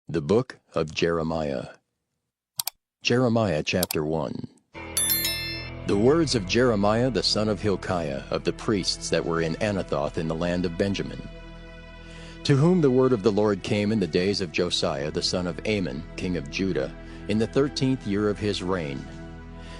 The Book of Jeremiah. Jeremiah chapter 1. The words of Jeremiah the son of Hilkiah, of the priests that were in Anathoth in the land of Benjamin, to whom the word of the Lord came in the days of Josiah the son of Amon, king of Judah, in the 13th year of his reign.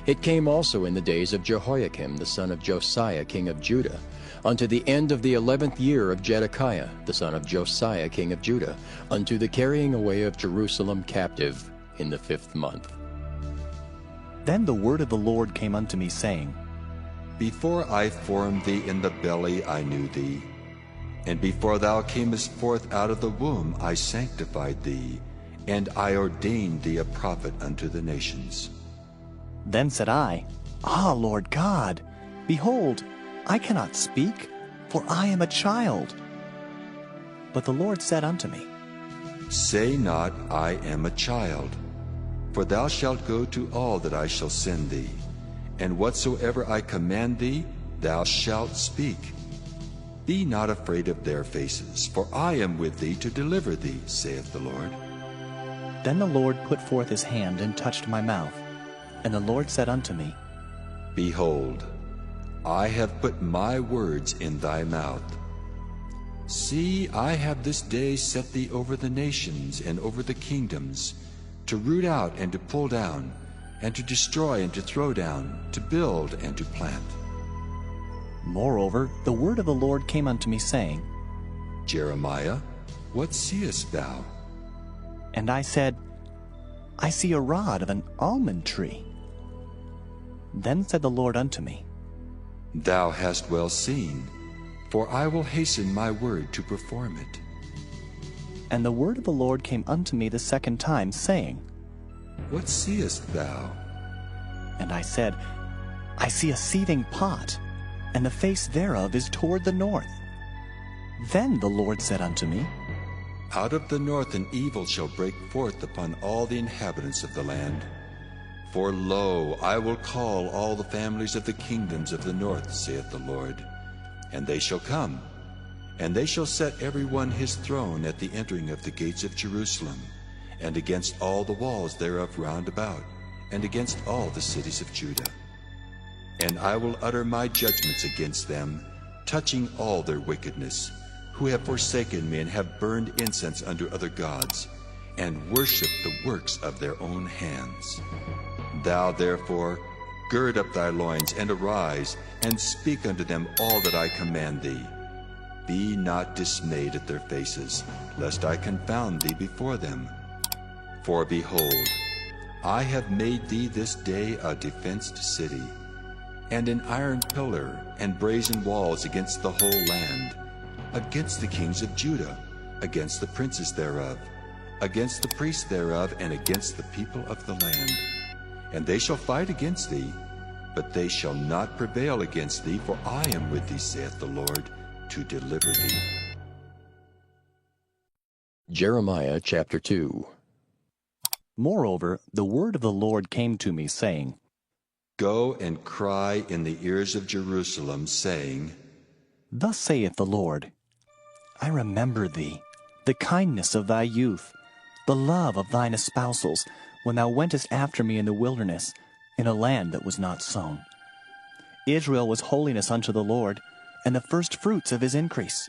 It came also in the days of Jehoiakim the son of Josiah king of Judah, unto the end of the 11th year of Zedekiah the son of Josiah king of Judah, unto the carrying away of Jerusalem captive in the 5th month. Then the word of the Lord came unto me, saying, Before I formed thee in the belly I knew thee, and before thou camest forth out of the womb I sanctified thee, and I ordained thee a prophet unto the nations. Then said I, Ah, Lord God, behold, I cannot speak, for I am a child. But the Lord said unto me, Say not, I am a child, for thou shalt go to all that I shall send thee, and whatsoever I command thee, thou shalt speak. Be not afraid of their faces, for I am with thee to deliver thee, saith the Lord. Then the Lord put forth his hand and touched my mouth. And the Lord said unto me, Behold, I have put my words in thy mouth. See, I have this day set thee over the nations and over the kingdoms, to root out and to pull down, and to destroy and to throw down, to build and to plant. Moreover, the word of the Lord came unto me, saying, Jeremiah, what seest thou? And I said, I see a rod of an almond tree. Then said the Lord unto me, Thou hast well seen, for I will hasten my word to perform it. And the word of the Lord came unto me the second time, saying, What seest thou? And I said, I see a seething pot, and the face thereof is toward the north. Then the Lord said unto me, Out of the north an evil shall break forth upon all the inhabitants of the land. For lo, I will call all the families of the kingdoms of the north, saith the Lord, and they shall come, and they shall set every one his throne at the entering of the gates of Jerusalem, and against all the walls thereof round about, and against all the cities of Judah. And I will utter my judgments against them, touching all their wickedness, who have forsaken me and have burned incense unto other gods, and worshipped the works of their own hands. Thou therefore gird up thy loins, and arise, and speak unto them all that I command thee. Be not dismayed at their faces, lest I confound thee before them. For behold, I have made thee this day a defenced city, and an iron pillar and brazen walls against the whole land, against the kings of Judah, against the princes thereof, against the priests thereof, and against the people of the land. And they shall fight against thee, but they shall not prevail against thee, for I am with thee, saith the Lord, to deliver thee. Jeremiah chapter 2. Moreover, the word of the Lord came to me, saying, Go and cry in the ears of Jerusalem, saying, Thus saith the Lord, I remember thee, the kindness of thy youth, the love of thine espousals, when thou wentest after me in the wilderness, in a land that was not sown. Israel was holiness unto the Lord, and the firstfruits of his increase.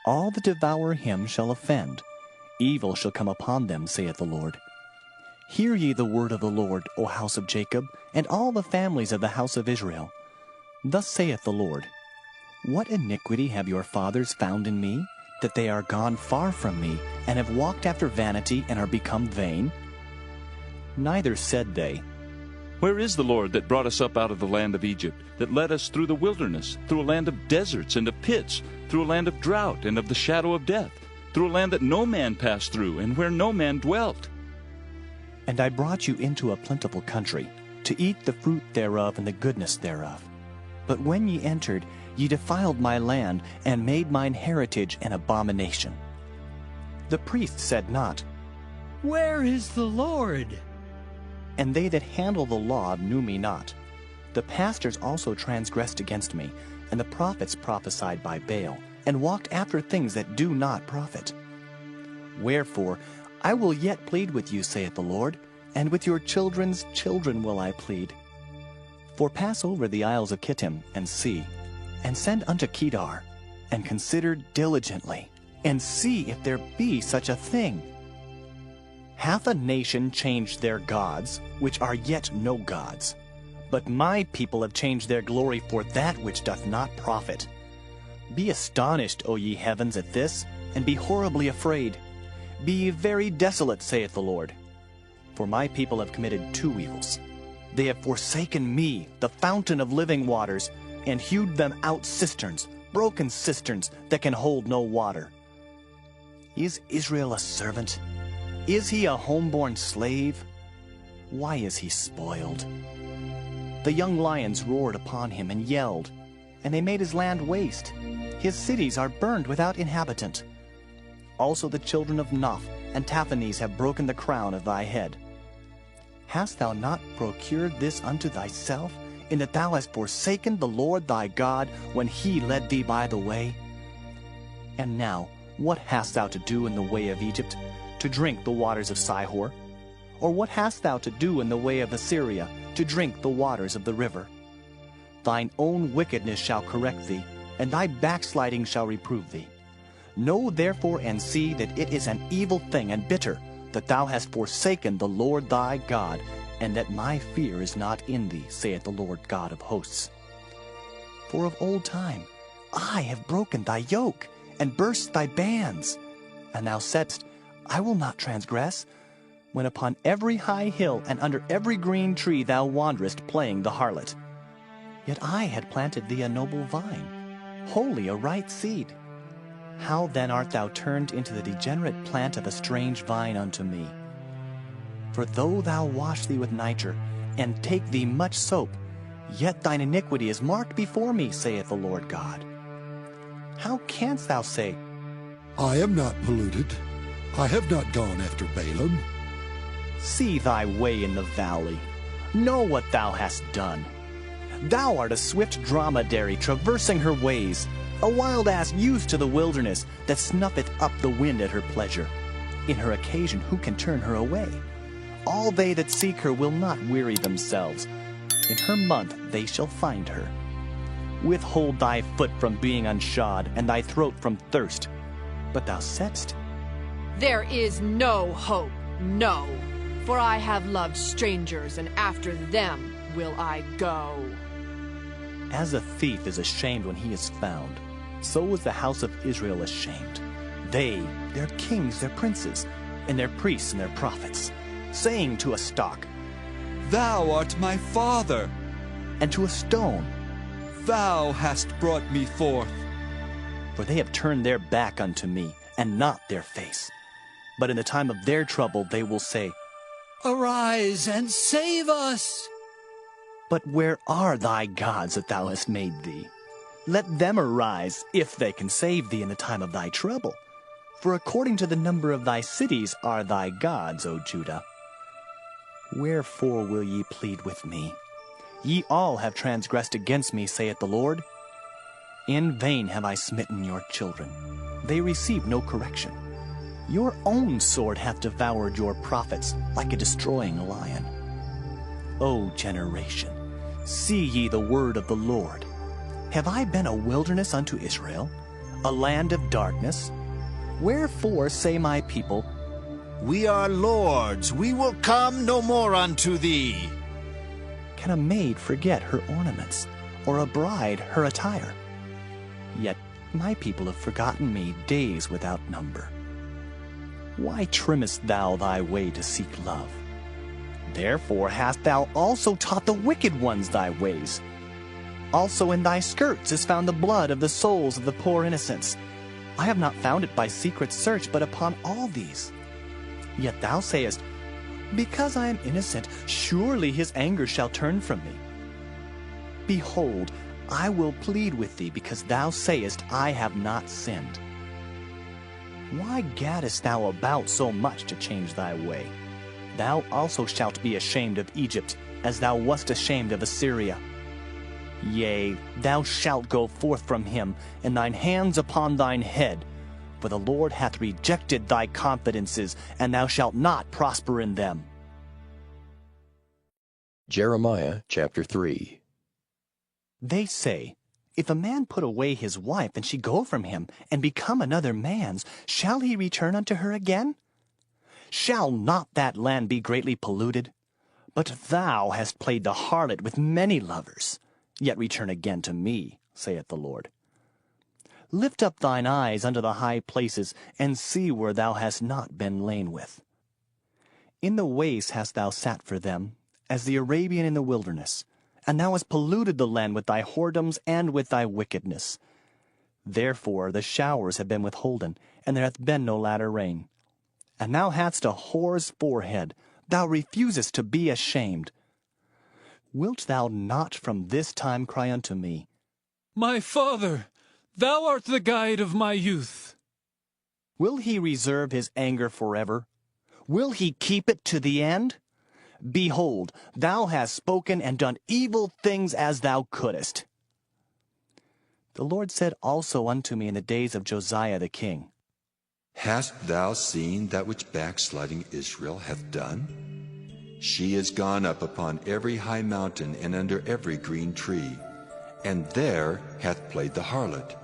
All that devour him shall offend. Evil shall come upon them, saith the Lord. Hear ye the word of the Lord, O house of Jacob, and all the families of the house of Israel. Thus saith the Lord, What iniquity have your fathers found in me, that they are gone far from me, and have walked after vanity, and are become vain? Neither said they, Where is the Lord that brought us up out of the land of Egypt, that led us through the wilderness, through a land of deserts and of pits, through a land of drought and of the shadow of death, through a land that no man passed through, and where no man dwelt? And I brought you into a plentiful country, to eat the fruit thereof and the goodness thereof. But when ye entered, ye defiled my land, and made mine heritage an abomination. The priests said not, Where is the Lord? And they that handle the law knew me not. The pastors also transgressed against me, and the prophets prophesied by Baal, and walked after things that do not profit. Wherefore I will yet plead with you, saith the Lord, and with your children's children will I plead. For pass over the isles of Kittim, and see, and send unto Kedar, and consider diligently, and see if there be such a thing. Hath a nation changed their gods, which are yet no gods? But my people have changed their glory for that which doth not profit. Be astonished, O ye heavens, at this, and be horribly afraid. Be ye very desolate, saith the Lord. For my people have committed two evils. They have forsaken me, the fountain of living waters, and hewed them out cisterns, broken cisterns that can hold no water. Is Israel a servant? Is he a homeborn slave? Why is he spoiled? The young lions roared upon him and yelled, and they made his land waste. His cities are burned without inhabitant. Also the children of Noph and Taphanes have broken the crown of thy head. Hast thou not procured this unto thyself, in that thou hast forsaken the Lord thy God when he led thee by the way? And now, what hast thou to do in the way of Egypt, to drink the waters of Sihor? Or what hast thou to do in the way of Assyria, to drink the waters of the river? Thine own wickedness shall correct thee, and thy backsliding shall reprove thee. Know therefore and see that it is an evil thing and bitter, that thou hast forsaken the Lord thy God, and that my fear is not in thee, saith the Lord God of hosts. For of old time I have broken thy yoke, and burst thy bands. And thou saidst, I will not transgress, when upon every high hill and under every green tree thou wanderest playing the harlot. Yet I had planted thee a noble vine, wholly a right seed. How then art thou turned into the degenerate plant of a strange vine unto me? For though thou wash thee with nitre, and take thee much soap, yet thine iniquity is marked before me, saith the Lord God. How canst thou say, I am not polluted, I have not gone after Balaam? See thy way in the valley, know what thou hast done. Thou art a swift dromedary traversing her ways, a wild ass used to the wilderness, that snuffeth up the wind at her pleasure. In her occasion who can turn her away? All they that seek her will not weary themselves. In her month they shall find her. Withhold thy foot from being unshod, and thy throat from thirst. But thou saidst, There is no hope, no. For I have loved strangers, and after them will I go. As a thief is ashamed when he is found, so was the house of Israel ashamed. They, their kings, their princes, and their priests and their prophets, saying to a stock, Thou art my father, and to a stone, Thou hast brought me forth. For they have turned their back unto me, and not their face. But in the time of their trouble they will say, Arise and save us! But where are thy gods that thou hast made thee? Let them arise, if they can save thee in the time of thy trouble. For according to the number of thy cities are thy gods, O Judah. Wherefore will ye plead with me? Ye all have transgressed against me, saith the Lord. In vain have I smitten your children. They receive no correction. Your own sword hath devoured your prophets like a destroying lion. O generation, see ye the word of the Lord. Have I been a wilderness unto Israel, a land of darkness? Wherefore say my people, We are lords, we will come no more unto thee. Can a maid forget her ornaments, or a bride her attire? Yet my people have forgotten me days without number. Why trimmest thou thy way to seek love? Therefore hast thou also taught the wicked ones thy ways. Also in thy skirts is found the blood of the souls of the poor innocents. I have not found it by secret search, but upon all these. Yet thou sayest, Because I am innocent, surely his anger shall turn from me. Behold, I will plead with thee, because thou sayest, I have not sinned. Why gaddest thou about so much to change thy way? Thou also shalt be ashamed of Egypt, as thou wast ashamed of Assyria. Yea, thou shalt go forth from him, and thine hands upon thine head, For the Lord hath rejected thy confidences, and thou shalt not prosper in them. Jeremiah chapter 3. They say, If a man put away his wife, and she go from him, and become another man's, shall he return unto her again? Shall not that land be greatly polluted? But thou hast played the harlot with many lovers. Yet return again to me, saith the Lord. Lift up thine eyes unto the high places, and see where thou hast not been lain with. In the waste hast thou sat for them, as the Arabian in the wilderness, and thou hast polluted the land with thy whoredoms and with thy wickedness. Therefore the showers have been withholden, and there hath been no latter rain. And thou hadst a whore's forehead, thou refusest to be ashamed. Wilt thou not from this time cry unto me, My father, thou art the guide of my youth. Will he reserve his anger forever? Will he keep it to the end? Behold, thou hast spoken and done evil things as thou couldest. The Lord said also unto me in the days of Josiah the king, Hast thou seen that which backsliding Israel hath done? She is gone up upon every high mountain and under every green tree, and there hath played the harlot.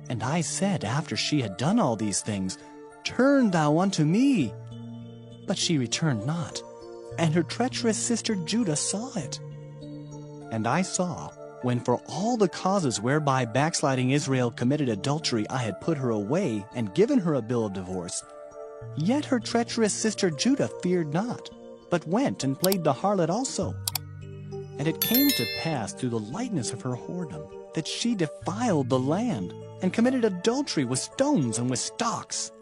And I said, after she had done all these things, Turn thou unto me. But she returned not, and her treacherous sister Judah saw it. And I saw, when for all the causes whereby backsliding Israel committed adultery I had put her away, and given her a bill of divorce, yet her treacherous sister Judah feared not, but went and played the harlot also. And it came to pass through the lightness of her whoredom, that she defiled the land, and committed adultery with stones and with stocks.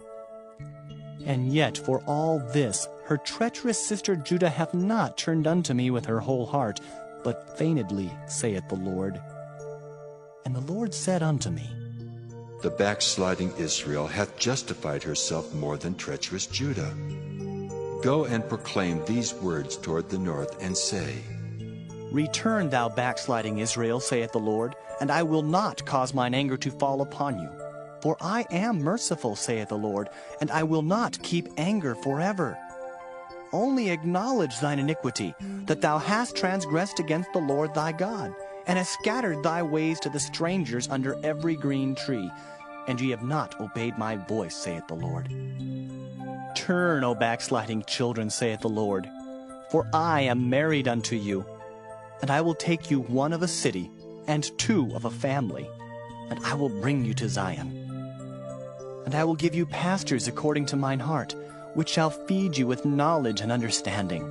And yet for all this her treacherous sister Judah hath not turned unto me with her whole heart, but feignedly, saith the Lord. And the Lord said unto me, The backsliding Israel hath justified herself more than treacherous Judah. Go and proclaim these words toward the north, and say, Return, thou backsliding Israel, saith the Lord, and I will not cause mine anger to fall upon you. For I am merciful, saith the Lord, and I will not keep anger forever. Only acknowledge thine iniquity, that thou hast transgressed against the Lord thy God, and hast scattered thy ways to the strangers under every green tree, and ye have not obeyed my voice, saith the Lord. Turn, O backsliding children, saith the Lord, for I am married unto you, and I will take you one of a city, and two of a family, and I will bring you to Zion. And I will give you pastors according to mine heart, which shall feed you with knowledge and understanding.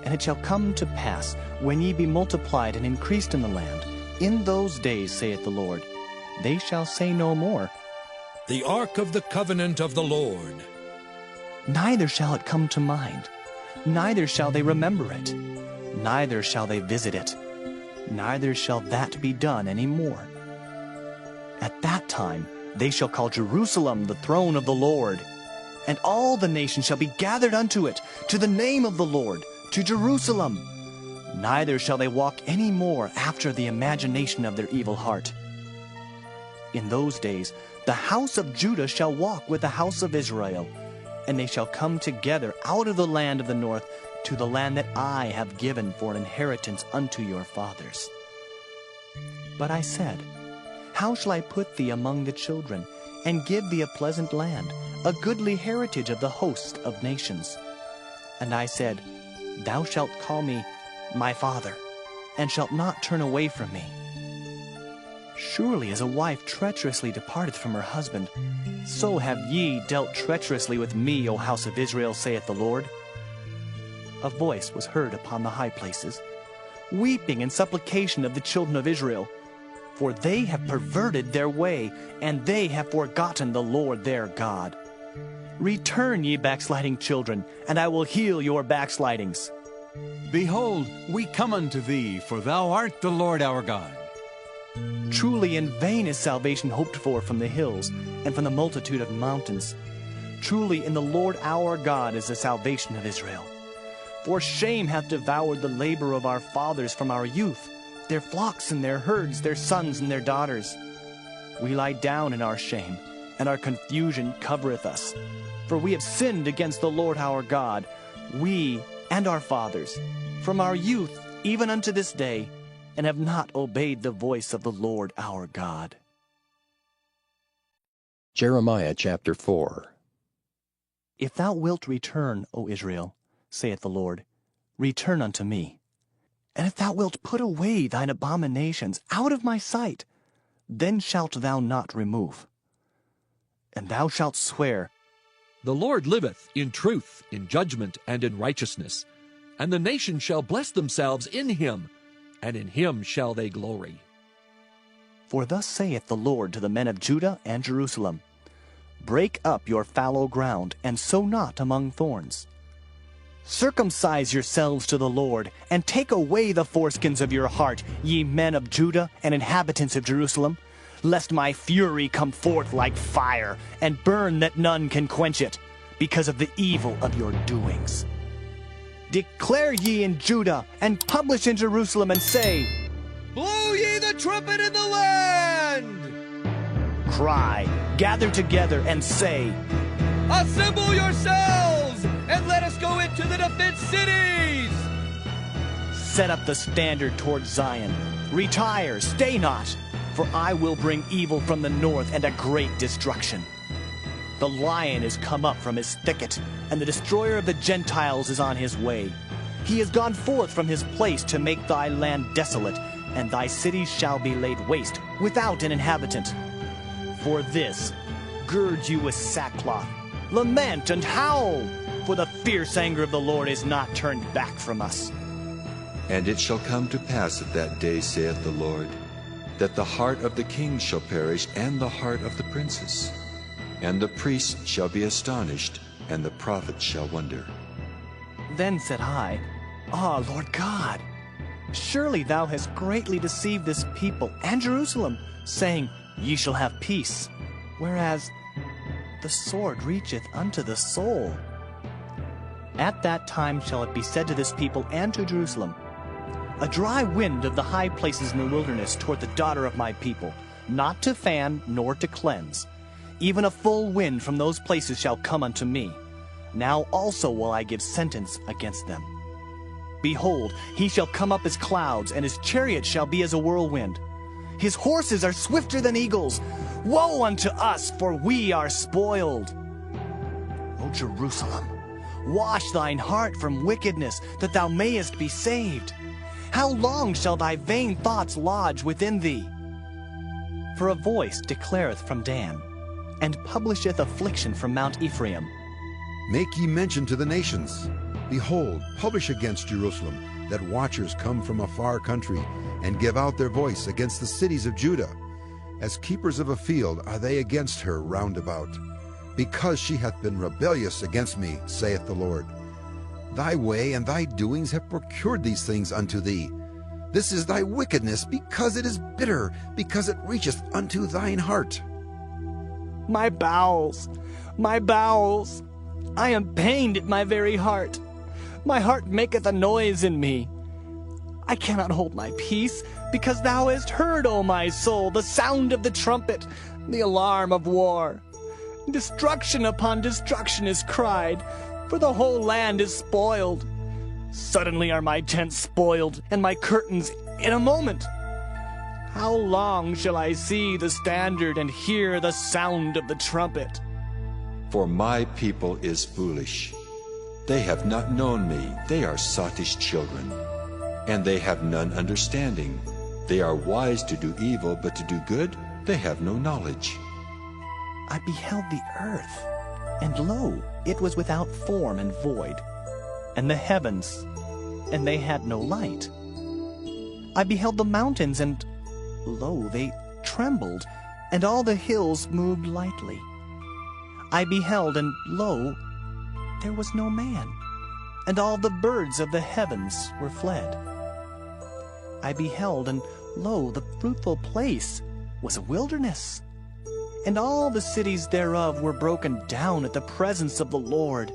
And it shall come to pass, when ye be multiplied and increased in the land, in those days, saith the Lord, they shall say no more, The ark of the covenant of the Lord. Neither shall it come to mind, neither shall they remember it, neither shall they visit it, neither shall that be done any more. At that time they shall call Jerusalem the throne of the Lord, and all the nations shall be gathered unto it, to the name of the Lord, to Jerusalem. Neither shall they walk any more after the imagination of their evil heart. In those days the house of Judah shall walk with the house of Israel, and they shall come together out of the land of the north to the land that I have given for an inheritance unto your fathers. But I said, How shall I put thee among the children, and give thee a pleasant land, a goodly heritage of the host of nations? And I said, Thou shalt call me my father, and shalt not turn away from me. Surely as a wife treacherously departeth from her husband, so have ye dealt treacherously with me, O house of Israel, saith the Lord. A voice was heard upon the high places, weeping and supplication of the children of Israel, for they have perverted their way, and they have forgotten the Lord their God. Return, ye backsliding children, and I will heal your backslidings. Behold, we come unto thee, for thou art the Lord our God. Truly in vain is salvation hoped for from the hills, and from the multitude of mountains. Truly in the Lord our God is the salvation of Israel. For shame hath devoured the labor of our fathers from our youth, their flocks and their herds, their sons and their daughters. We lie down in our shame, and our confusion covereth us. For we have sinned against the Lord our God, we and our fathers, from our youth even unto this day, and have not obeyed the voice of the Lord our God. Jeremiah chapter 4. If thou wilt return, O Israel, saith the Lord, return unto me. And if thou wilt put away thine abominations out of my sight, then shalt thou not remove. And thou shalt swear, The Lord liveth in truth, in judgment, and in righteousness. And the nations shall bless themselves in him, and in him shall they glory. For thus saith the Lord to the men of Judah and Jerusalem, Break up your fallow ground, and sow not among thorns. Circumcise yourselves to the Lord, and take away the foreskins of your heart, ye men of Judah and inhabitants of Jerusalem, lest my fury come forth like fire, and burn that none can quench it, because of the evil of your doings. Declare ye in Judah, and publish in Jerusalem, and say, Blow ye the trumpet in the land! Cry, gather together, and say, Assemble yourselves, and let us go into the defense cities! Set up the standard toward Zion. Retire, stay not, for I will bring evil from the north and a great destruction. The lion is come up from his thicket, and the destroyer of the Gentiles is on his way. He is gone forth from his place to make thy land desolate, and thy cities shall be laid waste, without an inhabitant. For this, gird you with sackcloth, lament and howl, for the fierce anger of the Lord is not turned back from us. And it shall come to pass at that day, saith the Lord, that the heart of the king shall perish, and the heart of the princes. And the priests shall be astonished, and the prophets shall wonder. Then said I, Ah, Lord God, surely thou hast greatly deceived this people and Jerusalem, saying, Ye shall have peace, whereas the sword reacheth unto the soul. At that time shall it be said to this people and to Jerusalem, A dry wind of the high places in the wilderness toward the daughter of my people, not to fan nor to cleanse. Even a full wind from those places shall come unto me. Now also will I give sentence against them. Behold, he shall come up as clouds, and his chariot shall be as a whirlwind. His horses are swifter than eagles. Woe unto us, for we are spoiled. O Jerusalem, wash thine heart from wickedness, that thou mayest be saved. How long shall thy vain thoughts lodge within thee? For a voice declareth from Dan, and publisheth affliction from Mount Ephraim. Make ye mention to the nations. Behold, publish against Jerusalem, that watchers come from a far country, and give out their voice against the cities of Judah. As keepers of a field are they against her round about, because she hath been rebellious against me, saith the Lord. Thy way and thy doings have procured these things unto thee. This is thy wickedness, because it is bitter, because it reacheth unto thine heart. My bowels, I am pained at my very heart. My heart maketh a noise in me. I cannot hold my peace, because thou hast heard, O my soul, the sound of the trumpet, the alarm of war. Destruction upon destruction is cried, for the whole land is spoiled. Suddenly are my tents spoiled, and my curtains in a moment. How long shall I see the standard and hear the sound of the trumpet? For my people is foolish. They have not known me, they are sottish children. And they have none understanding. They are wise to do evil, but to do good they have no knowledge. I beheld the earth, and lo, it was without form and void, and the heavens, and they had no light. I beheld the mountains, and lo, they trembled, and all the hills moved lightly. I beheld, and lo, there was no man, and all the birds of the heavens were fled. I beheld, and lo, the fruitful place was a wilderness, and all the cities thereof were broken down at the presence of the Lord,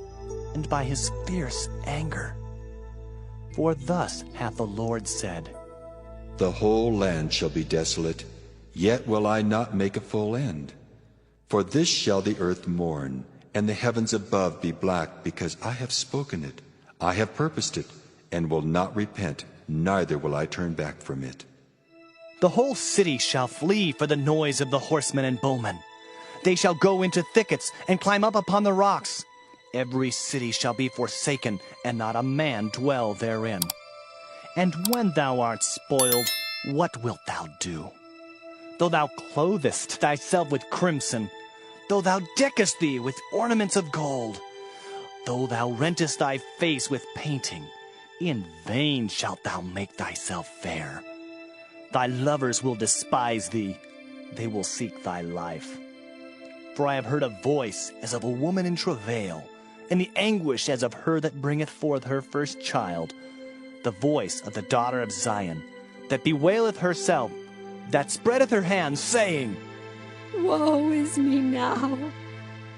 and by his fierce anger. For thus hath the Lord said, The whole land shall be desolate, yet will I not make a full end. For this shall the earth mourn, and the heavens above be black, because I have spoken it, I have purposed it, and will not repent, neither will I turn back from it. The whole city shall flee for the noise of the horsemen and bowmen. They shall go into thickets and climb up upon the rocks. Every city shall be forsaken, and not a man dwell therein. And when thou art spoiled, what wilt thou do? Though thou clothest thyself with crimson, though thou deckest thee with ornaments of gold, though thou rentest thy face with painting, in vain shalt thou make thyself fair. Thy lovers will despise thee, they will seek thy life. For I have heard a voice as of a woman in travail, and the anguish as of her that bringeth forth her first child, the voice of the daughter of Zion, that bewaileth herself, that spreadeth her hands, saying, Woe is me now,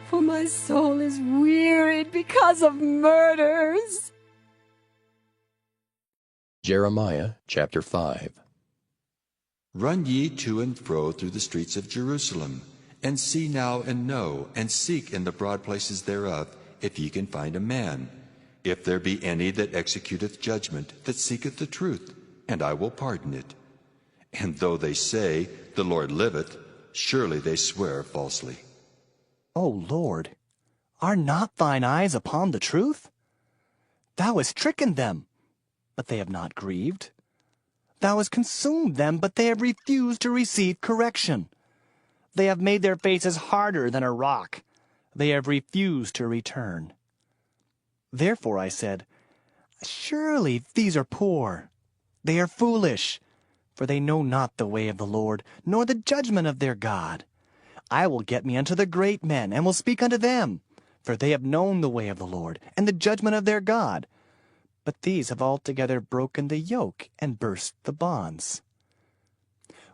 for my soul is wearied because of murders. Jeremiah chapter 5. Run ye to and fro through the streets of Jerusalem, and see now and know, and seek in the broad places thereof, if ye can find a man, if there be any that executeth judgment, that seeketh the truth, and I will pardon it. And though they say, The Lord liveth, surely they swear falsely. O Lord, are not thine eyes upon the truth? Thou hast stricken them, but they have not grieved. Thou hast consumed them, but they have refused to receive correction. They have made their faces harder than a rock. They have refused to return. Therefore I said, Surely these are poor. They are foolish, for they know not the way of the Lord, nor the judgment of their God. I will get me unto the great men, and will speak unto them, for they have known the way of the Lord, and the judgment of their God. But these have altogether broken the yoke, and burst the bonds.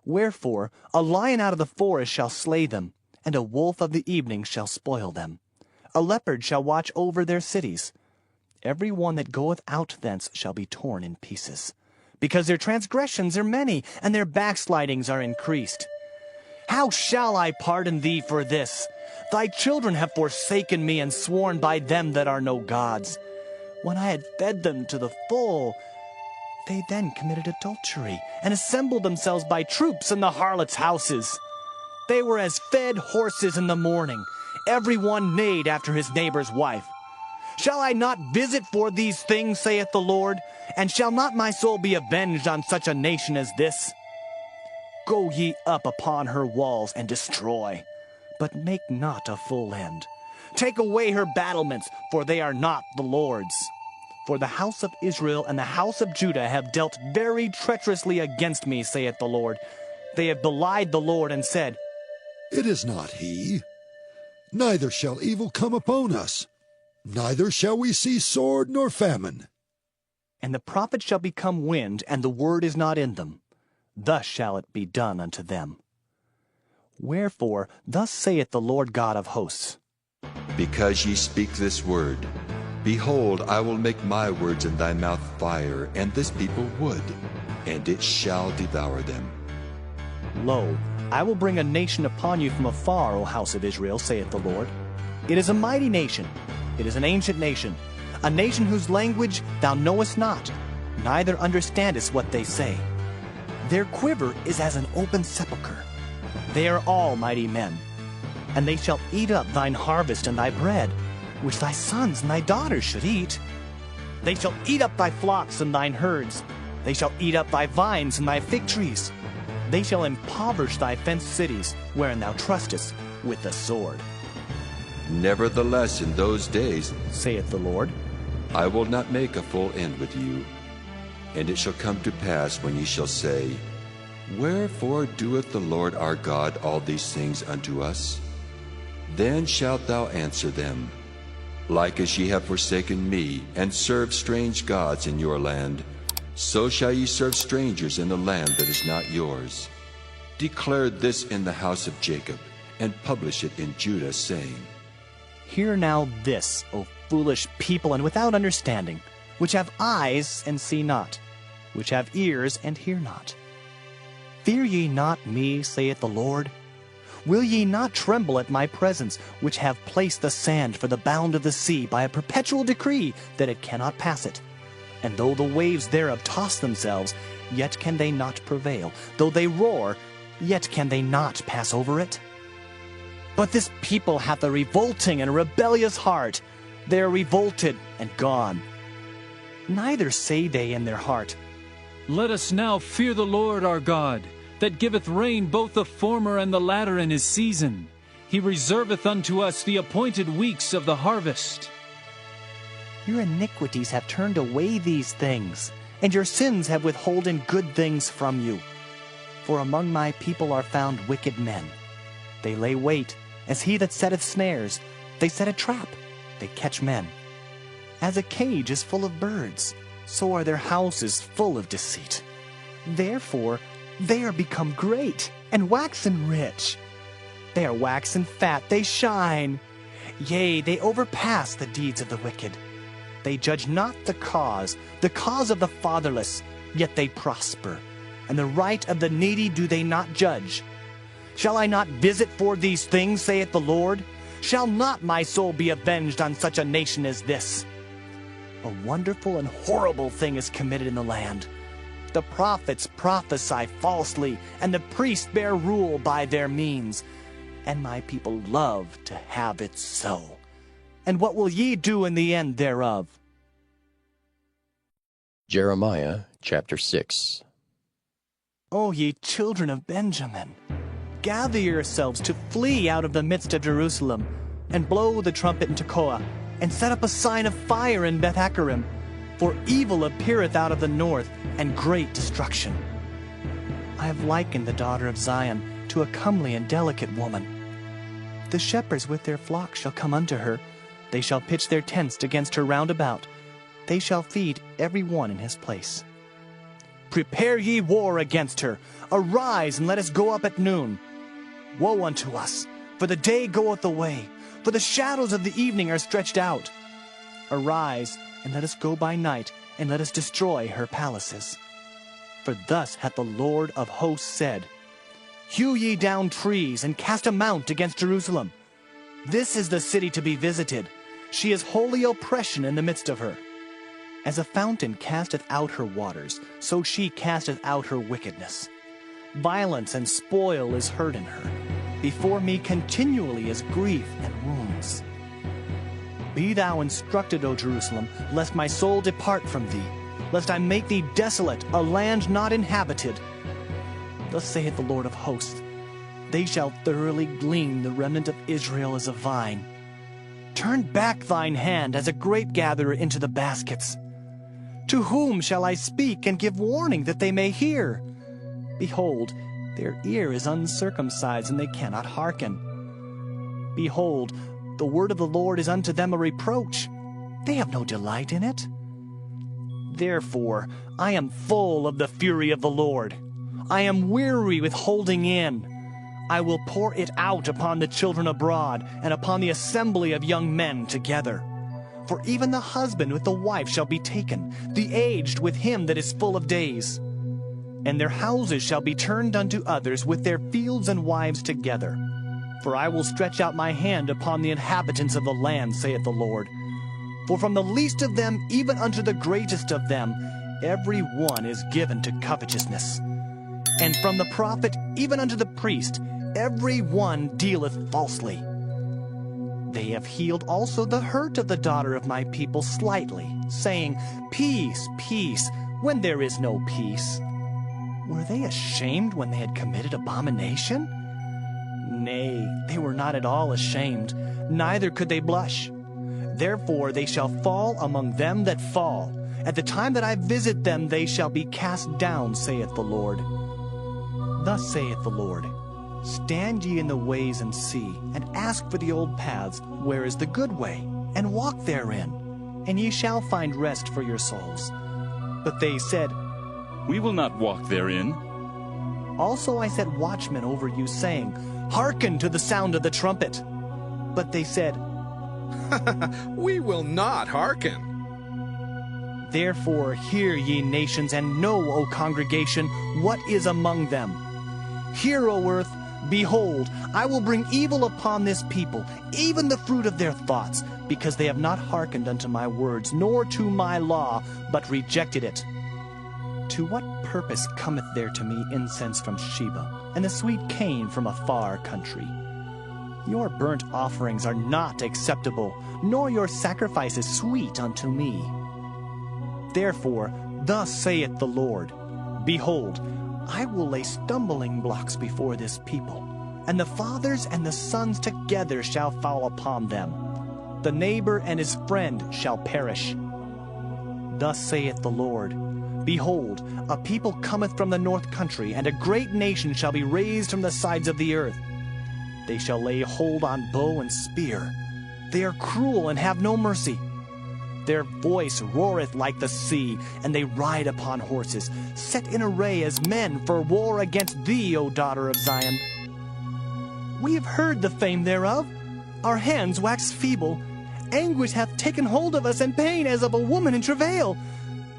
Wherefore a lion out of the forest shall slay them, and a wolf of the evening shall spoil them. A leopard shall watch over their cities. Every one that goeth out thence shall be torn in pieces, because their transgressions are many, and their backslidings are increased. How shall I pardon thee for this? Thy children have forsaken me, and sworn by them that are no gods. When I had fed them to the full, they then committed adultery, and assembled themselves by troops in the harlots' houses. They were as fed horses in the morning, every one neighed after his neighbor's wife. Shall I not visit for these things, saith the Lord? And shall not my soul be avenged on such a nation as this? Go ye up upon her walls and destroy, but make not a full end. Take away her battlements, for they are not the Lord's. For the house of Israel and the house of Judah have dealt very treacherously against me, saith the Lord. They have belied the Lord and said, It is not he. Neither shall evil come upon us. Neither shall we see sword nor famine. And the prophets shall become wind, and the word is not in them. Thus shall it be done unto them. Wherefore, thus saith the Lord God of hosts, Because ye speak this word, behold, I will make my words in thy mouth fire, and this people wood, and it shall devour them. Lo, I will bring a nation upon you from afar, O house of Israel, saith the Lord. It is a mighty nation, it is an ancient nation, a nation whose language thou knowest not, neither understandest what they say. Their quiver is as an open sepulchre. They are all mighty men. And they shall eat up thine harvest and thy bread, which thy sons and thy daughters should eat. They shall eat up thy flocks and thine herds. They shall eat up thy vines and thy fig trees. They shall impoverish thy fenced cities, wherein thou trustest, with the sword. Nevertheless, in those days, saith the Lord, I will not make a full end with you. And it shall come to pass when ye shall say, Wherefore doeth the Lord our God all these things unto us? Then shalt thou answer them, Like as ye have forsaken me, and served strange gods in your land, so shall ye serve strangers in the land that is not yours. Declare this in the house of Jacob, and publish it in Judah, saying, Hear now this, O foolish people and without understanding, which have eyes and see not, which have ears and hear not. Fear ye not me, saith the Lord? Will ye not tremble at my presence, which have placed the sand for the bound of the sea by a perpetual decree that it cannot pass it? And though the waves thereof toss themselves, yet can they not prevail. Though they roar, yet can they not pass over it. But this people hath a revolting and a rebellious heart. They are revolted and gone. Neither say they in their heart, Let us now fear the Lord our God, that giveth rain both the former and the latter in his season. He reserveth unto us the appointed weeks of the harvest. Your iniquities have turned away these things, and your sins have withholden good things from you. For among my people are found wicked men. They lay wait, as he that setteth snares. They set a trap, they catch men. As a cage is full of birds, so are their houses full of deceit. Therefore they are become great, and waxen rich. They are waxen fat, they shine. Yea, they overpass the deeds of the wicked. They judge not the cause of the fatherless, yet they prosper. And the right of the needy do they not judge. Shall I not visit for these things, saith the Lord? Shall not my soul be avenged on such a nation as this? A wonderful and horrible thing is committed in the land. The prophets prophesy falsely, and the priests bear rule by their means. And my people love to have it so. And what will ye do in the end thereof? Jeremiah chapter 6. O ye children of Benjamin, gather yourselves to flee out of the midst of Jerusalem, and blow the trumpet in Tekoa, and set up a sign of fire in Beth-Hakkerem, for evil appeareth out of the north, and great destruction. I have likened the daughter of Zion to a comely and delicate woman. The shepherds with their flocks shall come unto her. They shall pitch their tents against her round about. They shall feed every one in his place. Prepare ye war against her. Arise, and let us go up at noon. Woe unto us, for the day goeth away, for the shadows of the evening are stretched out. Arise, and let us go by night, and let us destroy her palaces. For thus hath the Lord of hosts said, Hew ye down trees, and cast a mount against Jerusalem. This is the city to be visited. She is holy oppression in the midst of her. As a fountain casteth out her waters, so she casteth out her wickedness. Violence and spoil is heard in her. Before me continually is grief and wounds. Be thou instructed, O Jerusalem, lest my soul depart from thee, lest I make thee desolate, a land not inhabited. Thus saith the Lord of hosts, They shall thoroughly glean the remnant of Israel as a vine. Turn back thine hand as a grape gatherer into the baskets. To whom shall I speak and give warning that they may hear? Behold, their ear is uncircumcised, and they cannot hearken. Behold, the word of the Lord is unto them a reproach. They have no delight in it. Therefore I am full of the fury of the Lord. I am weary with holding in. I will pour it out upon the children abroad, and upon the assembly of young men together. For even the husband with the wife shall be taken, the aged with him that is full of days. And their houses shall be turned unto others, with their fields and wives together. For I will stretch out my hand upon the inhabitants of the land, saith the Lord. For from the least of them even unto the greatest of them, every one is given to covetousness. And from the prophet even unto the priest, every one dealeth falsely. They have healed also the hurt of the daughter of my people slightly, saying, Peace, peace, when there is no peace. Were they ashamed when they had committed abomination? Nay, they were not at all ashamed, neither could they blush. Therefore they shall fall among them that fall. At the time that I visit them they shall be cast down, saith the Lord. Thus saith the Lord, Stand ye in the ways and see, and ask for the old paths, where is the good way, and walk therein, and ye shall find rest for your souls. But they said, We will not walk therein. Also I set watchmen over you, saying, Hearken to the sound of the trumpet. But they said, We will not hearken. Therefore hear, ye nations, and know, O congregation, what is among them. Hear, O earth, Behold, I will bring evil upon this people, even the fruit of their thoughts, because they have not hearkened unto my words, nor to my law, but rejected it. To what purpose cometh there to me incense from Sheba, and the sweet cane from a far country? Your burnt offerings are not acceptable, nor your sacrifices sweet unto me. Therefore, thus saith the Lord, Behold, I will lay stumbling blocks before this people, and the fathers and the sons together shall fall upon them. The neighbor and his friend shall perish. Thus saith the Lord, Behold, a people cometh from the north country, and a great nation shall be raised from the sides of the earth. They shall lay hold on bow and spear. They are cruel and have no mercy. Their voice roareth like the sea, and they ride upon horses, set in array as men for war against thee, O daughter of Zion. We have heard the fame thereof. Our hands wax feeble. Anguish hath taken hold of us, and pain as of a woman in travail.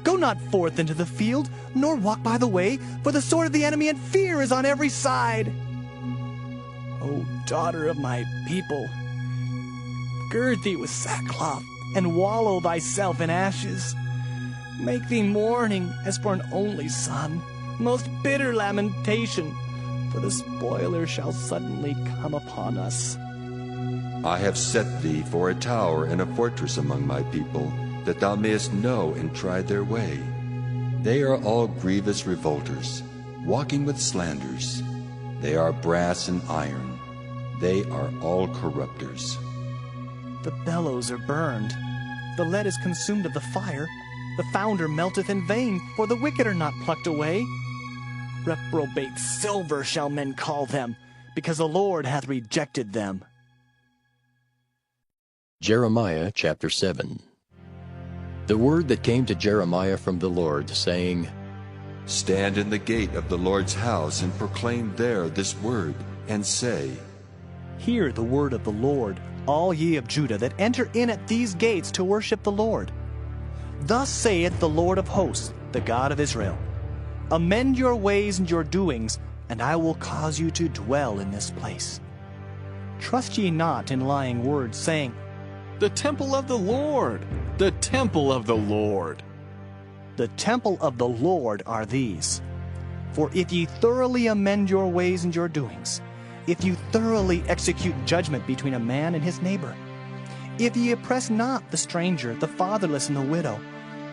Go not forth into the field, nor walk by the way, for the sword of the enemy and fear is on every side. O daughter of my people, gird thee with sackcloth, and wallow thyself in ashes. Make thee mourning as for an only son, most bitter lamentation, for the spoiler shall suddenly come upon us. I have set thee for a tower and a fortress among my people, that thou mayest know and try their way. They are all grievous revolters, walking with slanders. They are brass and iron. They are all corrupters. The bellows are burned. The lead is consumed of the fire. The founder melteth in vain, for the wicked are not plucked away. Reprobate silver shall men call them, because the Lord hath rejected them. Jeremiah chapter 7. The word that came to Jeremiah from the Lord, saying, Stand in the gate of the Lord's house, and proclaim there this word, and say, Hear the word of the Lord, all ye of Judah that enter in at these gates to worship the Lord. Thus saith the Lord of hosts, the God of Israel, Amend your ways and your doings, and I will cause you to dwell in this place. Trust ye not in lying words, saying, The temple of the Lord, the temple of the Lord. The temple of the Lord are these. For if ye thoroughly amend your ways and your doings, if you thoroughly execute judgment between a man and his neighbor, if ye oppress not the stranger, the fatherless, and the widow,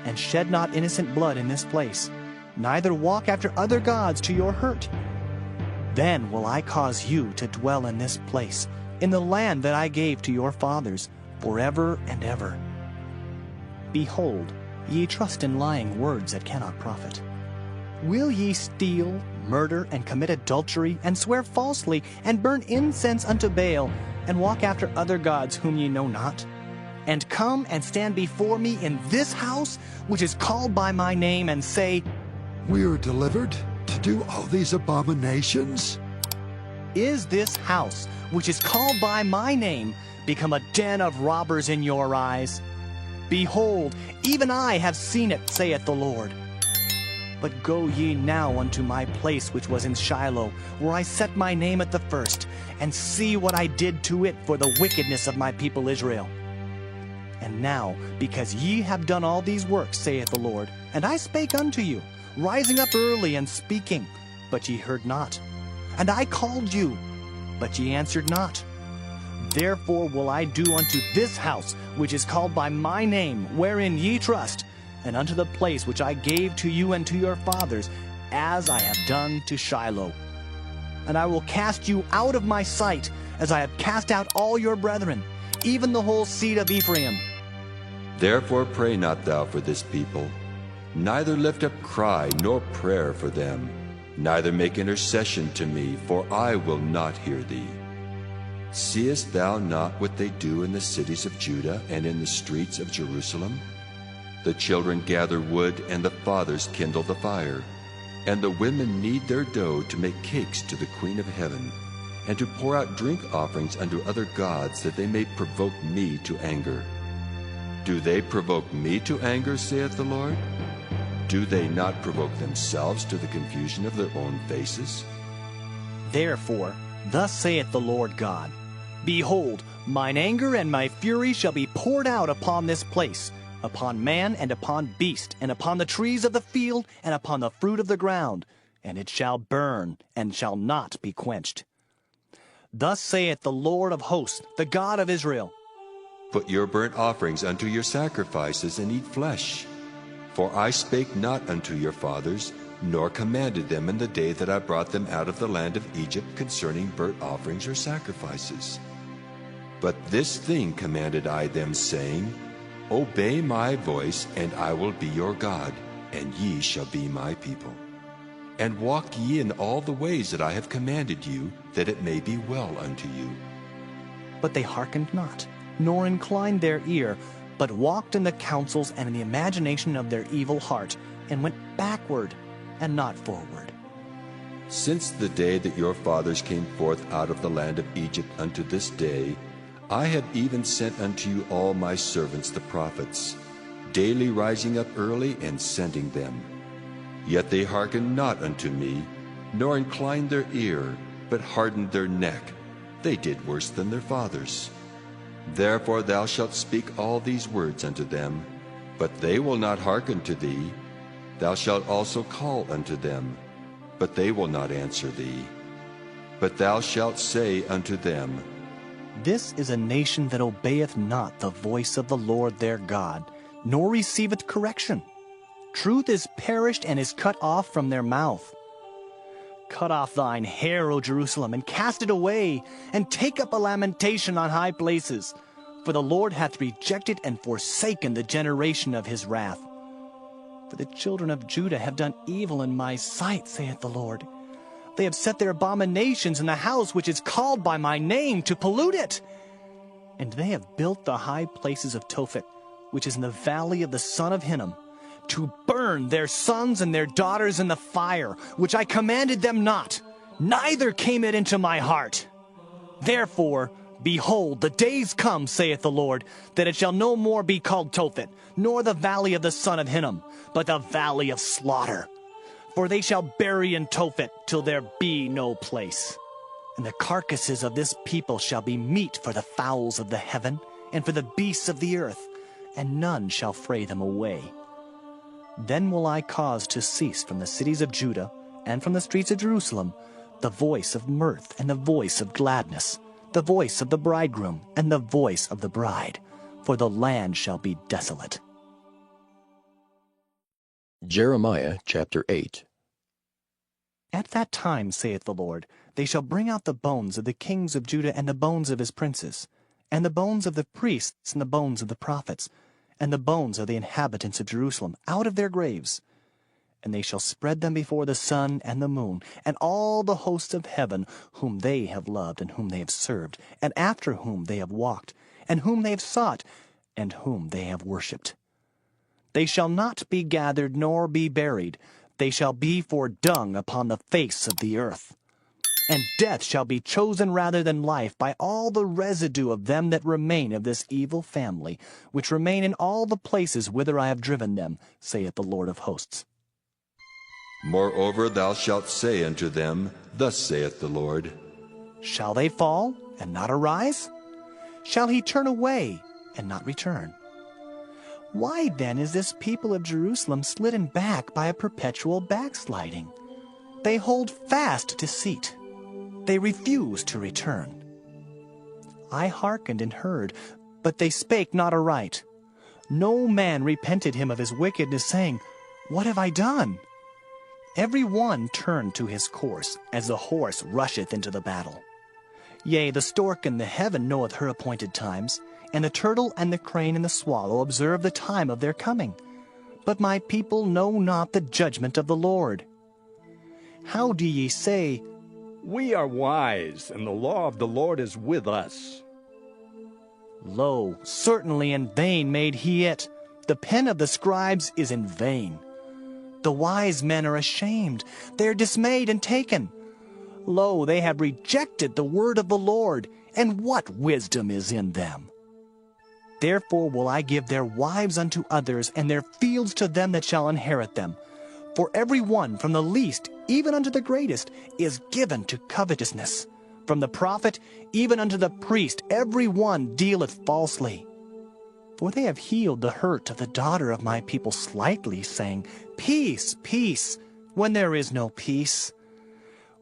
and shed not innocent blood in this place, neither walk after other gods to your hurt, then will I cause you to dwell in this place, in the land that I gave to your fathers, forever and ever. Behold, ye trust in lying words that cannot profit. Will ye steal, murder, and commit adultery, and swear falsely, and burn incense unto Baal, and walk after other gods whom ye know not? And come and stand before me in this house, which is called by my name, and say, We are delivered to do all these abominations? Is this house, which is called by my name, become a den of robbers in your eyes? Behold, even I have seen it, saith the Lord. But go ye now unto my place which was in Shiloh, where I set my name at the first, and see what I did to it for the wickedness of my people Israel. And now, because ye have done all these works, saith the Lord, and I spake unto you, rising up early and speaking, but ye heard not. And I called you, but ye answered not. Therefore will I do unto this house, which is called by my name, wherein ye trust, and unto the place which I gave to you and to your fathers, as I have done to Shiloh. And I will cast you out of my sight, as I have cast out all your brethren, even the whole seed of Ephraim. Therefore pray not thou for this people, neither lift up cry nor prayer for them, neither make intercession to me, for I will not hear thee. Seest thou not what they do in the cities of Judah and in the streets of Jerusalem? The children gather wood, and the fathers kindle the fire, and the women knead their dough to make cakes to the Queen of Heaven, and to pour out drink offerings unto other gods, that they may provoke me to anger. Do they provoke me to anger, saith the Lord? Do they not provoke themselves to the confusion of their own faces? Therefore, Thus saith the Lord God, Behold, mine anger and my fury shall be poured out upon this place, upon man and upon beast, and upon the trees of the field, and upon the fruit of the ground, and it shall burn, and shall not be quenched. Thus saith the Lord of hosts, the God of Israel, Put your burnt offerings unto your sacrifices, and eat flesh. For I spake not unto your fathers, nor commanded them in the day that I brought them out of the land of Egypt concerning burnt offerings or sacrifices. But this thing commanded I them, saying, Obey my voice, and I will be your God, and ye shall be my people. And walk ye in all the ways that I have commanded you, that it may be well unto you. But they hearkened not, nor inclined their ear, but walked in the counsels and in the imagination of their evil heart, and went backward and not forward. Since the day that your fathers came forth out of the land of Egypt unto this day, I have even sent unto you all my servants the prophets, daily rising up early and sending them. Yet they hearkened not unto me, nor inclined their ear, but hardened their neck. They did worse than their fathers. Therefore thou shalt speak all these words unto them, but they will not hearken to thee. Thou shalt also call unto them, but they will not answer thee. But thou shalt say unto them, This is a nation that obeyeth not the voice of the Lord their God, nor receiveth correction. Truth is perished and is cut off from their mouth. Cut off thine hair, O Jerusalem, and cast it away, and take up a lamentation on high places. For the Lord hath rejected and forsaken the generation of his wrath. For the children of Judah have done evil in my sight, saith the Lord. They have set their abominations in the house which is called by my name, to pollute it. And they have built the high places of Tophet, which is in the valley of the son of Hinnom, to burn their sons and their daughters in the fire, which I commanded them not, neither came it into my heart. Therefore, behold, the days come, saith the Lord, that it shall no more be called Tophet, nor the valley of the son of Hinnom, but the valley of slaughter. For they shall bury in Tophet till there be no place. And the carcasses of this people shall be meat for the fowls of the heaven, and for the beasts of the earth, and none shall fray them away. Then will I cause to cease from the cities of Judah, and from the streets of Jerusalem, the voice of mirth and the voice of gladness, the voice of the bridegroom and the voice of the bride, for the land shall be desolate. Jeremiah chapter 8. At that time, saith the Lord, they shall bring out the bones of the kings of Judah and the bones of his princes, and the bones of the priests and the bones of the prophets, and the bones of the inhabitants of Jerusalem out of their graves. And they shall spread them before the sun and the moon, and all the hosts of heaven, whom they have loved and whom they have served, and after whom they have walked, and whom they have sought, and whom they have worshipped. They shall not be gathered nor be buried. They shall be for dung upon the face of the earth. And death shall be chosen rather than life by all the residue of them that remain of this evil family, which remain in all the places whither I have driven them, saith the Lord of hosts. Moreover thou shalt say unto them, Thus saith the Lord, Shall they fall and not arise? Shall he turn away and not return? Why then is this people of Jerusalem slidden back by a perpetual backsliding? They hold fast deceit. They refuse to return. I hearkened and heard, but they spake not aright. No man repented him of his wickedness, saying, What have I done? Every one turned to his course, as the horse rusheth into the battle. Yea, the stork in the heaven knoweth her appointed times, and the turtle and the crane and the swallow observe the time of their coming. But my people know not the judgment of the Lord. How do ye say, We are wise, and the law of the Lord is with us? Lo, certainly in vain made he it. The pen of the scribes is in vain. The wise men are ashamed. They are dismayed and taken. Lo, they have rejected the word of the Lord, and what wisdom is in them? Therefore will I give their wives unto others, and their fields to them that shall inherit them. For every one, from the least even unto the greatest, is given to covetousness. from the prophet even unto the priest, every one dealeth falsely. For they have healed the hurt of the daughter of my people slightly, saying, Peace, peace, when there is no peace.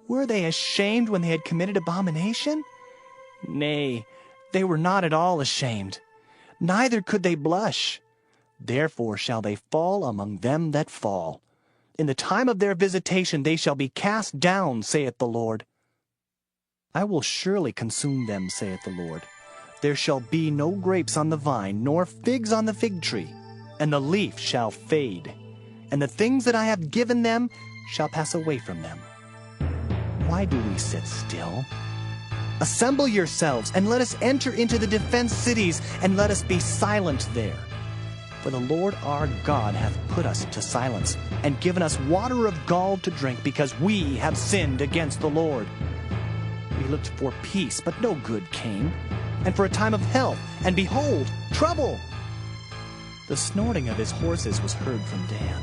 Were they ashamed when they had committed abomination? Nay, they were not at all ashamed, neither could they blush. Therefore shall they fall among them that fall. In the time of their visitation they shall be cast down, saith the Lord. I will surely consume them, saith the Lord. There shall be no grapes on the vine, nor figs on the fig tree, and the leaf shall fade, and the things that I have given them shall pass away from them. Why do we sit still? Assemble yourselves, and let us enter into the defense cities, and let us be silent there. For the Lord our God hath put us to silence, and given us water of gall to drink, because we have sinned against the Lord. We looked for peace, but no good came, and for a time of health, and behold, trouble. The snorting of his horses was heard from Dan.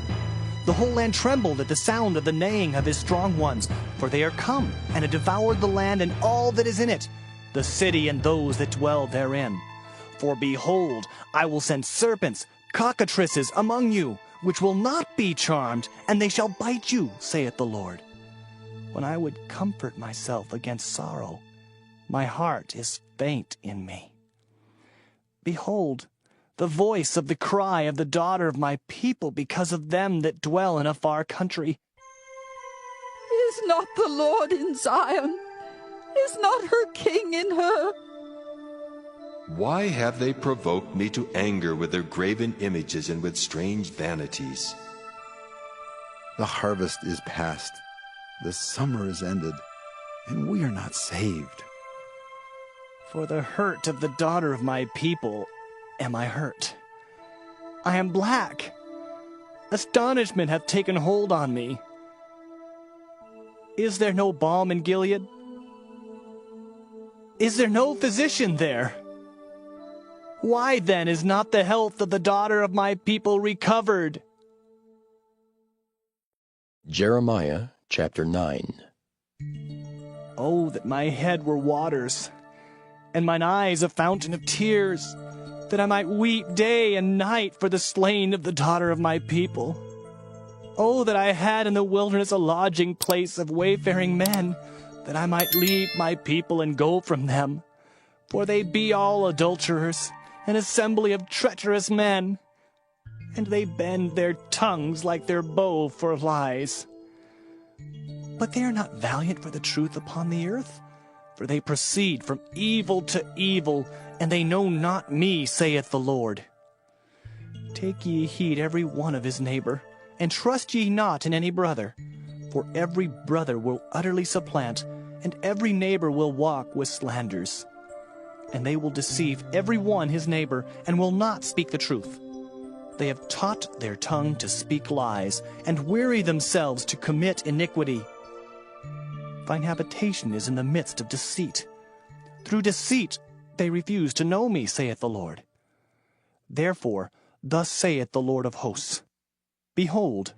The whole land trembled at the sound of the neighing of his strong ones, for they are come, and have devoured the land and all that is in it, the city and those that dwell therein. For behold, I will send serpents, cockatrices among you, which will not be charmed, and they shall bite you, saith the Lord. When I would comfort myself against sorrow, my heart is faint in me. Behold, the voice of the cry of the daughter of my people because of them that dwell in a far country. Is not the Lord in Zion? Is not her king in her? Why have they provoked me to anger with their graven images and with strange vanities? The harvest is past, the summer is ended, and we are not saved. For the hurt of the daughter of my people am I hurt. I am black. Astonishment hath taken hold on me. Is there no balm in Gilead? Is there no physician there? Why then is not the health of the daughter of my people recovered? Jeremiah chapter 9. Oh, that my head were waters, and mine eyes a fountain of tears, that I might weep day and night for the slain of the daughter of my people. Oh, that I had in the wilderness a lodging place of wayfaring men, that I might leave my people and go from them. For they be all adulterers, an assembly of treacherous men, and they bend their tongues like their bow for lies. But they are not valiant for the truth upon the earth, for they proceed from evil to evil, and they know not me, saith the Lord. Take ye heed every one of his neighbor, and trust ye not in any brother, for every brother will utterly supplant, and every neighbor will walk with slanders. And they will deceive every one his neighbor, and will not speak the truth. They have taught their tongue to speak lies, and weary themselves to commit iniquity. Thine habitation is in the midst of deceit. Through deceit they refuse to know me, saith the Lord. Therefore, thus saith the Lord of hosts, Behold,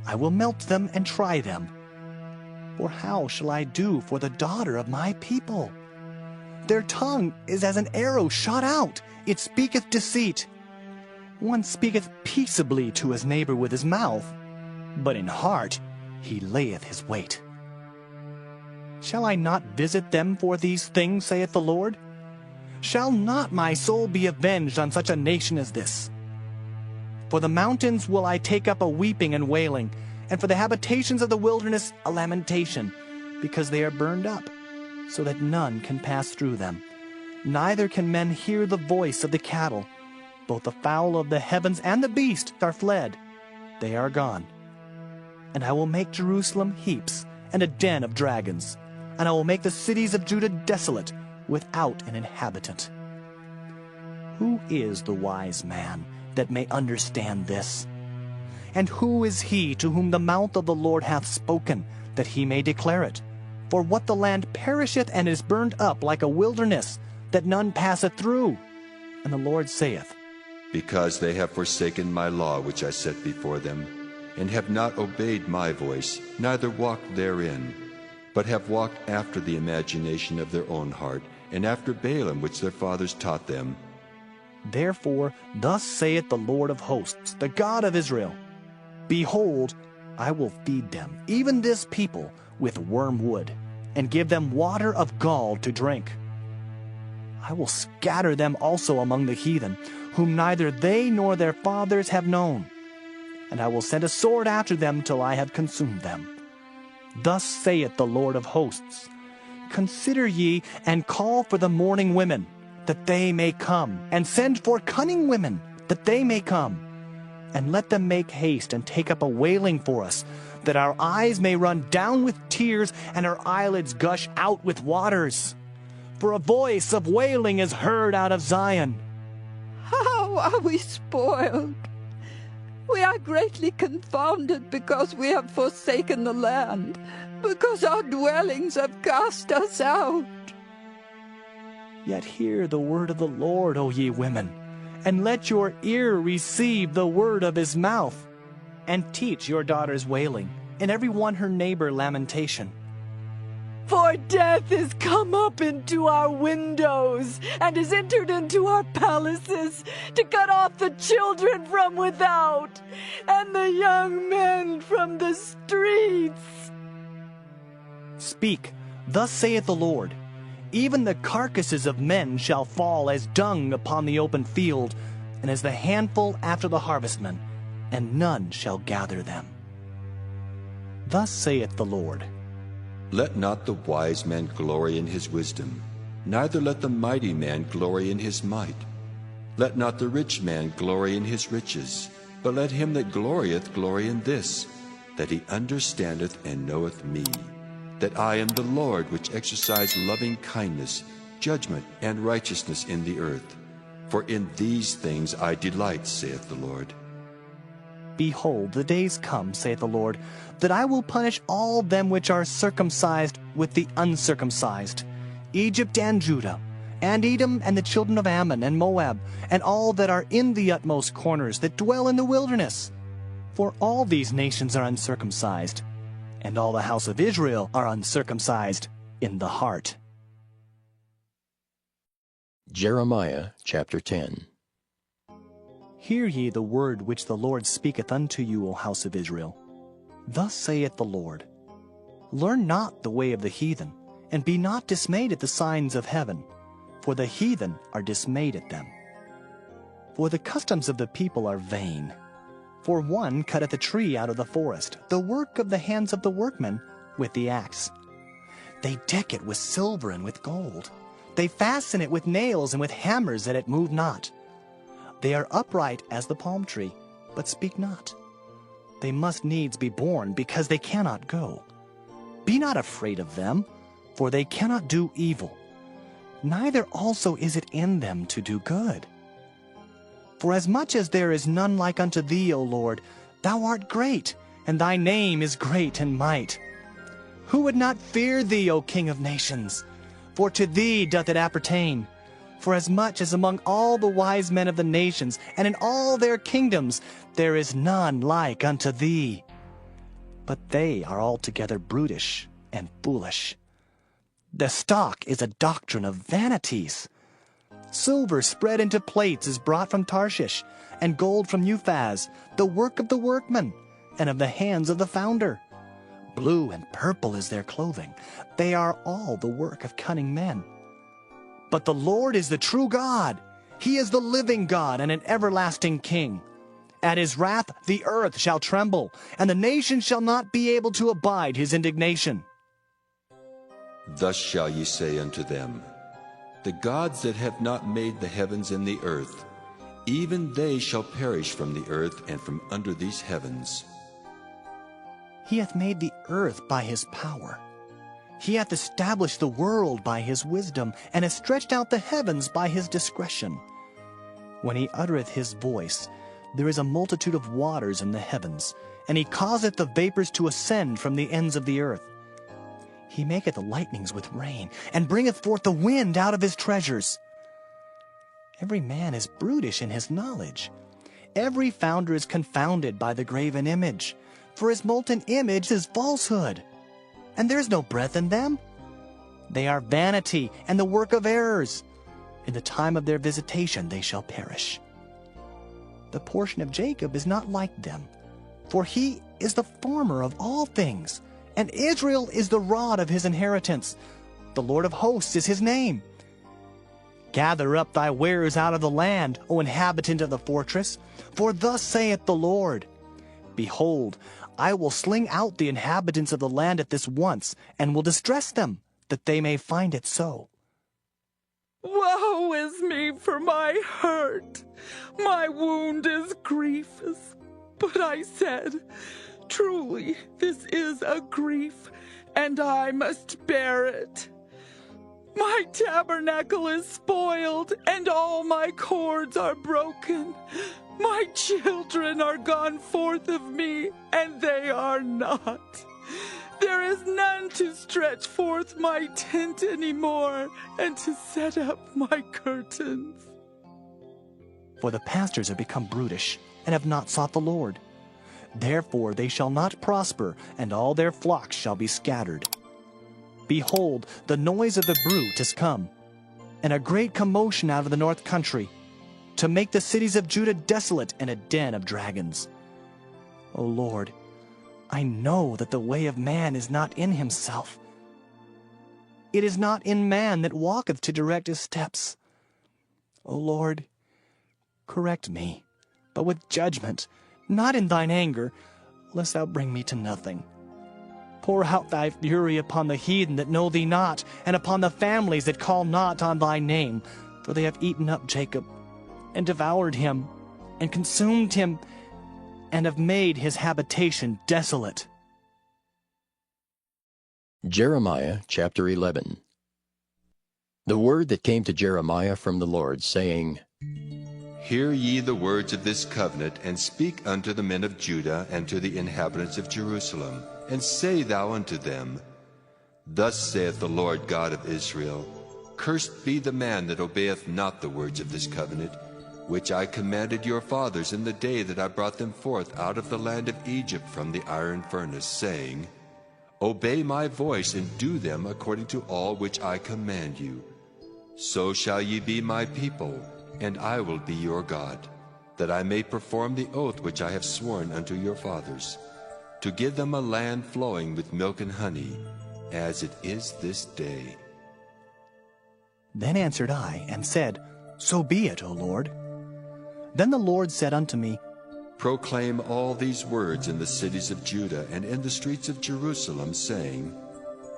I will melt them and try them. For how shall I do for the daughter of my people? Their tongue is as an arrow shot out, it speaketh deceit. One speaketh peaceably to his neighbor with his mouth, but in heart he layeth his wait. Shall I not visit them for these things, saith the Lord? Shall not my soul be avenged on such a nation as this? For the mountains will I take up a weeping and wailing, and for the habitations of the wilderness a lamentation, because they are burned up, so that none can pass through them. Neither can men hear the voice of the cattle. Both the fowl of the heavens and the beast are fled. They are gone. And I will make Jerusalem heaps, and a den of dragons. And I will make the cities of Judah desolate, without an inhabitant. Who is the wise man that may understand this? And who is he to whom the mouth of the Lord hath spoken, that he may declare it? For what the land perisheth and is burned up like a wilderness, that none passeth through. And the Lord saith, Because they have forsaken my law which I set before them, and have not obeyed my voice, neither walked therein. but have walked after the imagination of their own heart, and after Balaam which their fathers taught them. Therefore, thus saith the Lord of hosts, the God of Israel, Behold, I will feed them, even this people, with wormwood, and give them water of gall to drink. I will scatter them also among the heathen, whom neither they nor their fathers have known. And I will send a sword after them till I have consumed them. Thus saith the Lord of hosts, Consider ye, and call for the mourning women, that they may come, and send for cunning women, that they may come. And let them make haste and take up a wailing for us, that our eyes may run down with tears, and our eyelids gush out with waters. For a voice of wailing is heard out of Zion. How are we spoiled! We are greatly confounded because we have forsaken the land, because our dwellings have cast us out. Yet hear the word of the Lord, O ye women, and let your ear receive the word of his mouth, and teach your daughters wailing, and every one her neighbor lamentation. For death is come up into our windows, and is entered into our palaces, to cut off the children from without, and the young men from the streets. Speak, thus saith the Lord, Even the carcasses of men shall fall as dung upon the open field, and as the handful after the harvestman, and none shall gather them. Thus saith the Lord, Let not the wise man glory in his wisdom, neither let the mighty man glory in his might. Let not the rich man glory in his riches, but let him that glorieth glory in this, that he understandeth and knoweth me, that I am the Lord which exercise loving kindness, judgment, and righteousness in the earth. For in these things I delight, saith the Lord. Behold, the days come, saith the Lord, that I will punish all them which are circumcised with the uncircumcised, Egypt and Judah, and Edom and the children of Ammon and Moab, and all that are in the utmost corners that dwell in the wilderness. For all these nations are uncircumcised, and all the house of Israel are uncircumcised in the heart. Jeremiah chapter 10. Hear ye the word which the Lord speaketh unto you, O house of Israel. Thus saith the Lord, Learn not the way of the heathen, and be not dismayed at the signs of heaven, for the heathen are dismayed at them. For the customs of the people are vain. For one cutteth a tree out of the forest, the work of the hands of the workmen, with the axe. They deck it with silver and with gold. They fasten it with nails and with hammers that it move not. They are upright as the palm tree, but speak not. They must needs be born, because they cannot go. Be not afraid of them, for they cannot do evil. Neither also is it in them to do good. For as much as there is none like unto thee, O Lord, thou art great, and thy name is great in might. Who would not fear thee, O King of nations? For to thee doth it appertain. For as much as among all the wise men of the nations, and in all their kingdoms, there is none like unto thee. But they are altogether brutish and foolish. The stock is a doctrine of vanities. Silver spread into plates is brought from Tarshish, and gold from Uphaz, the work of the workman, and of the hands of the founder. Blue and purple is their clothing. They are all the work of cunning men. But the Lord is the true God. He is the living God and an everlasting King. At his wrath the earth shall tremble, and the nations shall not be able to abide his indignation. Thus shall ye say unto them, The gods that have not made the heavens and the earth, even they shall perish from the earth and from under these heavens. He hath made the earth by his power. He hath established the world by his wisdom, and hath stretched out the heavens by his discretion. When he uttereth his voice, there is a multitude of waters in the heavens, and he causeth the vapors to ascend from the ends of the earth. He maketh the lightnings with rain, and bringeth forth the wind out of his treasures. Every man is brutish in his knowledge. Every founder is confounded by the graven image, for his molten image is falsehood. and there is no breath in them. They are vanity and the work of errors. In the time of their visitation they shall perish. The portion of Jacob is not like them, for he is the former of all things, and Israel is the rod of his inheritance. The Lord of hosts is his name. Gather up thy wares out of the land, O inhabitant of the fortress, for thus saith the Lord, Behold, I will sling out the inhabitants of the land at this once, and will distress them, that they may find it so. Woe is me for my hurt. My wound is grief. But I said, Truly, this is a grief, and I must bear it. My tabernacle is spoiled, and all my cords are broken. My children are gone forth of me, and they are not. There is none to stretch forth my tent any more, and to set up my curtains. For the pastors have become brutish, and have not sought the Lord. Therefore they shall not prosper, and all their flocks shall be scattered. Behold, the noise of the bruit is come, and a great commotion out of the north country, to make the cities of Judah desolate and a den of dragons. O Lord, I know that the way of man is not in himself. It is not in man that walketh to direct his steps. O Lord, correct me, but with judgment, not in thine anger, lest thou bring me to nothing. Pour out thy fury upon the heathen that know thee not, and upon the families that call not on thy name, for they have eaten up Jacob, and devoured him, and consumed him, and have made his habitation desolate. Jeremiah chapter 11. The word that came to Jeremiah from the Lord, saying, Hear ye the words of this covenant, and speak unto the men of Judah and to the inhabitants of Jerusalem, and say thou unto them, Thus saith the Lord God of Israel, Cursed be the man that obeyeth not the words of this covenant, which I commanded your fathers in the day that I brought them forth out of the land of Egypt from the iron furnace, saying, Obey my voice, and do them according to all which I command you. So shall ye be my people, and I will be your God, that I may perform the oath which I have sworn unto your fathers, to give them a land flowing with milk and honey, as it is this day. Then answered I, and said, So be it, O Lord. Then the Lord said unto me, Proclaim all these words in the cities of Judah and in the streets of Jerusalem, saying,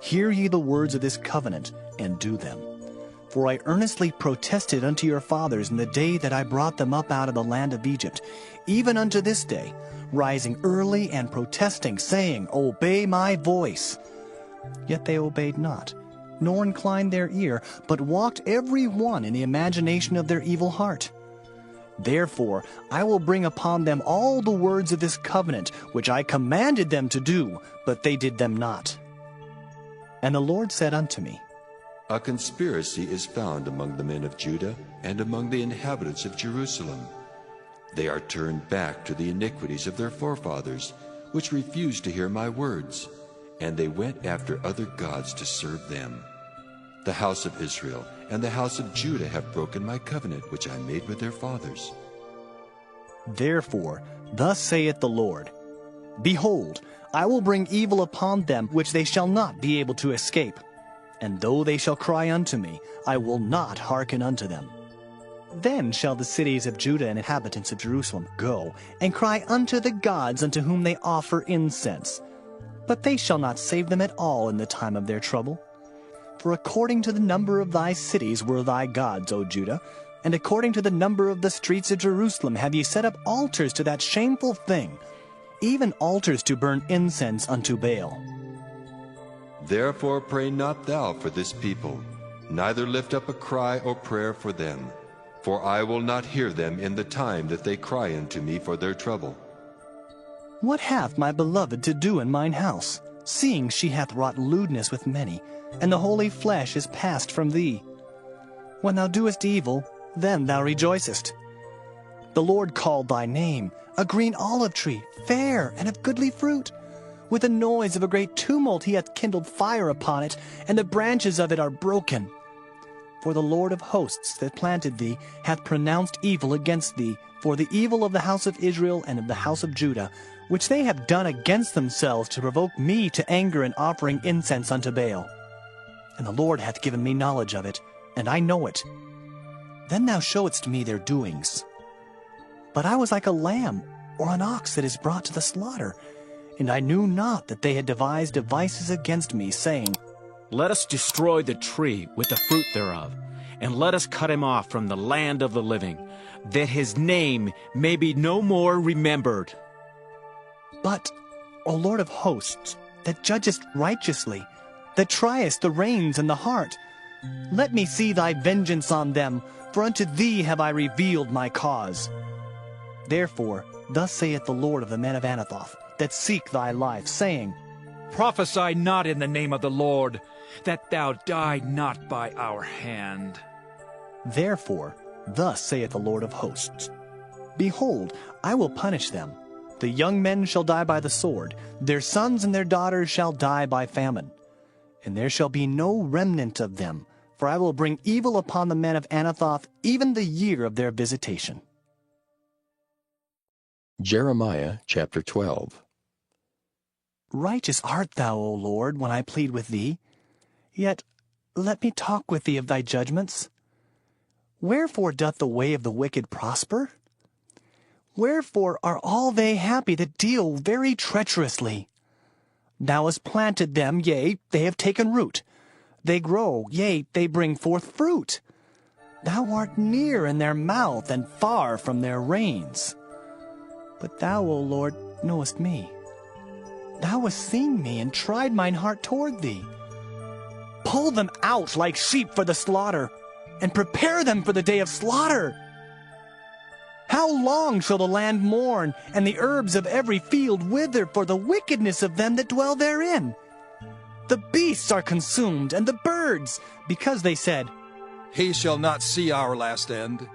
Hear ye the words of this covenant, and do them. For I earnestly protested unto your fathers in the day that I brought them up out of the land of Egypt, even unto this day, rising early and protesting, saying, Obey my voice. Yet they obeyed not, nor inclined their ear, but walked every one in the imagination of their evil heart. Therefore I will bring upon them all the words of this covenant, which I commanded them to do, but they did them not. And the Lord said unto me, A conspiracy is found among the men of Judah and among the inhabitants of Jerusalem. They are turned back to the iniquities of their forefathers, which refused to hear my words, and they went after other gods to serve them. The house of Israel and the house of Judah have broken my covenant which I made with their fathers. Therefore, thus saith the Lord, Behold, I will bring evil upon them which they shall not be able to escape. And though they shall cry unto me, I will not hearken unto them. Then shall the cities of Judah and inhabitants of Jerusalem go, and cry unto the gods unto whom they offer incense. But they shall not save them at all in the time of their trouble. For according to the number of thy cities were thy gods, O Judah, and according to the number of the streets of Jerusalem have ye set up altars to that shameful thing, even altars to burn incense unto Baal. Therefore pray not thou for this people, neither lift up a cry or prayer for them, for I will not hear them in the time that they cry unto me for their trouble. What hath my beloved to do in mine house, seeing she hath wrought lewdness with many, and the holy flesh is passed from thee? When thou doest evil, then thou rejoicest. The Lord called thy name, a green olive tree, fair and of goodly fruit, With the noise of a great tumult he hath kindled fire upon it, and the branches of it are broken. For the Lord of hosts that planted thee hath pronounced evil against thee, for the evil of the house of Israel and of the house of Judah, which they have done against themselves to provoke me to anger in offering incense unto Baal. And the Lord hath given me knowledge of it, and I know it. Then thou showedst me their doings. But I was like a lamb or an ox that is brought to the slaughter, and I knew not that they had devised devices against me, saying, Let us destroy the tree with the fruit thereof, and let us cut him off from the land of the living, that his name may be no more remembered. But, O Lord of hosts, that judgest righteously, that triest the reins and the heart, let me see thy vengeance on them, for unto thee have I revealed my cause. Therefore, thus saith the Lord of the men of Anathoth, that seek thy life, saying, Prophesy not in the name of the Lord, that thou die not by our hand. Therefore, thus saith the Lord of hosts, Behold, I will punish them. The young men shall die by the sword, their sons and their daughters shall die by famine. And there shall be no remnant of them, for I will bring evil upon the men of Anathoth even the year of their visitation. Jeremiah chapter 12. Righteous art thou, O Lord, when I plead with thee. Yet let me talk with thee of thy judgments. Wherefore doth the way of the wicked prosper? Wherefore are all they happy that deal very treacherously? Thou hast planted them, yea, they have taken root. They grow, yea, they bring forth fruit. Thou art near in their mouth, and far from their reins. But thou, O Lord, knowest me. Thou hast seen me, and tried mine heart toward thee. Pull them out like sheep for the slaughter, and prepare them for the day of slaughter. How long shall the land mourn, and the herbs of every field wither for the wickedness of them that dwell therein? The beasts are consumed, and the birds, because they said, He shall not see our last end.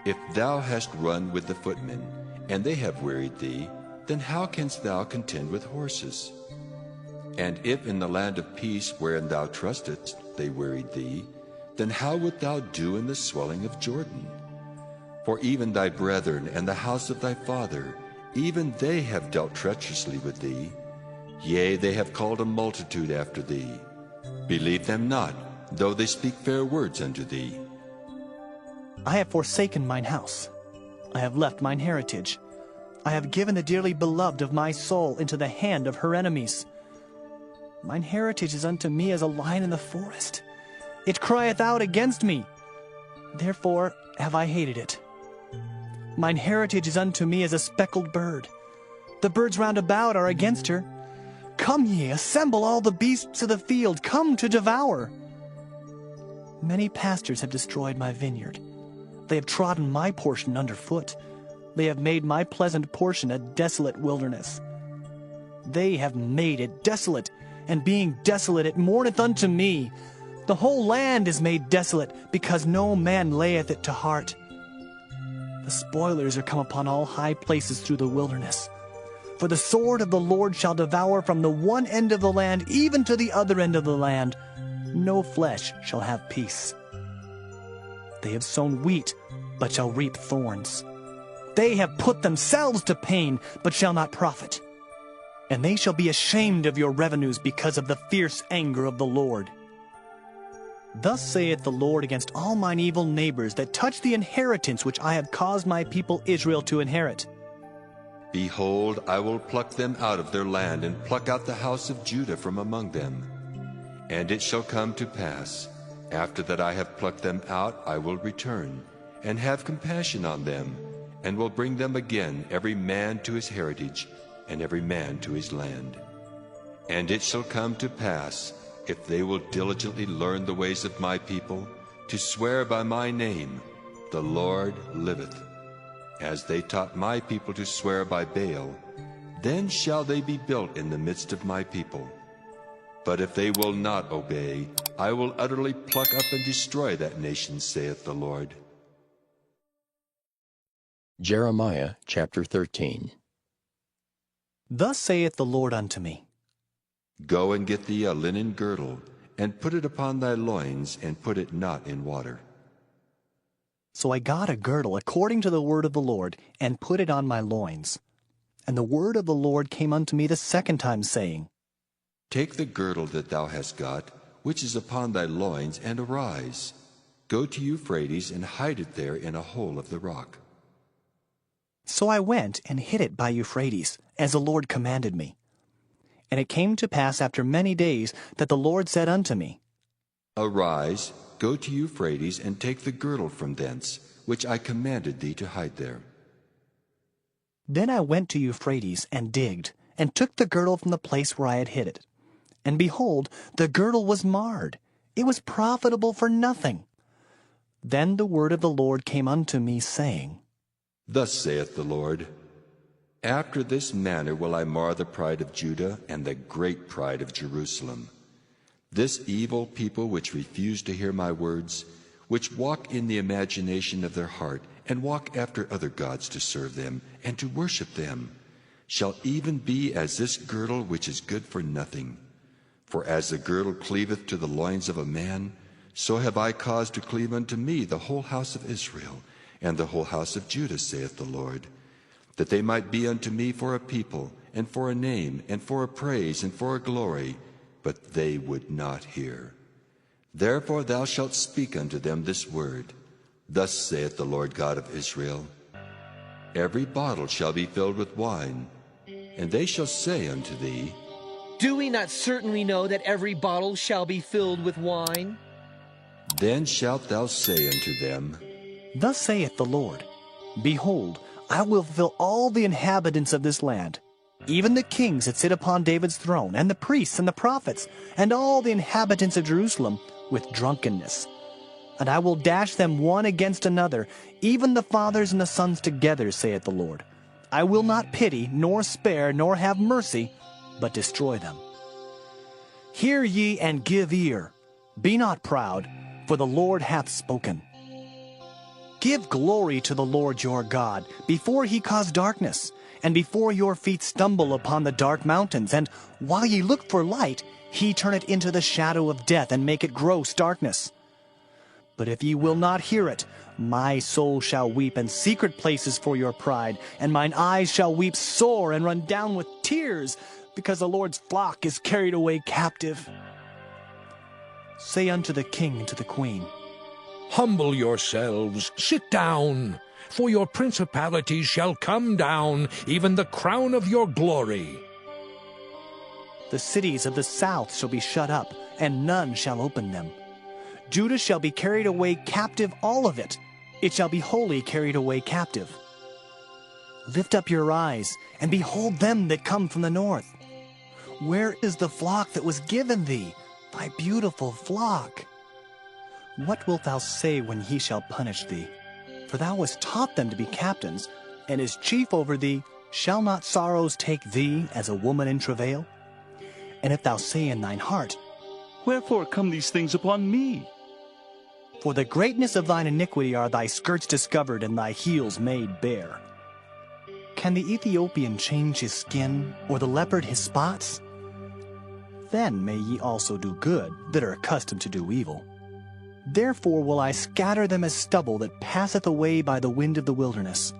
If thou hast run with the footmen, and they have wearied thee, then how canst thou contend with horses? And if in the land of peace wherein thou trustedst they wearied thee, then how wilt thou do in the swelling of Jordan? For even thy brethren and the house of thy father, even they have dealt treacherously with thee. Yea, they have called a multitude after thee. Believe them not, though they speak fair words unto thee. I have forsaken mine house. I have left mine heritage. I have given the dearly beloved of my soul into the hand of her enemies. Mine heritage is unto me as a lion in the forest. It crieth out against me. Therefore have I hated it. Mine heritage is unto me as a speckled bird. The birds round about are against her. Come ye, assemble all the beasts of the field, come to devour. Many pastors have destroyed my vineyard. They have trodden my portion underfoot. They have made my pleasant portion a desolate wilderness. They have made it desolate, and being desolate it mourneth unto me. The whole land is made desolate, because no man layeth it to heart. The spoilers are come upon all high places through the wilderness. For the sword of the Lord shall devour from the one end of the land even to the other end of the land. No flesh shall have peace. They have sown wheat, but shall reap thorns. They have put themselves to pain, but shall not profit. And they shall be ashamed of your revenues because of the fierce anger of the Lord. Thus saith the Lord against all mine evil neighbors that touch the inheritance which I have caused my people Israel to inherit. Behold, I will pluck them out of their land, and pluck out the house of Judah from among them. And it shall come to pass, after that I have plucked them out, I will return, and have compassion on them, and will bring them again, every man to his heritage, and every man to his land. And it shall come to pass, if they will diligently learn the ways of my people, to swear by my name, the Lord liveth, as they taught my people to swear by Baal, then shall they be built in the midst of my people. But if they will not obey, I will utterly pluck up and destroy that nation, saith the Lord. Jeremiah chapter 13. Thus saith the Lord unto me, Go and get thee a linen girdle, and put it upon thy loins, and put it not in water. So I got a girdle according to the word of the Lord, and put it on my loins. And the word of the Lord came unto me the second time, saying, Take the girdle that thou hast got, which is upon thy loins, and arise. Go to Euphrates, and hide it there in a hole of the rock. So I went and hid it by Euphrates, as the Lord commanded me. And it came to pass after many days that the Lord said unto me, Arise, go to Euphrates, and take the girdle from thence, which I commanded thee to hide there. Then I went to Euphrates, and digged, and took the girdle from the place where I had hid it. And behold, the girdle was marred. It was profitable for nothing. Then the word of the Lord came unto me, saying, Thus saith the Lord, After this manner will I mar the pride of Judah, and the great pride of Jerusalem. This evil people which refuse to hear my words, which walk in the imagination of their heart, and walk after other gods to serve them, and to worship them, shall even be as this girdle which is good for nothing. For as the girdle cleaveth to the loins of a man, so have I caused to cleave unto me the whole house of Israel, and the whole house of Judah, saith the Lord, that they might be unto me for a people, and for a name, and for a praise, and for a glory, but they would not hear. Therefore thou shalt speak unto them this word, Thus saith the Lord God of Israel, Every bottle shall be filled with wine, and they shall say unto thee, Do we not certainly know that every bottle shall be filled with wine? Then shalt thou say unto them, Thus saith the Lord, Behold, I will fill all the inhabitants of this land, even the kings that sit upon David's throne, and the priests and the prophets, and all the inhabitants of Jerusalem, with drunkenness. And I will dash them one against another, even the fathers and the sons together, saith the Lord. I will not pity, nor spare, nor have mercy, but destroy them. Hear ye and give ear. Be not proud, for the Lord hath spoken. Give glory to the Lord your God, before he cause darkness, and before your feet stumble upon the dark mountains, and while ye look for light, he turn it into the shadow of death, and make it gross darkness. But if ye will not hear it, my soul shall weep in secret places for your pride, and mine eyes shall weep sore and run down with tears, because the Lord's flock is carried away captive. Say unto the king and to the queen, Humble yourselves, sit down, for your principalities shall come down, even the crown of your glory. The cities of the south shall be shut up, and none shall open them. Judah shall be carried away captive, all of it. It shall be wholly carried away captive. Lift up your eyes, and behold them that come from the north. Where is the flock that was given thee, thy beautiful flock? What wilt thou say when he shall punish thee? For thou hast taught them to be captains, and as chief over thee, shall not sorrows take thee as a woman in travail? And if thou say in thine heart, Wherefore come these things upon me? For the greatness of thine iniquity are thy skirts discovered, and thy heels made bare. Can the Ethiopian change his skin, or the leopard his spots? Then may ye also do good, that are accustomed to do evil. Therefore will I scatter them as stubble that passeth away by the wind of the wilderness.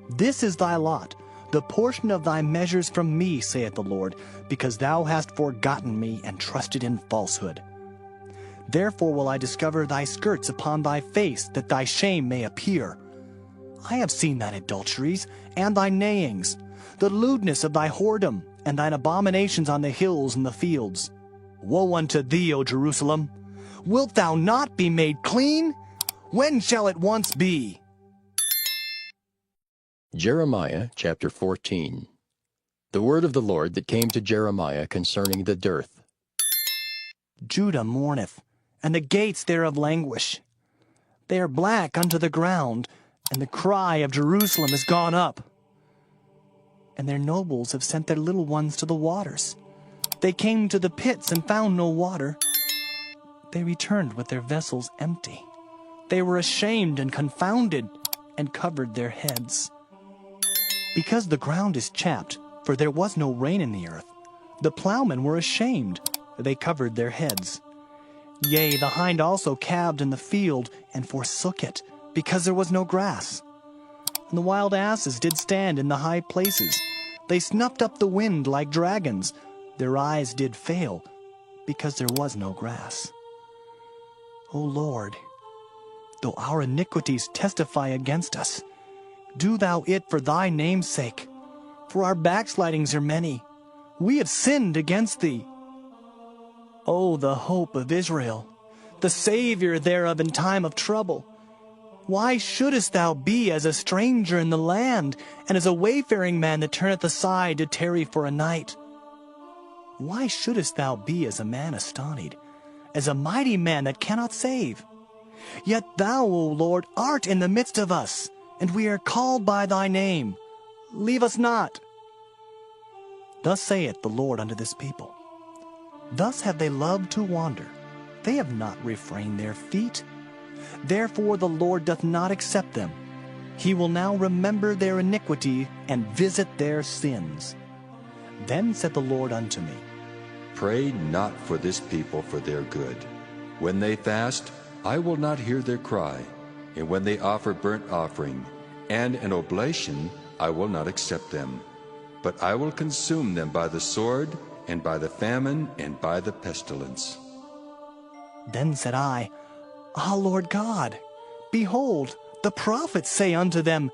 This is thy lot, the portion of thy measures from me, saith the Lord, because thou hast forgotten me and trusted in falsehood. Therefore will I discover thy skirts upon thy face, that thy shame may appear. I have seen thine adulteries, and thy neighings, the lewdness of thy whoredom, and thine abominations on the hills and the fields. Woe unto thee, O Jerusalem! Wilt thou not be made clean? When shall it once be? Jeremiah chapter 14. The word of the Lord that came to Jeremiah concerning the dearth. Judah mourneth, and the gates thereof languish. They are black unto the ground, and the cry of Jerusalem is gone up. And their nobles have sent their little ones to the waters. They came to the pits and found no water. They returned with their vessels empty. They were ashamed and confounded, and covered their heads. Because the ground is chapped, for there was no rain in the earth. The plowmen were ashamed, they covered their heads. Yea, the hind also calved in the field, and forsook it, because there was no grass. And the wild asses did stand in the high places. They snuffed up the wind like dragons. Their eyes did fail, because there was no grass. O Lord, though our iniquities testify against us, do thou it for thy name's sake, for our backslidings are many. We have sinned against thee. O the hope of Israel, the Savior thereof in time of trouble, why shouldest thou be as a stranger in the land, and as a wayfaring man that turneth aside to tarry for a night? Why shouldest thou be as a man astonied, as a mighty man that cannot save? Yet thou, O Lord, art in the midst of us, and we are called by thy name. Leave us not. Thus saith the Lord unto this people, thus have they loved to wander. They have not refrained their feet. Therefore the Lord doth not accept them. He will now remember their iniquity and visit their sins. Then said the Lord unto me, Pray not for this people for their good. When they fast, I will not hear their cry. And when they offer burnt offering and an oblation, I will not accept them. But I will consume them by the sword, and by the famine, and by the pestilence. Then said I, Ah, Lord God, behold, the prophets say unto them,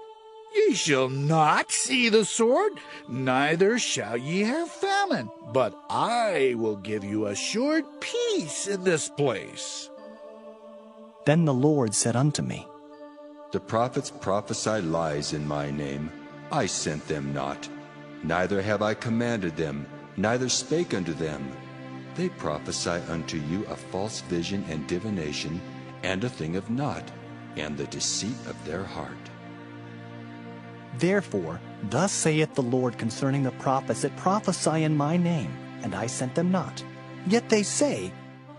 Ye shall not see the sword, neither shall ye have famine, but I will give you assured peace in this place. Then the Lord said unto me, The prophets prophesy lies in my name. I sent them not, neither have I commanded them, neither spake unto them. They prophesy unto you a false vision and divination, and a thing of naught, and the deceit of their heart. Therefore, thus saith the Lord concerning the prophets that prophesy in my name, and I sent them not. Yet they say,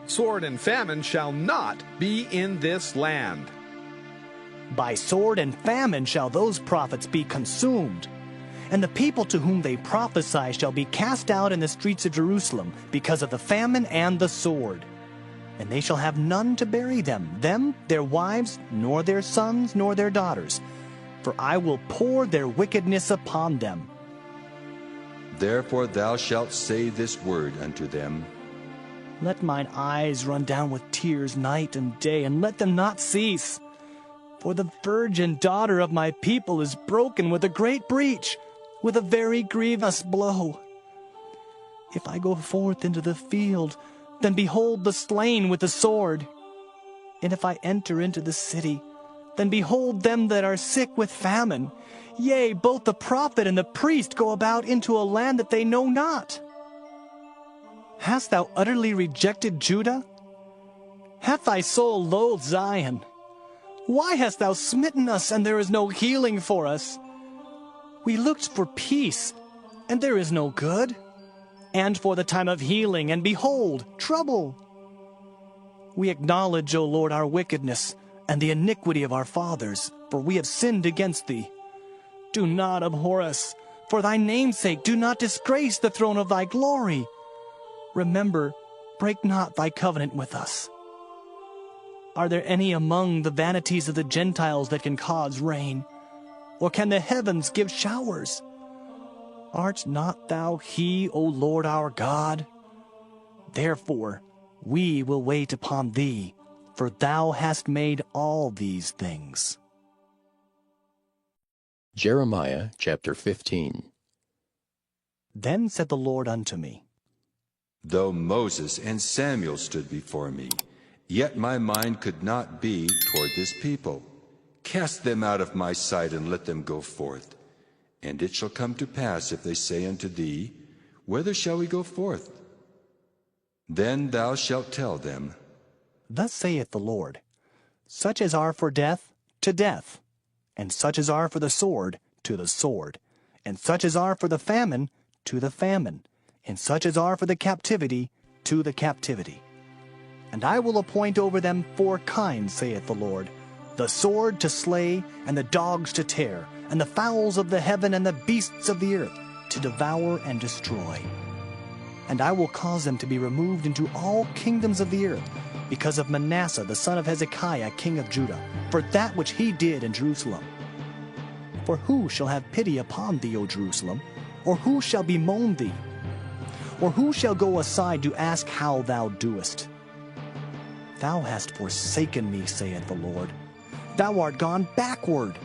Sword and famine shall not be in this land. By sword and famine shall those prophets be consumed. And the people to whom they prophesy shall be cast out in the streets of Jerusalem, because of the famine and the sword. And they shall have none to bury them, their wives, nor their sons, nor their daughters. For I will pour their wickedness upon them. Therefore thou shalt say this word unto them, Let mine eyes run down with tears night and day, and let them not cease. For the virgin daughter of my people is broken with a great breach, with a very grievous blow. If I go forth into the field, then behold the slain with the sword. And if I enter into the city, then behold them that are sick with famine. Yea, both the prophet and the priest go about into a land that they know not. Hast thou utterly rejected Judah? Hath thy soul loathed Zion? Why hast thou smitten us, and there is no healing for us? We looked for peace, and there is no good, and for the time of healing, and behold, trouble. We acknowledge, O Lord, our wickedness, and the iniquity of our fathers, for we have sinned against thee. Do not abhor us. For thy name's sake, do not disgrace the throne of thy glory. Remember, break not thy covenant with us. Are there any among the vanities of the Gentiles that can cause rain? Or can the heavens give showers? Art not thou he, O Lord our God? Therefore we will wait upon thee, for thou hast made all these things. Jeremiah chapter 15. Then said the Lord unto me, Though Moses and Samuel stood before me, yet my mind could not be toward this people. Cast them out of my sight, and let them go forth. And it shall come to pass, if they say unto thee, Whither shall we go forth? Then thou shalt tell them, Thus saith the Lord, Such as are for death, to death, and such as are for the sword, to the sword, and such as are for the famine, to the famine, and such as are for the captivity, to the captivity. And I will appoint over them 4 kinds, saith the Lord, the sword to slay, and the dogs to tear, and the fowls of the heaven, and the beasts of the earth, to devour and destroy. And I will cause them to be removed into all kingdoms of the earth, because of Manasseh the son of Hezekiah king of Judah, for that which he did in Jerusalem. For who shall have pity upon thee, O Jerusalem? Or who shall bemoan thee? Or who shall go aside to ask how thou doest? Thou hast forsaken me, saith the Lord. Thou art gone backward.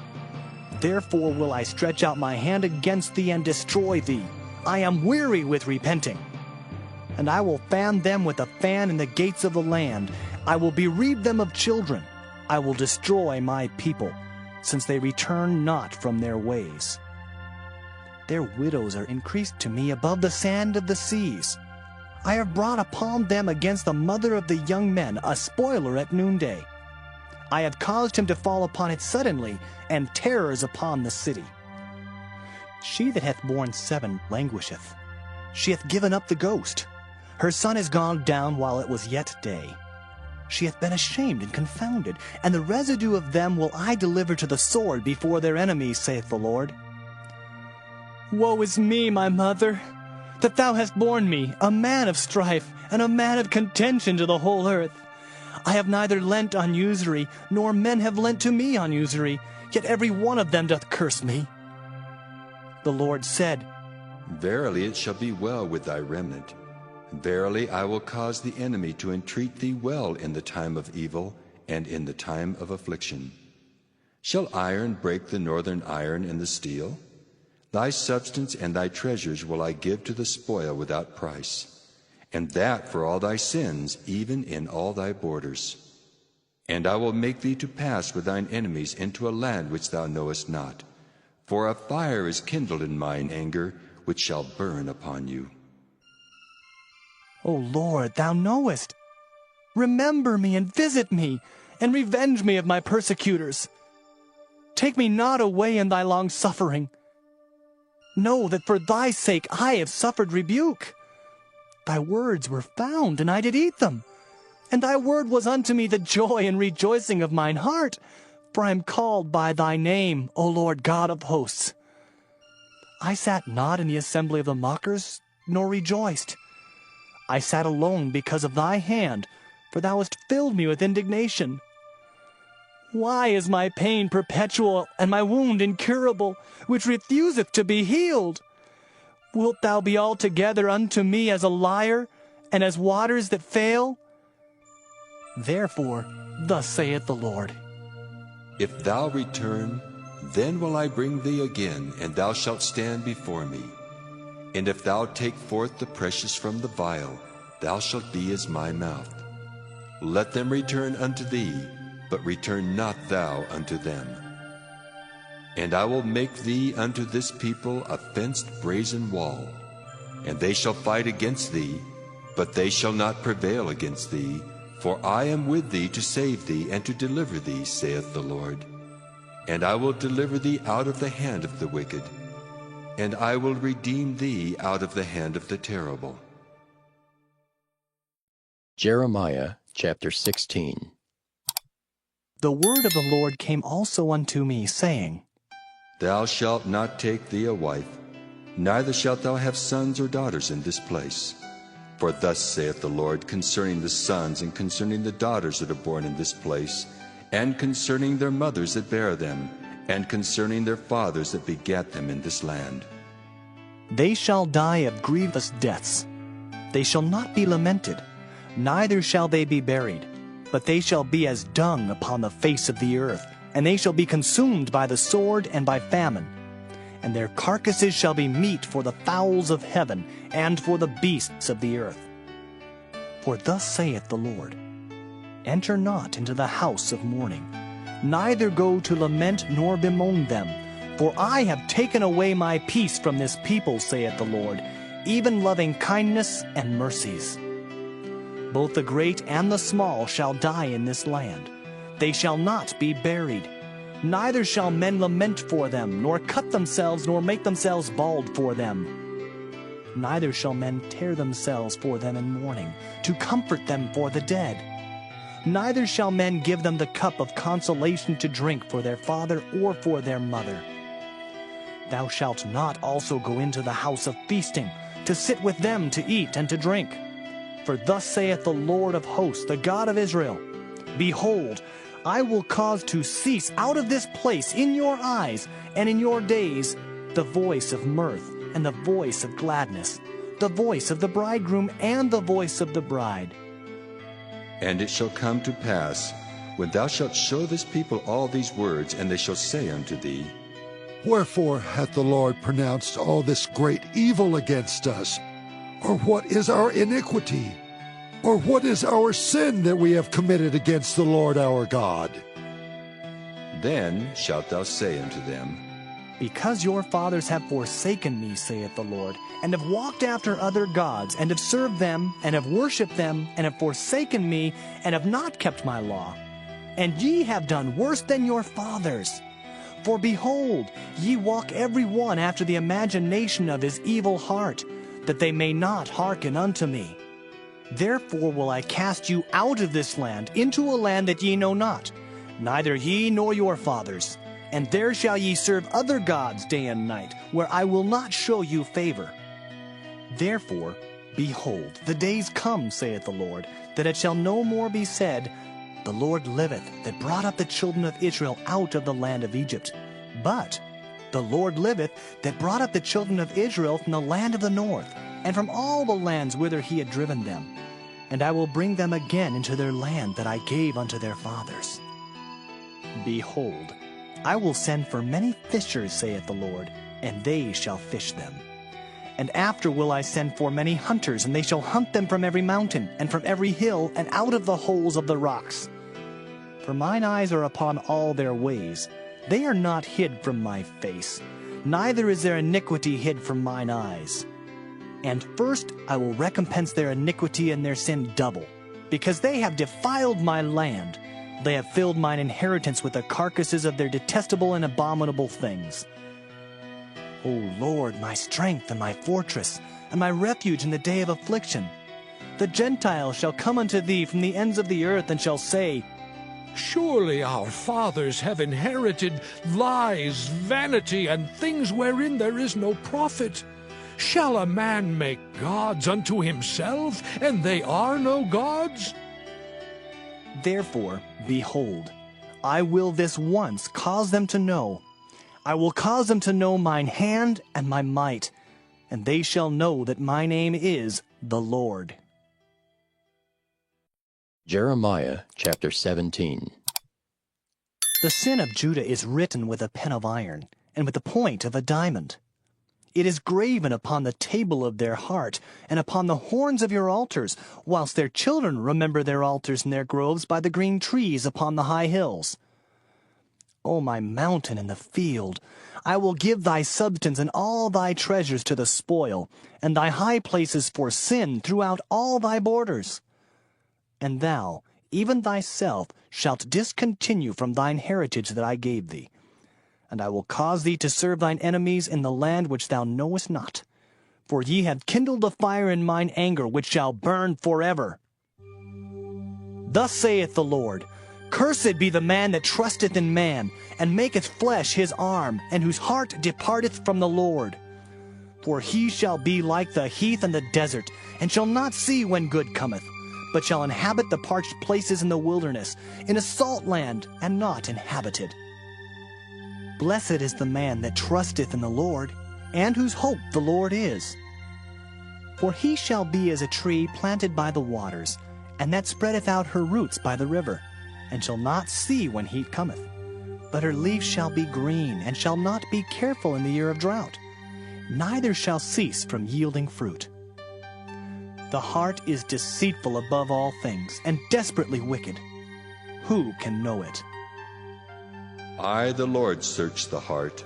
Therefore will I stretch out my hand against thee and destroy thee. I am weary with repenting. And I will fan them with a fan in the gates of the land. I will bereave them of children. I will destroy my people, since they return not from their ways. Their widows are increased to me above the sand of the seas. I have brought upon them against the mother of the young men a spoiler at noonday. I have caused him to fall upon it suddenly, and terrors upon the city. She that hath borne 7 languisheth. She hath given up the ghost. Her son is gone down while it was yet day. She hath been ashamed and confounded, and the residue of them will I deliver to the sword before their enemies, saith the Lord. Woe is me, my mother, that thou hast borne me, a man of strife, and a man of contention to the whole earth. I have neither lent on usury, nor men have lent to me on usury, yet every one of them doth curse me. The Lord said, Verily it shall be well with thy remnant. Verily I will cause the enemy to entreat thee well in the time of evil, and in the time of affliction. Shall iron break the northern iron and the steel? Thy substance and thy treasures will I give to the spoil without price, and that for all thy sins, even in all thy borders. And I will make thee to pass with thine enemies into a land which thou knowest not, for a fire is kindled in mine anger, which shall burn upon you. O Lord, thou knowest. Remember me and visit me, and revenge me of my persecutors. Take me not away in thy long suffering. Know that for thy sake I have suffered rebuke. Thy words were found, and I did eat them. And thy word was unto me the joy and rejoicing of mine heart, for I am called by thy name, O Lord God of hosts. I sat not in the assembly of the mockers, nor rejoiced. I sat alone because of thy hand, for thou hast filled me with indignation. Why is my pain perpetual, and my wound incurable, which refuseth to be healed? Wilt thou be altogether unto me as a liar, and as waters that fail? Therefore, thus saith the Lord, If thou return, then will I bring thee again, and thou shalt stand before me. And if thou take forth the precious from the vial, thou shalt be as my mouth. Let them return unto thee, but return not thou unto them. And I will make thee unto this people a fenced brazen wall, and they shall fight against thee, but they shall not prevail against thee, for I am with thee to save thee and to deliver thee, saith the Lord. And I will deliver thee out of the hand of the wicked, and I will redeem thee out of the hand of the terrible. Jeremiah chapter 16. The word of the Lord came also unto me, saying, Thou shalt not take thee a wife, neither shalt thou have sons or daughters in this place. For thus saith the Lord concerning the sons and concerning the daughters that are born in this place, and concerning their mothers that bare them, and concerning their fathers that begat them in this land. They shall die of grievous deaths. They shall not be lamented, neither shall they be buried, but they shall be as dung upon the face of the earth, and they shall be consumed by the sword and by famine. And their carcasses shall be meat for the fowls of heaven, and for the beasts of the earth. For thus saith the Lord, Enter not into the house of mourning, neither go to lament nor bemoan them, for I have taken away my peace from this people, saith the Lord, even loving kindness and mercies. Both the great and the small shall die in this land. They shall not be buried. Neither shall men lament for them, nor cut themselves, nor make themselves bald for them. Neither shall men tear themselves for them in mourning, to comfort them for the dead. Neither shall men give them the cup of consolation to drink for their father or for their mother. Thou shalt not also go into the house of feasting, to sit with them to eat and to drink. For thus saith the Lord of hosts, the God of Israel, Behold, I will cause to cease out of this place in your eyes and in your days the voice of mirth and the voice of gladness, the voice of the bridegroom and the voice of the bride. And it shall come to pass, when thou shalt show this people all these words, and they shall say unto thee, Wherefore hath the Lord pronounced all this great evil against us? Or what is our iniquity? Or what is our sin that we have committed against the Lord our God? Then shalt thou say unto them, Because your fathers have forsaken me, saith the Lord, and have walked after other gods, and have served them, and have worshipped them, and have forsaken me, and have not kept my law. And ye have done worse than your fathers. For behold, ye walk every one after the imagination of his evil heart, that they may not hearken unto me. Therefore will I cast you out of this land into a land that ye know not, neither ye nor your fathers. And there shall ye serve other gods day and night, where I will not show you favor. Therefore, behold, the days come, saith the Lord, that it shall no more be said, The Lord liveth, that brought up the children of Israel out of the land of Egypt. But the Lord liveth, that brought up the children of Israel from the land of the north, and from all the lands whither he had driven them. And I will bring them again into their land that I gave unto their fathers. Behold, I will send for many fishers, saith the Lord, and they shall fish them. And after will I send for many hunters, and they shall hunt them from every mountain, and from every hill, and out of the holes of the rocks. For mine eyes are upon all their ways. They are not hid from my face, neither is their iniquity hid from mine eyes. And first I will recompense their iniquity and their sin double, because they have defiled my land. They have filled mine inheritance with the carcasses of their detestable and abominable things. O Lord, my strength and my fortress, and my refuge in the day of affliction. The Gentiles shall come unto thee from the ends of the earth, and shall say, Surely our fathers have inherited lies, vanity, and things wherein there is no profit. Shall a man make gods unto himself, and they are no gods? Therefore, behold, I will this once cause them to know. I will cause them to know mine hand and my might, and they shall know that my name is the Lord. Jeremiah chapter 17. The sin of Judah is written with a pen of iron, and with the point of a diamond. It is graven upon the table of their heart, and upon the horns of your altars, whilst their children remember their altars and their groves by the green trees upon the high hills. O my mountain and the field, I will give thy substance and all thy treasures to the spoil, and thy high places for sin throughout all thy borders. And thou, even thyself, shalt discontinue from thine heritage that I gave thee. And I will cause thee to serve thine enemies in the land which thou knowest not. For ye have kindled a fire in mine anger, which shall burn forever. Thus saith the Lord, Cursed be the man that trusteth in man, and maketh flesh his arm, and whose heart departeth from the Lord. For he shall be like the heath and the desert, and shall not see when good cometh, but shall inhabit the parched places in the wilderness, in a salt land, and not inhabited. Blessed is the man that trusteth in the Lord, and whose hope the Lord is. For he shall be as a tree planted by the waters, and that spreadeth out her roots by the river, and shall not see when heat cometh. But her leaves shall be green, and shall not be careful in the year of drought, neither shall cease from yielding fruit. The heart is deceitful above all things, and desperately wicked. Who can know it? I, the Lord, search the heart.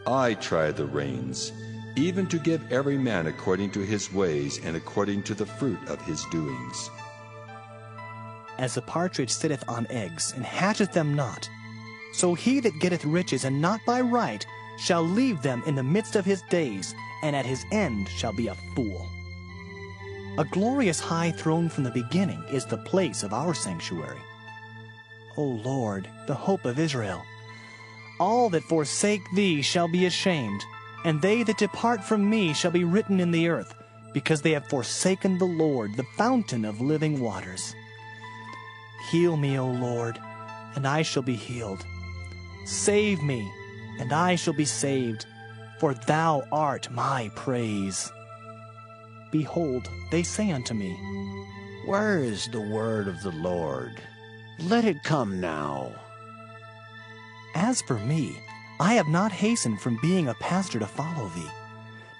I try the reins, even to give every man according to his ways and according to the fruit of his doings. As a partridge sitteth on eggs, and hatcheth them not, so he that getteth riches, and not by right, shall leave them in the midst of his days, and at his end shall be a fool. A glorious high throne from the beginning is the place of our sanctuary. O Lord, the hope of Israel, all that forsake thee shall be ashamed, and they that depart from me shall be written in the earth, because they have forsaken the Lord, the fountain of living waters. Heal me, O Lord, and I shall be healed. Save me, and I shall be saved, for thou art my praise. Behold, they say unto me, Where is the word of the Lord? Let it come now. As for me, I have not hastened from being a pastor to follow thee,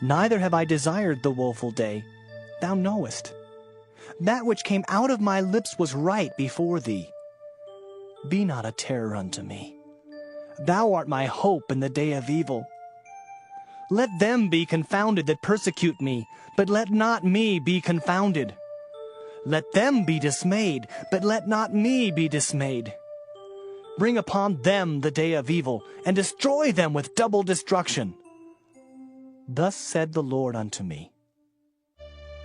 neither have I desired the woeful day. Thou knowest. That which came out of my lips was right before thee. Be not a terror unto me. Thou art my hope in the day of evil. Let them be confounded that persecute me, but let not me be confounded. Let them be dismayed, but let not me be dismayed. Bring upon them the day of evil, and destroy them with double destruction. Thus said the Lord unto me,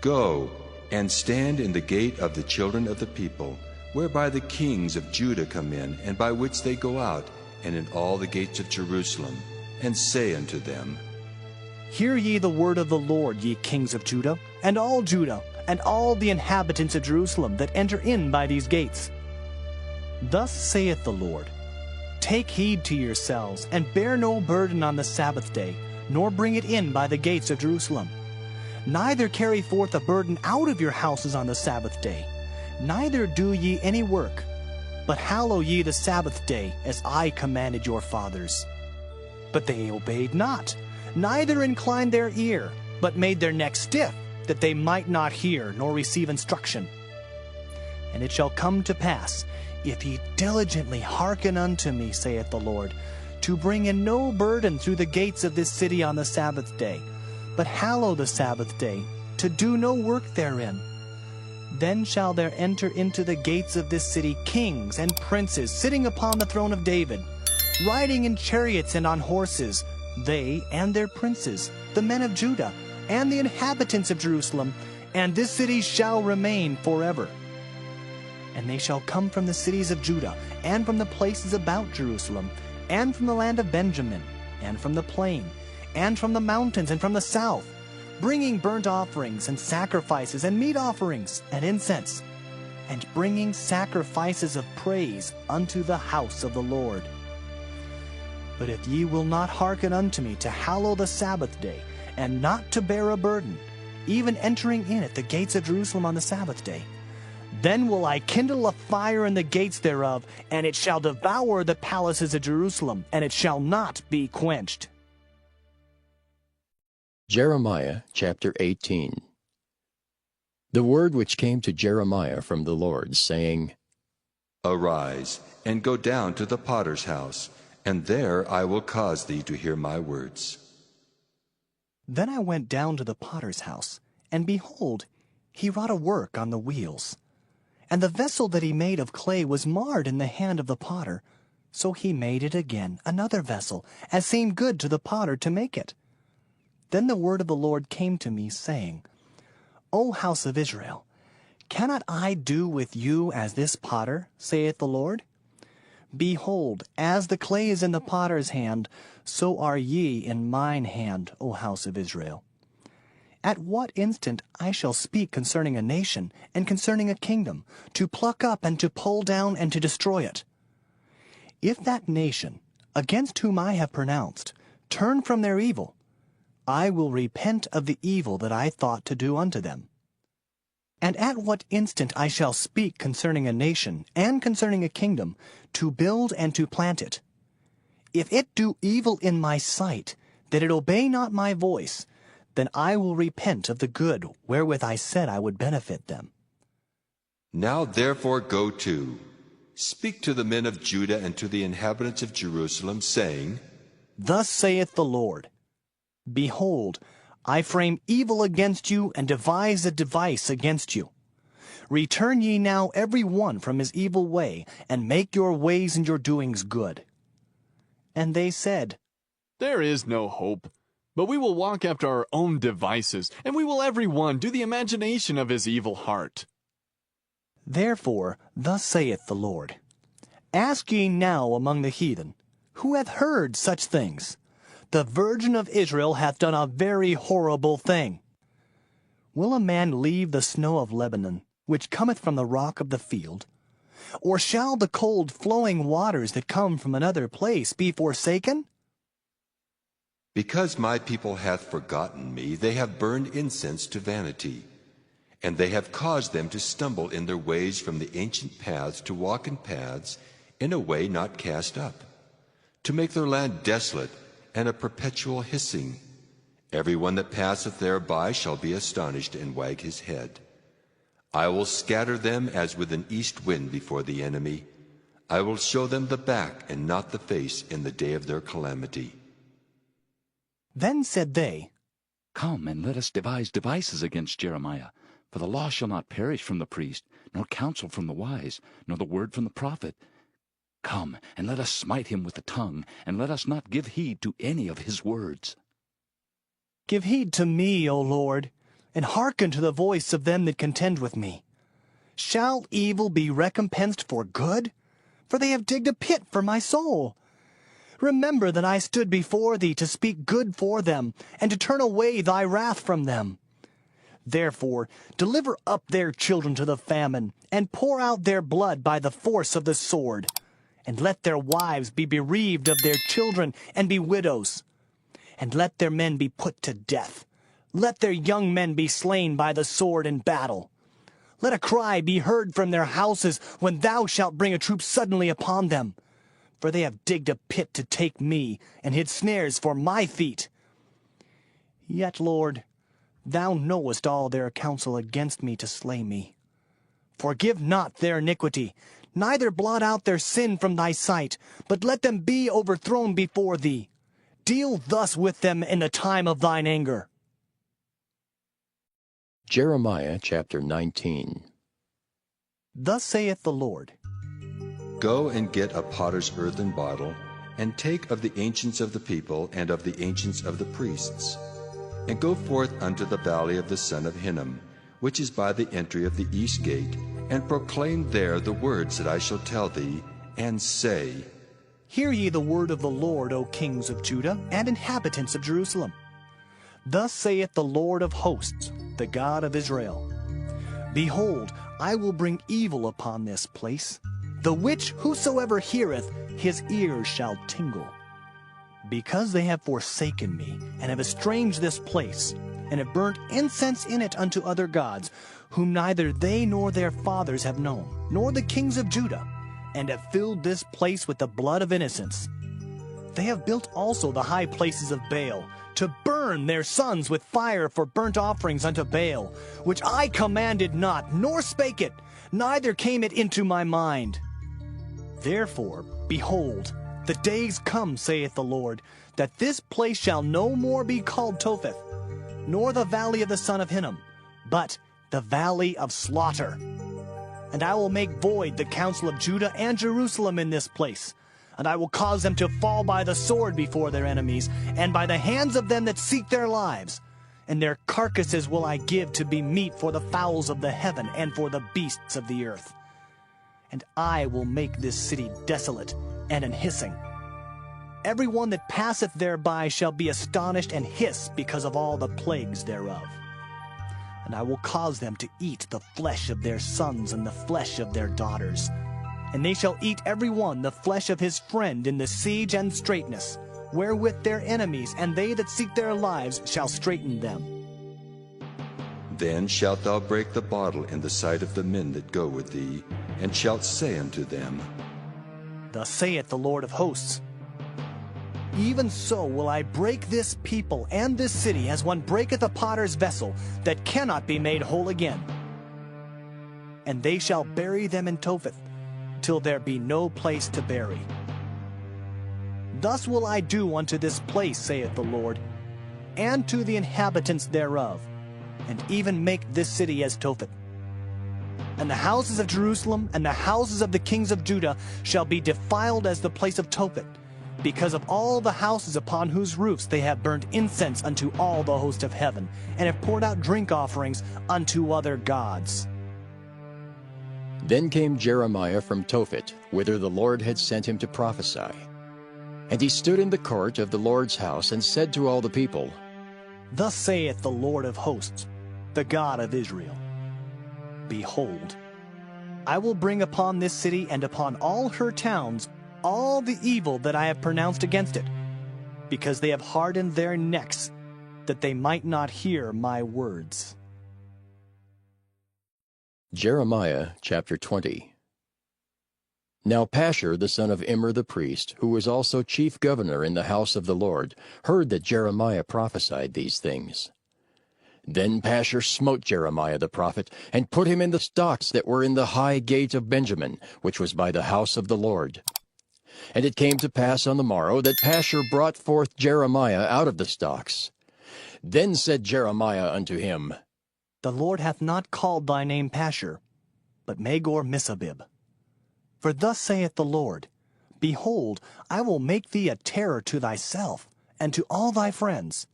Go, and stand in the gate of the children of the people, whereby the kings of Judah come in, and by which they go out, and in all the gates of Jerusalem, and say unto them, Hear ye the word of the Lord, ye kings of Judah, and all the inhabitants of Jerusalem that enter in by these gates. Thus saith the Lord, Take heed to yourselves, and bear no burden on the Sabbath day, nor bring it in by the gates of Jerusalem. Neither carry forth a burden out of your houses on the Sabbath day, neither do ye any work, but hallow ye the Sabbath day, as I commanded your fathers. But they obeyed not, neither inclined their ear, but made their neck stiff, that they might not hear nor receive instruction. And it shall come to pass, if ye diligently hearken unto me, saith the Lord, to bring in no burden through the gates of this city on the Sabbath day, but hallow the Sabbath day, to do no work therein. Then shall there enter into the gates of this city kings and princes sitting upon the throne of David, riding in chariots and on horses, they and their princes, the men of Judah, and the inhabitants of Jerusalem, and this city shall remain forever. And they shall come from the cities of Judah, and from the places about Jerusalem, and from the land of Benjamin, and from the plain, and from the mountains, and from the south, bringing burnt offerings, and sacrifices, and meat offerings, and incense, and bringing sacrifices of praise unto the house of the Lord. But if ye will not hearken unto me to hallow the Sabbath day, and not to bear a burden, even entering in at the gates of Jerusalem on the Sabbath day, then will I kindle a fire in the gates thereof, and it shall devour the palaces of Jerusalem, and it shall not be quenched. Jeremiah chapter 18. The word which came to Jeremiah from the Lord, saying, Arise, and go down to the potter's house, and there I will cause thee to hear my words. Then I went down to the potter's house, and behold, he wrought a work on the wheels. And the vessel that he made of clay was marred in the hand of the potter. So he made it again, another vessel, as seemed good to the potter to make it. Then the word of the Lord came to me, saying, O house of Israel, cannot I do with you as this potter, saith the Lord? Behold, as the clay is in the potter's hand, so are ye in mine hand, O house of Israel. At what instant I shall speak concerning a nation, and concerning a kingdom, to pluck up and to pull down and to destroy it. If that nation, against whom I have pronounced, turn from their evil, I will repent of the evil that I thought to do unto them. And at what instant I shall speak concerning a nation, and concerning a kingdom, to build and to plant it. If it do evil in my sight, that it obey not my voice, then I will repent of the good wherewith I said I would benefit them. Now therefore go to, speak to the men of Judah and to the inhabitants of Jerusalem, saying, Thus saith the Lord, Behold, I frame evil against you, and devise a device against you. Return ye now every one from his evil way, and make your ways and your doings good. And they said, There is no hope, but we will walk after our own devices, and we will every one do the imagination of his evil heart. Therefore, thus saith the Lord, Ask ye now among the heathen, who hath heard such things? the Virgin of Israel hath done a very horrible thing. Will a man leave the snow of Lebanon, which cometh from the rock of the field? Or shall the cold flowing waters that come from another place be forsaken? Because my people hath forgotten me, they have burned incense to vanity, and they have caused them to stumble in their ways from the ancient paths to walk in paths in a way not cast up, to make their land desolate and a perpetual hissing. Every one that passeth thereby shall be astonished and wag his head. I will scatter them as with an east wind before the enemy. I will show them the back and not the face in the day of their calamity. Then said they, Come, and let us devise devices against Jeremiah. For the law shall not perish from the priest, nor counsel from the wise, nor the word from the prophet. Come, and let us smite him with the tongue, and let us not give heed to any of his words. Give heed to me, O Lord, and hearken to the voice of them that contend with me. Shall evil be recompensed for good? For they have digged a pit for my soul. Remember that I stood before thee to speak good for them, and to turn away thy wrath from them. Therefore deliver up their children to the famine, and pour out their blood by the force of the sword. And let their wives be bereaved of their children, and be widows. And let their men be put to death. Let their young men be slain by the sword in battle. Let a cry be heard from their houses when thou shalt bring a troop suddenly upon them. For they have digged a pit to take me, and hid snares for my feet. Yet, Lord, thou knowest all their counsel against me to slay me. Forgive not their iniquity, neither blot out their sin from thy sight, but let them be overthrown before thee. Deal thus with them in the time of thine anger. Jeremiah chapter 19. Thus saith the Lord, Go and get a potter's earthen bottle, and take of the ancients of the people and of the ancients of the priests, and go forth unto the valley of the son of Hinnom, which is by the entry of the east gate, and proclaim there the words that I shall tell thee, and say, Hear ye the word of the Lord, O kings of Judah, and inhabitants of Jerusalem. Thus saith the Lord of hosts, the God of Israel, Behold, I will bring evil upon this place, the which whosoever heareth, his ears shall tingle. Because they have forsaken me, and have estranged this place, and have burnt incense in it unto other gods, whom neither they nor their fathers have known, nor the kings of Judah, and have filled this place with the blood of innocents. They have built also the high places of Baal, to burn their sons with fire for burnt offerings unto Baal, which I commanded not, nor spake it, neither came it into my mind. Therefore, behold, the days come, saith the Lord, that this place shall no more be called Topheth, nor the valley of the son of Hinnom, but the valley of slaughter. And I will make void the counsel of Judah and Jerusalem in this place, and I will cause them to fall by the sword before their enemies, and by the hands of them that seek their lives. And their carcasses will I give to be meat for the fowls of the heaven and for the beasts of the earth. And I will make this city desolate and an hissing. Every one that passeth thereby shall be astonished and hiss because of all the plagues thereof. And I will cause them to eat the flesh of their sons and the flesh of their daughters. And they shall eat every one the flesh of his friend in the siege and straitness, wherewith their enemies and they that seek their lives shall straiten them. Then shalt thou break the bottle in the sight of the men that go with thee, and shalt say unto them, Thus saith the Lord of hosts, Even so will I break this people and this city as one breaketh a potter's vessel that cannot be made whole again. And they shall bury them in Topheth, till there be no place to bury. Thus will I do unto this place, saith the Lord, and to the inhabitants thereof, and even make this city as Topheth. And the houses of Jerusalem and the houses of the kings of Judah shall be defiled as the place of Topheth, because of all the houses upon whose roofs they have burnt incense unto all the host of heaven, and have poured out drink offerings unto other gods. Then came Jeremiah from Tophet, whither the Lord had sent him to prophesy. And he stood in the court of the Lord's house and said to all the people, Thus saith the Lord of hosts, the God of Israel, Behold, I will bring upon this city and upon all her towns all the evil that I have pronounced against it, because they have hardened their necks, that they might not hear my words. Jeremiah chapter 20. Now Pashur the son of Immer the priest, who was also chief governor in the house of the Lord, heard that Jeremiah prophesied these things. Then Pashur smote Jeremiah the prophet, and put him in the stocks that were in the high gate of Benjamin, which was by the house of the Lord. And it came to pass on the morrow that Pashur brought forth Jeremiah out of the stocks. Then said Jeremiah unto him, The Lord hath not called thy name Pashur, but Magor-Missabib. For thus saith the Lord, Behold, I will make thee a terror to thyself, and to all thy friends,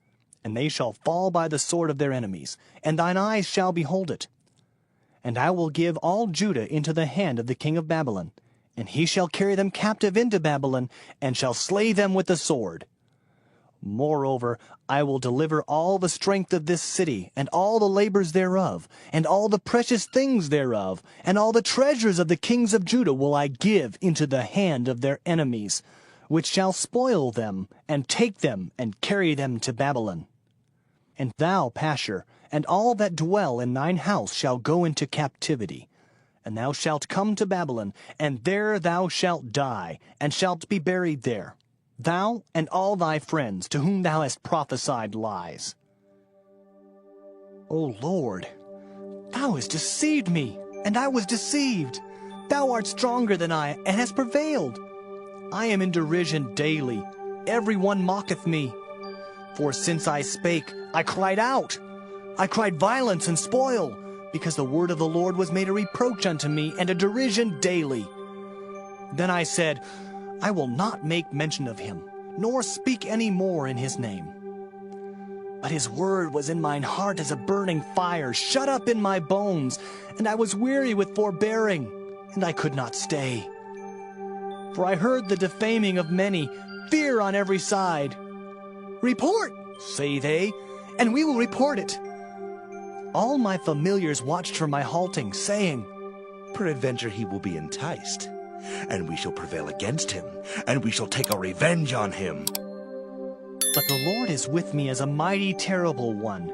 and they shall fall by the sword of their enemies, and thine eyes shall behold it. And I will give all Judah into the hand of the king of Babylon, and he shall carry them captive into Babylon, and shall slay them with the sword. Moreover, I will deliver all the strength of this city, and all the labors thereof, and all the precious things thereof, and all the treasures of the kings of Judah will I give into the hand of their enemies, which shall spoil them, and take them, and carry them to Babylon. And thou, Pashur, and all that dwell in thine house shall go into captivity. And thou shalt come to Babylon, and there thou shalt die, and shalt be buried there, thou and all thy friends to whom thou hast prophesied lies. O Lord, thou hast deceived me, and I was deceived. Thou art stronger than I, and hast prevailed. I am in derision daily. Every one mocketh me. For since I spake, I cried out. I cried violence and spoil, because the word of the Lord was made a reproach unto me, and a derision daily. Then I said, I will not make mention of him, nor speak any more in his name. But his word was in mine heart as a burning fire, shut up in my bones, and I was weary with forbearing, and I could not stay. For I heard the defaming of many, fear on every side. Report, say they, and we will report it. All my familiars watched for my halting, saying, Peradventure he will be enticed, and we shall prevail against him, and we shall take our revenge on him. But the Lord is with me as a mighty terrible one.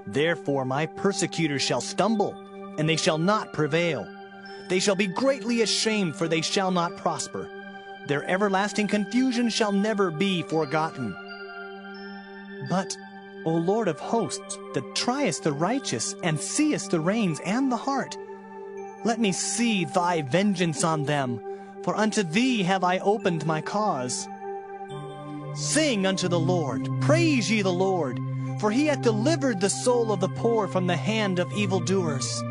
Therefore my persecutors shall stumble, and they shall not prevail. They shall be greatly ashamed, for they shall not prosper. Their everlasting confusion shall never be forgotten. But, O Lord of hosts, that triest the righteous, and seest the reins and the heart, let me see thy vengeance on them, for unto thee have I opened my cause. Sing unto the Lord, praise ye the Lord, for he hath delivered the soul of the poor from the hand of evildoers.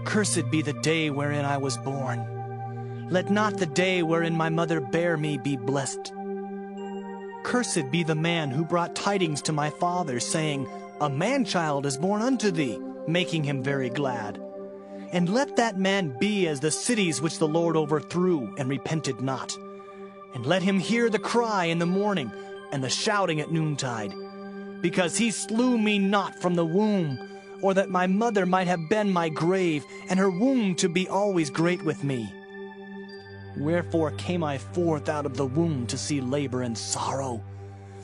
Cursed be the day wherein I was born. Let not the day wherein my mother bare me be blessed. Cursed be the man who brought tidings to my father, saying, A man-child is born unto thee, making him very glad. And let that man be as the cities which the Lord overthrew, and repented not. And let him hear the cry in the morning, and the shouting at noontide. Because he slew me not from the womb, or that my mother might have been my grave, and her womb to be always great with me. Wherefore came I forth out of the womb to see labor and sorrow,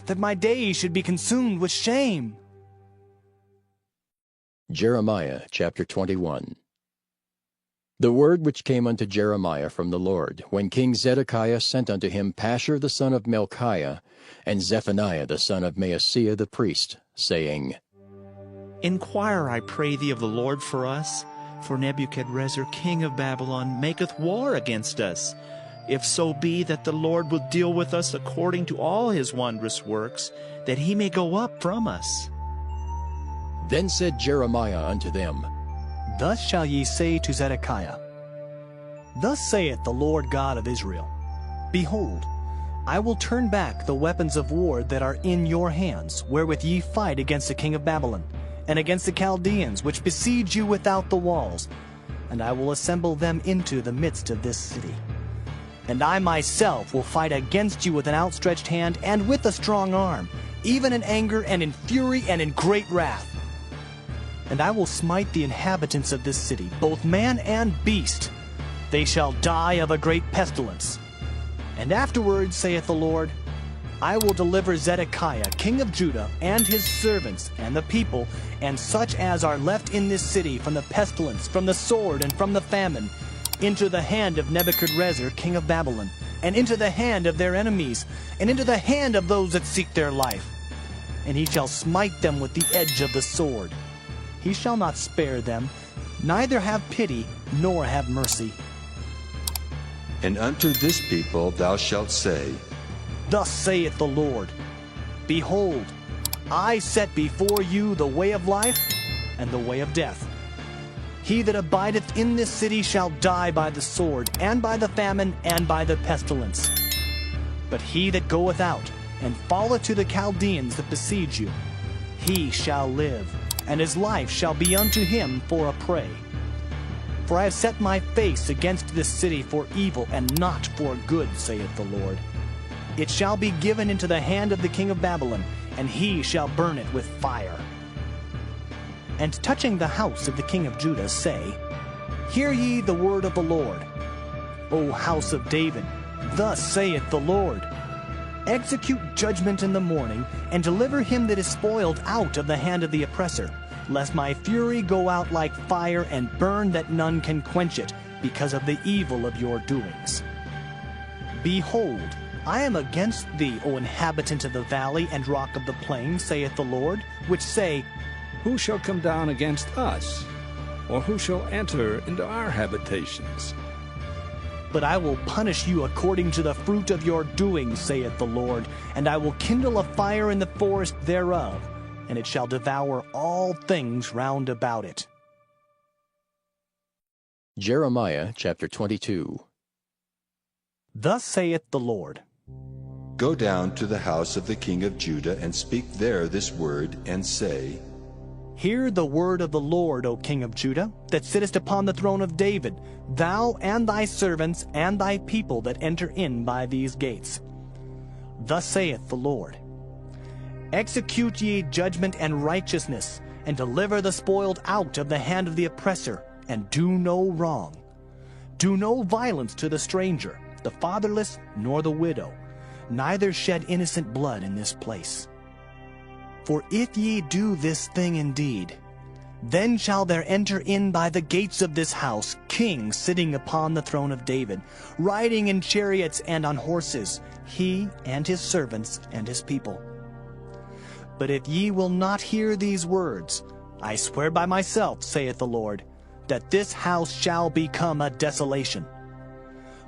that my days should be consumed with shame. Jeremiah chapter 21. The word which came unto Jeremiah from the Lord, when King Zedekiah sent unto him Pashur the son of Melchiah, and Zephaniah the son of Maaseiah the priest, saying, Inquire, I pray thee, of the Lord for us, for Nebuchadrezzar king of Babylon maketh war against us. If so be that the Lord will deal with us according to all his wondrous works, that he may go up from us. Then said Jeremiah unto them, Thus shall ye say to Zedekiah, Thus saith the Lord God of Israel, Behold, I will turn back the weapons of war that are in your hands, wherewith ye fight against the king of Babylon, and against the Chaldeans, which besiege you without the walls, and I will assemble them into the midst of this city. And I myself will fight against you with an outstretched hand and with a strong arm, even in anger and in fury and in great wrath. And I will smite the inhabitants of this city, both man and beast. They shall die of a great pestilence. And afterwards, saith the Lord, I will deliver Zedekiah, king of Judah, and his servants, and the people, and such as are left in this city from the pestilence, from the sword, and from the famine, into the hand of Nebuchadrezzar, king of Babylon, and into the hand of their enemies, and into the hand of those that seek their life. And he shall smite them with the edge of the sword. He shall not spare them, neither have pity, nor have mercy. And unto this people thou shalt say, Thus saith the Lord, Behold, I set before you the way of life and the way of death. He that abideth in this city shall die by the sword, and by the famine, and by the pestilence. But he that goeth out, and falleth to the Chaldeans that besiege you, he shall live, and his life shall be unto him for a prey. For I have set my face against this city for evil, and not for good, saith the Lord. It shall be given into the hand of the king of Babylon, and he shall burn it with fire. And touching the house of the king of Judah, say, Hear ye the word of the Lord. O house of David, thus saith the Lord, Execute judgment in the morning, and deliver him that is spoiled out of the hand of the oppressor, lest my fury go out like fire, and burn that none can quench it, because of the evil of your doings. Behold, I am against thee, O inhabitant of the valley and rock of the plain, saith the Lord, which say, Who shall come down against us? Or who shall enter into our habitations? But I will punish you according to the fruit of your doings, saith the Lord, and I will kindle a fire in the forest thereof, and it shall devour all things round about it. Jeremiah chapter 22. Thus saith the Lord, Go down to the house of the king of Judah, and speak there this word, and say, Hear the word of the Lord, O king of Judah, that sittest upon the throne of David, thou and thy servants and thy people that enter in by these gates. Thus saith the Lord, Execute ye judgment and righteousness, and deliver the spoiled out of the hand of the oppressor, and do no wrong. Do no violence to the stranger, the fatherless, nor the widow, neither shed innocent blood in this place. For if ye do this thing indeed, then shall there enter in by the gates of this house kings sitting upon the throne of David, riding in chariots and on horses, he and his servants and his people. But if ye will not hear these words, I swear by myself, saith the Lord, that this house shall become a desolation.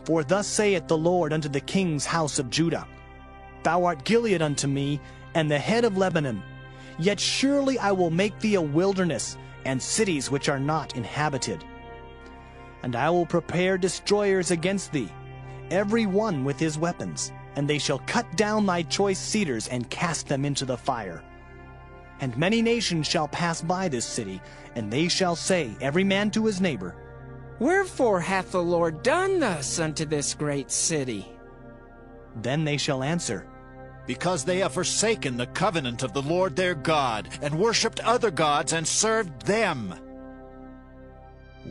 For thus saith the Lord unto the king's house of Judah, Thou art Gilead unto me, and the head of Lebanon. Yet surely I will make thee a wilderness, and cities which are not inhabited. And I will prepare destroyers against thee, every one with his weapons, and they shall cut down thy choice cedars, and cast them into the fire. And many nations shall pass by this city, and they shall say, every man to his neighbor, Wherefore hath the Lord done thus unto this great city? Then they shall answer, Because they have forsaken the covenant of the Lord their God, and worshipped other gods, and served them.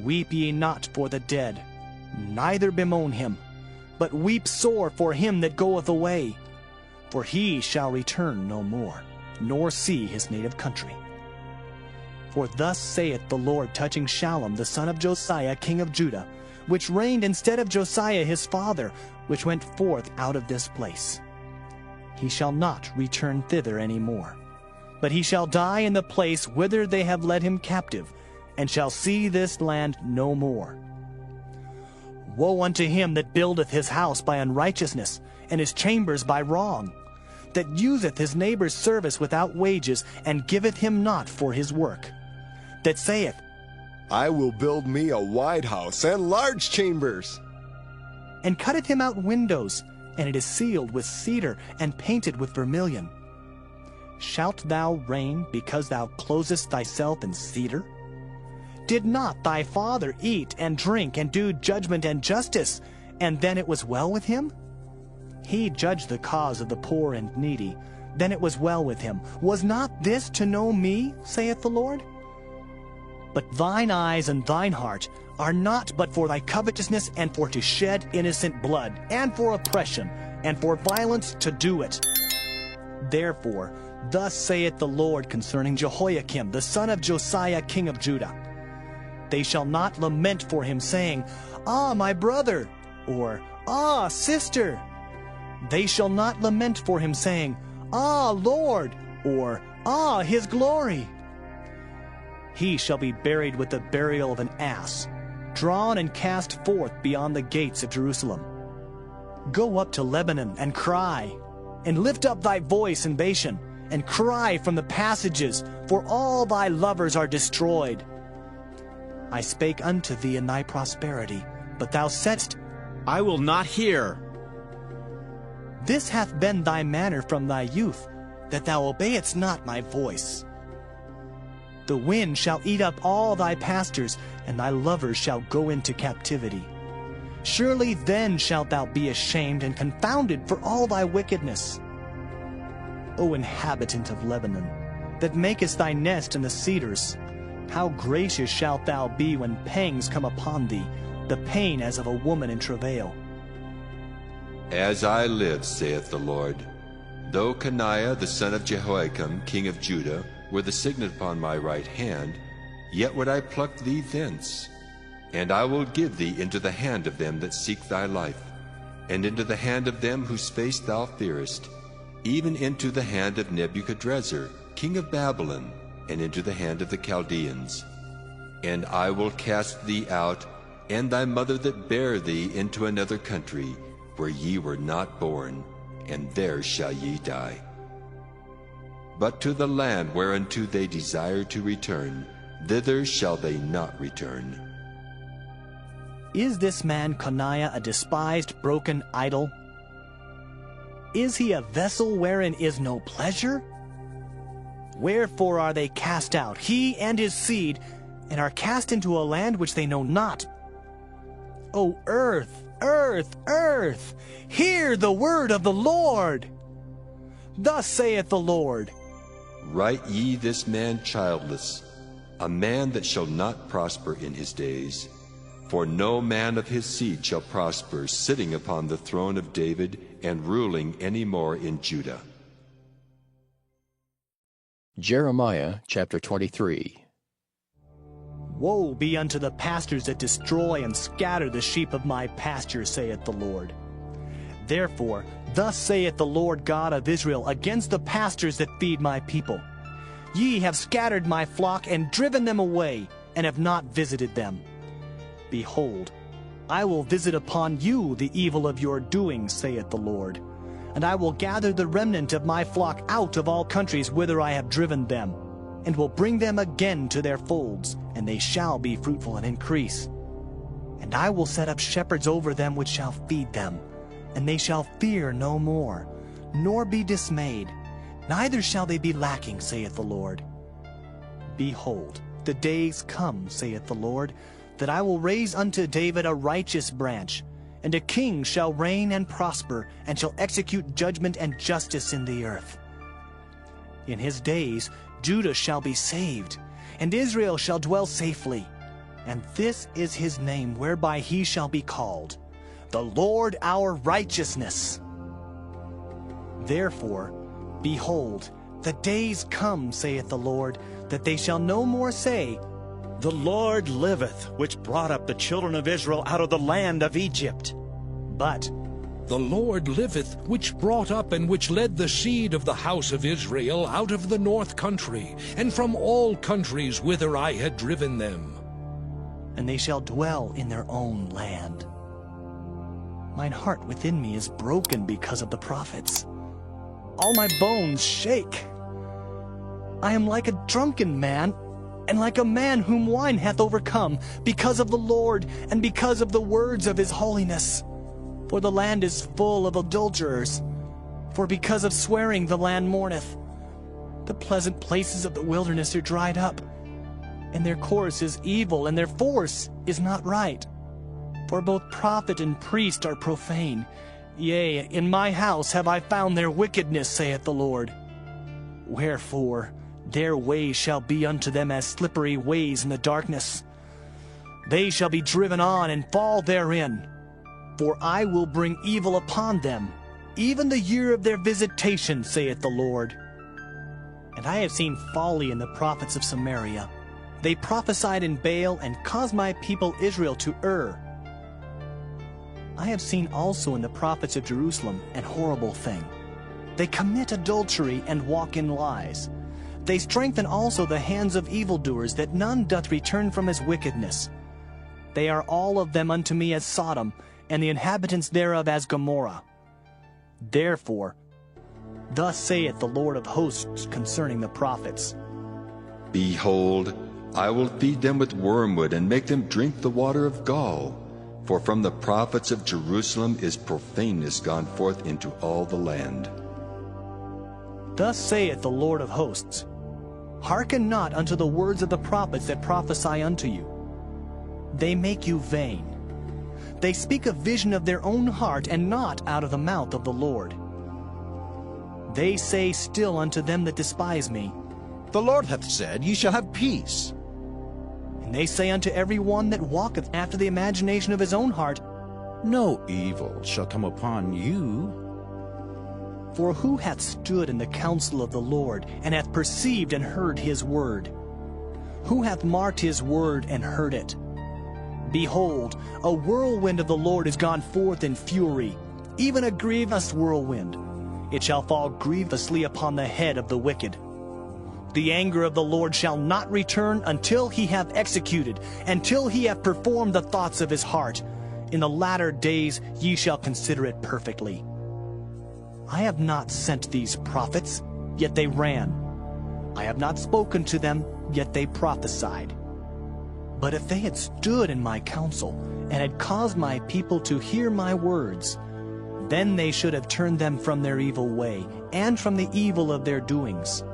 Weep ye not for the dead, neither bemoan him, but weep sore for him that goeth away, for he shall return no more, nor see his native country. For thus saith the Lord touching Shallum the son of Josiah king of Judah, which reigned instead of Josiah his father, which went forth out of this place. He shall not return thither any more, but he shall die in the place whither they have led him captive, and shall see this land no more. Woe unto him that buildeth his house by unrighteousness, and his chambers by wrong, that useth his neighbor's service without wages, and giveth him not for his work, that saith, I will build me a wide house and large chambers, and cutteth him out windows, and it is sealed with cedar, and painted with vermilion. Shalt thou reign because thou closest thyself in cedar? Did not thy father eat and drink and do judgment and justice, and then it was well with him? He judged the cause of the poor and needy, then it was well with him. Was not this to know me, saith the Lord? But thine eyes and thine heart are not but for thy covetousness, and for to shed innocent blood, and for oppression, and for violence to do it. Therefore, thus saith the Lord concerning Jehoiakim, the son of Josiah, king of Judah. They shall not lament for him, saying, Ah, my brother, or Ah, sister. They shall not lament for him, saying, Ah, Lord, or Ah, his glory. He shall be buried with the burial of an ass, drawn and cast forth beyond the gates of Jerusalem. Go up to Lebanon and cry, and lift up thy voice in Bashan, and cry from the passages, for all thy lovers are destroyed. I spake unto thee in thy prosperity, but thou saidst, I will not hear. This hath been thy manner from thy youth, that thou obeyedst not my voice. The wind shall eat up all thy pastors, and thy lovers shall go into captivity. Surely then shalt thou be ashamed and confounded for all thy wickedness. O inhabitant of Lebanon, that makest thy nest in the cedars, how gracious shalt thou be when pangs come upon thee, the pain as of a woman in travail. As I live, saith the Lord, though Coniah the son of Jehoiakim, king of Judah, were the signet upon my right hand, yet would I pluck thee thence. And I will give thee into the hand of them that seek thy life, and into the hand of them whose face thou fearest, even into the hand of Nebuchadrezzar, king of Babylon, and into the hand of the Chaldeans. And I will cast thee out, and thy mother that bare thee, into another country, where ye were not born, and there shall ye die. But to the land whereunto they desire to return, thither shall they not return. Is this man Coniah a despised, broken idol? Is he a vessel wherein is no pleasure? Wherefore are they cast out, he and his seed, and are cast into a land which they know not? O earth, earth, earth, hear the word of the Lord. Thus saith the Lord, Write ye this man childless, a man that shall not prosper in his days. For no man of his seed shall prosper, sitting upon the throne of David, and ruling any more in Judah. Jeremiah chapter 23. Woe be unto the pastors that destroy and scatter the sheep of my pasture, saith the Lord. Therefore, thus saith the Lord God of Israel against the pastors that feed my people. Ye have scattered my flock and driven them away, and have not visited them. Behold, I will visit upon you the evil of your doing, saith the Lord. And I will gather the remnant of my flock out of all countries whither I have driven them, and will bring them again to their folds, and they shall be fruitful and increase. And I will set up shepherds over them which shall feed them, and they shall fear no more, nor be dismayed, neither shall they be lacking, saith the Lord. Behold, the days come, saith the Lord, that I will raise unto David a righteous branch, and a king shall reign and prosper, and shall execute judgment and justice in the earth. In his days Judah shall be saved, and Israel shall dwell safely. And this is his name whereby he shall be called, the Lord our righteousness. Therefore, behold, the days come, saith the Lord, that they shall no more say, The Lord liveth, which brought up the children of Israel out of the land of Egypt. But, The Lord liveth, which brought up and which led the seed of the house of Israel out of the north country, and from all countries whither I had driven them. And they shall dwell in their own land. Mine heart within me is broken because of the prophets. All my bones shake. I am like a drunken man, and like a man whom wine hath overcome, because of the Lord, and because of the words of his holiness. For the land is full of adulterers. For because of swearing the land mourneth. The pleasant places of the wilderness are dried up, and their course is evil, and their force is not right. For both prophet and priest are profane. Yea, in my house have I found their wickedness, saith the Lord. Wherefore, their ways shall be unto them as slippery ways in the darkness. They shall be driven on and fall therein. For I will bring evil upon them, even the year of their visitation, saith the Lord. And I have seen folly in the prophets of Samaria. They prophesied in Baal and caused my people Israel to err. I have seen also in the prophets of Jerusalem an horrible thing. They commit adultery and walk in lies. They strengthen also the hands of evildoers, that none doth return from his wickedness. They are all of them unto me as Sodom, and the inhabitants thereof as Gomorrah. Therefore, thus saith the Lord of hosts concerning the prophets. Behold, I will feed them with wormwood, and make them drink the water of gall. For from the prophets of Jerusalem is profaneness gone forth into all the land. Thus saith the Lord of hosts, Hearken not unto the words of the prophets that prophesy unto you. They make you vain. They speak a vision of their own heart, and not out of the mouth of the Lord. They say still unto them that despise me, The Lord hath said, Ye shall have peace. And they say unto every one that walketh after the imagination of his own heart, No evil shall come upon you. For who hath stood in the counsel of the Lord, and hath perceived and heard his word? Who hath marked his word and heard it? Behold, a whirlwind of the Lord is gone forth in fury, even a grievous whirlwind. It shall fall grievously upon the head of the wicked. The anger of the Lord shall not return until he have executed, until he have performed the thoughts of his heart. In the latter days ye shall consider it perfectly. I have not sent these prophets, yet they ran. I have not spoken to them, yet they prophesied. But if they had stood in my counsel, and had caused my people to hear my words, then they should have turned them from their evil way, and from the evil of their doings.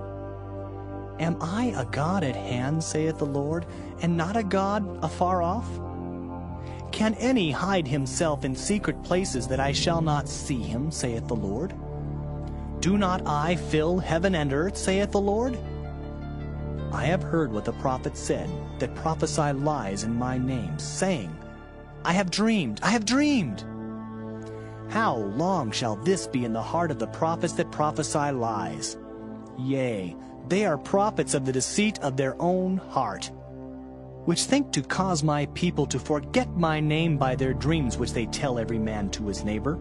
Am I a God at hand, saith the Lord, and not a God afar off? Can any hide himself in secret places that I shall not see him, saith the Lord? Do not I fill heaven and earth, saith the Lord? I have heard what the prophets said, that prophesy lies in my name, saying, I have dreamed, I have dreamed. How long shall this be in the heart of the prophets that prophesy lies? Yea, they are prophets of the deceit of their own heart, which think to cause my people to forget my name by their dreams which they tell every man to his neighbor,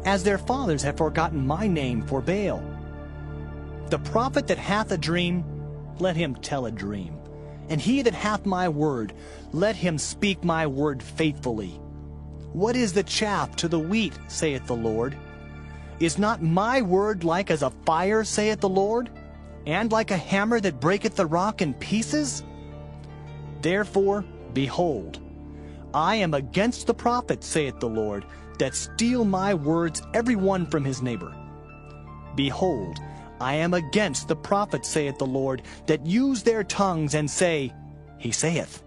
as their fathers have forgotten my name for Baal. The prophet that hath a dream, let him tell a dream. And he that hath my word, let him speak my word faithfully. What is the chaff to the wheat, saith the Lord? Is not my word like as a fire, saith the Lord, and like a hammer that breaketh the rock in pieces? Therefore, behold, I am against the prophets, saith the Lord, that steal my words every one from his neighbor. Behold, I am against the prophets, saith the Lord, that use their tongues and say, He saith.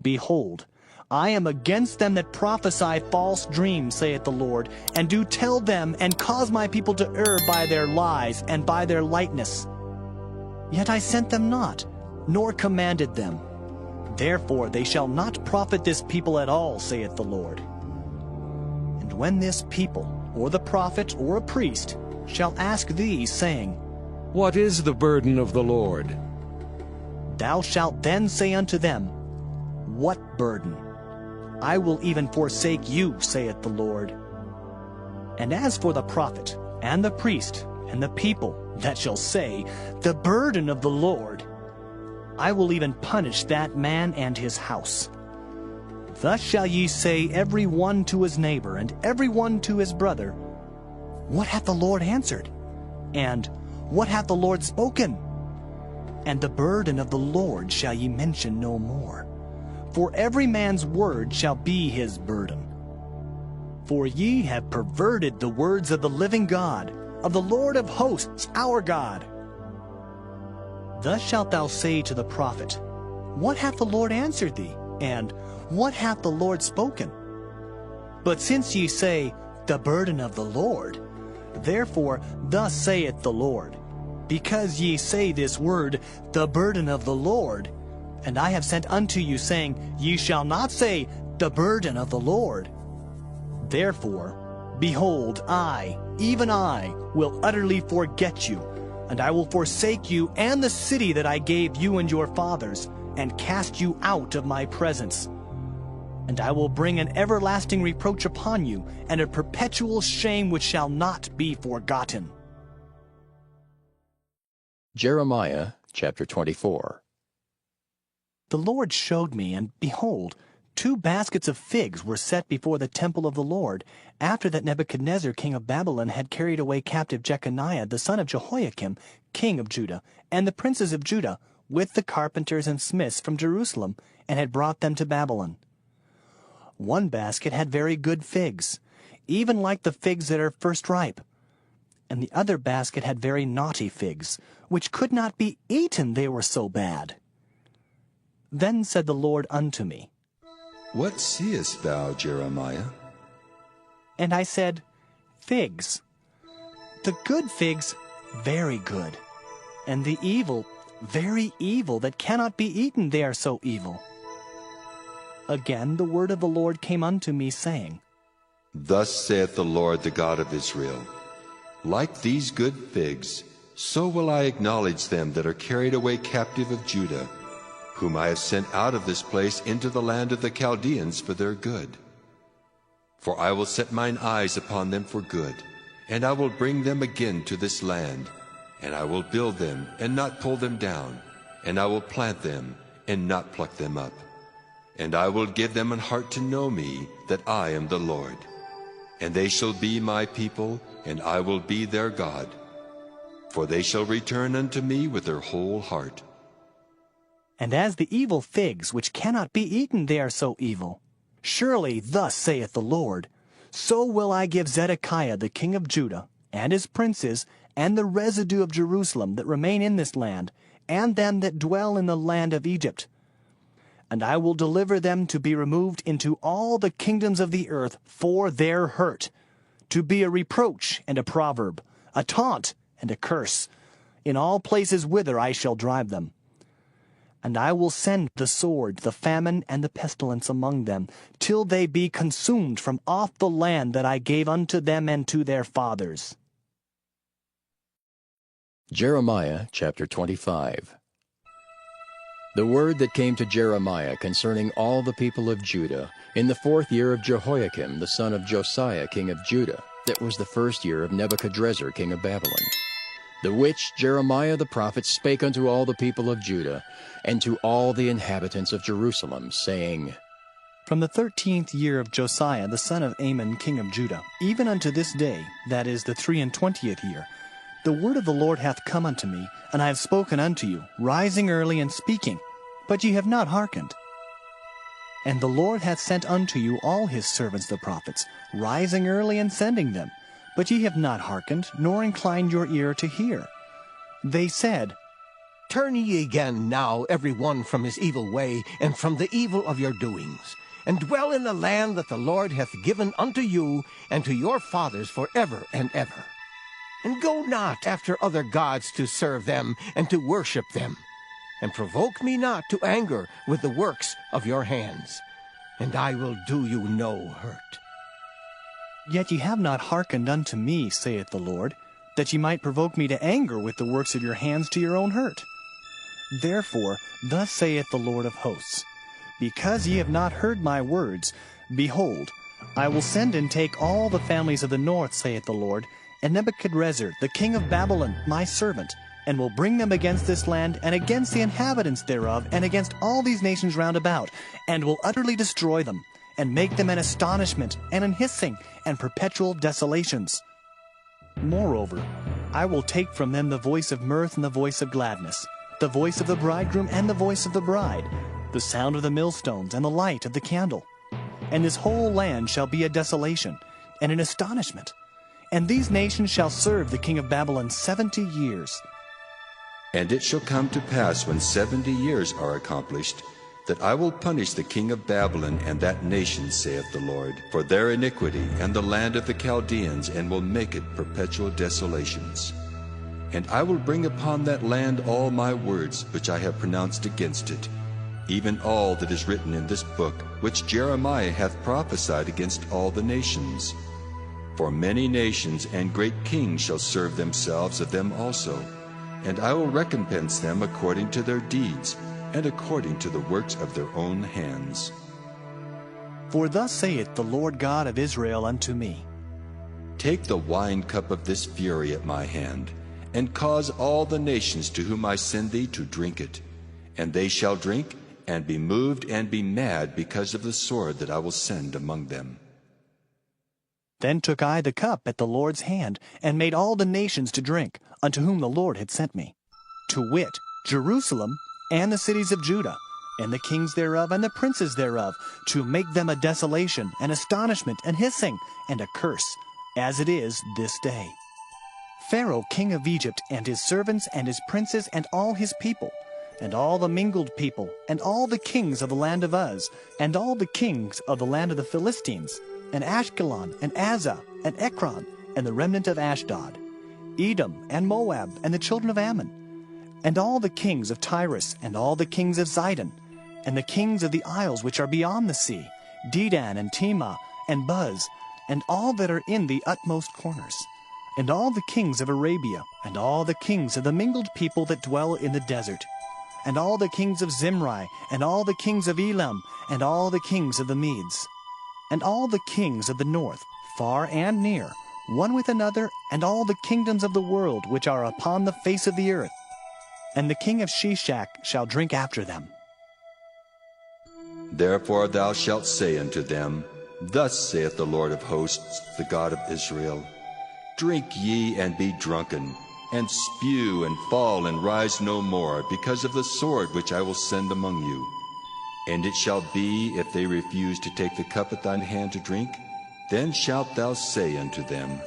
Behold, I am against them that prophesy false dreams, saith the Lord, and do tell them, and cause my people to err by their lies and by their lightness. Yet I sent them not, nor commanded them. Therefore they shall not profit this people at all, saith the Lord. And when this people, or the prophet, or a priest, shall ask thee, saying, What is the burden of the Lord? Thou shalt then say unto them, What burden? I will even forsake you, saith the Lord. And as for the prophet, and the priest, and the people that shall say, The burden of the Lord, I will even punish that man and his house. Thus shall ye say every one to his neighbor, and every one to his brother, What hath the Lord answered? And what hath the Lord spoken? And the burden of the Lord shall ye mention no more. For every man's word shall be his burden. For ye have perverted the words of the living God, of the Lord of hosts, our God. Thus shalt thou say to the prophet, What hath the Lord answered thee? and what hath the Lord spoken? But since ye say, the burden of the Lord, therefore thus saith the Lord, because ye say this word, the burden of the Lord, and I have sent unto you, saying, ye shall not say, the burden of the Lord. Therefore, behold, I, even I, will utterly forget you, and I will forsake you and the city that I gave you and your fathers, and cast you out of my presence. And I will bring an everlasting reproach upon you, and a perpetual shame which shall not be forgotten. Jeremiah chapter 24. The Lord showed me, and behold, 2 baskets of figs were set before the temple of the Lord, after that Nebuchadnezzar king of Babylon had carried away captive Jeconiah the son of Jehoiakim, king of Judah, and the princes of Judah, with the carpenters and smiths from Jerusalem, and had brought them to Babylon. 1 basket had very good figs, even like the figs that are first ripe. And the other basket had very naughty figs, which could not be eaten, they were so bad. Then said the Lord unto me, What seest thou, Jeremiah? And I said, Figs. The good figs, very good, and the evil, very evil, that cannot be eaten, they are so evil. Again the word of the Lord came unto me, saying, Thus saith the Lord, the God of Israel, Like these good figs, so will I acknowledge them that are carried away captive of Judah, whom I have sent out of this place into the land of the Chaldeans for their good. For I will set mine eyes upon them for good, and I will bring them again to this land, and I will build them and not pull them down, and I will plant them and not pluck them up. And I will give them an heart to know me, that I am the Lord. And they shall be my people, and I will be their God. For they shall return unto me with their whole heart. And as the evil figs, which cannot be eaten, they are so evil. Surely thus saith the Lord, so will I give Zedekiah the king of Judah, and his princes, and the residue of Jerusalem that remain in this land, and them that dwell in the land of Egypt. And I will deliver them to be removed into all the kingdoms of the earth for their hurt, to be a reproach and a proverb, a taunt and a curse, in all places whither I shall drive them. And I will send the sword, the famine, and the pestilence among them, till they be consumed from off the land that I gave unto them and to their fathers. Jeremiah chapter 25. The word that came to Jeremiah concerning all the people of Judah, in the 4th year of Jehoiakim the son of Josiah king of Judah, that was the 1st year of Nebuchadrezzar king of Babylon. The which Jeremiah the prophet spake unto all the people of Judah, and to all the inhabitants of Jerusalem, saying, From the 13th year of Josiah the son of Amon king of Judah, even unto this day, that is the 23rd year, the word of the Lord hath come unto me, and I have spoken unto you, rising early and speaking, but ye have not hearkened. And the Lord hath sent unto you all his servants the prophets, rising early and sending them, but ye have not hearkened, nor inclined your ear to hear. They said, Turn ye again now every one from his evil way, and from the evil of your doings, and dwell in the land that the Lord hath given unto you and to your fathers forever and ever. And go not after other gods to serve them and to worship them, and provoke me not to anger with the works of your hands, and I will do you no hurt. Yet ye have not hearkened unto me, saith the Lord, that ye might provoke me to anger with the works of your hands to your own hurt. Therefore thus saith the Lord of hosts, Because ye have not heard my words, behold, I will send and take all the families of the north, saith the Lord, and Nebuchadrezzar the king of Babylon, my servant, and will bring them against this land, and against the inhabitants thereof, and against all these nations round about, and will utterly destroy them, and make them an astonishment, and an hissing, and perpetual desolations. Moreover, I will take from them the voice of mirth and the voice of gladness, the voice of the bridegroom and the voice of the bride, the sound of the millstones and the light of the candle. And this whole land shall be a desolation, and an astonishment. And these nations shall serve the king of Babylon 70 years. And it shall come to pass when 70 years are accomplished, that I will punish the king of Babylon and that nation, saith the Lord, for their iniquity, and the land of the Chaldeans, and will make it perpetual desolations. And I will bring upon that land all my words which I have pronounced against it, even all that is written in this book, which Jeremiah hath prophesied against all the nations. For many nations and great kings shall serve themselves of them also, and I will recompense them according to their deeds, and according to the works of their own hands. For thus saith the Lord God of Israel unto me, Take the wine cup of this fury at my hand, and cause all the nations to whom I send thee to drink it. And they shall drink, and be moved, and be mad, because of the sword that I will send among them. Then took I the cup at the Lord's hand, and made all the nations to drink, unto whom the Lord had sent me, to wit, Jerusalem, and the cities of Judah, and the kings thereof, and the princes thereof, to make them a desolation, and astonishment, and hissing, and a curse, as it is this day. Pharaoh king of Egypt, and his servants, and his princes, and all his people, and all the mingled people, and all the kings of the land of Uz, and all the kings of the land of the Philistines, and Ashkelon, and Azah, and Ekron, and the remnant of Ashdod, Edom, and Moab, and the children of Ammon, and all the kings of Tyrus, and all the kings of Zidon, and the kings of the isles which are beyond the sea, Dedan, and Tema, and Buz, and all that are in the utmost corners, and all the kings of Arabia, and all the kings of the mingled people that dwell in the desert, and all the kings of Zimri, and all the kings of Elam, and all the kings of the Medes, and all the kings of the north, far and near, one with another, and all the kingdoms of the world which are upon the face of the earth. And the king of Sheshach shall drink after them. Therefore thou shalt say unto them, Thus saith the Lord of hosts, the God of Israel, Drink ye and be drunken, and spew and fall and rise no more, because of the sword which I will send among you. And it shall be, if they refuse to take the cup at thine hand to drink, then shalt thou say unto them,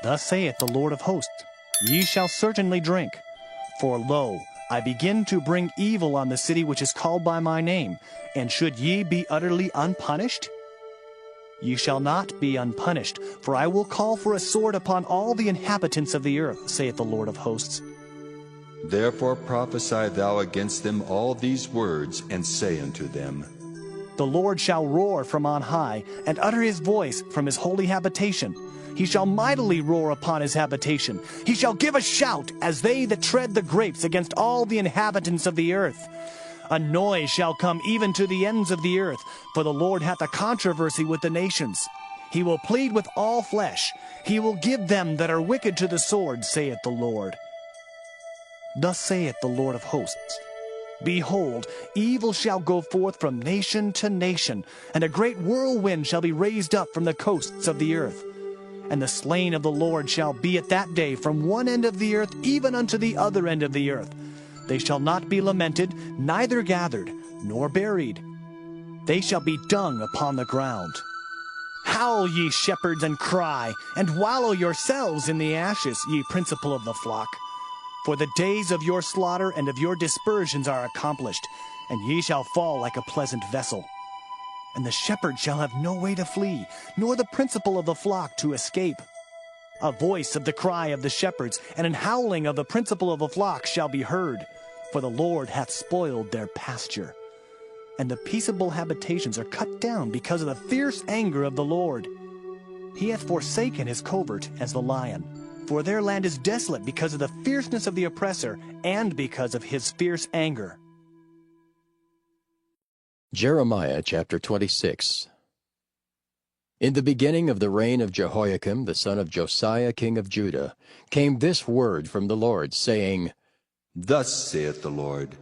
Thus saith the Lord of hosts, Ye shall certainly drink. For lo, I begin to bring evil on the city which is called by my name, and should ye be utterly unpunished? Ye shall not be unpunished, for I will call for a sword upon all the inhabitants of the earth, saith the Lord of hosts. Therefore prophesy thou against them all these words, and say unto them, The Lord shall roar from on high, and utter his voice from his holy habitation. He shall mightily roar upon his habitation. He shall give a shout, as they that tread the grapes, against all the inhabitants of the earth. A noise shall come even to the ends of the earth, for the Lord hath a controversy with the nations. He will plead with all flesh. He will give them that are wicked to the sword, saith the Lord. Thus saith the Lord of hosts, Behold, evil shall go forth from nation to nation, and a great whirlwind shall be raised up from the coasts of the earth. And the slain of the Lord shall be at that day from one end of the earth even unto the other end of the earth. They shall not be lamented, neither gathered, nor buried. They shall be dung upon the ground. Howl, ye shepherds, and cry, and wallow yourselves in the ashes, ye principal of the flock. For the days of your slaughter and of your dispersions are accomplished, and ye shall fall like a pleasant vessel. And the shepherd shall have no way to flee, nor the principal of the flock to escape. A voice of the cry of the shepherds, and an howling of the principal of the flock shall be heard, for the Lord hath spoiled their pasture. And the peaceable habitations are cut down because of the fierce anger of the Lord. He hath forsaken his covert as the lion, for their land is desolate because of the fierceness of the oppressor, and because of his fierce anger. Jeremiah chapter 26. In the beginning of the reign of Jehoiakim, the son of Josiah king of Judah, came this word from the Lord, saying, Thus saith the Lord,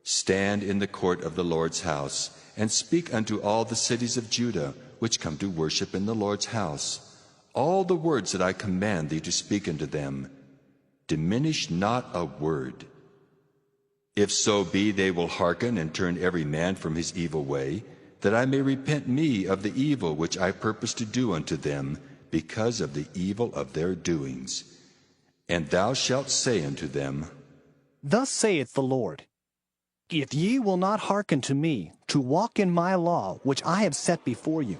Stand in the court of the Lord's house, and speak unto all the cities of Judah, which come to worship in the Lord's house, all the words that I command thee to speak unto them. Diminish not a word. If so be they will hearken and turn every man from his evil way, that I may repent me of the evil which I purpose to do unto them, because of the evil of their doings. And thou shalt say unto them, Thus saith the Lord, If ye will not hearken to me, to walk in my law, which I have set before you,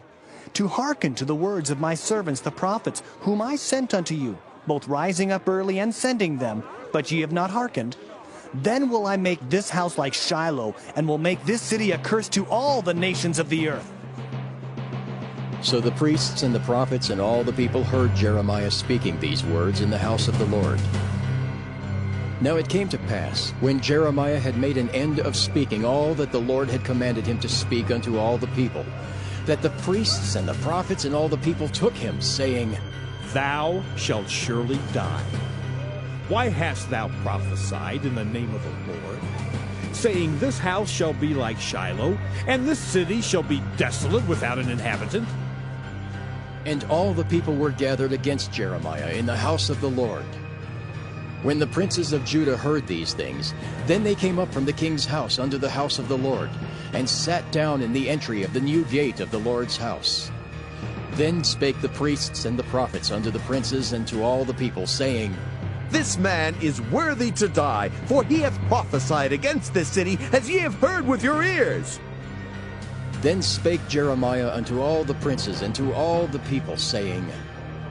to hearken to the words of my servants the prophets, whom I sent unto you, both rising up early and sending them, but ye have not hearkened, then will I make this house like Shiloh, and will make this city a curse to all the nations of the earth. So the priests and the prophets and all the people heard Jeremiah speaking these words in the house of the Lord. Now it came to pass, when Jeremiah had made an end of speaking all that the Lord had commanded him to speak unto all the people, that the priests and the prophets and all the people took him, saying, Thou shalt surely die. Why hast thou prophesied in the name of the Lord, saying, This house shall be like Shiloh, and this city shall be desolate without an inhabitant? And all the people were gathered against Jeremiah in the house of the Lord. When the princes of Judah heard these things, then they came up from the king's house unto the house of the Lord, and sat down in the entry of the new gate of the Lord's house. Then spake the priests and the prophets unto the princes and to all the people, saying, This man is worthy to die, for he hath prophesied against this city, as ye have heard with your ears. Then spake Jeremiah unto all the princes and to all the people, saying,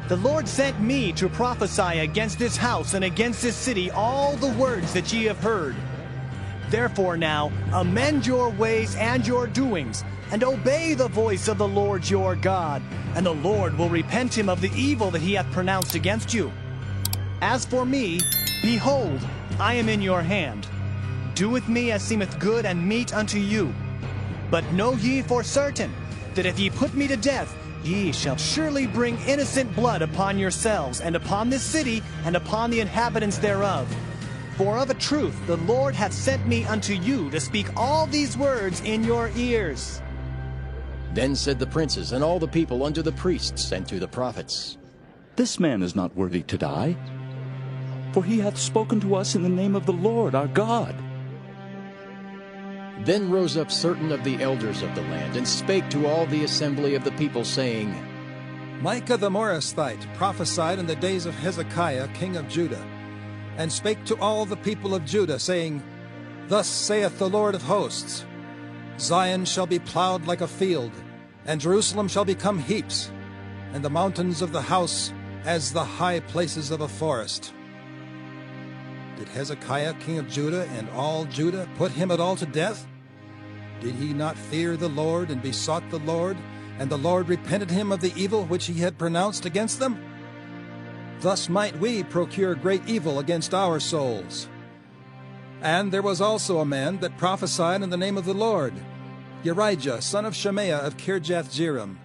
The Lord sent me to prophesy against this house and against this city all the words that ye have heard. Therefore now, amend your ways and your doings, and obey the voice of the Lord your God, and the Lord will repent him of the evil that he hath pronounced against you. As for me, behold, I am in your hand. Do with me as seemeth good and meet unto you. But know ye for certain, that if ye put me to death, ye shall surely bring innocent blood upon yourselves, and upon this city, and upon the inhabitants thereof. For of a truth the Lord hath sent me unto you to speak all these words in your ears. Then said the princes and all the people unto the priests and to the prophets, This man is not worthy to die, for he hath spoken to us in the name of the Lord our God. Then rose up certain of the elders of the land, and spake to all the assembly of the people, saying, Micah the Morasthite prophesied in the days of Hezekiah king of Judah, and spake to all the people of Judah, saying, Thus saith the Lord of hosts, Zion shall be plowed like a field, and Jerusalem shall become heaps, and the mountains of the house as the high places of a forest. Did Hezekiah king of Judah and all Judah put him at all to death? Did he not fear the Lord and besought the Lord, and the Lord repented him of the evil which he had pronounced against them? Thus might we procure great evil against our souls. And there was also a man that prophesied in the name of the Lord, Urijah, son of Shemaiah of Kirjath-jearim,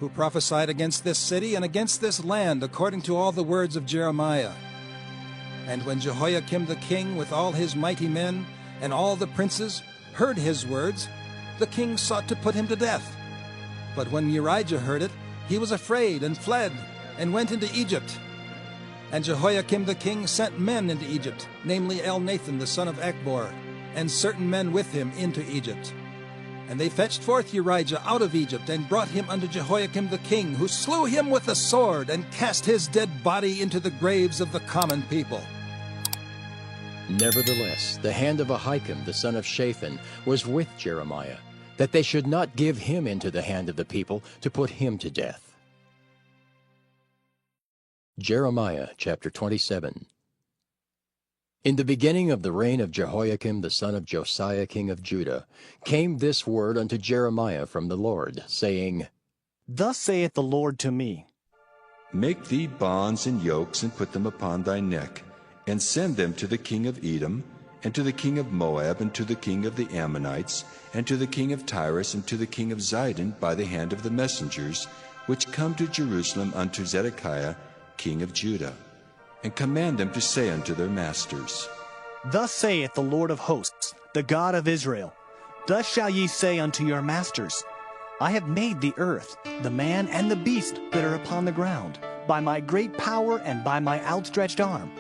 who prophesied against this city and against this land according to all the words of Jeremiah. And when Jehoiakim the king with all his mighty men and all the princes heard his words, the king sought to put him to death. But when Urijah heard it, he was afraid and fled and went into Egypt. And Jehoiakim the king sent men into Egypt, namely Elnathan the son of Achbor, and certain men with him into Egypt. And they fetched forth Urijah out of Egypt, and brought him unto Jehoiakim the king, who slew him with the sword, and cast his dead body into the graves of the common people. Nevertheless, the hand of Ahikam the son of Shaphan was with Jeremiah, that they should not give him into the hand of the people to put him to death. Jeremiah chapter 27. In the beginning of the reign of Jehoiakim the son of Josiah king of Judah came this word unto Jeremiah from the Lord, saying, Thus saith the Lord to me, Make thee bonds and yokes, and put them upon thy neck, and send them to the king of Edom, and to the king of Moab, and to the king of the Ammonites, and to the king of Tyrus, and to the king of Zidon, by the hand of the messengers, which come to Jerusalem unto Zedekiah king of Judah, and command them to say unto their masters, Thus saith the Lord of hosts, the God of Israel, Thus shall ye say unto your masters, I have made the earth, the man and the beast that are upon the ground, by my great power and by my outstretched arm,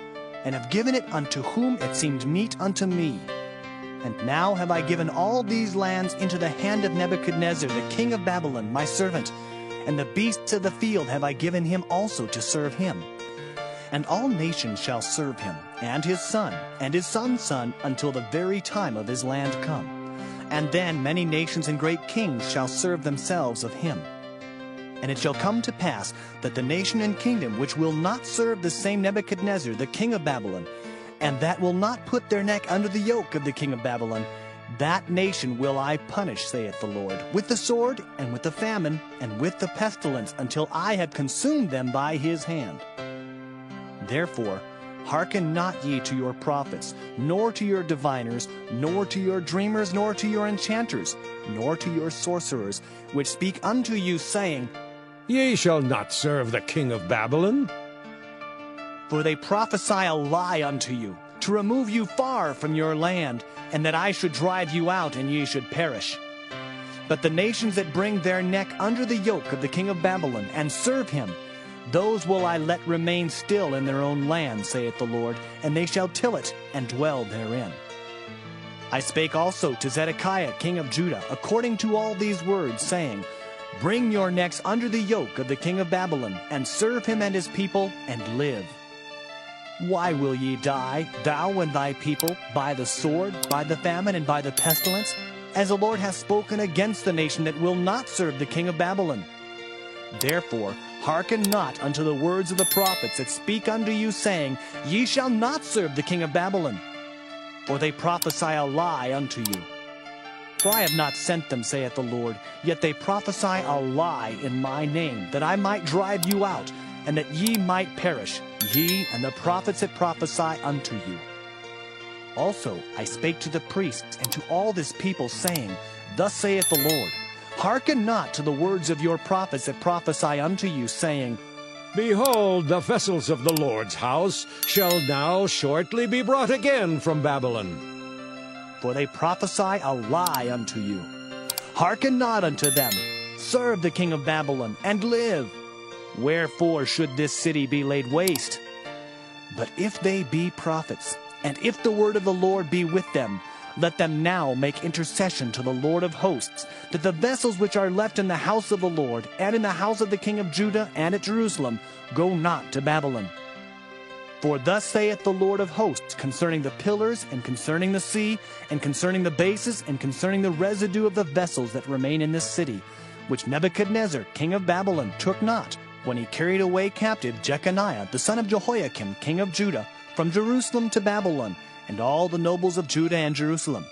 and have given it unto whom it seemed meet unto me. And now have I given all these lands into the hand of Nebuchadnezzar, the king of Babylon, my servant, and the beasts of the field have I given him also to serve him. And all nations shall serve him, and his son's son, until the very time of his land come. And then many nations and great kings shall serve themselves of him. And it shall come to pass that the nation and kingdom which will not serve the same Nebuchadnezzar, the king of Babylon, and that will not put their neck under the yoke of the king of Babylon, that nation will I punish, saith the Lord, with the sword, and with the famine, and with the pestilence, until I have consumed them by his hand. Therefore, hearken not ye to your prophets, nor to your diviners, nor to your dreamers, nor to your enchanters, nor to your sorcerers, which speak unto you, saying, Ye shall not serve the king of Babylon. For they prophesy a lie unto you, to remove you far from your land, and that I should drive you out, and ye should perish. But the nations that bring their neck under the yoke of the king of Babylon, and serve him, those will I let remain still in their own land, saith the Lord, and they shall till it, and dwell therein. I spake also to Zedekiah king of Judah, according to all these words, saying, Bring your necks under the yoke of the king of Babylon, and serve him and his people, and live. Why will ye die, thou and thy people, by the sword, by the famine, and by the pestilence, as the Lord hath spoken against the nation that will not serve the king of Babylon? Therefore, hearken not unto the words of the prophets that speak unto you, saying, Ye shall not serve the king of Babylon. For they prophesy a lie unto you. For I have not sent them, saith the Lord, yet they prophesy a lie in my name, that I might drive you out, and that ye might perish, ye and the prophets that prophesy unto you. Also I spake to the priests and to all this people, saying, Thus saith the Lord, Hearken not to the words of your prophets that prophesy unto you, saying, Behold, the vessels of the Lord's house shall now shortly be brought again from Babylon. For they prophesy a lie unto you. Hearken not unto them. Serve the king of Babylon, and live. Wherefore should this city be laid waste? But if they be prophets, and if the word of the Lord be with them, let them now make intercession to the Lord of hosts, that the vessels which are left in the house of the Lord, and in the house of the king of Judah, and at Jerusalem, go not to Babylon. For thus saith the Lord of hosts concerning the pillars, and concerning the sea, and concerning the bases, and concerning the residue of the vessels that remain in this city, which Nebuchadnezzar king of Babylon took not, when he carried away captive Jeconiah the son of Jehoiakim king of Judah, from Jerusalem to Babylon, and all the nobles of Judah and Jerusalem.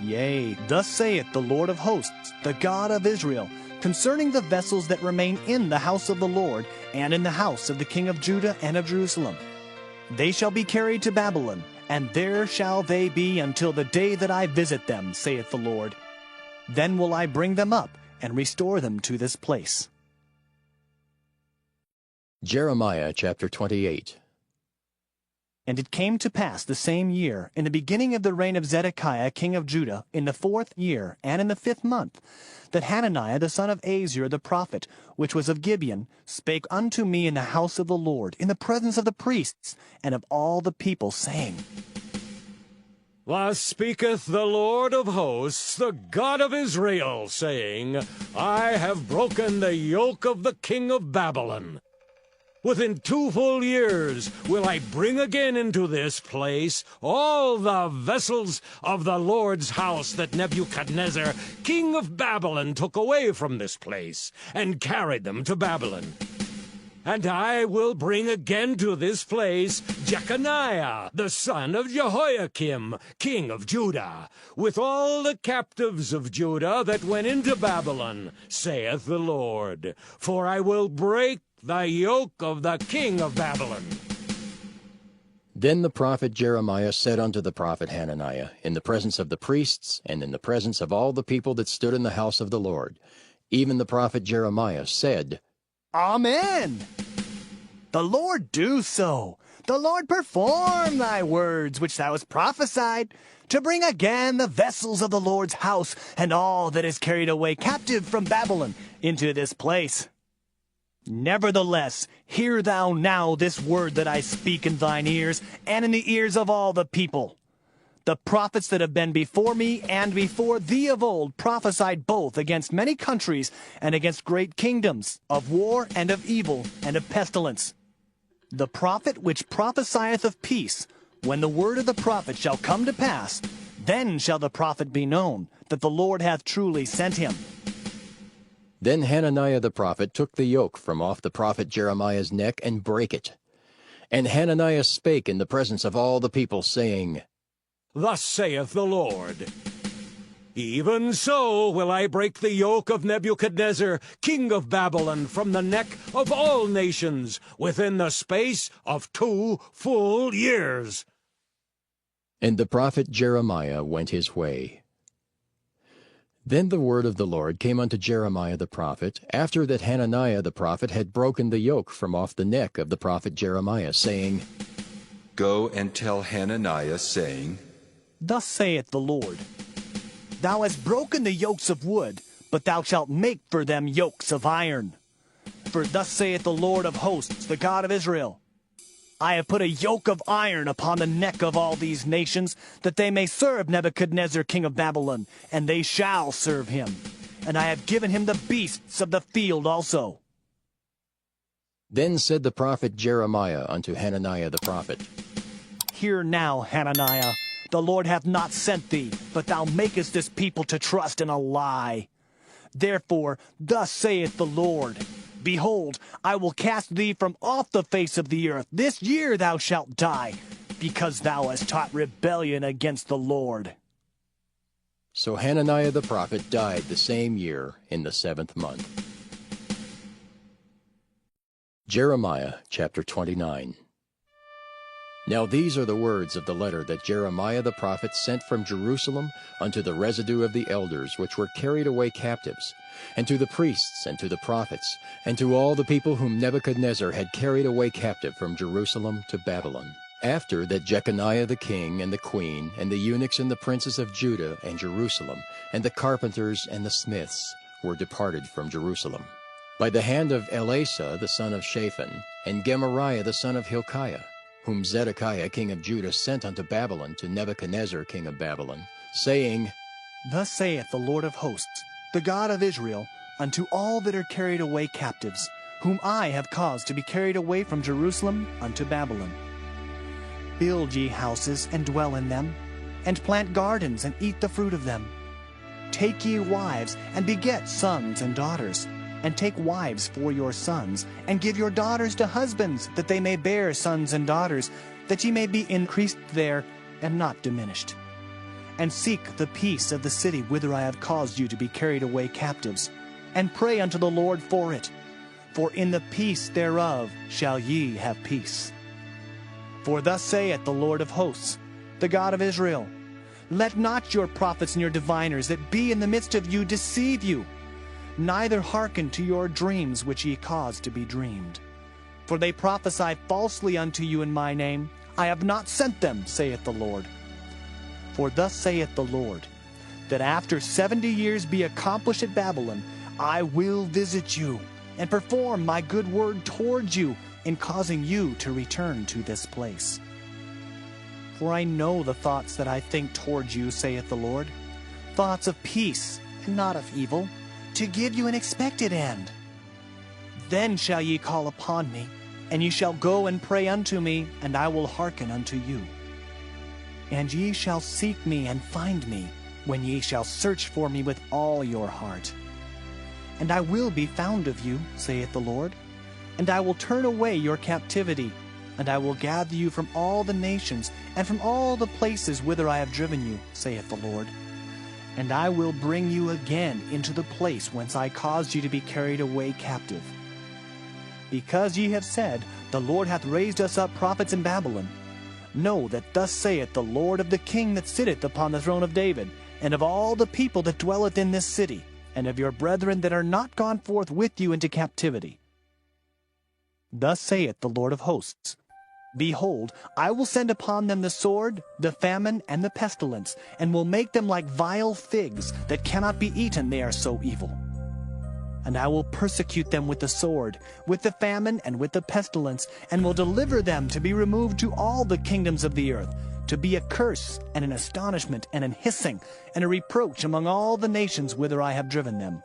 Yea, thus saith the Lord of hosts, the God of Israel, concerning the vessels that remain in the house of the Lord, and in the house of the king of Judah and of Jerusalem. They shall be carried to Babylon, and there shall they be until the day that I visit them, saith the Lord. Then will I bring them up, and restore them to this place. Jeremiah chapter 28. And it came to pass the same year, in the beginning of the reign of Zedekiah king of Judah, in the 4th year, and in the 5th month, that Hananiah the son of Azur the prophet, which was of Gibeon, spake unto me in the house of the Lord, in the presence of the priests, and of all the people, saying, Thus speaketh the Lord of hosts, the God of Israel, saying, I have broken the yoke of the king of Babylon. Within 2 full years will I bring again into this place all the vessels of the Lord's house that Nebuchadnezzar, king of Babylon, took away from this place, and carried them to Babylon. And I will bring again to this place Jeconiah, the son of Jehoiakim, king of Judah, with all the captives of Judah that went into Babylon, saith the Lord. For I will break the yoke of the king of Babylon. Then the prophet Jeremiah said unto the prophet Hananiah, in the presence of the priests, and in the presence of all the people that stood in the house of the Lord, even the prophet Jeremiah said, Amen. The Lord do so. The Lord perform thy words which thou hast prophesied, to bring again the vessels of the Lord's house, and all that is carried away captive from Babylon into this place. Nevertheless, hear thou now this word that I speak in thine ears, and in the ears of all the people. The prophets that have been before me and before thee of old prophesied both against many countries and against great kingdoms, of war and of evil and of pestilence. The prophet which prophesieth of peace, when the word of the prophet shall come to pass, then shall the prophet be known, that the Lord hath truly sent him. Then Hananiah the prophet took the yoke from off the prophet Jeremiah's neck and brake it. And Hananiah spake in the presence of all the people, saying, Thus saith the Lord, Even so will I break the yoke of Nebuchadnezzar, king of Babylon, from the neck of all nations, within the space of 2 full years. And the prophet Jeremiah went his way. Then the word of the Lord came unto Jeremiah the prophet, after that Hananiah the prophet had broken the yoke from off the neck of the prophet Jeremiah, saying, Go and tell Hananiah, saying, Thus saith the Lord, Thou hast broken the yokes of wood, but thou shalt make for them yokes of iron. For thus saith the Lord of hosts, the God of Israel, I have put a yoke of iron upon the neck of all these nations, that they may serve Nebuchadnezzar king of Babylon, and they shall serve him. And I have given him the beasts of the field also. Then said the prophet Jeremiah unto Hananiah the prophet, Hear now, Hananiah, the Lord hath not sent thee, but thou makest this people to trust in a lie. Therefore, thus saith the Lord, Behold, I will cast thee from off the face of the earth. This year thou shalt die, because thou hast taught rebellion against the Lord. So Hananiah the prophet died the same year in the 7th month. Jeremiah chapter 29. Now these are the words of the letter that Jeremiah the prophet sent from Jerusalem unto the residue of the elders which were carried away captives, and to the priests, and to the prophets, and to all the people whom Nebuchadnezzar had carried away captive from Jerusalem to Babylon. After that Jeconiah the king, and the queen, and the eunuchs and the princes of Judah and Jerusalem, and the carpenters and the smiths were departed from Jerusalem, by the hand of Elasah the son of Shaphan, and Gemariah the son of Hilkiah, whom Zedekiah king of Judah sent unto Babylon to Nebuchadnezzar king of Babylon, saying, Thus saith the Lord of hosts, the God of Israel, unto all that are carried away captives, whom I have caused to be carried away from Jerusalem unto Babylon. Build ye houses, and dwell in them, and plant gardens, and eat the fruit of them. Take ye wives, and beget sons and daughters, and take wives for your sons, and give your daughters to husbands, that they may bear sons and daughters, that ye may be increased there, and not diminished. And seek the peace of the city whither I have caused you to be carried away captives, and pray unto the Lord for it. For in the peace thereof shall ye have peace. For thus saith the Lord of hosts, the God of Israel, Let not your prophets and your diviners that be in the midst of you deceive you, neither hearken to your dreams which ye cause to be dreamed. For they prophesy falsely unto you in my name. I have not sent them, saith the Lord. For thus saith the Lord, that after 70 years be accomplished at Babylon, I will visit you, and perform my good word towards you, in causing you to return to this place. For I know the thoughts that I think towards you, saith the Lord, thoughts of peace, and not of evil, to give you an expected end. Then shall ye call upon me, and ye shall go and pray unto me, and I will hearken unto you. And ye shall seek me and find me, when ye shall search for me with all your heart. And I will be found of you, saith the Lord, and I will turn away your captivity, and I will gather you from all the nations, and from all the places whither I have driven you, saith the Lord. And I will bring you again into the place whence I caused you to be carried away captive. Because ye have said, The Lord hath raised us up prophets in Babylon, know that thus saith the Lord of the king that sitteth upon the throne of David, and of all the people that dwelleth in this city, and of your brethren that are not gone forth with you into captivity. Thus saith the Lord of hosts, Behold, I will send upon them the sword, the famine, and the pestilence, and will make them like vile figs that cannot be eaten, they are so evil. And I will persecute them with the sword, with the famine, and with the pestilence, and will deliver them to be removed to all the kingdoms of the earth, to be a curse, and an astonishment, and an hissing, and a reproach among all the nations whither I have driven them.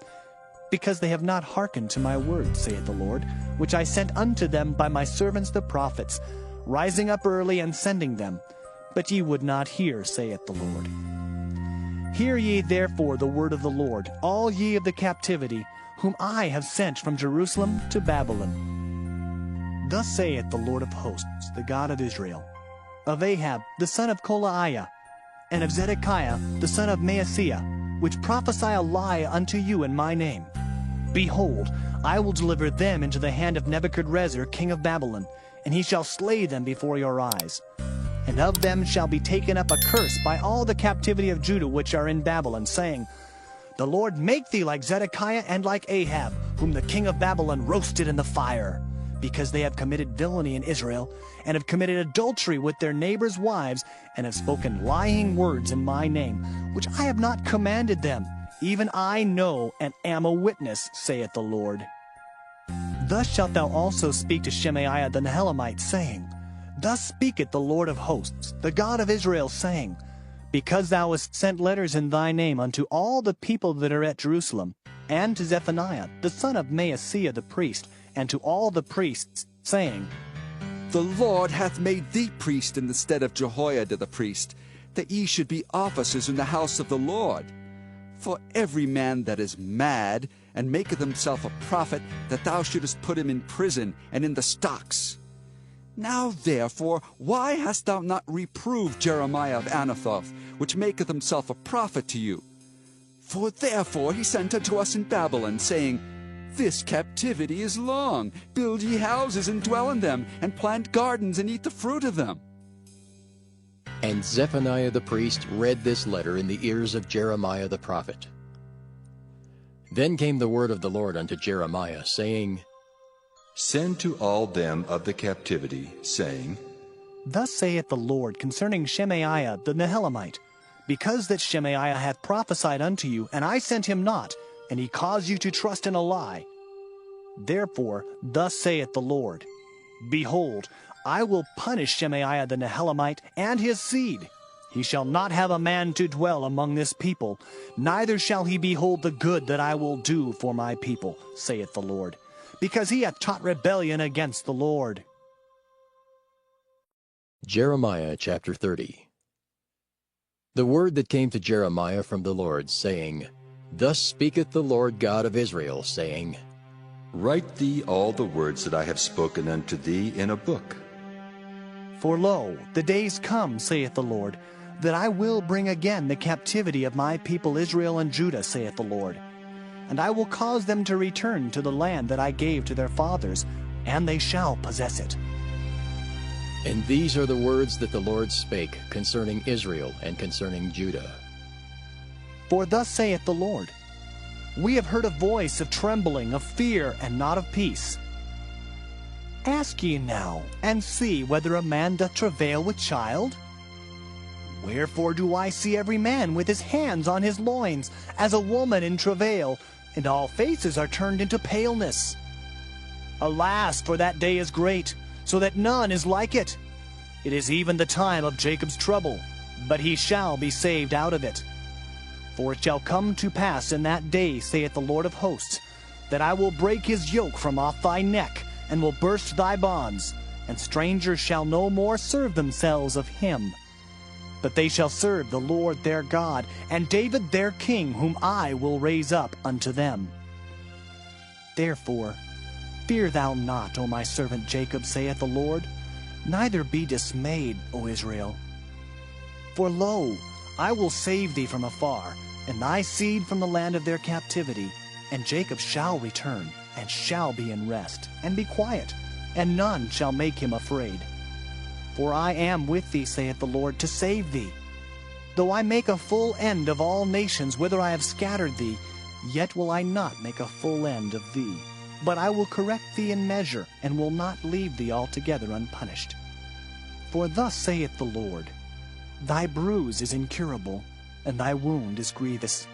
because they have not hearkened to my word, saith the Lord, which I sent unto them by my servants the prophets, rising up early and sending them. But ye would not hear, saith the Lord. Hear ye therefore the word of the Lord, all ye of the captivity, whom I have sent from Jerusalem to Babylon. Thus saith the Lord of hosts, the God of Israel, of Ahab the son of Kolaiah, and of Zedekiah the son of Maaseiah, which prophesy a lie unto you in my name. Behold, I will deliver them into the hand of Nebuchadrezzar king of Babylon, and he shall slay them before your eyes. And of them shall be taken up a curse by all the captivity of Judah which are in Babylon, saying, The Lord make thee like Zedekiah and like Ahab, whom the king of Babylon roasted in the fire, because they have committed villainy in Israel, and have committed adultery with their neighbors' wives, and have spoken lying words in my name, which I have not commanded them. Even I know and am a witness, saith the Lord. Thus shalt thou also speak to Shemaiah the Nehelamite, saying, Thus speaketh the Lord of hosts, the God of Israel, saying, Because thou hast sent letters in thy name unto all the people that are at Jerusalem, and to Zephaniah the son of Maaseiah the priest, and to all the priests, saying, The Lord hath made thee priest in the stead of Jehoiada the priest, that ye should be officers in the house of the Lord. For every man that is mad, and maketh himself a prophet, that thou shouldest put him in prison and in the stocks. Now therefore, why hast thou not reproved Jeremiah of Anathoth, which maketh himself a prophet to you? For therefore he sent unto us in Babylon, saying, This captivity is long. Build ye houses and dwell in them, and plant gardens and eat the fruit of them. And Zephaniah the priest read this letter in the ears of Jeremiah the prophet. Then came the word of the Lord unto Jeremiah, saying, Send to all them of the captivity, saying, Thus saith the Lord concerning Shemaiah the Nehelamite, Because that Shemaiah hath prophesied unto you, and I sent him not, and he caused you to trust in a lie. Therefore thus saith the Lord, Behold, I will punish Shemaiah the Nehelamite and his seed. He shall not have a man to dwell among this people, neither shall he behold the good that I will do for my people, saith the Lord, because he hath taught rebellion against the Lord. Jeremiah chapter 30. The word that came to Jeremiah from the Lord, saying, Thus speaketh the Lord God of Israel, saying, Write thee all the words that I have spoken unto thee in a book. For lo, the days come, saith the Lord, that I will bring again the captivity of my people Israel and Judah, saith the Lord. And I will cause them to return to the land that I gave to their fathers, and they shall possess it. And these are the words that the Lord spake concerning Israel and concerning Judah. For thus saith the Lord, We have heard a voice of trembling, of fear, and not of peace. Ask ye now, and see whether a man doth travail with child? Wherefore do I see every man with his hands on his loins, as a woman in travail, and all faces are turned into paleness? Alas, for that day is great, so that none is like it. It is even the time of Jacob's trouble, but he shall be saved out of it. For it shall come to pass in that day, saith the Lord of hosts, that I will break his yoke from off thy neck, and will burst thy bonds, and strangers shall no more serve themselves of him. But they shall serve the Lord their God, and David their king, whom I will raise up unto them. Therefore, fear thou not, O my servant Jacob, saith the Lord, neither be dismayed, O Israel. For lo, I will save thee from afar, and thy seed from the land of their captivity, and Jacob shall return, and shall be in rest, and be quiet, and none shall make him afraid. For I am with thee, saith the Lord, to save thee. Though I make a full end of all nations whither I have scattered thee, yet will I not make a full end of thee. But I will correct thee in measure, and will not leave thee altogether unpunished. For thus saith the Lord, Thy bruise is incurable, and thy wound is grievous.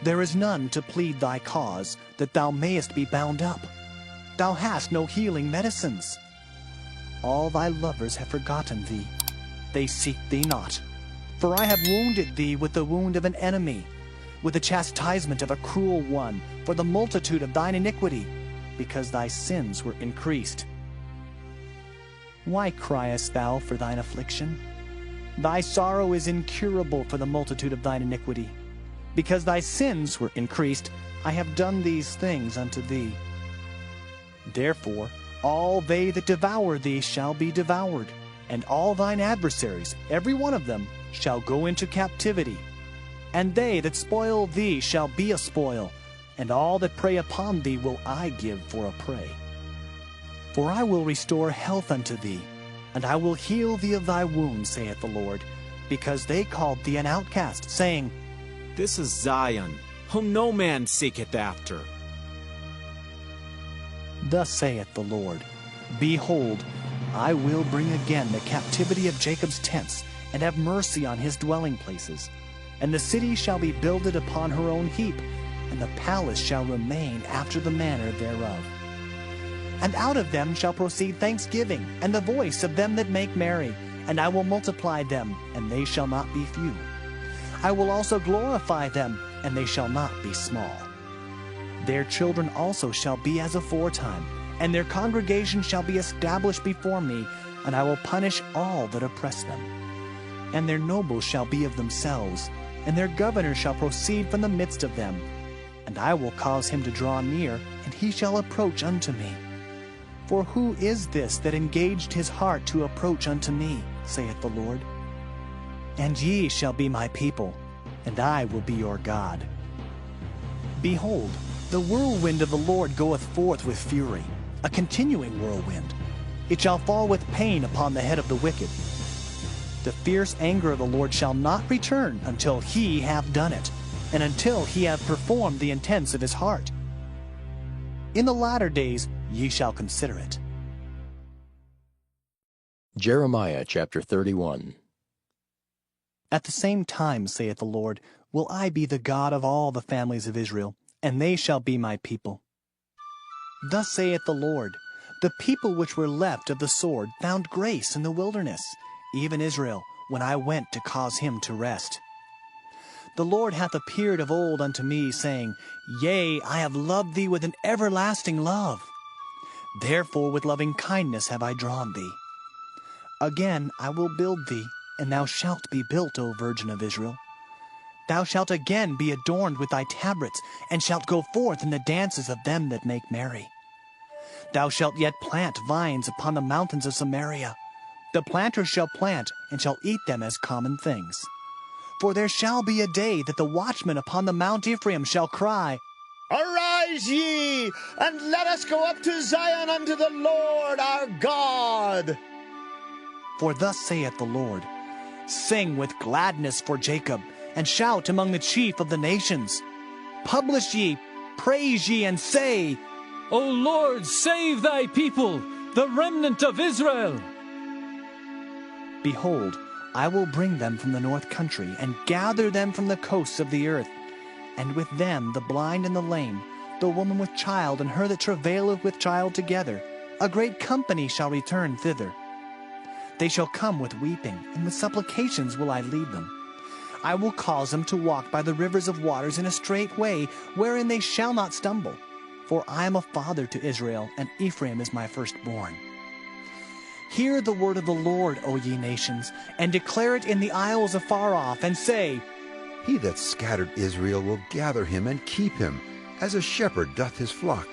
There is none to plead thy cause, that thou mayest be bound up. Thou hast no healing medicines. All thy lovers have forgotten thee. They seek thee not. For I have wounded thee with the wound of an enemy, with the chastisement of a cruel one, for the multitude of thine iniquity, because thy sins were increased. Why criest thou for thine affliction? Thy sorrow is incurable for the multitude of thine iniquity. Because thy sins were increased, I have done these things unto thee. Therefore all they that devour thee shall be devoured, and all thine adversaries, every one of them, shall go into captivity. And they that spoil thee shall be a spoil, and all that prey upon thee will I give for a prey. For I will restore health unto thee, and I will heal thee of thy wounds, saith the Lord, because they called thee an outcast, saying, This is Zion, whom no man seeketh after. Thus saith the Lord, Behold, I will bring again the captivity of Jacob's tents, and have mercy on his dwelling places. And the city shall be builded upon her own heap, and the palace shall remain after the manner thereof. And out of them shall proceed thanksgiving, and the voice of them that make merry, and I will multiply them, and they shall not be few. I will also glorify them, and they shall not be small. Their children also shall be as aforetime, and their congregation shall be established before me, and I will punish all that oppress them. And their nobles shall be of themselves, and their governor shall proceed from the midst of them. And I will cause him to draw near, and he shall approach unto me. For who is this that engaged his heart to approach unto me, saith the Lord? And ye shall be my people, and I will be your God. Behold, the whirlwind of the Lord goeth forth with fury, a continuing whirlwind. It shall fall with pain upon the head of the wicked. The fierce anger of the Lord shall not return until he have done it, and until he have performed the intents of his heart. In the latter days ye shall consider it. Jeremiah chapter 31. At the same time, saith the Lord, will I be the God of all the families of Israel, and they shall be my people. Thus saith the Lord, the people which were left of the sword found grace in the wilderness, even Israel, when I went to cause him to rest. The Lord hath appeared of old unto me, saying, Yea, I have loved thee with an everlasting love. Therefore with loving kindness have I drawn thee. Again I will build thee, and thou shalt be built, O Virgin of Israel. Thou shalt again be adorned with thy tabrets, and shalt go forth in the dances of them that make merry. Thou shalt yet plant vines upon the mountains of Samaria. The planters shall plant, and shall eat them as common things. For there shall be a day that the watchmen upon the Mount Ephraim shall cry, Arise ye, and let us go up to Zion unto the Lord our God. For thus saith the Lord, Sing with gladness for Jacob, and shout among the chief of the nations. Publish ye, praise ye, and say, O Lord, save thy people, the remnant of Israel. Behold, I will bring them from the north country, and gather them from the coasts of the earth. And with them the blind and the lame, the woman with child, and her that travaileth with child together. A great company shall return thither. They shall come with weeping, and with supplications will I lead them. I will cause them to walk by the rivers of waters in a straight way, wherein they shall not stumble. For I am a father to Israel, and Ephraim is my firstborn. Hear the word of the Lord, O ye nations, and declare it in the isles afar off, and say, He that scattered Israel will gather him and keep him, as a shepherd doth his flock.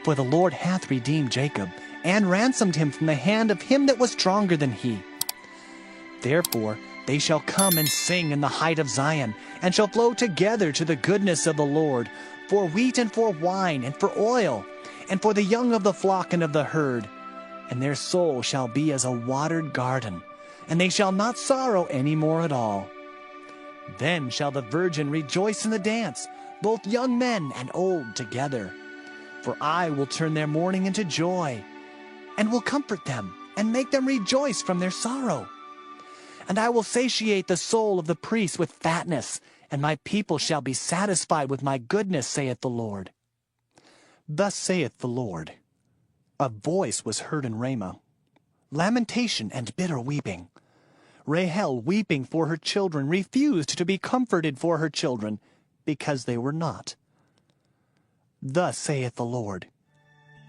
For the Lord hath redeemed Jacob, and ransomed him from the hand of him that was stronger than he. Therefore they shall come and sing in the height of Zion, and shall flow together to the goodness of the Lord, for wheat and for wine and for oil, and for the young of the flock and of the herd. And their soul shall be as a watered garden, and they shall not sorrow any more at all. Then shall the virgin rejoice in the dance, both young men and old together. For I will turn their mourning into joy, and will comfort them, and make them rejoice from their sorrow. And I will satiate the soul of the priest with fatness, and my people shall be satisfied with my goodness, saith the Lord. Thus saith the Lord, A voice was heard in Ramah, lamentation and bitter weeping. Rahel, weeping for her children, refused to be comforted for her children, because they were not. Thus saith the Lord,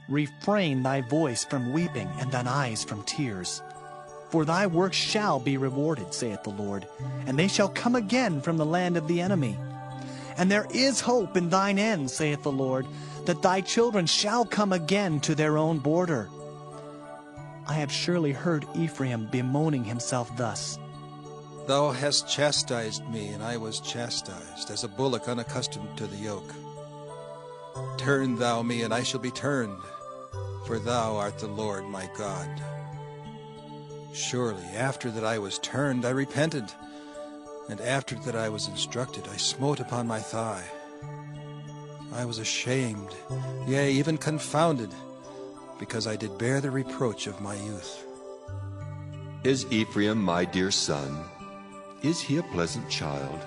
refrain thy voice from weeping, and thine eyes from tears. For thy work shall be rewarded, saith the Lord, and they shall come again from the land of the enemy. And there is hope in thine end, saith the Lord, that thy children shall come again to their own border. I have surely heard Ephraim bemoaning himself thus. Thou hast chastised me, and I was chastised, as a bullock unaccustomed to the yoke. Turn thou me, and I shall be turned, for thou art the Lord my God. Surely after that I was turned, I repented, and after that I was instructed, I smote upon my thigh. I was ashamed, yea, even confounded, because I did bear the reproach of my youth. Is Ephraim my dear son? Is he a pleasant child?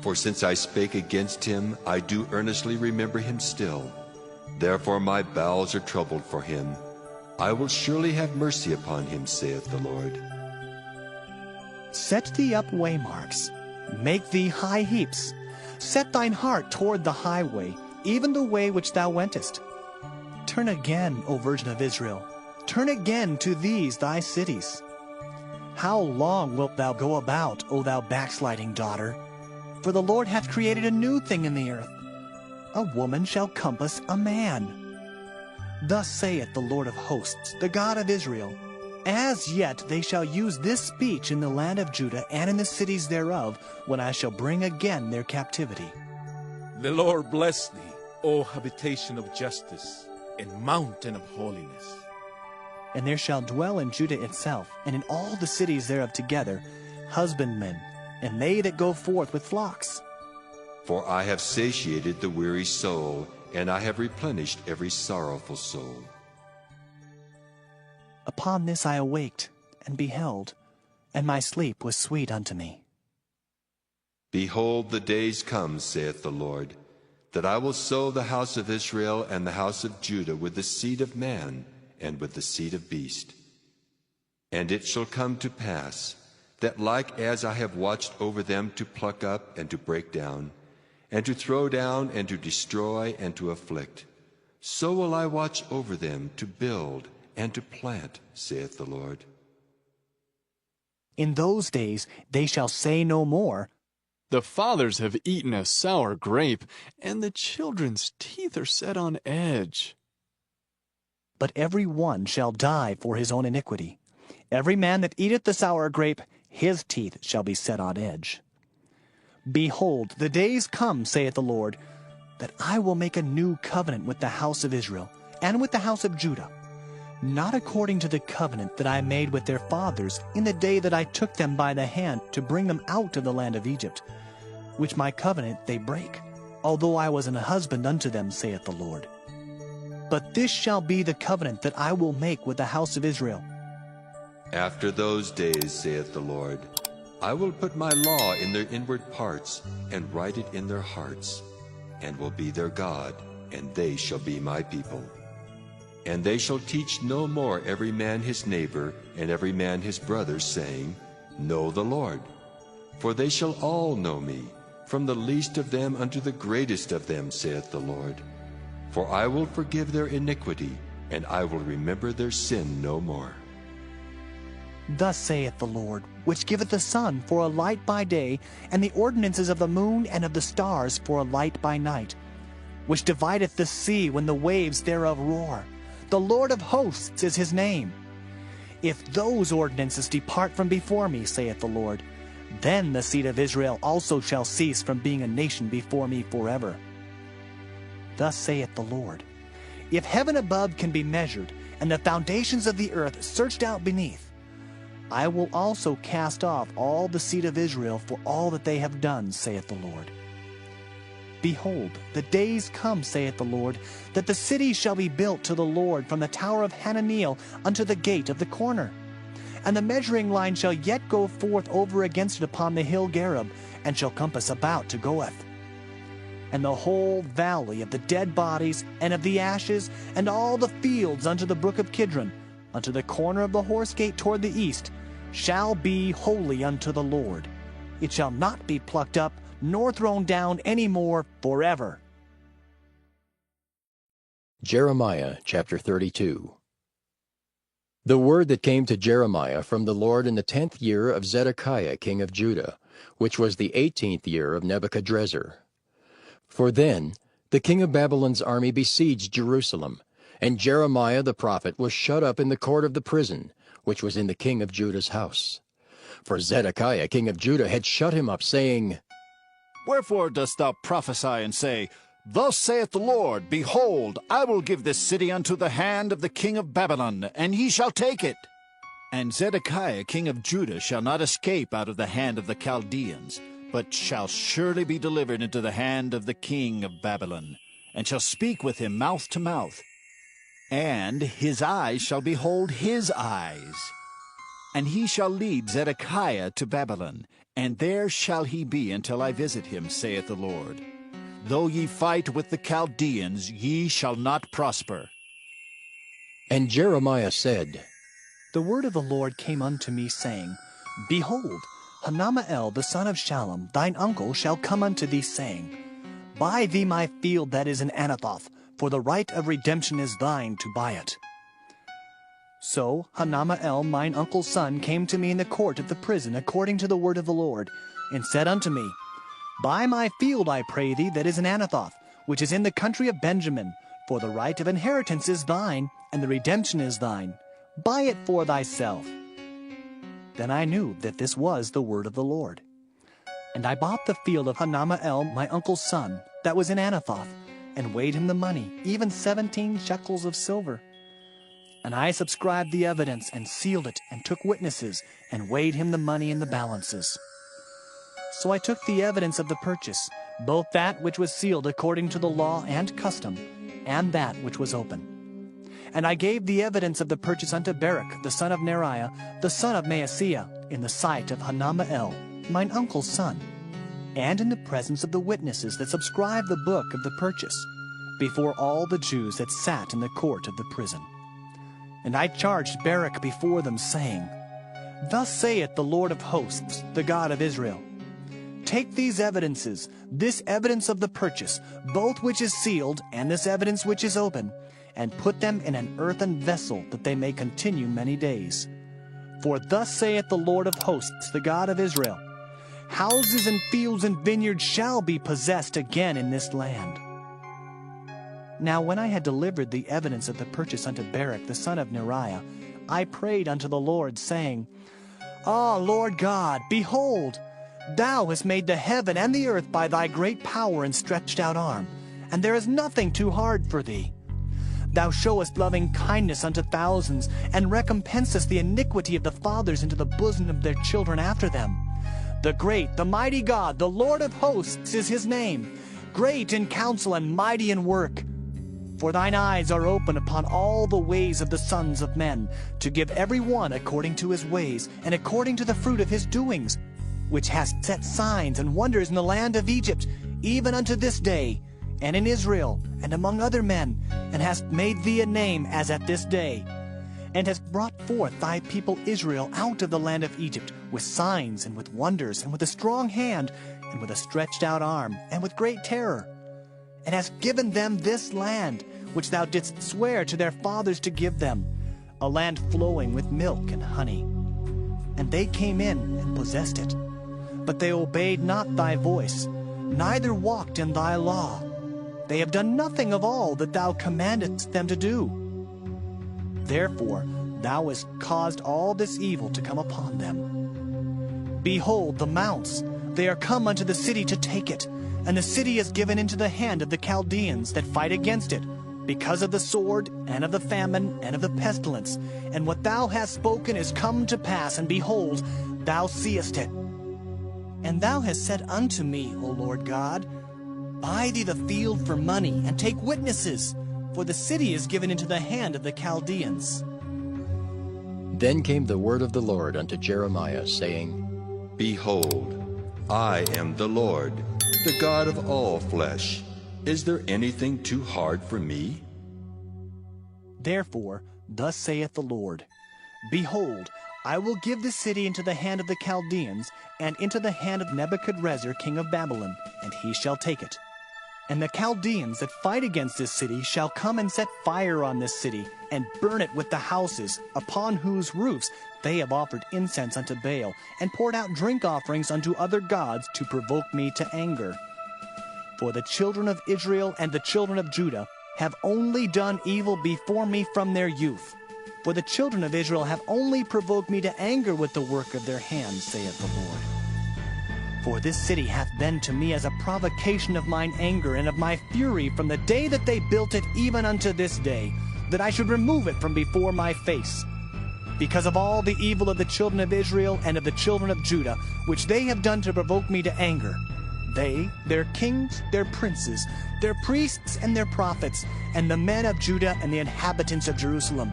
For since I spake against him, I do earnestly remember him still. Therefore my bowels are troubled for him. I will surely have mercy upon him, saith the Lord. Set thee up waymarks, make thee high heaps. Set thine heart toward the highway, even the way which thou wentest. Turn again, O Virgin of Israel, turn again to these thy cities. How long wilt thou go about, O thou backsliding daughter? For the Lord hath created a new thing in the earth. A woman shall compass a man. Thus saith the Lord of hosts, the God of Israel, as yet they shall use this speech in the land of Judah and in the cities thereof, when I shall bring again their captivity. The Lord bless thee, O habitation of justice, and mountain of holiness. And there shall dwell in Judah itself, and in all the cities thereof together, husbandmen, and they that go forth with flocks. For I have satiated the weary soul, and I have replenished every sorrowful soul. Upon this I awaked, and beheld, and my sleep was sweet unto me. Behold, the days come, saith the Lord, that I will sow the house of Israel and the house of Judah with the seed of man and with the seed of beast. And it shall come to pass, that like as I have watched over them to pluck up and to break down, and to throw down and to destroy and to afflict, so will I watch over them to build and to plant, saith the Lord. In those days they shall say no more, the fathers have eaten a sour grape, and the children's teeth are set on edge. But every one shall die for his own iniquity. Every man that eateth the sour grape, his teeth shall be set on edge. Behold, the days come, saith the Lord, that I will make a new covenant with the house of Israel and with the house of Judah, not according to the covenant that I made with their fathers in the day that I took them by the hand to bring them out of the land of Egypt, which my covenant they break, although I was an husband unto them, saith the Lord. But this shall be the covenant that I will make with the house of Israel. After those days, saith the Lord, I will put my law in their inward parts, and write it in their hearts, and will be their God, and they shall be my people. And they shall teach no more every man his neighbor, and every man his brother, saying, Know the Lord. For they shall all know me, from the least of them unto the greatest of them, saith the Lord. For I will forgive their iniquity, and I will remember their sin no more. Thus saith the Lord, which giveth the sun for a light by day, and the ordinances of the moon and of the stars for a light by night, which divideth the sea when the waves thereof roar. The Lord of hosts is his name. If those ordinances depart from before me, saith the Lord, then the seed of Israel also shall cease from being a nation before me forever. Thus saith the Lord, if heaven above can be measured, and the foundations of the earth searched out beneath, I will also cast off all the seed of Israel for all that they have done, saith the Lord. Behold, the days come, saith the Lord, that the city shall be built to the Lord from the tower of Hananeel unto the gate of the corner. And the measuring line shall yet go forth over against it upon the hill Gareb, and shall compass about to Goeth. And the whole valley of the dead bodies, and of the ashes, and all the fields unto the brook of Kidron, unto the corner of the horse gate toward the east, shall be holy unto the Lord. It shall not be plucked up, nor thrown down any more forever. Jeremiah chapter 32. The word that came to Jeremiah from the Lord in the 10th year of Zedekiah king of Judah, which was the 18th year of Nebuchadrezzar. For then the king of Babylon's army besieged Jerusalem, and Jeremiah the prophet was shut up in the court of the prison, which was in the king of Judah's house. For Zedekiah king of Judah had shut him up, saying, Wherefore dost thou prophesy and say, Thus saith the Lord, Behold, I will give this city unto the hand of the king of Babylon, and he shall take it. And Zedekiah king of Judah shall not escape out of the hand of the Chaldeans, but shall surely be delivered into the hand of the king of Babylon, and shall speak with him mouth to mouth. And his eyes shall behold his eyes. And he shall lead Zedekiah to Babylon, and there shall he be until I visit him, saith the Lord. Though ye fight with the Chaldeans, ye shall not prosper. And Jeremiah said, The word of the Lord came unto me, saying, Behold, Hanamael the son of Shallum, thine uncle, shall come unto thee, saying, Buy thee my field that is in Anathoth, for the right of redemption is thine to buy it. So Hanamael mine uncle's son came to me in the court of the prison according to the word of the Lord, and said unto me, Buy my field, I pray thee, that is in Anathoth, which is in the country of Benjamin, for the right of inheritance is thine, and the redemption is thine. Buy it for thyself. Then I knew that this was the word of the Lord. And I bought the field of Hanamael my uncle's son, that was in Anathoth, and weighed him the money, even 17 shekels of silver. And I subscribed the evidence, and sealed it, and took witnesses, and weighed him the money in the balances. So I took the evidence of the purchase, both that which was sealed according to the law and custom, and that which was open. And I gave the evidence of the purchase unto Baruch the son of Neriah, the son of Maaseiah, in the sight of Hanamael, mine uncle's son, and in the presence of the witnesses that subscribed the book of the purchase, before all the Jews that sat in the court of the prison. And I charged Baruch before them, saying, Thus saith the Lord of hosts, the God of Israel, Take these evidences, this evidence of the purchase, both which is sealed, and this evidence which is open, and put them in an earthen vessel, that they may continue many days. For thus saith the Lord of hosts, the God of Israel, Houses and fields and vineyards shall be possessed again in this land. Now when I had delivered the evidence of the purchase unto Baruch the son of Neriah, I prayed unto the Lord, saying, Ah, Lord God, behold, thou hast made the heaven and the earth by thy great power and stretched out arm, and there is nothing too hard for thee. Thou showest loving kindness unto thousands, and recompensest the iniquity of the fathers into the bosom of their children after them. The great, the mighty God, the Lord of hosts is his name, great in counsel and mighty in work. For thine eyes are open upon all the ways of the sons of men, to give every one according to his ways, and according to the fruit of his doings, which hast set signs and wonders in the land of Egypt, even unto this day, and in Israel, and among other men, and hast made thee a name as at this day, and hast brought forth thy people Israel out of the land of Egypt, with signs, and with wonders, and with a strong hand, and with a stretched out arm, and with great terror, and hast given them this land, which thou didst swear to their fathers to give them, a land flowing with milk and honey. And they came in and possessed it. But they obeyed not thy voice, neither walked in thy law. They have done nothing of all that thou commandest them to do. Therefore thou hast caused all this evil to come upon them. Behold the mounts, they are come unto the city to take it, and the city is given into the hand of the Chaldeans that fight against it, because of the sword, and of the famine, and of the pestilence. And what thou hast spoken is come to pass, and behold, thou seest it. And thou hast said unto me, O Lord God, Buy thee the field for money, and take witnesses, for the city is given into the hand of the Chaldeans. Then came the word of the Lord unto Jeremiah, saying, Behold, I am the Lord, the God of all flesh. Is there anything too hard for me? Therefore, thus saith the Lord, Behold, I will give the city into the hand of the Chaldeans, and into the hand of Nebuchadrezzar king of Babylon, and he shall take it. And the Chaldeans that fight against this city shall come and set fire on this city, and burn it with the houses, upon whose roofs they have offered incense unto Baal, and poured out drink offerings unto other gods to provoke me to anger. For the children of Israel and the children of Judah have only done evil before me from their youth. For the children of Israel have only provoked me to anger with the work of their hands, saith the Lord. For this city hath been to me as a provocation of mine anger and of my fury from the day that they built it even unto this day, that I should remove it from before my face. Because of all the evil of the children of Israel and of the children of Judah, which they have done to provoke me to anger, they, their kings, their princes, their priests and their prophets, and the men of Judah and the inhabitants of Jerusalem.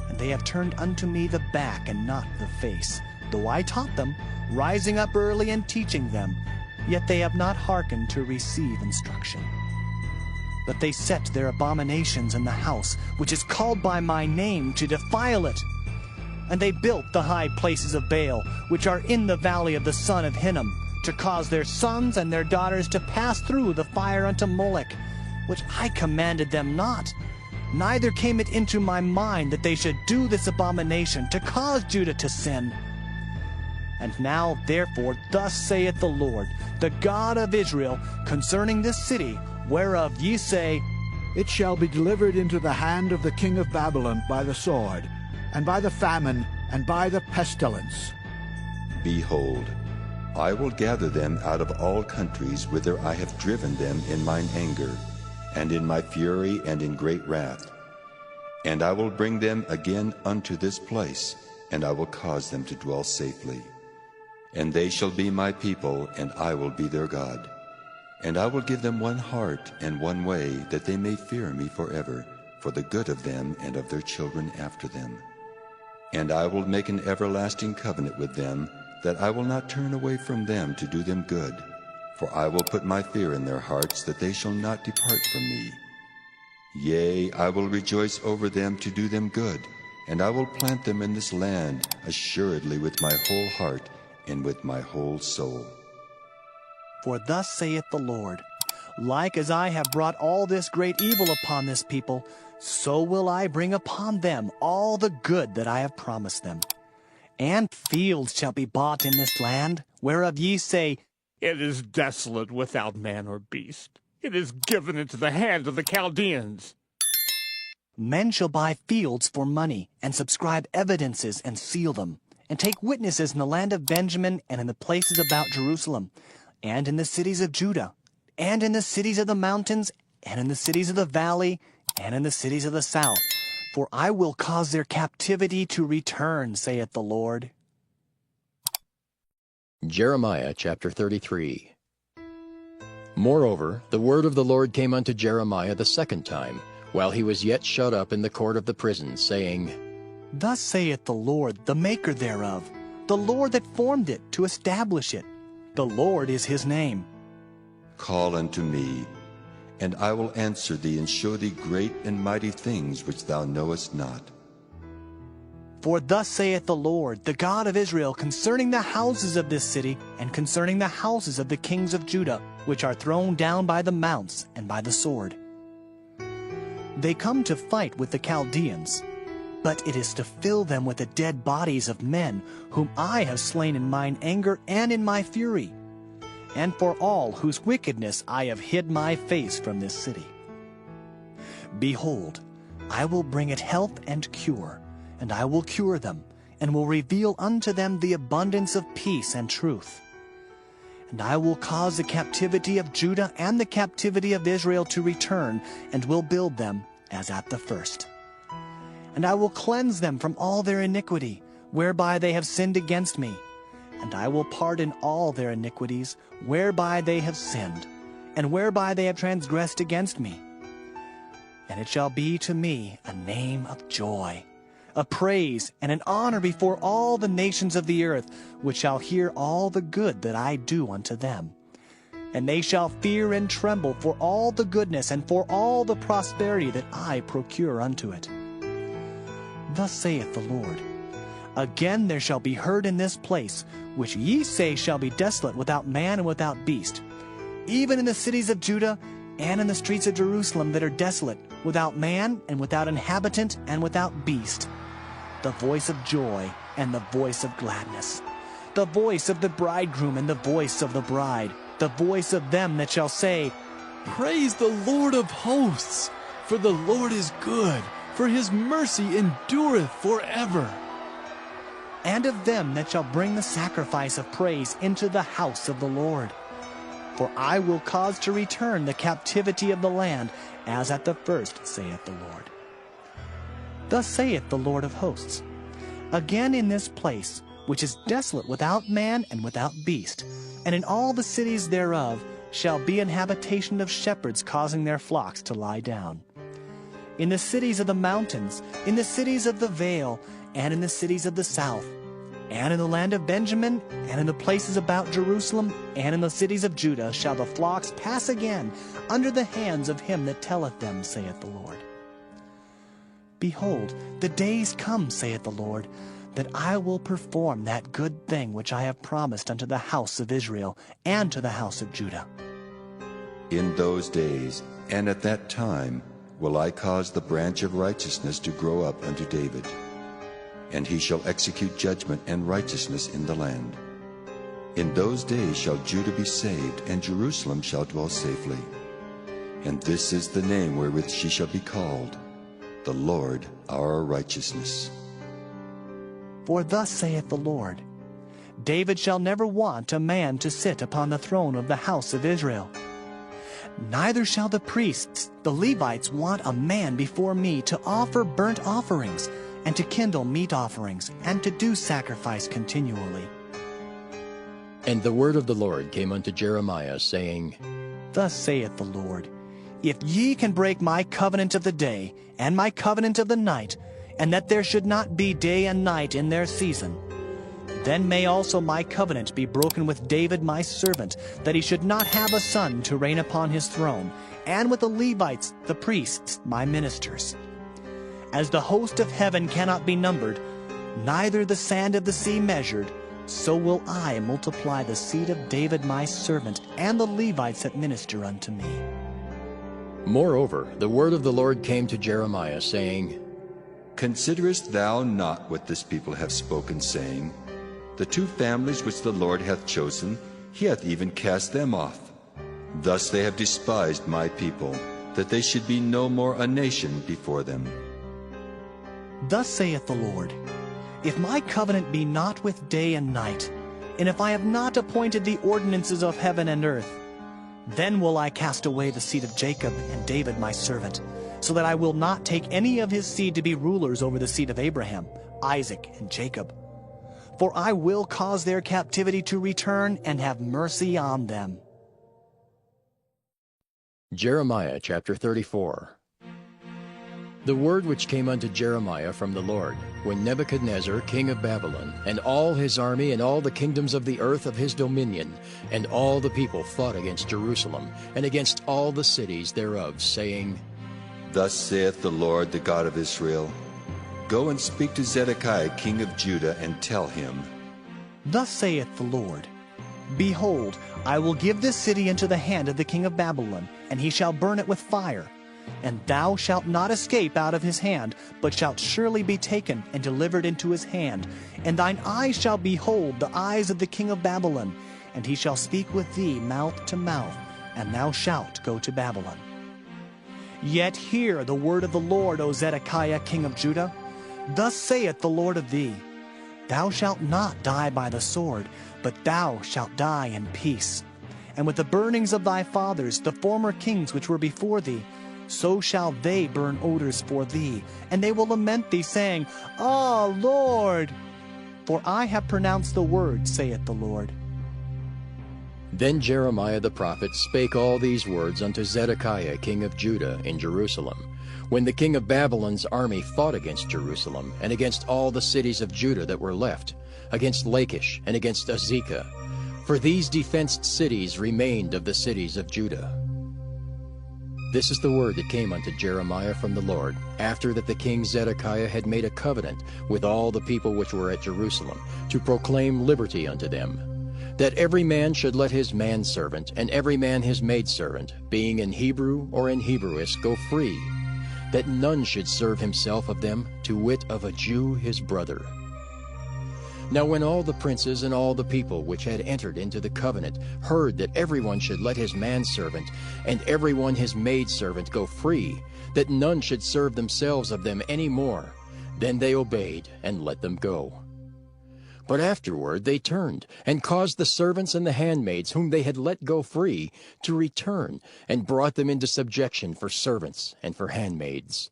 And they have turned unto me the back and not the face, though I taught them, rising up early and teaching them, yet they have not hearkened to receive instruction. But they set their abominations in the house, which is called by my name, to defile it. And they built the high places of Baal, which are in the valley of the son of Hinnom, to cause their sons and their daughters to pass through the fire unto Molech, which I commanded them not. Neither came it into my mind that they should do this abomination, to cause Judah to sin. And now, therefore, thus saith the Lord, the God of Israel, concerning this city, whereof ye say, It shall be delivered into the hand of the king of Babylon by the sword, and by the famine, and by the pestilence. Behold, I will gather them out of all countries whither I have driven them in mine anger, and in my fury, and in great wrath. And I will bring them again unto this place, and I will cause them to dwell safely. And they shall be my people, and I will be their God. And I will give them one heart and one way, that they may fear me forever, for the good of them and of their children after them. And I will make an everlasting covenant with them, that I will not turn away from them to do them good. For I will put my fear in their hearts, that they shall not depart from me. Yea, I will rejoice over them to do them good, and I will plant them in this land assuredly with my whole heart and with my whole soul. For thus saith the Lord, like as I have brought all this great evil upon this people, so will I bring upon them all the good that I have promised them. And fields shall be bought in this land, whereof ye say, It is desolate without man or beast. It is given into the hand of the Chaldeans. Men shall buy fields for money, and subscribe evidences, and seal them, and take witnesses in the land of Benjamin, and in the places about Jerusalem, and in the cities of Judah, and in the cities of the mountains, and in the cities of the valley, and in the cities of the south. For I will cause their captivity to return, saith the Lord. Jeremiah chapter 33. Moreover, the word of the Lord came unto Jeremiah the second time, while he was yet shut up in the court of the prison, saying, Thus saith the Lord, the maker thereof, the Lord that formed it, to establish it. The Lord is his name. Call unto me, and I will answer thee, and show thee great and mighty things which thou knowest not. For thus saith the Lord, the God of Israel, concerning the houses of this city, and concerning the houses of the kings of Judah, which are thrown down by the mounts and by the sword. They come to fight with the Chaldeans, but it is to fill them with the dead bodies of men, whom I have slain in mine anger and in my fury, and for all whose wickedness I have hid my face from this city. Behold, I will bring it health and cure, and I will cure them, and will reveal unto them the abundance of peace and truth. And I will cause the captivity of Judah and the captivity of Israel to return, and will build them as at the first. And I will cleanse them from all their iniquity, whereby they have sinned against me. And I will pardon all their iniquities, whereby they have sinned, and whereby they have transgressed against me. And it shall be to me a name of joy, a praise and an honor before all the nations of the earth, which shall hear all the good that I do unto them. And they shall fear and tremble for all the goodness and for all the prosperity that I procure unto it. Thus saith the Lord, Again there shall be heard in this place, which ye say shall be desolate without man and without beast, even in the cities of Judah and in the streets of Jerusalem that are desolate, without man and without inhabitant and without beast, the voice of joy and the voice of gladness, the voice of the bridegroom and the voice of the bride, the voice of them that shall say, Praise the Lord of hosts, for the Lord is good, for his mercy endureth forever. And of them that shall bring the sacrifice of praise into the house of the Lord. For I will cause to return the captivity of the land, as at the first, saith the Lord. Thus saith the Lord of hosts, Again in this place, which is desolate without man and without beast, and in all the cities thereof, shall be an habitation of shepherds causing their flocks to lie down. In the cities of the mountains, in the cities of the vale, and in the cities of the south, and in the land of Benjamin, and in the places about Jerusalem, and in the cities of Judah shall the flocks pass again under the hands of him that telleth them, saith the Lord. Behold, the days come, saith the Lord, that I will perform that good thing which I have promised unto the house of Israel and to the house of Judah. In those days and at that time will I cause the branch of righteousness to grow up unto David, and he shall execute judgment and righteousness in the land. In those days shall Judah be saved, and Jerusalem shall dwell safely. And this is the name wherewith she shall be called, the Lord our righteousness. For thus saith the Lord, David shall never want a man to sit upon the throne of the house of Israel. Neither shall the priests, the Levites, want a man before me to offer burnt offerings, and to kindle meat offerings, and to do sacrifice continually. And the word of the Lord came unto Jeremiah, saying, Thus saith the Lord, If ye can break my covenant of the day, and my covenant of the night, and that there should not be day and night in their season, then may also my covenant be broken with David my servant, that he should not have a son to reign upon his throne, and with the Levites, the priests, my ministers. As the host of heaven cannot be numbered, neither the sand of the sea measured, so will I multiply the seed of David my servant, and the Levites that minister unto me. Moreover, the word of the Lord came to Jeremiah, saying, Considerest thou not what this people have spoken, saying, The two families which the Lord hath chosen, he hath even cast them off. Thus they have despised my people, that they should be no more a nation before them. Thus saith the Lord, If my covenant be not with day and night, and if I have not appointed the ordinances of heaven and earth, then will I cast away the seed of Jacob and David my servant, so that I will not take any of his seed to be rulers over the seed of Abraham, Isaac, and Jacob. For I will cause their captivity to return and have mercy on them. Jeremiah chapter 34. The word which came unto Jeremiah from the Lord, when Nebuchadnezzar king of Babylon, and all his army, and all the kingdoms of the earth of his dominion, and all the people fought against Jerusalem, and against all the cities thereof, saying, Thus saith the Lord, the God of Israel, Go and speak to Zedekiah king of Judah, and tell him, Thus saith the Lord, Behold, I will give this city into the hand of the king of Babylon, and he shall burn it with fire. And thou shalt not escape out of his hand, but shalt surely be taken and delivered into his hand. And thine eyes shall behold the eyes of the king of Babylon, and he shall speak with thee mouth to mouth, and thou shalt go to Babylon. Yet hear the word of the Lord, O Zedekiah king of Judah. Thus saith the Lord of thee, Thou shalt not die by the sword, but thou shalt die in peace. And with the burnings of thy fathers, the former kings which were before thee, so shall they burn odors for thee, and they will lament thee, saying, Ah, Lord! For I have pronounced the word, saith the Lord. Then Jeremiah the prophet spake all these words unto Zedekiah king of Judah in Jerusalem, when the king of Babylon's army fought against Jerusalem, and against all the cities of Judah that were left, against Lachish, and against Azekah. For these defenced cities remained of the cities of Judah. This is the word that came unto Jeremiah from the Lord, after that the king Zedekiah had made a covenant with all the people which were at Jerusalem, to proclaim liberty unto them, that every man should let his manservant and every man his maidservant, being in Hebrew or in Hebrewish, go free, that none should serve himself of them, to wit of a Jew his brother. Now when all the princes and all the people which had entered into the covenant heard that everyone should let his manservant and everyone his maidservant go free, that none should serve themselves of them any more, then they obeyed and let them go. But afterward they turned, and caused the servants and the handmaids whom they had let go free to return, and brought them into subjection for servants and for handmaids.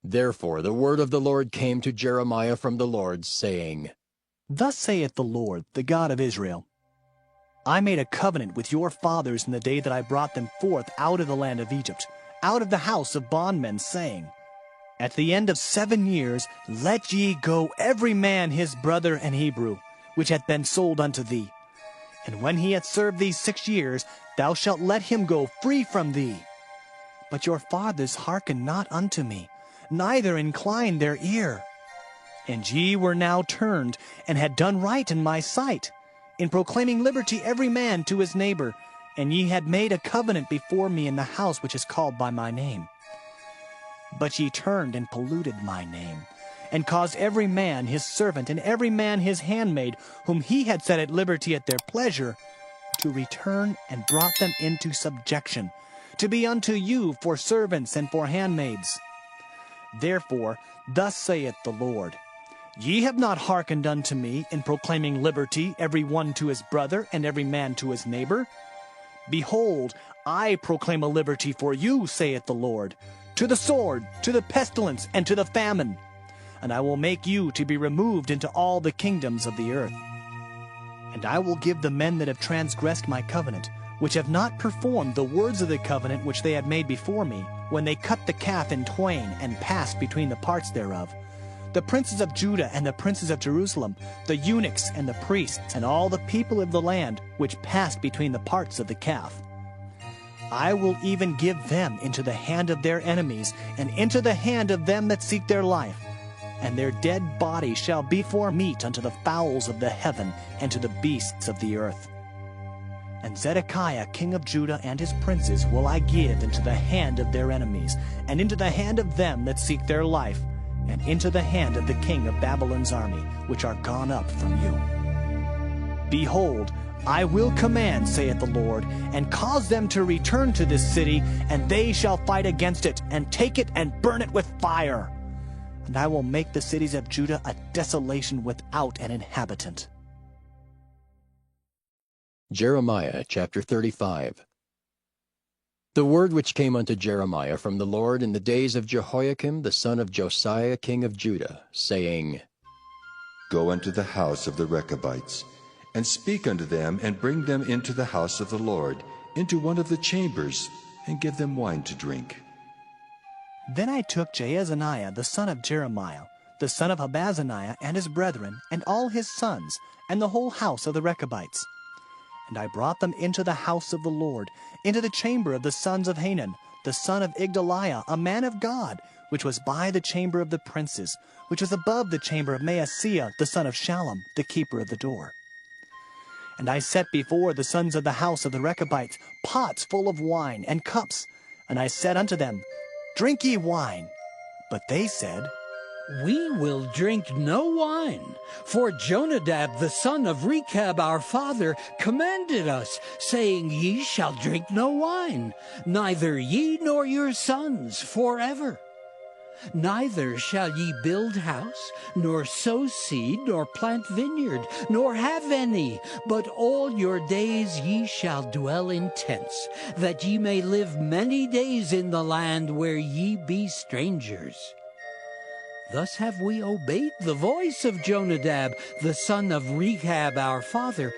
Therefore the word of the Lord came to Jeremiah from the Lord, saying, Thus saith the Lord, the God of Israel, I made a covenant with your fathers in the day that I brought them forth out of the land of Egypt, out of the house of bondmen, saying, At the end of 7 years let ye go every man his brother and Hebrew, which hath been sold unto thee. And when he hath served thee 6 years, thou shalt let him go free from thee. But your fathers hearkened not unto me, neither inclined their ear. And ye were now turned, and had done right in my sight, in proclaiming liberty every man to his neighbor, and ye had made a covenant before me in the house which is called by my name. But ye turned and polluted my name, and caused every man his servant and every man his handmaid, whom he had set at liberty at their pleasure, to return, and brought them into subjection, to be unto you for servants and for handmaids. Therefore, thus saith the Lord, Ye have not hearkened unto me in proclaiming liberty every one to his brother and every man to his neighbor. Behold, I proclaim a liberty for you, saith the Lord, to the sword, to the pestilence, and to the famine. And I will make you to be removed into all the kingdoms of the earth. And I will give the men that have transgressed my covenant, which have not performed the words of the covenant which they had made before me, when they cut the calf in twain and passed between the parts thereof, the princes of Judah and the princes of Jerusalem, the eunuchs and the priests, and all the people of the land which passed between the parts of the calf. I will even give them into the hand of their enemies, and into the hand of them that seek their life. And their dead bodies shall be for meat unto the fowls of the heaven, and to the beasts of the earth. And Zedekiah king of Judah and his princes will I give into the hand of their enemies, and into the hand of them that seek their life, and into the hand of the king of Babylon's army, which are gone up from you. Behold, I will command, saith the Lord, and cause them to return to this city, and they shall fight against it, and take it and burn it with fire. And I will make the cities of Judah a desolation without an inhabitant. Jeremiah chapter 35. The word which came unto Jeremiah from the Lord in the days of Jehoiakim the son of Josiah king of Judah, saying, Go unto the house of the Rechabites, and speak unto them, and bring them into the house of the Lord, into one of the chambers, and give them wine to drink. Then I took Jaazaniah the son of Jeremiah, the son of Habazaniah, and his brethren, and all his sons, and the whole house of the Rechabites. And I brought them into the house of the Lord, into the chamber of the sons of Hanan, the son of Igdaliah, a man of God, which was by the chamber of the princes, which was above the chamber of Maaseiah, the son of Shallum, the keeper of the door. And I set before the sons of the house of the Rechabites pots full of wine and cups, and I said unto them, Drink ye wine. But they said, We will drink no wine, for Jonadab the son of Rechab our father commanded us, saying, Ye shall drink no wine, neither ye nor your sons forever. Neither shall ye build house, nor sow seed, nor plant vineyard, nor have any, but all your days ye shall dwell in tents, that ye may live many days in the land where ye be strangers. Thus have we obeyed the voice of Jonadab, the son of Rechab our father,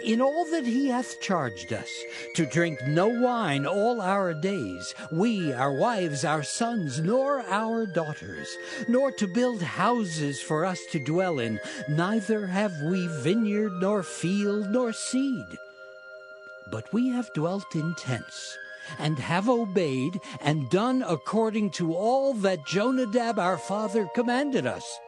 in all that he hath charged us, to drink no wine all our days, we, our wives, our sons, nor our daughters, nor to build houses for us to dwell in, neither have we vineyard, nor field, nor seed. But we have dwelt in tents, and have obeyed and done according to all that Jonadab our father commanded us.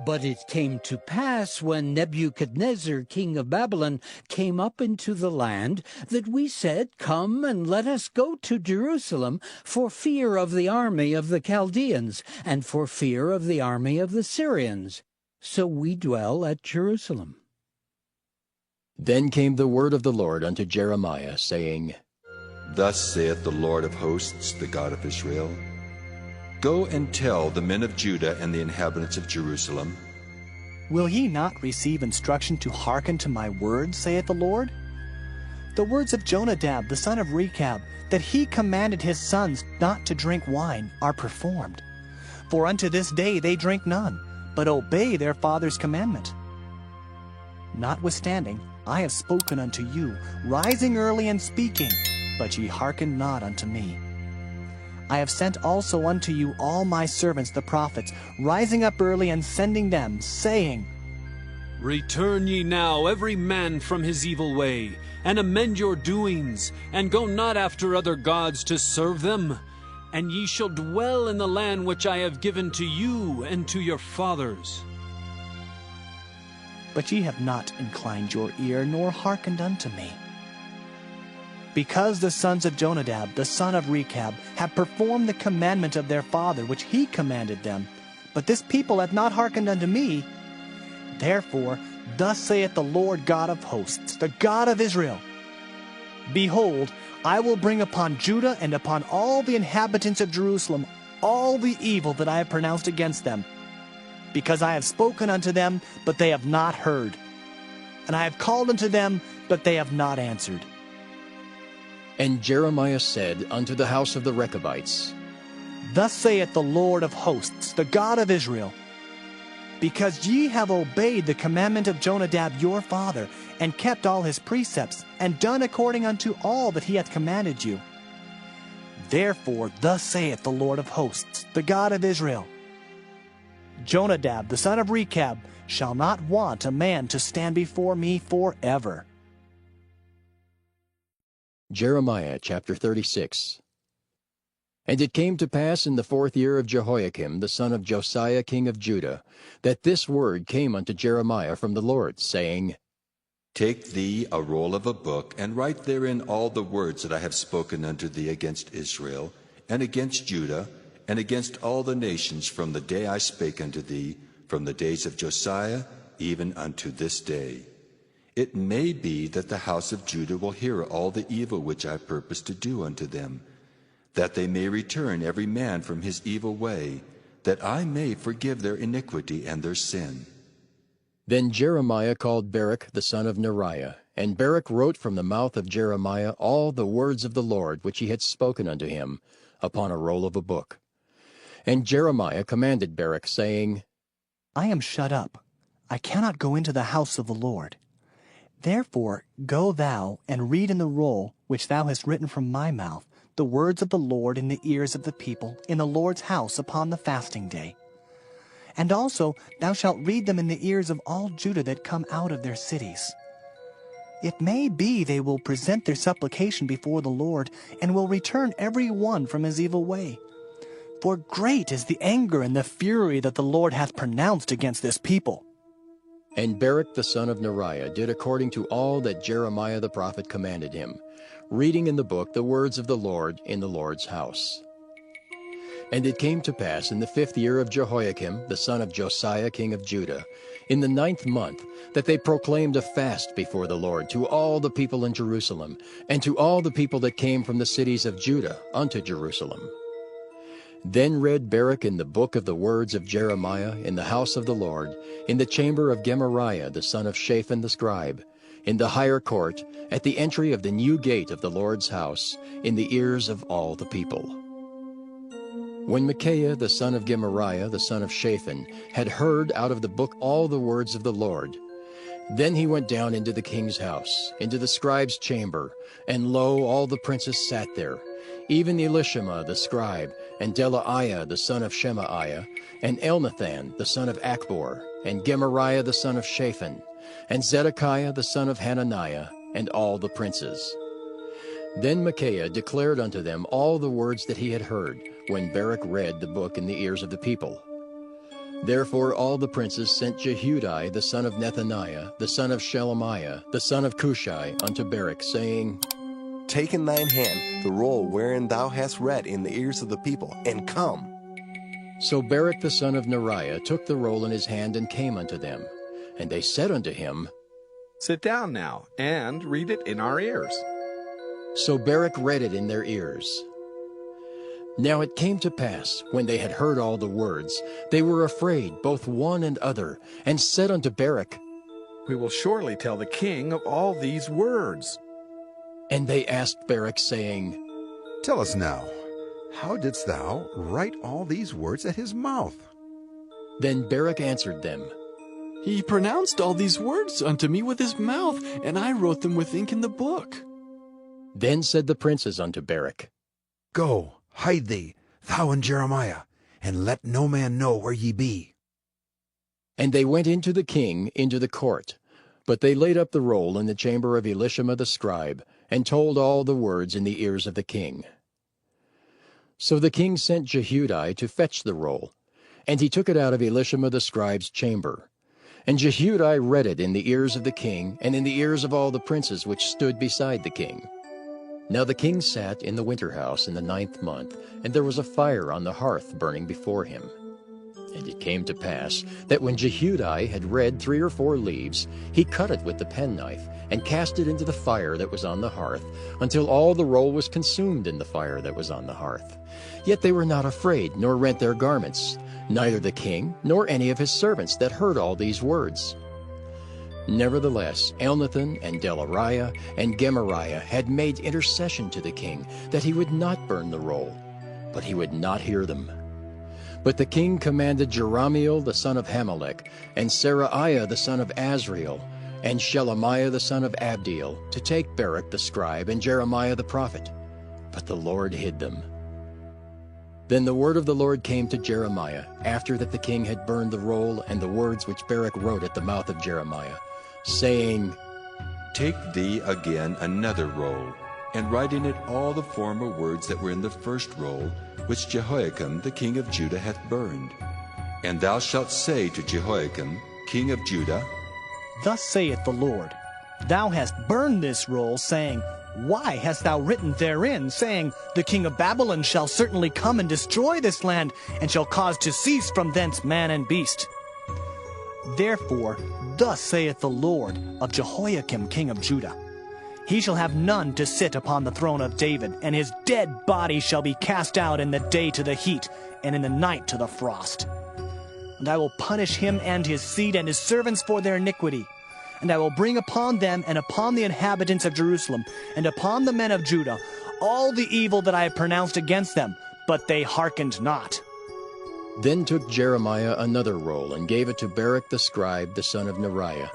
But it came to pass, when Nebuchadnezzar king of Babylon came up into the land, that we said, Come and let us go to Jerusalem, for fear of the army of the Chaldeans, and for fear of the army of the Syrians. So we dwell at Jerusalem. Then came the word of the Lord unto Jeremiah, saying, Thus saith the Lord of hosts, the God of Israel, Go and tell the men of Judah and the inhabitants of Jerusalem, Will ye not receive instruction to hearken to my words, saith the Lord? The words of Jonadab the son of Rechab, that he commanded his sons not to drink wine, are performed. For unto this day they drink none, but obey their father's commandment. Notwithstanding, I have spoken unto you, rising early and speaking, but ye hearken not unto me. I have sent also unto you all my servants the prophets, rising up early and sending them, saying, Return ye now every man from his evil way, and amend your doings, and go not after other gods to serve them. And ye shall dwell in the land which I have given to you and to your fathers. But ye have not inclined your ear, nor hearkened unto me. Because the sons of Jonadab, the son of Rechab, have performed the commandment of their father, which he commanded them, but this people hath not hearkened unto me, therefore thus saith the Lord God of hosts, the God of Israel, Behold, I will bring upon Judah and upon all the inhabitants of Jerusalem all the evil that I have pronounced against them, because I have spoken unto them, but they have not heard, and I have called unto them, but they have not answered. And Jeremiah said unto the house of the Rechabites, Thus saith the Lord of hosts, the God of Israel, Because ye have obeyed the commandment of Jonadab your father, and kept all his precepts, and done according unto all that he hath commanded you. Therefore thus saith the Lord of hosts, the God of Israel, Jonadab the son of Rechab shall not want a man to stand before me forever. Jeremiah chapter 36. And it came to pass in the 4th year of Jehoiakim the son of Josiah king of Judah, that this word came unto Jeremiah from the Lord, saying, Take thee a roll of a book, and write therein all the words that I have spoken unto thee against Israel, and against Judah, and against all the nations from the day I spake unto thee, from the days of Josiah, even unto this day. It may be that the house of Judah will hear all the evil which I purpose to do unto them, that they may return every man from his evil way, that I may forgive their iniquity and their sin. Then Jeremiah called Baruch the son of Neriah, and Baruch wrote from the mouth of Jeremiah all the words of the Lord which he had spoken unto him, upon a roll of a book. And Jeremiah commanded Baruch, saying, I am shut up, I cannot go into the house of the Lord. Therefore go thou and read in the roll which thou hast written from my mouth the words of the Lord in the ears of the people in the Lord's house upon the fasting day. And also thou shalt read them in the ears of all Judah that come out of their cities. It may be they will present their supplication before the Lord, and will return every one from his evil way. For great is the anger and the fury that the Lord hath pronounced against this people. And Baruch the son of Neriah did according to all that Jeremiah the prophet commanded him, reading in the book the words of the Lord in the Lord's house. And it came to pass in the 5th year of Jehoiakim the son of Josiah king of Judah, in the 9th month, that they proclaimed a fast before the Lord to all the people in Jerusalem, and to all the people that came from the cities of Judah unto Jerusalem. Then read Baruch in the book of the words of Jeremiah in the house of the Lord, in the chamber of Gemariah the son of Shaphan the scribe, in the higher court, at the entry of the new gate of the Lord's house, in the ears of all the people. When Micaiah the son of Gemariah the son of Shaphan had heard out of the book all the words of the Lord, then he went down into the king's house, into the scribe's chamber, and lo, all the princes sat there, even Elishama the scribe, and Delaiah the son of Shemaiah, and Elnathan the son of Achbor, and Gemariah the son of Shaphan, and Zedekiah the son of Hananiah, and all the princes. Then Micaiah declared unto them all the words that he had heard, when Barak read the book in the ears of the people. Therefore all the princes sent Jehudi the son of Nethaniah, the son of Shelemiah, the son of Cushai, unto Barak, saying, Take in thine hand the roll wherein thou hast read in the ears of the people, and come. So Barak the son of Neriah took the roll in his hand and came unto them. And they said unto him, Sit down now, and read it in our ears. So Barak read it in their ears. Now it came to pass, when they had heard all the words, they were afraid, both one and other, and said unto Barak, We will surely tell the king of all these words. And they asked Barak, saying, Tell us now, how didst thou write all these words at his mouth? Then Barak answered them, He pronounced all these words unto me with his mouth, and I wrote them with ink in the book. Then said the princes unto Barak, Go, hide thee, thou and Jeremiah, and let no man know where ye be. And they went into the king, into the court. But they laid up the roll in the chamber of Elishama the scribe, and told all the words in the ears of the king. So the king sent Jehudi to fetch the roll, and he took it out of Elishama the scribe's chamber. And Jehudi read it in the ears of the king, and in the ears of all the princes which stood beside the king. Now the king sat in the winter house in the 9th month, and there was a fire on the hearth burning before him. And it came to pass that when Jehudi had read 3 or 4 leaves, he cut it with the penknife, and cast it into the fire that was on the hearth, until all the roll was consumed in the fire that was on the hearth. Yet they were not afraid, nor rent their garments, neither the king, nor any of his servants that heard all these words. Nevertheless, Elnathan and Delariah and Gemariah had made intercession to the king, that he would not burn the roll, but he would not hear them. But the king commanded Jerahmeel the son of Hamelech, and Seraiah the son of Azriel, and Shelemiah the son of Abdiel, to take Barak the scribe and Jeremiah the prophet. But the Lord hid them. Then the word of the Lord came to Jeremiah, after that the king had burned the roll and the words which Barak wrote at the mouth of Jeremiah, saying, Take thee again another roll, and write in it all the former words that were in the first roll, which Jehoiakim the king of Judah hath burned. And thou shalt say to Jehoiakim, king of Judah, Thus saith the Lord, Thou hast burned this roll, saying, Why hast thou written therein, saying, The king of Babylon shall certainly come and destroy this land, and shall cause to cease from thence man and beast? Therefore, thus saith the Lord of Jehoiakim king of Judah, He shall have none to sit upon the throne of David, and his dead body shall be cast out in the day to the heat, and in the night to the frost. And I will punish him and his seed and his servants for their iniquity. And I will bring upon them and upon the inhabitants of Jerusalem and upon the men of Judah all the evil that I have pronounced against them, but they hearkened not. Then took Jeremiah another roll, and gave it to Barak the scribe, the son of Neriah,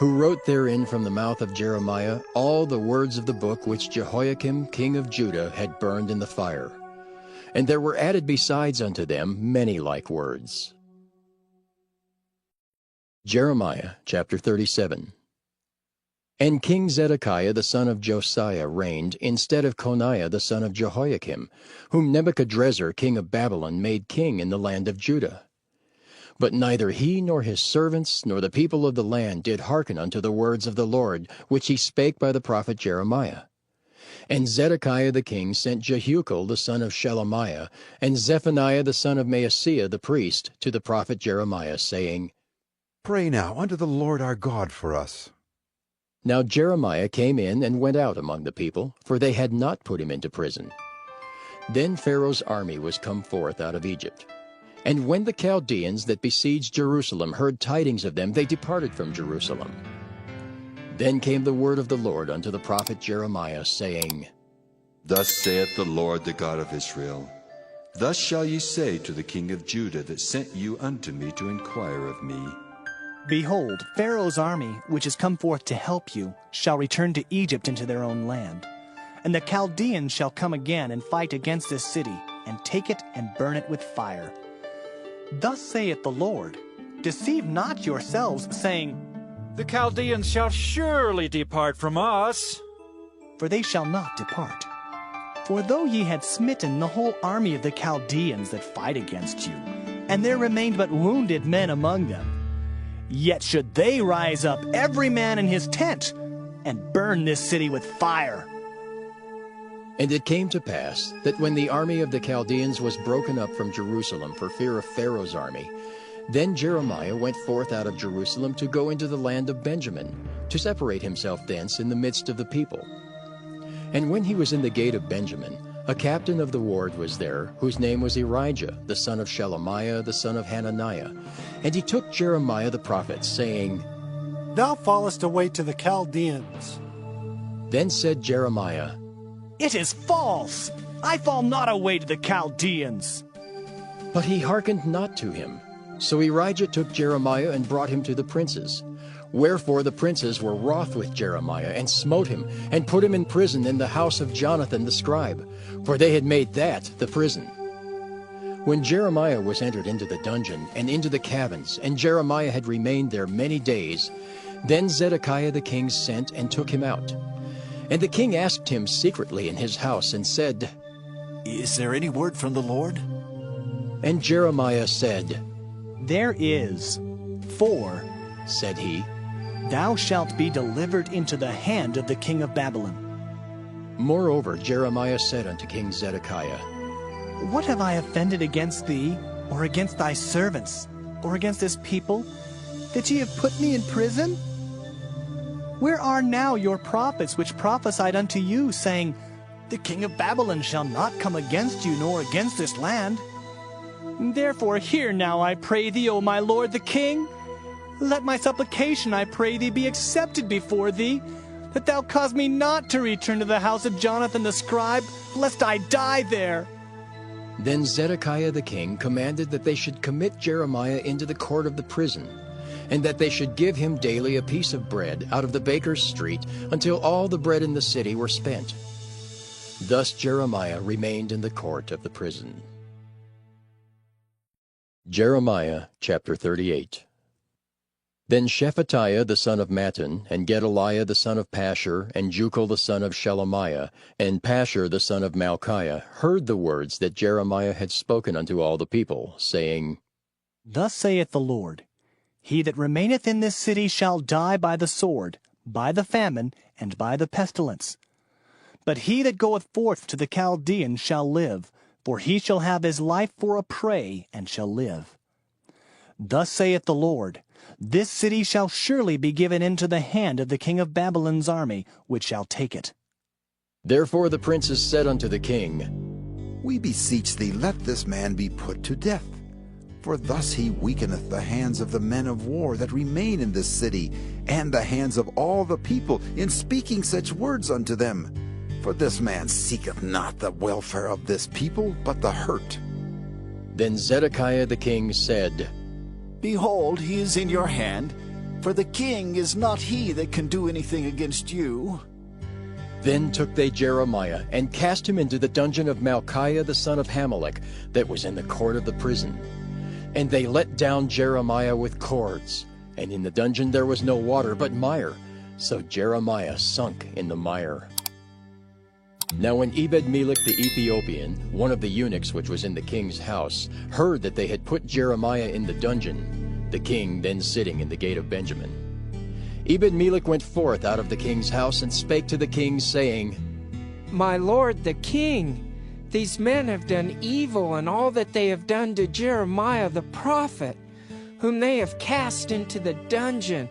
who wrote therein from the mouth of Jeremiah all the words of the book which Jehoiakim king of Judah had burned in the fire. And there were added besides unto them many like words. Jeremiah chapter 37. And King Zedekiah the son of Josiah reigned instead of Coniah the son of Jehoiakim, whom Nebuchadrezzar king of Babylon made king in the land of Judah. But neither he nor his servants nor the people of the land did hearken unto the words of the Lord, which he spake by the prophet Jeremiah. And Zedekiah the king sent Jehucal the son of Shelemiah, and Zephaniah the son of Maaseiah the priest, to the prophet Jeremiah, saying, Pray now unto the Lord our God for us. Now Jeremiah came in and went out among the people, for they had not put him into prison. Then Pharaoh's army was come forth out of Egypt. And when the Chaldeans that besieged Jerusalem heard tidings of them, they departed from Jerusalem. Then came the word of the Lord unto the prophet Jeremiah, saying, Thus saith the Lord, the God of Israel, Thus shall ye say to the king of Judah that sent you unto me to inquire of me, Behold, Pharaoh's army, which is come forth to help you, shall return to Egypt into their own land. And the Chaldeans shall come again and fight against this city, and take it and burn it with fire. Thus saith the Lord, Deceive not yourselves, saying, The Chaldeans shall surely depart from us. for they shall not depart. For though ye had smitten the whole army of the Chaldeans that fight against you, and there remained but wounded men among them, yet should they rise up every man in his tent, and burn this city with fire. And it came to pass that when the army of the Chaldeans was broken up from Jerusalem for fear of Pharaoh's army, then Jeremiah went forth out of Jerusalem to go into the land of Benjamin, to separate himself thence in the midst of the people. And when he was in the gate of Benjamin, a captain of the ward was there, whose name was Erijah, the son of Shelemiah, the son of Hananiah. And he took Jeremiah the prophet, saying, Thou fallest away to the Chaldeans. Then said Jeremiah, It is false! I fall not away to the Chaldeans. But he hearkened not to him. So Erijah took Jeremiah and brought him to the princes. Wherefore the princes were wroth with Jeremiah, and smote him, and put him in prison in the house of Jonathan the scribe, for they had made that the prison. When Jeremiah was entered into the dungeon, and into the cabins, and Jeremiah had remained there many days, then Zedekiah the king sent and took him out. And the king asked him secretly in his house, and said, Is there any word from the Lord? And Jeremiah said, There is. For, said he, thou shalt be delivered into the hand of the king of Babylon. Moreover, Jeremiah said unto King Zedekiah, What have I offended against thee, or against thy servants, or against this people, that ye have put me in prison? Where are now your prophets which prophesied unto you, saying, The king of Babylon shall not come against you, nor against this land? Therefore hear now, I pray thee, O my lord the king. Let my supplication, I pray thee, be accepted before thee, that thou cause me not to return to the house of Jonathan the scribe, lest I die there. Then Zedekiah the king commanded that they should commit Jeremiah into the court of the prison, and that they should give him daily a piece of bread out of the baker's street, until all the bread in the city were spent. Thus Jeremiah remained in the court of the prison. Jeremiah chapter 38. Then Shephatiah the son of Mattan, and Gedaliah the son of Pashur, and Jucal the son of Shelemiah, and Pashur the son of Malchiah heard the words that Jeremiah had spoken unto all the people, saying, Thus saith the Lord, He that remaineth in this city shall die by the sword, by the famine, and by the pestilence. But he that goeth forth to the Chaldeans shall live, for he shall have his life for a prey, and shall live. Thus saith the Lord, This city shall surely be given into the hand of the king of Babylon's army, which shall take it. Therefore the princes said unto the king, We beseech thee, let this man be put to death. For thus he weakeneth the hands of the men of war that remain in this city, and the hands of all the people, in speaking such words unto them. For this man seeketh not the welfare of this people, but the hurt. Then Zedekiah the king said, Behold, he is in your hand, for the king is not he that can do anything against you. Then took they Jeremiah, and cast him into the dungeon of Malchiah the son of Hamelech, that was in the court of the prison. And they let down Jeremiah with cords, and in the dungeon there was no water but mire, so Jeremiah sunk in the mire. Now when Ebed-melech the Ethiopian, one of the eunuchs which was in the king's house, heard that they had put Jeremiah in the dungeon, the king then sitting in the gate of Benjamin, Ebed-melech went forth out of the king's house and spake to the king, saying, My lord the king, these men have done evil in all that they have done to Jeremiah the prophet, whom they have cast into the dungeon,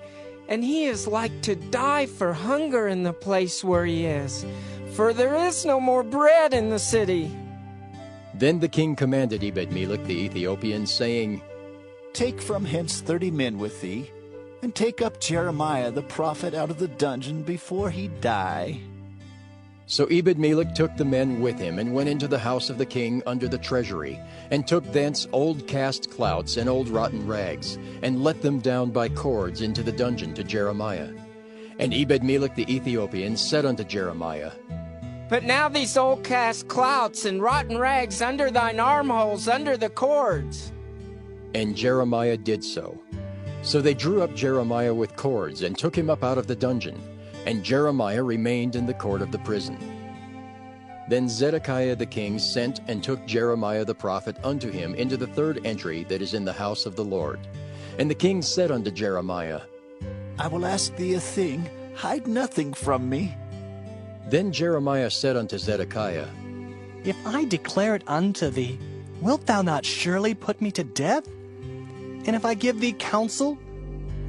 and he is like to die for hunger in the place where he is, for there is no more bread in the city. Then the king commanded Ebed-melech the Ethiopian, saying, Take from hence 30 men with thee, and take up Jeremiah the prophet out of the dungeon before he die. So Ebed-melech took the men with him, and went into the house of the king under the treasury, and took thence old cast clouts and old rotten rags, and let them down by cords into the dungeon to Jeremiah. And Ebed-melech the Ethiopian said unto Jeremiah, But now these old cast clouts and rotten rags under thine armholes, under the cords. And Jeremiah did so. So they drew up Jeremiah with cords, and took him up out of the dungeon. and Jeremiah remained in the court of the prison. Then Zedekiah the king sent and took Jeremiah the prophet unto him into the third entry that is in the house of the Lord. And the king said unto Jeremiah, I will ask thee a thing, hide nothing from me. Then Jeremiah said unto Zedekiah, If I declare it unto thee, wilt thou not surely put me to death? And if I give thee counsel,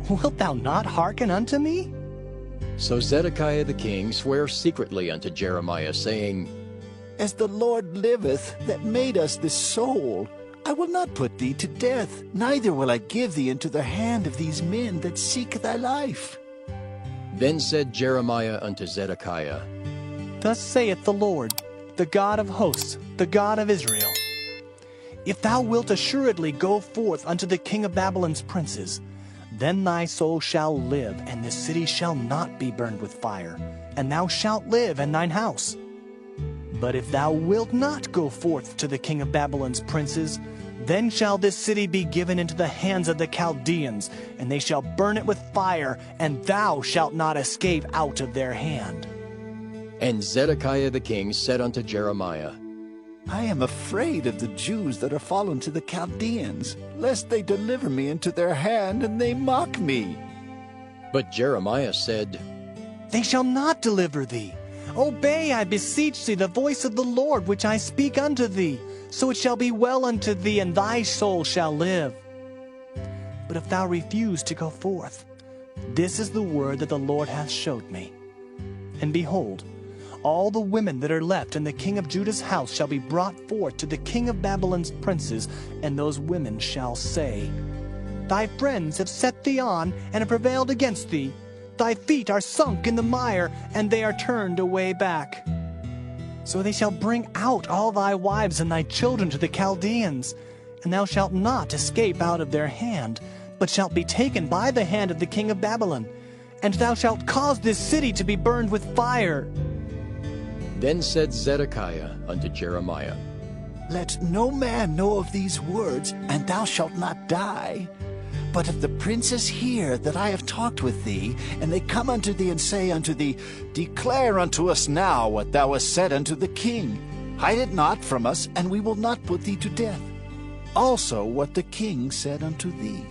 wilt thou not hearken unto me? So Zedekiah the king sware secretly unto Jeremiah, saying, As the Lord liveth, that made us this soul, I will not put thee to death, neither will I give thee into the hand of these men that seek thy life. Then said Jeremiah unto Zedekiah, Thus saith the Lord, the God of hosts, the God of Israel, If thou wilt assuredly go forth unto the king of Babylon's princes, then thy soul shall live, and this city shall not be burned with fire, and thou shalt live in thine house. But if thou wilt not go forth to the king of Babylon's princes, then shall this city be given into the hands of the Chaldeans, and they shall burn it with fire, and thou shalt not escape out of their hand. And Zedekiah the king said unto Jeremiah, I am afraid of the Jews that are fallen to the Chaldeans, lest they deliver me into their hand, and they mock me. But Jeremiah said, They shall not deliver thee. Obey, I beseech thee, the voice of the Lord, which I speak unto thee. So it shall be well unto thee, and thy soul shall live. But if thou refuse to go forth, this is the word that the Lord hath showed me. And behold, all the women that are left in the king of Judah's house shall be brought forth to the king of Babylon's princes, and those women shall say, Thy friends have set thee on, and have prevailed against thee. Thy feet are sunk in the mire, and they are turned away back. So they shall bring out all thy wives and thy children to the Chaldeans, and thou shalt not escape out of their hand, but shalt be taken by the hand of the king of Babylon, and thou shalt cause this city to be burned with fire. Then said Zedekiah unto Jeremiah, Let no man know of these words, and thou shalt not die. But if the princes hear that I have talked with thee, and they come unto thee and say unto thee, Declare unto us now what thou hast said unto the king. Hide it not from us, and we will not put thee to death. Also what the king said unto thee.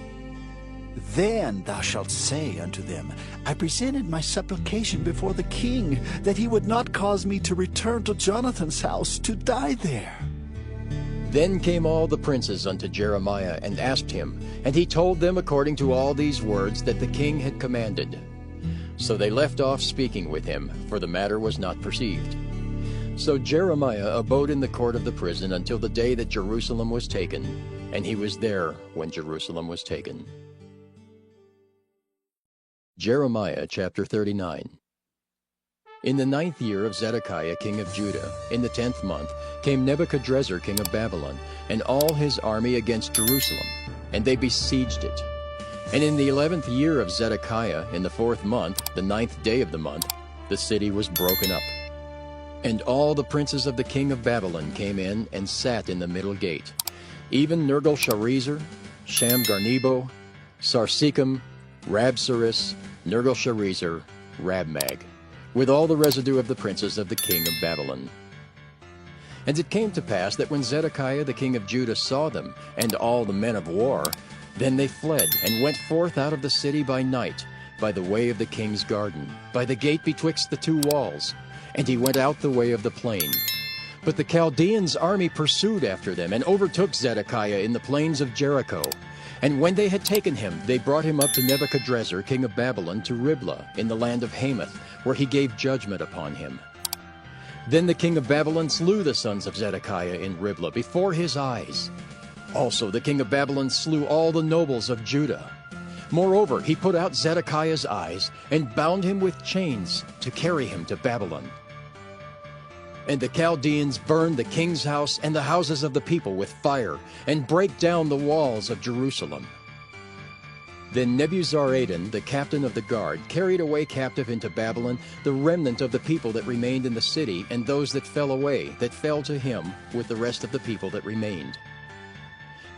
Then thou shalt say unto them, I presented my supplication before the king, that he would not cause me to return to Jonathan's house to die there. Then came all the princes unto Jeremiah, and asked him, and he told them according to all these words that the king had commanded. So they left off speaking with him, for the matter was not perceived. So Jeremiah abode in the court of the prison until the day that Jerusalem was taken, and he was there when Jerusalem was taken. Jeremiah chapter 39. In the 9th year of Zedekiah king of Judah, in the 10th month, came Nebuchadrezzar king of Babylon, and all his army against Jerusalem, and they besieged it. And in the 11th year of Zedekiah, in the 4th month, the 9th day of the month, the city was broken up. And all the princes of the king of Babylon came in and sat in the middle gate, even Nergal-Sharezer, Shamgar-Nebo, Sarsekim, Rabsaris, Nergal-Sharezer, Rabmag, with all the residue of the princes of the king of Babylon. And it came to pass that when Zedekiah the king of Judah saw them, and all the men of war, then they fled, and went forth out of the city by night, by the way of the king's garden, by the gate betwixt the two walls, and he went out the way of the plain. But the Chaldeans' army pursued after them, and overtook Zedekiah in the plains of Jericho. And when they had taken him, they brought him up to Nebuchadrezzar king of Babylon to Riblah in the land of Hamath, where he gave judgment upon him. Then the king of Babylon slew the sons of Zedekiah in Riblah before his eyes. Also the king of Babylon slew all the nobles of Judah. Moreover, he put out Zedekiah's eyes, and bound him with chains to carry him to Babylon. And the Chaldeans burned the king's house and the houses of the people with fire, and brake down the walls of Jerusalem. Then Nebuzaradan, the captain of the guard, carried away captive into Babylon the remnant of the people that remained in the city, and those that fell away, that fell to him with the rest of the people that remained.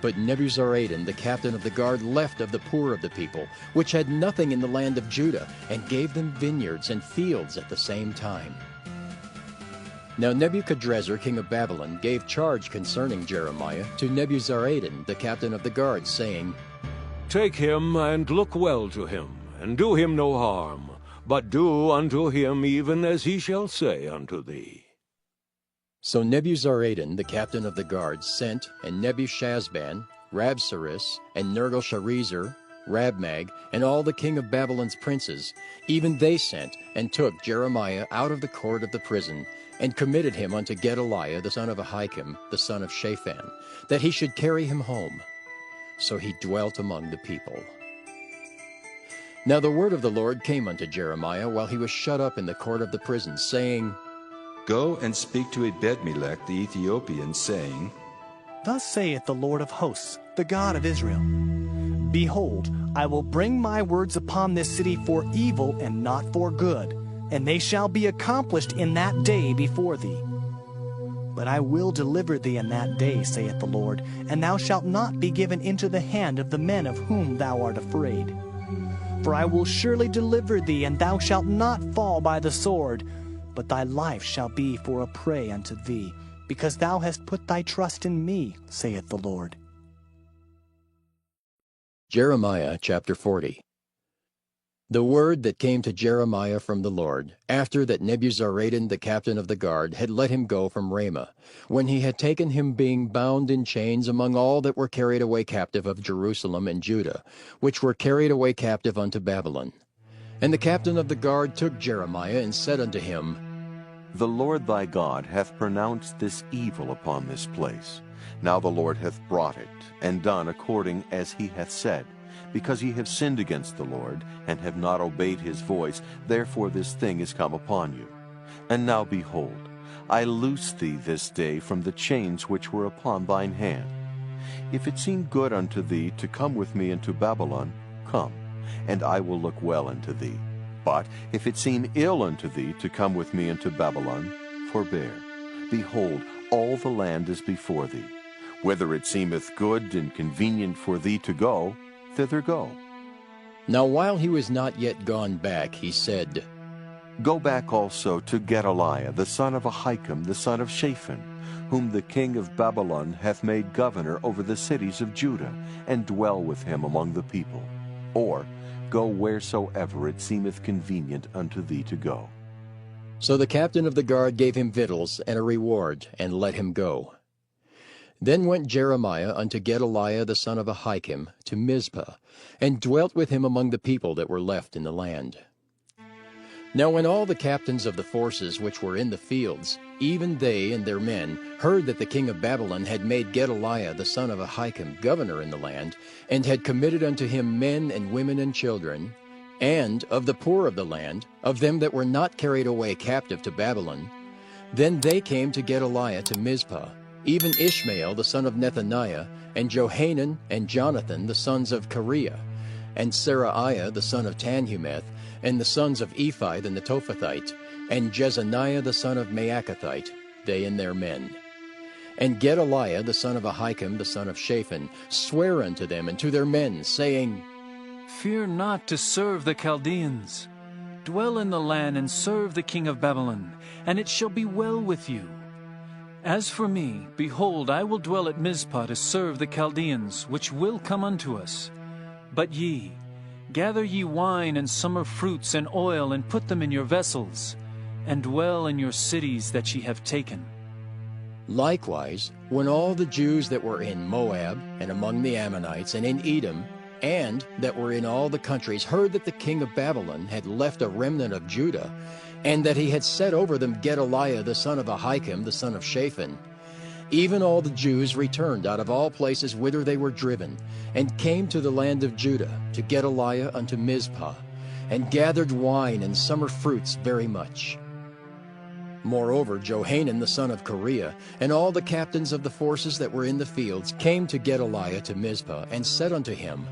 But Nebuzaradan, the captain of the guard, left of the poor of the people, which had nothing in the land of Judah, and gave them vineyards and fields at the same time. Now Nebuchadrezzar, king of Babylon, gave charge concerning Jeremiah to Nebuzaradan, the captain of the guard, saying, Take him, and look well to him, and do him no harm, but do unto him even as he shall say unto thee. So Nebuzaradan, the captain of the guard, sent, and Nebuchadnezzar, Rabsaris, and Nergal-Sharezer, Rabmag, and all the king of Babylon's princes, even they sent, and took Jeremiah out of the court of the prison, and committed him unto Gedaliah the son of Ahikam, the son of Shaphan, that he should carry him home. So he dwelt among the people. Now the word of the Lord came unto Jeremiah while he was shut up in the court of the prison, saying, Go and speak to Ebed-melech the Ethiopian, saying, Thus saith the Lord of hosts, the God of Israel, Behold, I will bring my words upon this city for evil and not for good, and they shall be accomplished in that day before thee. But I will deliver thee in that day, saith the Lord, and thou shalt not be given into the hand of the men of whom thou art afraid. For I will surely deliver thee, and thou shalt not fall by the sword, but thy life shall be for a prey unto thee, because thou hast put thy trust in me, saith the Lord. Jeremiah chapter 40. The word that came to Jeremiah from the Lord, after that Nebuzaradan the captain of the guard had let him go from Ramah, when he had taken him being bound in chains among all that were carried away captive of Jerusalem and Judah, which were carried away captive unto Babylon. And the captain of the guard took Jeremiah, and said unto him, The Lord thy God hath pronounced this evil upon this place. Now the Lord hath brought it, and done according as he hath said. Because ye have sinned against the Lord, and have not obeyed his voice, therefore this thing is come upon you. And now behold, I loose thee this day from the chains which were upon thine hand. If it seem good unto thee to come with me into Babylon, come, and I will look well unto thee. But if it seem ill unto thee to come with me into Babylon, forbear. Behold, all the land is before thee. Whether it seemeth good and convenient for thee to go, thither go. Now while he was not yet gone back, he said, Go back also to Gedaliah the son of Ahikam the son of Shaphan, whom the king of Babylon hath made governor over the cities of Judah, and dwell with him among the people. Or go wheresoever it seemeth convenient unto thee to go. So the captain of the guard gave him victuals and a reward, and let him go. Then went Jeremiah unto Gedaliah the son of Ahikam to Mizpah, and dwelt with him among the people that were left in the land. Now when all the captains of the forces which were in the fields, even they and their men, heard that the king of Babylon had made Gedaliah the son of Ahikam governor in the land, and had committed unto him men and women and children, and of the poor of the land, of them that were not carried away captive to Babylon, then they came to Gedaliah to Mizpah, even Ishmael the son of Nethaniah, and Johanan and Jonathan the sons of Kareah, and Seraiah the son of Tanhumeth, and the sons of Ephi the Netophathite, and Jezaniah the son of Maacathite, they and their men. And Gedaliah the son of Ahikam the son of Shaphan sware unto them and to their men, saying, Fear not to serve the Chaldeans. Dwell in the land and serve the king of Babylon, and it shall be well with you. As for me, behold, I will dwell at Mizpah to serve the Chaldeans, which will come unto us. But ye, gather ye wine and summer fruits and oil, and put them in your vessels, and dwell in your cities that ye have taken. Likewise, when all the Jews that were in Moab, and among the Ammonites, and in Edom, and that were in all the countries, heard that the king of Babylon had left a remnant of Judah, and that he had set over them Gedaliah the son of Ahikam the son of Shaphan, even all the Jews returned out of all places whither they were driven, and came to the land of Judah, to Gedaliah unto Mizpah, and gathered wine and summer fruits very much. Moreover, Johanan the son of Kareah, and all the captains of the forces that were in the fields, came to Gedaliah to Mizpah, and said unto him,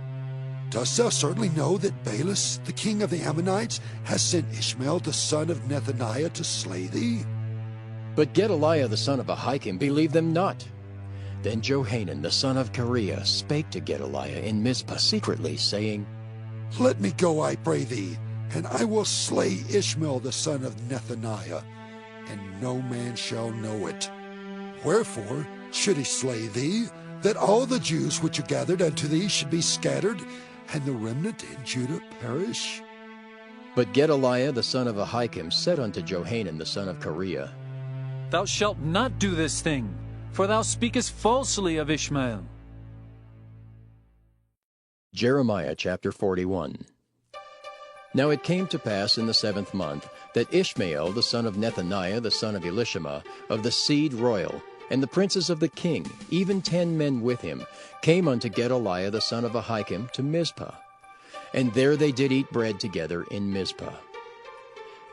Dost thou certainly know that Baalis, the king of the Ammonites, has sent Ishmael the son of Nethaniah to slay thee? But Gedaliah the son of Ahikam believed them not. Then Johanan the son of Kareah spake to Gedaliah in Mizpah secretly, saying, Let me go, I pray thee, and I will slay Ishmael the son of Nethaniah, and no man shall know it. Wherefore should he slay thee, that all the Jews which are gathered unto thee should be scattered, and the remnant in Judah perish? But Gedaliah the son of Ahikam said unto Johanan the son of Kareah, Thou shalt not do this thing, for thou speakest falsely of Ishmael. Jeremiah chapter 41. Now it came to pass in the 7th month that Ishmael the son of Nethaniah the son of Elishama of the seed royal, and the princes of the king, even 10 men with him, came unto Gedaliah the son of Ahikam to Mizpah. And there they did eat bread together in Mizpah.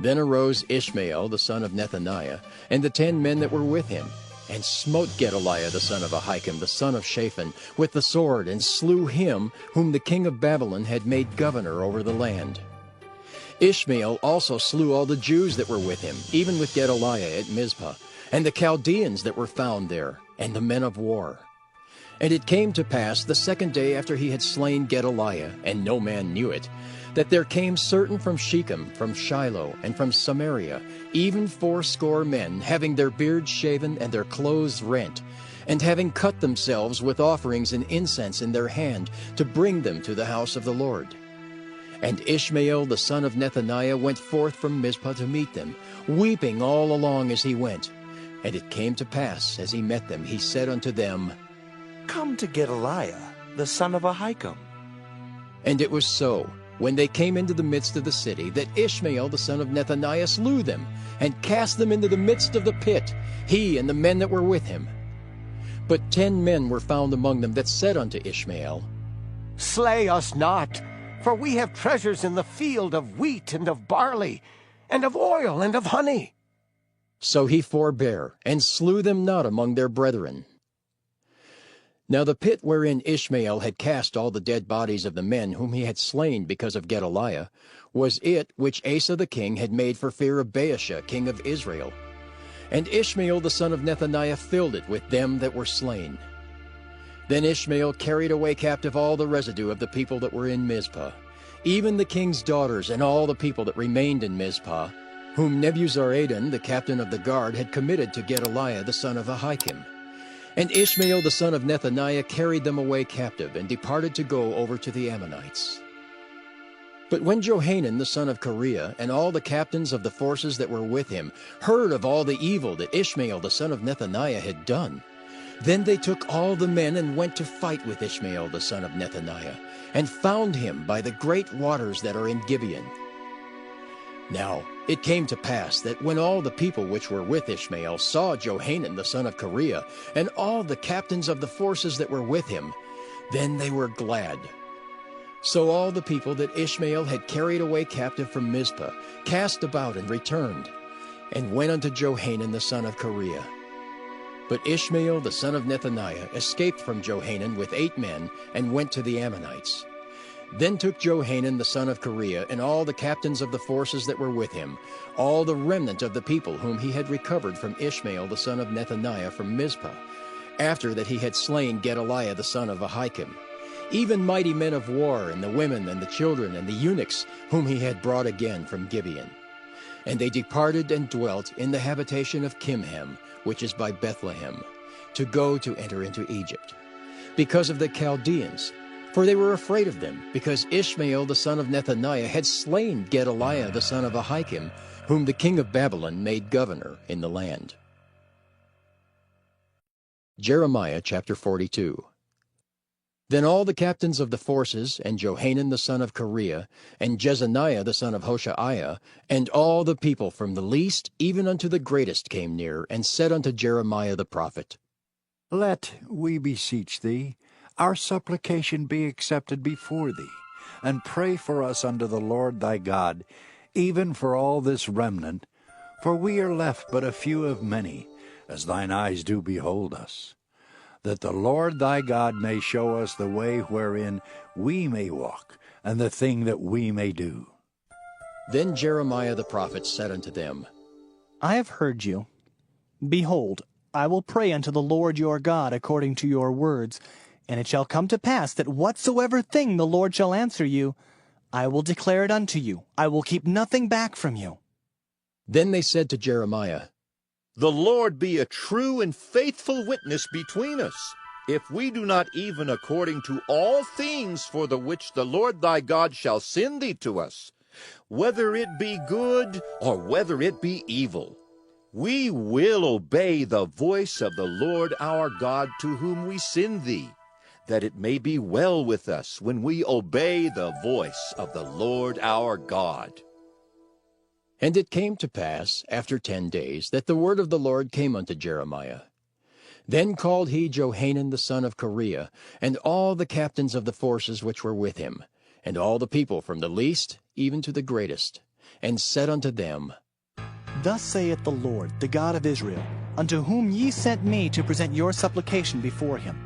Then arose Ishmael the son of Nethaniah, and the 10 men that were with him, and smote Gedaliah the son of Ahikam the son of Shaphan with the sword, and slew him whom the king of Babylon had made governor over the land. Ishmael also slew all the Jews that were with him, even with Gedaliah at Mizpah, and the Chaldeans that were found there, and the men of war. And it came to pass the 2nd day after he had slain Gedaliah, and no man knew it, that there came certain from Shechem, from Shiloh, and from Samaria, even 80 men, having their beards shaven and their clothes rent, and having cut themselves with offerings and incense in their hand, to bring them to the house of the Lord. And Ishmael the son of Nethaniah went forth from Mizpah to meet them, weeping all along as he went. And it came to pass, as he met them, he said unto them, Come to Gedaliah, the son of Ahikam. And it was so, when they came into the midst of the city, that Ishmael the son of Nethaniah slew them, and cast them into the midst of the pit, he and the men that were with him. But 10 men were found among them that said unto Ishmael, Slay us not, for we have treasures in the field of wheat and of barley, and of oil and of honey. So he forbare, and slew them not among their brethren. Now the pit wherein Ishmael had cast all the dead bodies of the men whom he had slain because of Gedaliah was it which Asa the king had made for fear of Baasha king of Israel. And Ishmael the son of Nethaniah filled it with them that were slain. Then Ishmael carried away captive all the residue of the people that were in Mizpah, even the king's daughters and all the people that remained in Mizpah, whom Nebuzaradan the captain of the guard had committed to Gedaliah the son of Ahikam. And Ishmael the son of Nethaniah carried them away captive, and departed to go over to the Ammonites. But when Johanan the son of Kareah and all the captains of the forces that were with him heard of all the evil that Ishmael the son of Nethaniah had done, then they took all the men and went to fight with Ishmael the son of Nethaniah, and found him by the great waters that are in Gibeon. Now it came to pass that when all the people which were with Ishmael saw Johanan the son of Kareah, and all the captains of the forces that were with him, then they were glad. So all the people that Ishmael had carried away captive from Mizpah cast about and returned, and went unto Johanan the son of Kareah. But Ishmael the son of Nethaniah escaped from Johanan with 8 men, and went to the Ammonites. Then took Johanan the son of Kareah and all the captains of the forces that were with him, all the remnant of the people whom he had recovered from Ishmael the son of Nethaniah from Mizpah, after that he had slain Gedaliah the son of Ahikam, even mighty men of war, and the women and the children and the eunuchs whom he had brought again from Gibeon. And they departed and dwelt in the habitation of Kimham, which is by Bethlehem, to go to enter into Egypt, because of the Chaldeans. For they were afraid of them, because Ishmael the son of Nethaniah had slain Gedaliah the son of Ahikam, whom the king of Babylon made governor in the land. Jeremiah chapter 42. Then all the captains of the forces, and Johanan the son of Kareah, and Jezaniah the son of Hoshaiah, and all the people from the least even unto the greatest came near, and said unto Jeremiah the prophet, Let, we beseech thee, our supplication be accepted before thee, and pray for us unto the Lord thy God, even for all this remnant, for we are left but a few of many, as thine eyes do behold us, that the Lord thy God may show us the way wherein we may walk, and the thing that we may do. Then Jeremiah the prophet said unto them, I have heard you. Behold, I will pray unto the Lord your God according to your words, and it shall come to pass that whatsoever thing the Lord shall answer you, I will declare it unto you. I will keep nothing back from you. Then they said to Jeremiah, The Lord be a true and faithful witness between us, if we do not even according to all things for the which the Lord thy God shall send thee to us, whether it be good or whether it be evil. We will obey the voice of the Lord our God to whom we send thee, that it may be well with us when we obey the voice of the Lord our God. And it came to pass, after 10 days, that the word of the Lord came unto Jeremiah. Then called he Johanan the son of Kareah, and all the captains of the forces which were with him, and all the people from the least even to the greatest, and said unto them, Thus saith the Lord, the God of Israel, unto whom ye sent me to present your supplication before him.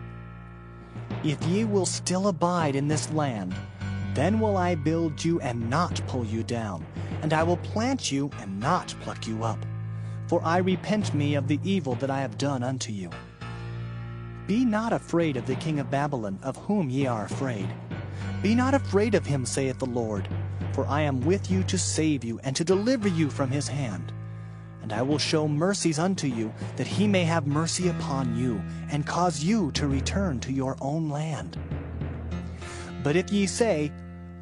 If ye will still abide in this land, then will I build you and not pull you down, and I will plant you and not pluck you up. For I repent me of the evil that I have done unto you. Be not afraid of the king of Babylon, of whom ye are afraid. Be not afraid of him, saith the Lord, for I am with you to save you and to deliver you from his hand. And I will show mercies unto you, that he may have mercy upon you, and cause you to return to your own land. But if ye say,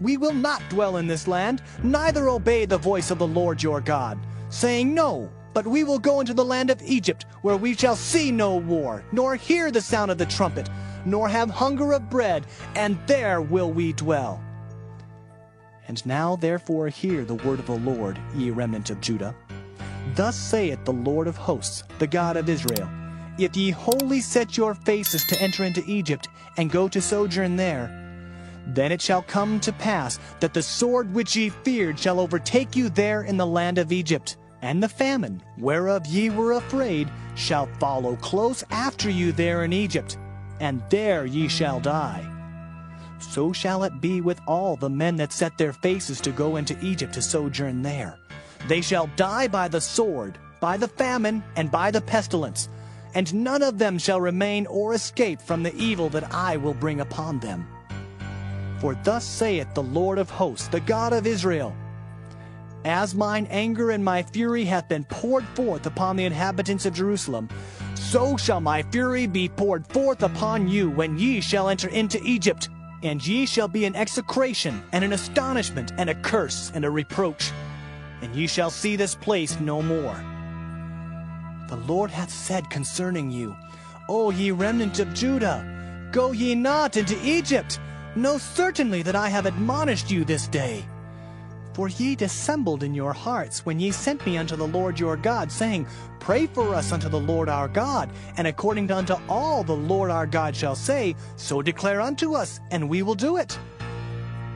We will not dwell in this land, neither obey the voice of the Lord your God, saying, No, but we will go into the land of Egypt, where we shall see no war, nor hear the sound of the trumpet, nor have hunger of bread, and there will we dwell. And now therefore hear the word of the Lord, ye remnant of Judah. Thus saith the Lord of hosts, the God of Israel, If ye wholly set your faces to enter into Egypt, and go to sojourn there, then it shall come to pass that the sword which ye feared shall overtake you there in the land of Egypt, and the famine, whereof ye were afraid, shall follow close after you there in Egypt, and there ye shall die. So shall it be with all the men that set their faces to go into Egypt to sojourn there. They shall die by the sword, by the famine, and by the pestilence, and none of them shall remain or escape from the evil that I will bring upon them. For thus saith the Lord of hosts, the God of Israel, As mine anger and my fury hath been poured forth upon the inhabitants of Jerusalem, so shall my fury be poured forth upon you when ye shall enter into Egypt, and ye shall be an execration, and an astonishment, and a curse, and a reproach, and ye shall see this place no more. The Lord hath said concerning you, O ye remnant of Judah, go ye not into Egypt. Know certainly that I have admonished you this day. For ye dissembled in your hearts when ye sent me unto the Lord your God, saying, Pray for us unto the Lord our God, and according unto all the Lord our God shall say, so declare unto us, and we will do it.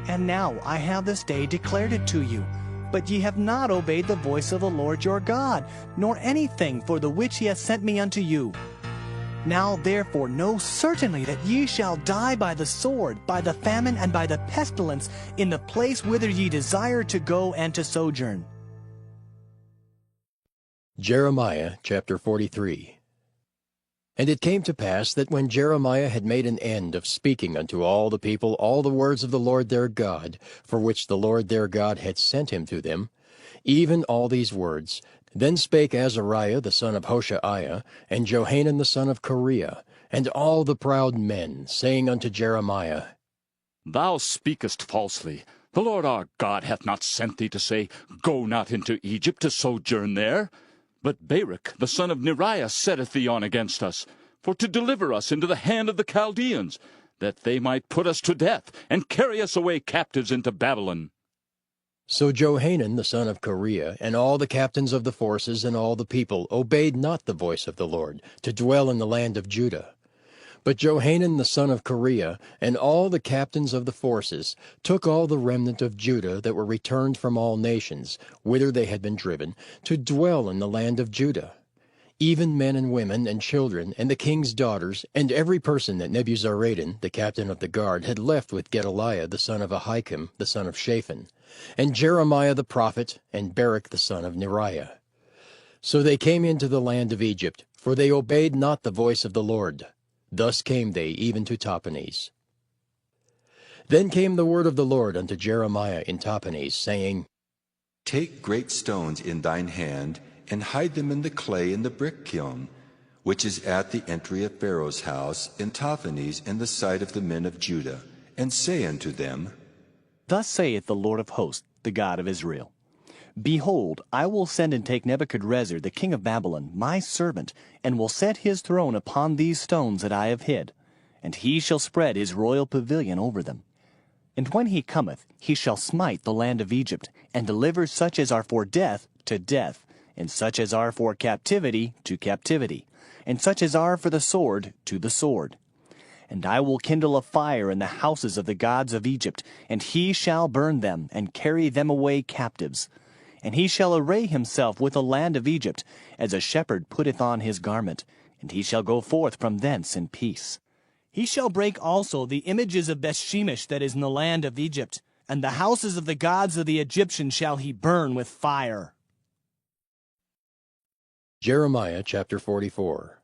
And now I have this day declared it to you, but ye have not obeyed the voice of the Lord your God, nor anything for the which he hath sent me unto you. Now therefore know certainly that ye shall die by the sword, by the famine, and by the pestilence, in the place whither ye desire to go and to sojourn. Jeremiah chapter 43. And it came to pass that when Jeremiah had made an end of speaking unto all the people all the words of the Lord their God, for which the Lord their God had sent him to them, even all these words, then spake Azariah the son of Hoshaiah, and Johanan the son of Kareah, and all the proud men, saying unto Jeremiah, Thou speakest falsely. The Lord our God hath not sent thee to say, Go not into Egypt to sojourn there. But Baruch the son of Neriah setteth thee on against us, for to deliver us into the hand of the Chaldeans, that they might put us to death, and carry us away captives into Babylon. So Johanan the son of Kareah, and all the captains of the forces, and all the people, obeyed not the voice of the Lord, to dwell in the land of Judah. But Johanan the son of Kareah, and all the captains of the forces, took all the remnant of Judah that were returned from all nations, whither they had been driven, to dwell in the land of Judah, even men and women and children, and the king's daughters, and every person that Nebuzaradan, the captain of the guard, had left with Gedaliah the son of Ahikam, the son of Shaphan, and Jeremiah the prophet, and Baruch the son of Neriah. So they came into the land of Egypt, For they obeyed not the voice of the Lord. Thus came they even to Tahpanhes. Then came the word of the Lord unto Jeremiah in Tahpanhes, saying, Take great stones in thine hand, and hide them in the clay in the brick kiln, which is at the entry of Pharaoh's house in Tahpanhes in the sight of the men of Judah, and say unto them, Thus saith the Lord of hosts, the God of Israel, Behold, I will send and take Nebuchadrezzar the king of Babylon, my servant, and will set his throne upon these stones that I have hid, and he shall spread his royal pavilion over them. And when he cometh, he shall smite the land of Egypt, and deliver such as are for death to death, and such as are for captivity to captivity, and such as are for the sword to the sword. And I will kindle a fire in the houses of the gods of Egypt, and he shall burn them, and carry them away captives. And he shall array himself with the land of Egypt, as a shepherd putteth on his garment, and he shall go forth from thence in peace. He shall break also the images of Bethshemesh that is in the land of Egypt, and the houses of the gods of the Egyptians shall he burn with fire. Jeremiah chapter 44.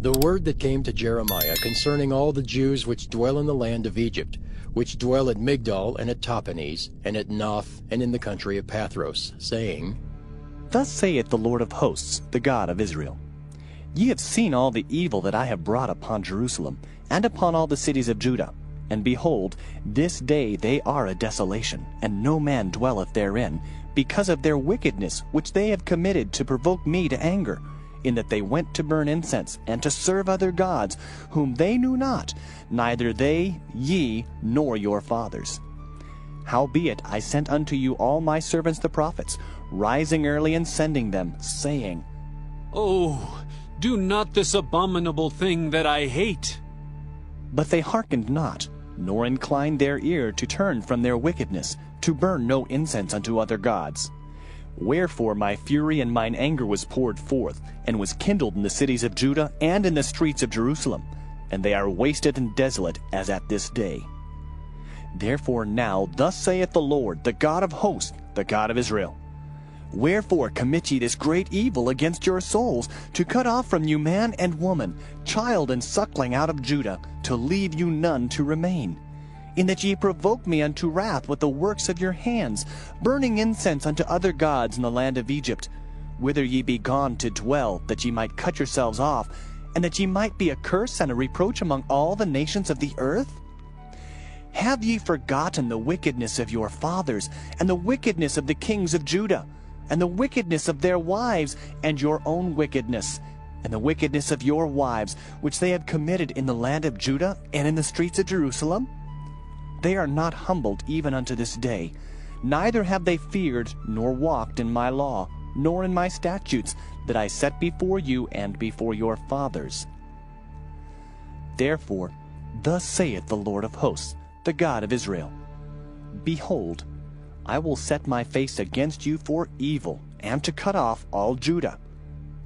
The word that came to Jeremiah concerning all the Jews which dwell in the land of Egypt, which dwell at Migdol and at Tahpanhes, and at Noth, and in the country of Pathros, saying, Thus saith the Lord of hosts, the God of Israel, Ye have seen all the evil that I have brought upon Jerusalem, and upon all the cities of Judah. And behold, this day they are a desolation, and no man dwelleth therein, because of their wickedness which they have committed to provoke me to anger, in that they went to burn incense, and to serve other gods, whom they knew not, neither they, ye, nor your fathers. Howbeit I sent unto you all my servants the prophets, rising early and sending them, saying, Oh, do not this abominable thing that I hate. But they hearkened not, nor inclined their ear to turn from their wickedness, to burn no incense unto other gods. Wherefore my fury and mine anger was poured forth, and was kindled in the cities of Judah and in the streets of Jerusalem, and they are wasted and desolate as at this day. Therefore now thus saith the Lord, the God of hosts, the God of Israel, Wherefore commit ye this great evil against your souls, to cut off from you man and woman, child and suckling out of Judah, to leave you none to remain? In that ye provoke me unto wrath with the works of your hands, burning incense unto other gods in the land of Egypt, whither ye be gone to dwell, that ye might cut yourselves off, and that ye might be a curse and a reproach among all the nations of the earth? Have ye forgotten the wickedness of your fathers, and the wickedness of the kings of Judah, and the wickedness of their wives, and your own wickedness, and the wickedness of your wives, which they have committed in the land of Judah and in the streets of Jerusalem? They are not humbled even unto this day, neither have they feared nor walked in my law, nor in my statutes, that I set before you and before your fathers. Therefore, thus saith the Lord of hosts, the God of Israel, Behold, I will set my face against you for evil, and to cut off all Judah.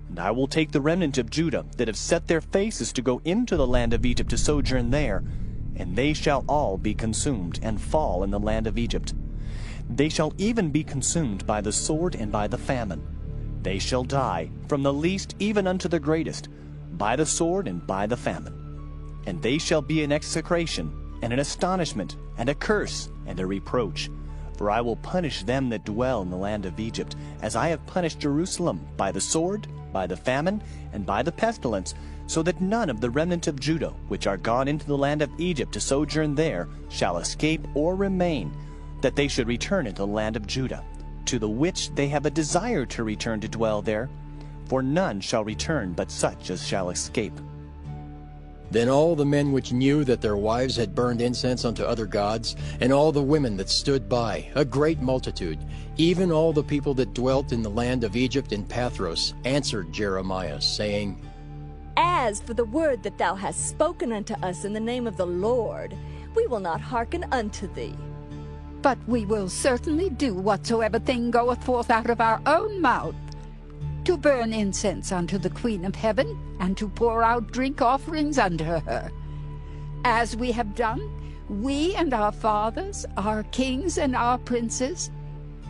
And I will take the remnant of Judah that have set their faces to go into the land of Egypt to sojourn there, and they shall all be consumed, and fall in the land of Egypt. They shall even be consumed by the sword and by the famine. They shall die, from the least even unto the greatest, by the sword and by the famine. And they shall be an execration, and an astonishment, and a curse, and a reproach. For I will punish them that dwell in the land of Egypt, as I have punished Jerusalem, by the sword, by the famine, and by the pestilence, so that none of the remnant of Judah, which are gone into the land of Egypt to sojourn there, shall escape or remain, that they should return into the land of Judah, to the which they have a desire to return to dwell there, for none shall return but such as shall escape. Then all the men which knew that their wives had burned incense unto other gods, and all the women that stood by, a great multitude, even all the people that dwelt in the land of Egypt and Pathros, answered Jeremiah, saying, As for the word that thou hast spoken unto us in the name of the Lord, we will not hearken unto thee. But we will certainly do whatsoever thing goeth forth out of our own mouth, to burn incense unto the Queen of Heaven, and to pour out drink offerings unto her. As we have done, we and our fathers, our kings and our princes,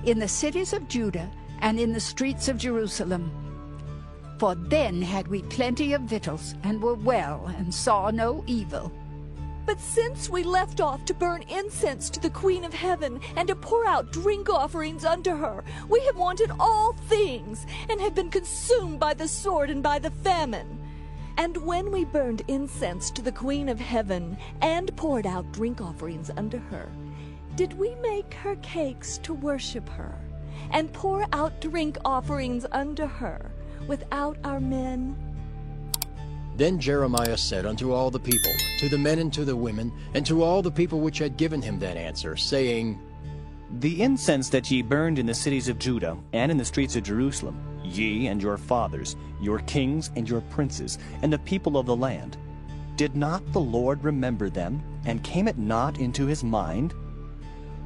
in the cities of Judah and in the streets of Jerusalem. For then had we plenty of victuals, and were well, and saw no evil. But since we left off to burn incense to the Queen of Heaven, and to pour out drink offerings unto her, we have wanted all things, and have been consumed by the sword and by the famine. And when we burned incense to the Queen of Heaven, and poured out drink offerings unto her, did we make her cakes to worship her, and pour out drink offerings unto her, without our men? Then Jeremiah said unto all the people, to the men and to the women, and to all the people which had given him that answer, saying, The incense that ye burned in the cities of Judah, and in the streets of Jerusalem, ye and your fathers, your kings and your princes, and the people of the land, did not the Lord remember them, and came it not into his mind?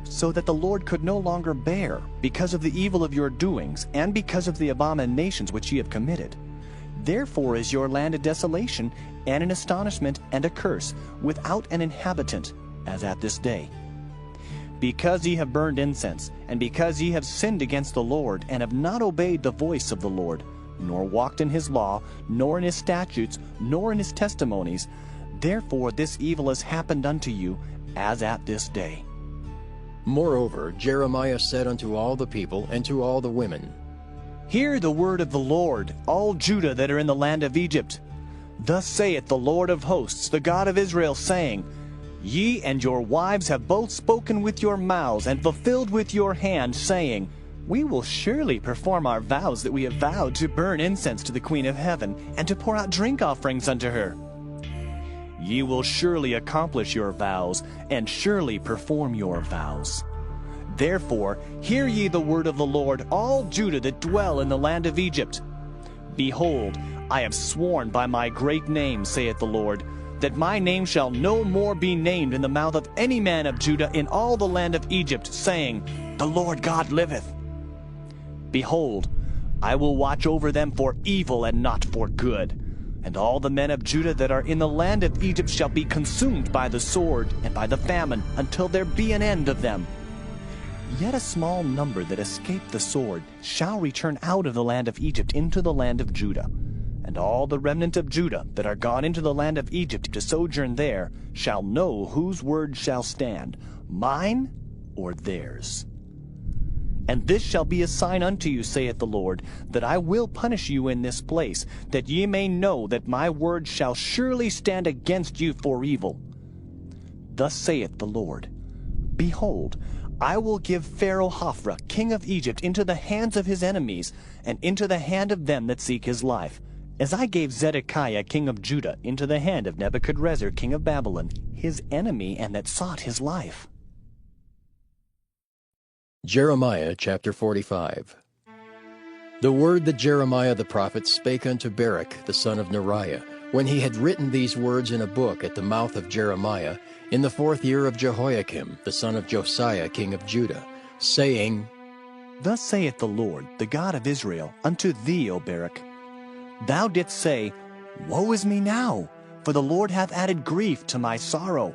So that the Lord could no longer bear, because of the evil of your doings, and because of the abominations which ye have committed. Therefore is your land a desolation, and an astonishment, and a curse, without an inhabitant, as at this day. Because ye have burned incense, and because ye have sinned against the Lord, and have not obeyed the voice of the Lord, nor walked in his law, nor in his statutes, nor in his testimonies, therefore this evil has happened unto you, as at this day. Moreover, Jeremiah said unto all the people and to all the women, Hear the word of the Lord, all Judah that are in the land of Egypt. Thus saith the Lord of hosts, the God of Israel, saying, Ye and your wives have both spoken with your mouths, and fulfilled with your hand, saying, We will surely perform our vows that we have vowed, to burn incense to the Queen of Heaven, and to pour out drink offerings unto her. Ye will surely accomplish your vows, and surely perform your vows. Therefore, hear ye the word of the Lord, all Judah that dwell in the land of Egypt. Behold, I have sworn by my great name, saith the Lord, that my name shall no more be named in the mouth of any man of Judah in all the land of Egypt, saying, The Lord God liveth. Behold, I will watch over them for evil and not for good. And all the men of Judah that are in the land of Egypt shall be consumed by the sword and by the famine, until there be an end of them. Yet a small number that escape the sword shall return out of the land of Egypt into the land of Judah. And all the remnant of Judah that are gone into the land of Egypt to sojourn there shall know whose word shall stand, mine or theirs. And this shall be a sign unto you, saith the Lord, that I will punish you in this place, that ye may know that my word shall surely stand against you for evil. Thus saith the Lord, Behold, I will give Pharaoh Hophra, king of Egypt, into the hands of his enemies, and into the hand of them that seek his life, as I gave Zedekiah, king of Judah, into the hand of Nebuchadrezzar, king of Babylon, his enemy, and that sought his life. Jeremiah chapter 45. The word that Jeremiah the prophet spake unto Baruch the son of Neriah, when he had written these words in a book at the mouth of Jeremiah, in the 4th year of Jehoiakim, the son of Josiah, king of Judah, saying, Thus saith the Lord, the God of Israel, unto thee, O Baruch, Thou didst say, Woe is me now, for the Lord hath added grief to my sorrow.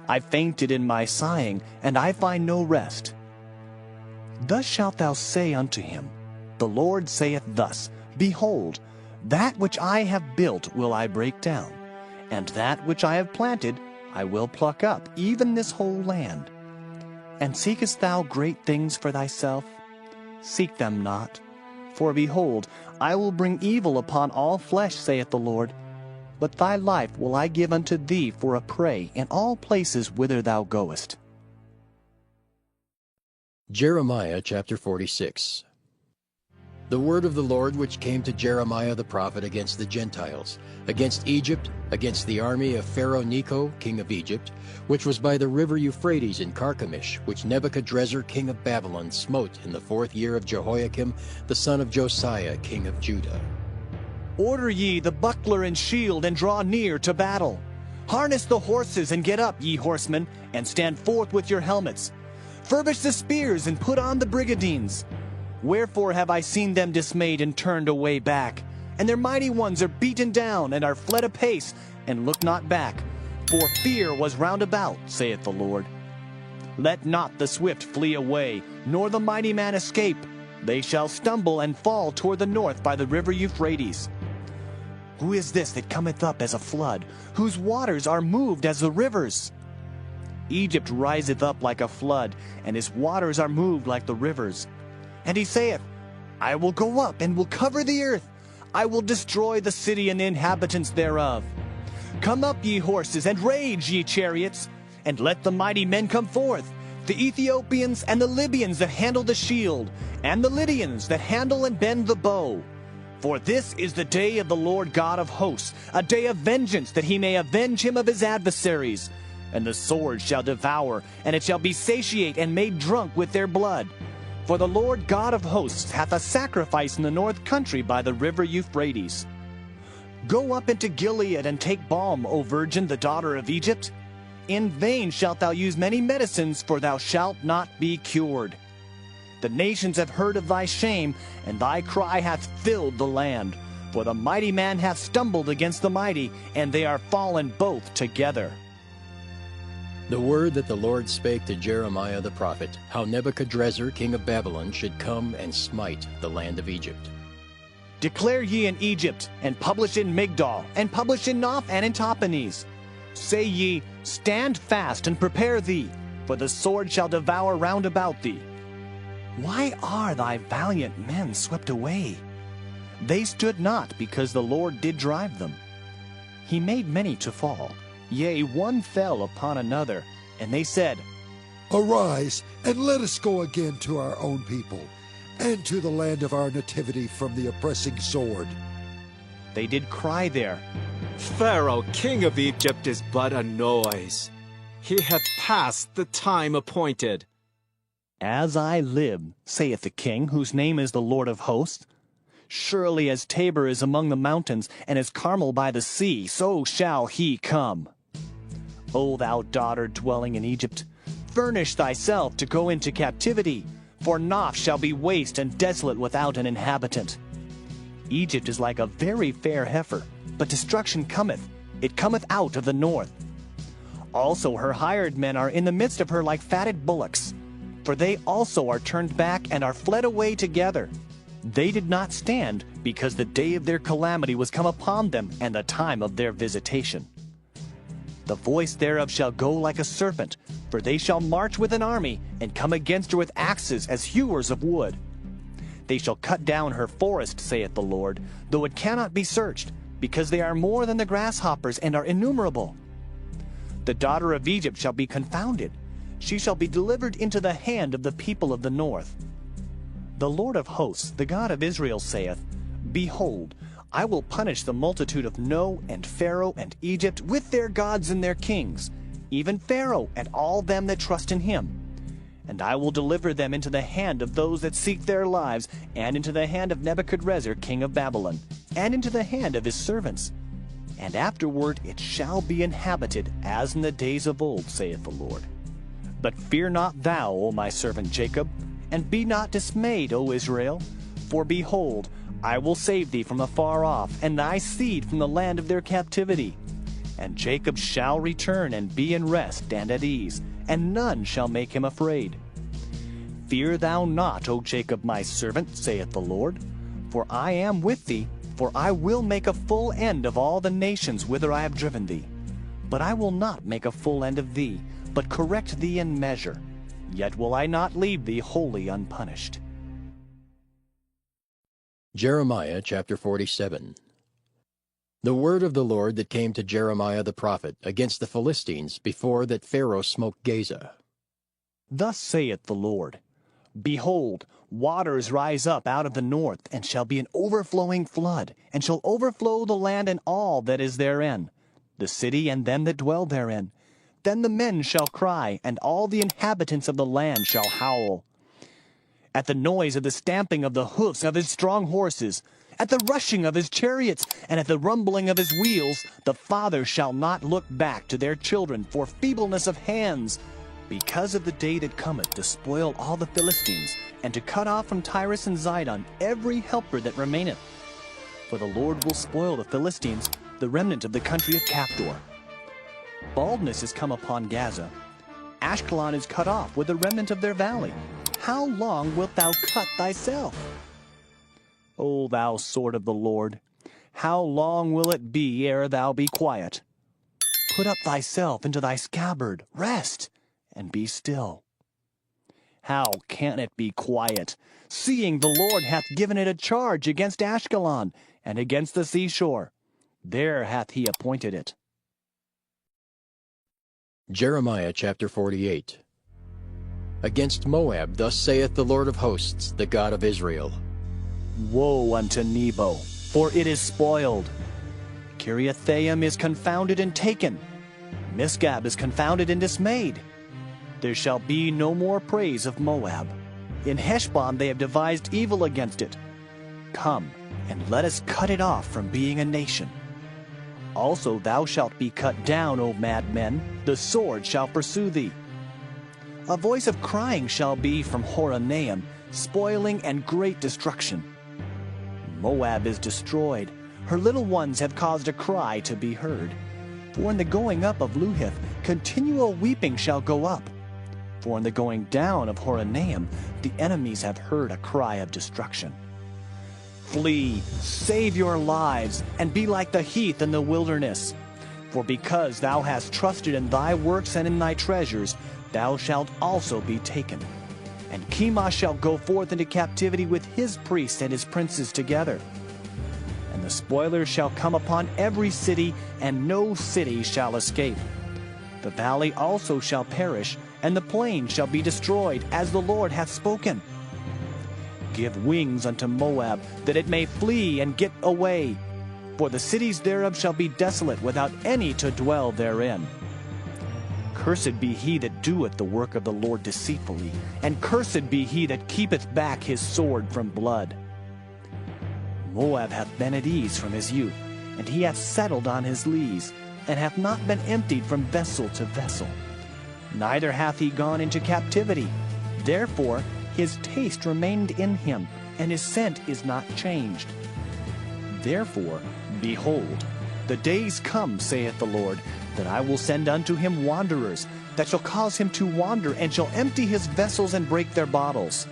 I fainted in my sighing, and I find no rest. Thus shalt thou say unto him, The Lord saith thus, Behold, that which I have built will I break down, and that which I have planted I will pluck up, even this whole land. And seekest thou great things for thyself? Seek them not. For behold, I will bring evil upon all flesh, saith the Lord. But thy life will I give unto thee for a prey in all places whither thou goest. Jeremiah chapter 46. The word of the Lord which came to Jeremiah the prophet against the Gentiles, against Egypt, against the army of Pharaoh Necho, king of Egypt, which was by the river Euphrates in Carchemish, which Nebuchadrezzar king of Babylon smote in the 4th year of Jehoiakim, the son of Josiah, king of Judah. Order ye the buckler and shield, and draw near to battle. Harness the horses, and get up, ye horsemen, and stand forth with your helmets. Furbish the spears, and put on the brigadines. Wherefore have I seen them dismayed and turned away back? And their mighty ones are beaten down, and are fled apace, and look not back. For fear was round about, saith the Lord. Let not the swift flee away, nor the mighty man escape. They shall stumble and fall toward the north by the river Euphrates. Who is this that cometh up as a flood, whose waters are moved as the rivers? Egypt riseth up like a flood, and his waters are moved like the rivers. And he saith, I will go up and will cover the earth. I will destroy the city and the inhabitants thereof. Come up, ye horses, and rage, ye chariots, and let the mighty men come forth, the Ethiopians and the Libyans that handle the shield, and the Lydians that handle and bend the bow. For this is the day of the Lord God of hosts, a day of vengeance, that he may avenge him of his adversaries. And the sword shall devour, and it shall be satiate and made drunk with their blood. For the Lord God of hosts hath a sacrifice in the north country by the river Euphrates. Go up into Gilead and take balm, O virgin, the daughter of Egypt. In vain shalt thou use many medicines, for thou shalt not be cured. The nations have heard of thy shame, and thy cry hath filled the land. For the mighty man hath stumbled against the mighty, and they are fallen both together. The word that the Lord spake to Jeremiah the prophet, how Nebuchadrezzar king of Babylon should come and smite the land of Egypt. Declare ye in Egypt, and publish in Migdol, and publish in Noph and in Tahpanhes. Say ye, stand fast and prepare thee, for the sword shall devour round about thee. Why are thy valiant men swept away? They stood not, because the Lord did drive them. He made many to fall, yea, one fell upon another, and they said, Arise, and let us go again to our own people, and to the land of our nativity from the oppressing sword. They did cry there, Pharaoh, king of Egypt, is but a noise. He hath passed the time appointed. As I live, saith the king, whose name is the Lord of hosts, surely as Tabor is among the mountains, and as Carmel by the sea, so shall he come. O thou daughter dwelling in Egypt, furnish thyself to go into captivity, for Noph shall be waste and desolate without an inhabitant. Egypt is like a very fair heifer, but destruction cometh, it cometh out of the north. Also her hired men are in the midst of her like fatted bullocks, for they also are turned back and are fled away together. They did not stand, because the day of their calamity was come upon them, and the time of their visitation. The voice thereof shall go like a serpent, for they shall march with an army, and come against her with axes as hewers of wood. They shall cut down her forest, saith the Lord, though it cannot be searched, because they are more than the grasshoppers, and are innumerable. The daughter of Egypt shall be confounded. She shall be delivered into the hand of the people of the north. The Lord of hosts, the God of Israel, saith, Behold, I will punish the multitude of No, and Pharaoh, and Egypt, with their gods and their kings, even Pharaoh, and all them that trust in him. And I will deliver them into the hand of those that seek their lives, and into the hand of Nebuchadrezzar king of Babylon, and into the hand of his servants. And afterward it shall be inhabited, as in the days of old, saith the Lord. But fear not thou, O my servant Jacob, and be not dismayed, O Israel. For behold, I will save thee from afar off, and thy seed from the land of their captivity. And Jacob shall return and be in rest and at ease, and none shall make him afraid. Fear thou not, O Jacob my servant, saith the Lord, for I am with thee, for I will make a full end of all the nations whither I have driven thee. But I will not make a full end of thee, but correct thee in measure. Yet will I not leave thee wholly unpunished. Jeremiah chapter 47. The word of the Lord that came to Jeremiah the prophet against the Philistines before that Pharaoh smote Gaza. Thus saith the Lord, Behold, waters rise up out of the north, and shall be an overflowing flood, and shall overflow the land and all that is therein, the city and them that dwell therein. Then the men shall cry, and all the inhabitants of the land shall howl. At the noise of the stamping of the hoofs of his strong horses, at the rushing of his chariots, and at the rumbling of his wheels, the fathers shall not look back to their children for feebleness of hands, because of the day that cometh to spoil all the Philistines, and to cut off from Tyrus and Zidon every helper that remaineth. For the Lord will spoil the Philistines, the remnant of the country of Caphtor. Baldness is come upon Gaza. Ashkelon is cut off with the remnant of their valley. How long wilt thou cut thyself? O thou sword of the Lord, how long will it be ere thou be quiet? Put up thyself into thy scabbard, rest, and be still. How can it be quiet, seeing the Lord hath given it a charge against Ashkelon, and against the seashore? There hath he appointed it. Jeremiah chapter 48. Against Moab thus saith the Lord of hosts, the God of Israel. Woe unto Nebo, for it is spoiled. Kiriathaim is confounded and taken. Misgab is confounded and dismayed. There shall be no more praise of Moab. In Heshbon they have devised evil against it. Come, and let us cut it off from being a nation. Also thou shalt be cut down, O madmen, the sword shall pursue thee. A voice of crying shall be from Horonaim, spoiling and great destruction. Moab is destroyed, her little ones have caused a cry to be heard. For in the going up of Luhith, continual weeping shall go up. For in the going down of Horonaim, the enemies have heard a cry of destruction. Flee, save your lives, and be like the heath in the wilderness. For because thou hast trusted in thy works and in thy treasures, thou shalt also be taken. And Chemosh shall go forth into captivity with his priests and his princes together. And the spoilers shall come upon every city, and no city shall escape. The valley also shall perish, and the plain shall be destroyed, as the Lord hath spoken. Give wings unto Moab, that it may flee and get away. For the cities thereof shall be desolate, without any to dwell therein. Cursed be he that doeth the work of the Lord deceitfully, and cursed be he that keepeth back his sword from blood. Moab hath been at ease from his youth, and he hath settled on his lees, and hath not been emptied from vessel to vessel. Neither hath he gone into captivity. Therefore his taste remained in him, and his scent is not changed. Therefore, behold, the days come, saith the Lord, that I will send unto him wanderers, that shall cause him to wander, and shall empty his vessels and break their bottles.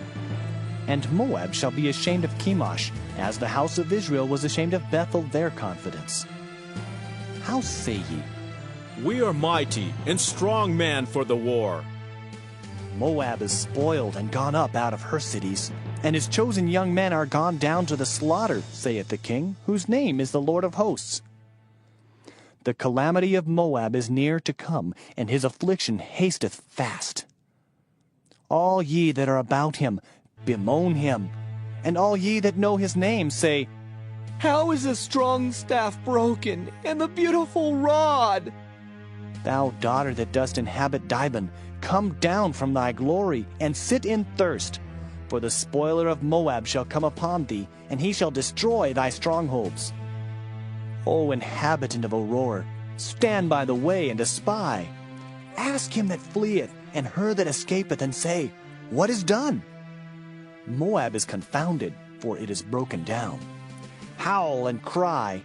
And Moab shall be ashamed of Chemosh, as the house of Israel was ashamed of Bethel their confidence. How say ye? We are mighty and strong men for the war. Moab is spoiled and gone up out of her cities, and his chosen young men are gone down to the slaughter, saith the king, whose name is the Lord of hosts. The calamity of Moab is near to come, and his affliction hasteth fast. All ye that are about him, bemoan him, and all ye that know his name say, How is the strong staff broken, and the beautiful rod? Thou daughter that dost inhabit Dibon, come down from thy glory, and sit in thirst. For the spoiler of Moab shall come upon thee, and he shall destroy thy strongholds. O inhabitant of Aurora, stand by the way and espy. Ask him that fleeth, and her that escapeth, and say, What is done? Moab is confounded, for it is broken down. Howl and cry.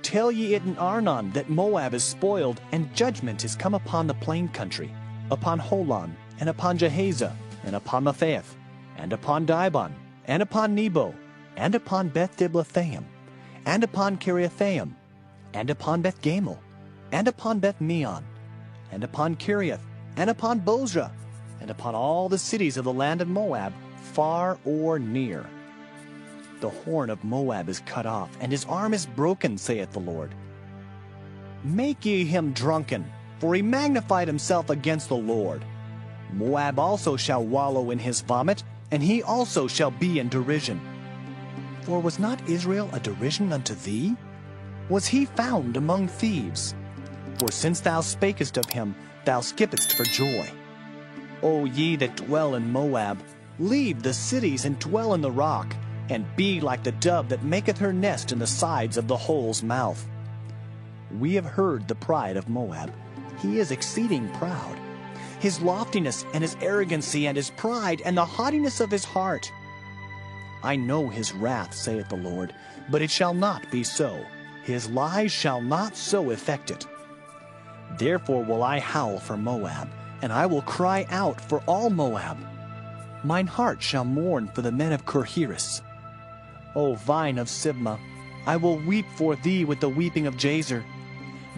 Tell ye it in Arnon that Moab is spoiled, and judgment is come upon the plain country, upon Holon, and upon Jahaza, and upon Mephaeth, and upon Dibon, and upon Nebo, and upon Beth-Diblathaim, and upon Kiriathaim, and upon Beth-Gamel, and upon Beth-Meon, and upon Kiriath, and upon Bozrah, and upon all the cities of the land of Moab, far or near. The horn of Moab is cut off, and his arm is broken, saith the Lord. Make ye him drunken, for he magnified himself against the Lord. Moab also shall wallow in his vomit, and he also shall be in derision. For was not Israel a derision unto thee? Was he found among thieves? For since thou spakest of him, thou skippedst for joy. O ye that dwell in Moab, leave the cities and dwell in the rock, and be like the dove that maketh her nest in the sides of the hole's mouth. We have heard the pride of Moab. He is exceeding proud. His loftiness and his arrogancy and his pride and the haughtiness of his heart. I know his wrath, saith the Lord, but it shall not be so. His lies shall not so effect it. Therefore will I howl for Moab, and I will cry out for all Moab. Mine heart shall mourn for the men of Kirheres. O vine of Sibmah, I will weep for thee with the weeping of Jazer.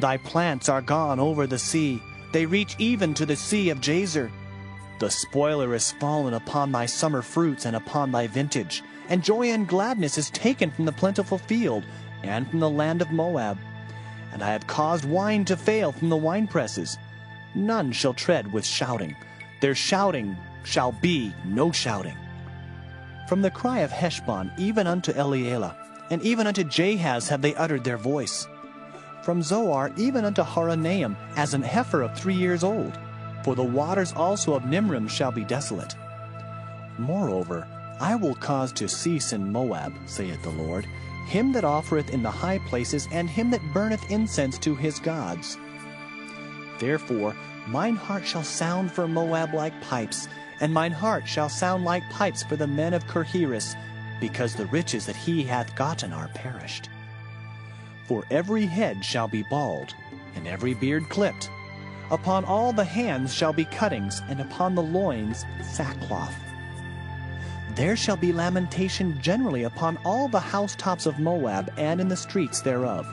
Thy plants are gone over the sea. They reach even to the sea of Jazer. The spoiler is fallen upon thy summer fruits and upon thy vintage, and joy and gladness is taken from the plentiful field and from the land of Moab. And I have caused wine to fail from the winepresses. None shall tread with shouting. Their shouting shall be no shouting. From the cry of Heshbon even unto Elealeh, and even unto Jahaz have they uttered their voice. From Zoar even unto Horonaim, as an heifer of 3 years old. For the waters also of Nimrim shall be desolate. Moreover, I will cause to cease in Moab, saith the Lord, him that offereth in the high places, and him that burneth incense to his gods. Therefore mine heart shall sound for Moab like pipes, and mine heart shall sound like pipes for the men of Kirheres, because the riches that he hath gotten are perished. For every head shall be bald, and every beard clipped. Upon all the hands shall be cuttings, and upon the loins sackcloth. There shall be lamentation generally upon all the housetops of Moab, and in the streets thereof.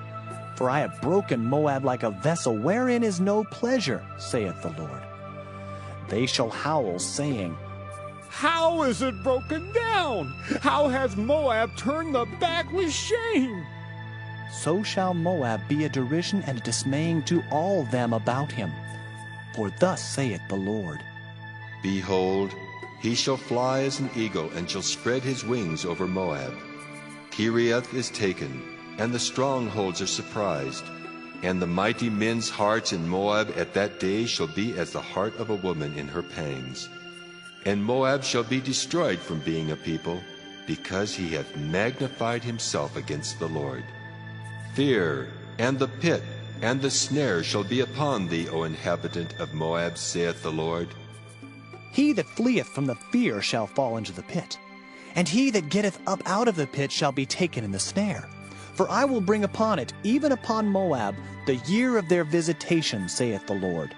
For I have broken Moab like a vessel wherein is no pleasure, saith the Lord. They shall howl, saying, How is it broken down? How hath Moab turned the back with shame? So shall Moab be a derision and a dismaying to all them about him. For thus saith the Lord. Behold, he shall fly as an eagle, and shall spread his wings over Moab. Kiriath is taken, and the strongholds are surprised. And the mighty men's hearts in Moab at that day shall be as the heart of a woman in her pangs. And Moab shall be destroyed from being a people, because he hath magnified himself against the Lord. Fear, and the pit, and the snare shall be upon thee, O inhabitant of Moab, saith the Lord. He that fleeth from the fear shall fall into the pit, and he that getteth up out of the pit shall be taken in the snare. For I will bring upon it, even upon Moab, the year of their visitation, saith the Lord.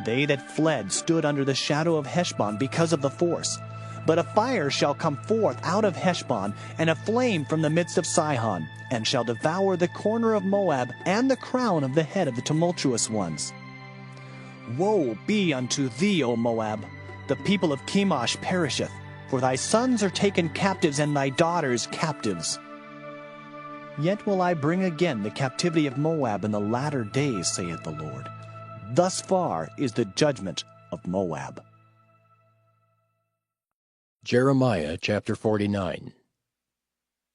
They that fled stood under the shadow of Heshbon because of the force. But a fire shall come forth out of Heshbon, and a flame from the midst of Sihon, and shall devour the corner of Moab, and the crown of the head of the tumultuous ones. Woe be unto thee, O Moab! The people of Chemosh perisheth, for thy sons are taken captives, and thy daughters captives. Yet will I bring again the captivity of Moab in the latter days, saith the Lord. Thus far is the judgment of Moab. Jeremiah chapter 49.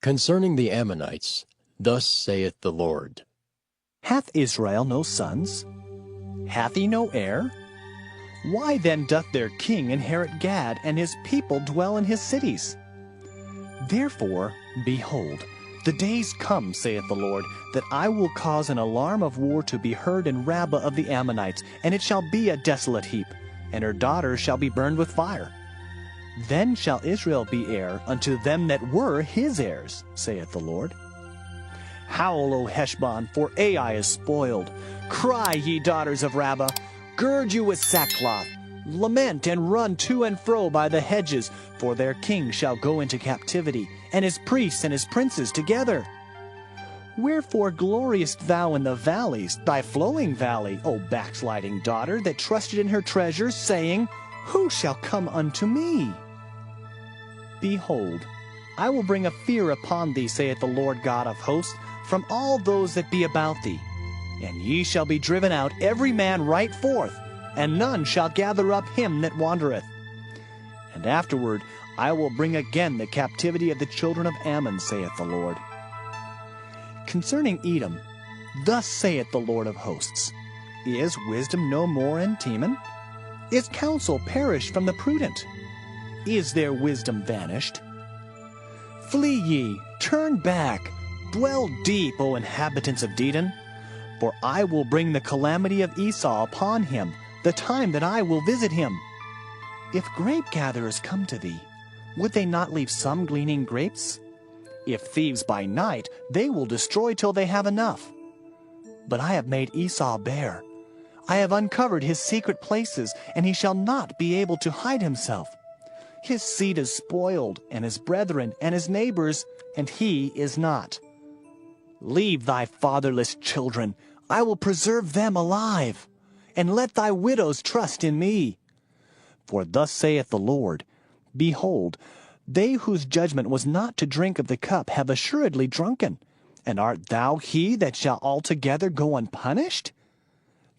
Concerning the Ammonites, thus saith the Lord. Hath Israel no sons? Hath he no heir? Why then doth their king inherit Gad, and his people dwell in his cities? Therefore, behold, the days come, saith the Lord, that I will cause an alarm of war to be heard in Rabbah of the Ammonites, and it shall be a desolate heap, and her daughters shall be burned with fire. Then shall Israel be heir unto them that were his heirs, saith the Lord. Howl, O Heshbon, for Ai is spoiled. Cry, ye daughters of Rabbah, gird you with sackcloth. Lament and run to and fro by the hedges, for their king shall go into captivity, and his priests and his princes together. Wherefore gloriest thou in the valleys, thy flowing valley, O backsliding daughter, that trusted in her treasures, saying, Who shall come unto me? Behold, I will bring a fear upon thee, saith the Lord God of hosts, from all those that be about thee. And ye shall be driven out, every man right forth, and none shall gather up him that wandereth. And afterward I will bring again the captivity of the children of Ammon, saith the Lord. Concerning Edom, thus saith the Lord of hosts, Is wisdom no more in Teman? Is counsel perished from the prudent? Is their wisdom vanished? Flee ye, turn back, dwell deep, O inhabitants of Dedan, for I will bring the calamity of Esau upon him, the time that I will visit him. If grape gatherers come to thee, would they not leave some gleaning grapes? If thieves by night, they will destroy till they have enough. But I have made Esau bare. I have uncovered his secret places, and he shall not be able to hide himself. His seed is spoiled, and his brethren, and his neighbors, and he is not. Leave thy fatherless children, I will preserve them alive, and let thy widows trust in me. For thus saith the Lord, Behold, they whose judgment was not to drink of the cup have assuredly drunken. And art thou he that shall altogether go unpunished?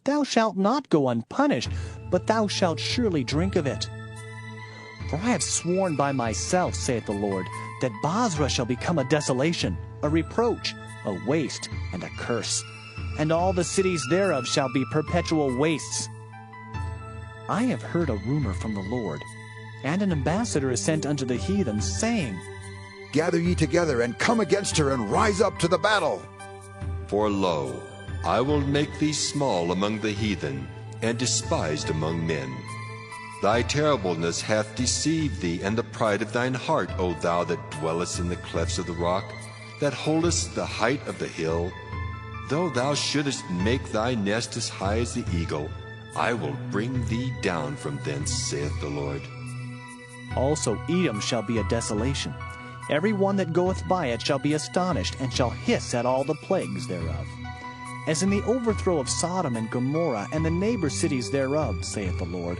Thou shalt not go unpunished, but thou shalt surely drink of it. For I have sworn by myself, saith the Lord, that Bozrah shall become a desolation, a reproach, a waste, and a curse, and all the cities thereof shall be perpetual wastes. I have heard a rumor from the Lord, and an ambassador is sent unto the heathen, saying, Gather ye together, and come against her, and rise up to the battle. For lo, I will make thee small among the heathen, and despised among men. Thy terribleness hath deceived thee, and the pride of thine heart, O thou that dwellest in the clefts of the rock, that holdest the height of the hill. Though thou shouldest make thy nest as high as the eagle, I will bring thee down from thence, saith the Lord. Also Edom shall be a desolation. Every one that goeth by it shall be astonished, and shall hiss at all the plagues thereof. As in the overthrow of Sodom and Gomorrah, and the neighbor cities thereof, saith the Lord,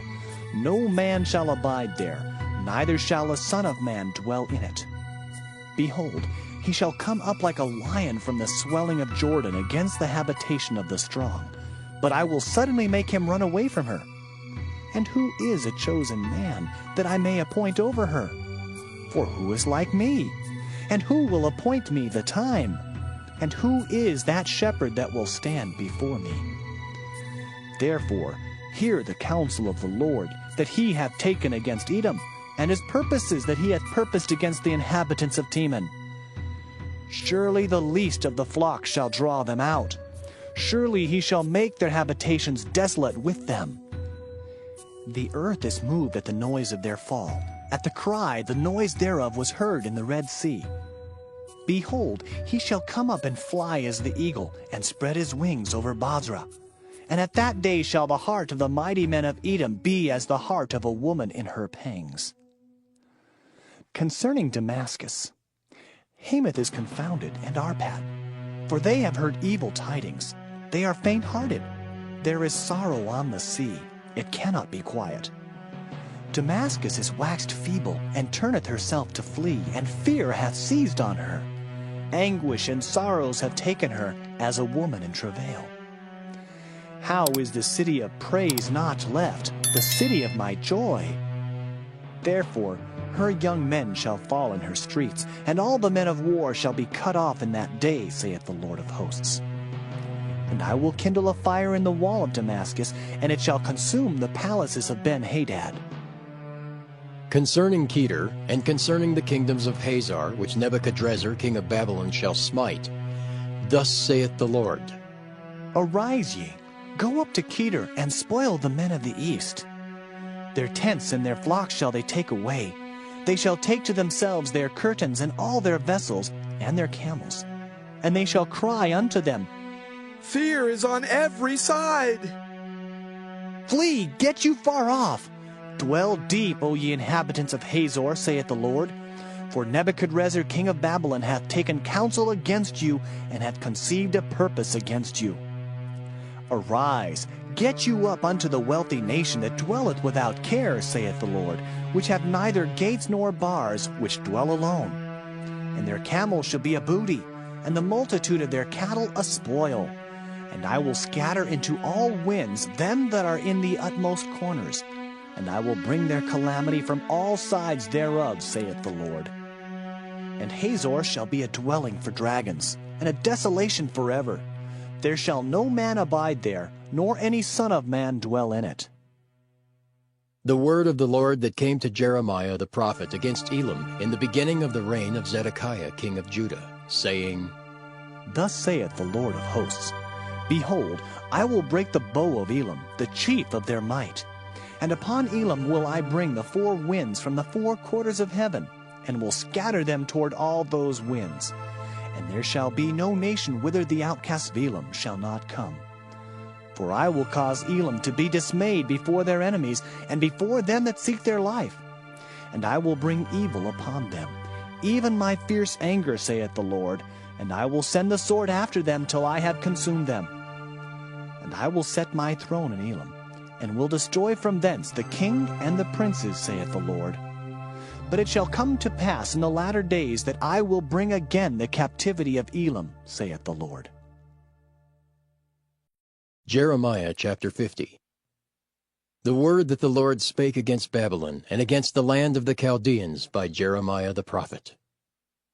no man shall abide there, neither shall a son of man dwell in it. Behold, he shall come up like a lion from the swelling of Jordan against the habitation of the strong. But I will suddenly make him run away from her. And who is a chosen man, that I may appoint over her? For who is like me? And who will appoint me the time? And who is that shepherd that will stand before me? Therefore, hear the counsel of the Lord, that he hath taken against Edom, and his purposes that he hath purposed against the inhabitants of Teman. Surely the least of the flock shall draw them out. Surely he shall make their habitations desolate with them. The earth is moved at the noise of their fall. At the cry, the noise thereof was heard in the Red Sea. Behold, he shall come up and fly as the eagle, and spread his wings over Bozrah. And at that day shall the heart of the mighty men of Edom be as the heart of a woman in her pangs. Concerning Damascus, Hamath is confounded, and Arpad, for they have heard evil tidings. They are faint-hearted. There is sorrow on the sea. It cannot be quiet. Damascus is waxed feeble, and turneth herself to flee, and fear hath seized on her. Anguish and sorrows have taken her, as a woman in travail. How is the city of praise not left, the city of my joy? Therefore her young men shall fall in her streets, and all the men of war shall be cut off in that day, saith the Lord of hosts. And I will kindle a fire in the wall of Damascus, and it shall consume the palaces of Ben-Hadad. Concerning Kedar, and concerning the kingdoms of Hazar, which Nebuchadrezzar king of Babylon shall smite, thus saith the Lord, Arise ye, go up to Kedar, and spoil the men of the east. Their tents and their flocks shall they take away. They shall take to themselves their curtains and all their vessels and their camels. And they shall cry unto them, Fear is on every side. Flee, get you far off. Dwell deep, O ye inhabitants of Hazor, saith the Lord. For Nebuchadrezzar king of Babylon hath taken counsel against you, and hath conceived a purpose against you. Arise, get you up unto the wealthy nation that dwelleth without care, saith the Lord, which have neither gates nor bars, which dwell alone. And their camels shall be a booty, and the multitude of their cattle a spoil. And I will scatter into all winds them that are in the utmost corners, and I will bring their calamity from all sides thereof, saith the Lord. And Hazor shall be a dwelling for dragons, and a desolation forever. There shall no man abide there, nor any son of man dwell in it. The word of the Lord that came to Jeremiah the prophet against Elam in the beginning of the reign of Zedekiah king of Judah, saying, Thus saith the Lord of hosts, Behold, I will break the bow of Elam, the chief of their might. And upon Elam will I bring the four winds from the four quarters of heaven, and will scatter them toward all those winds. And there shall be no nation whither the outcasts of Elam shall not come. For I will cause Elam to be dismayed before their enemies, and before them that seek their life. And I will bring evil upon them, even my fierce anger, saith the Lord, and I will send the sword after them till I have consumed them. And I will set my throne in Elam, and will destroy from thence the king and the princes, saith the Lord. But it shall come to pass in the latter days that I will bring again the captivity of Elam, saith the Lord. Jeremiah chapter 50. The word that the Lord spake against Babylon, and against the land of the Chaldeans, by Jeremiah the prophet.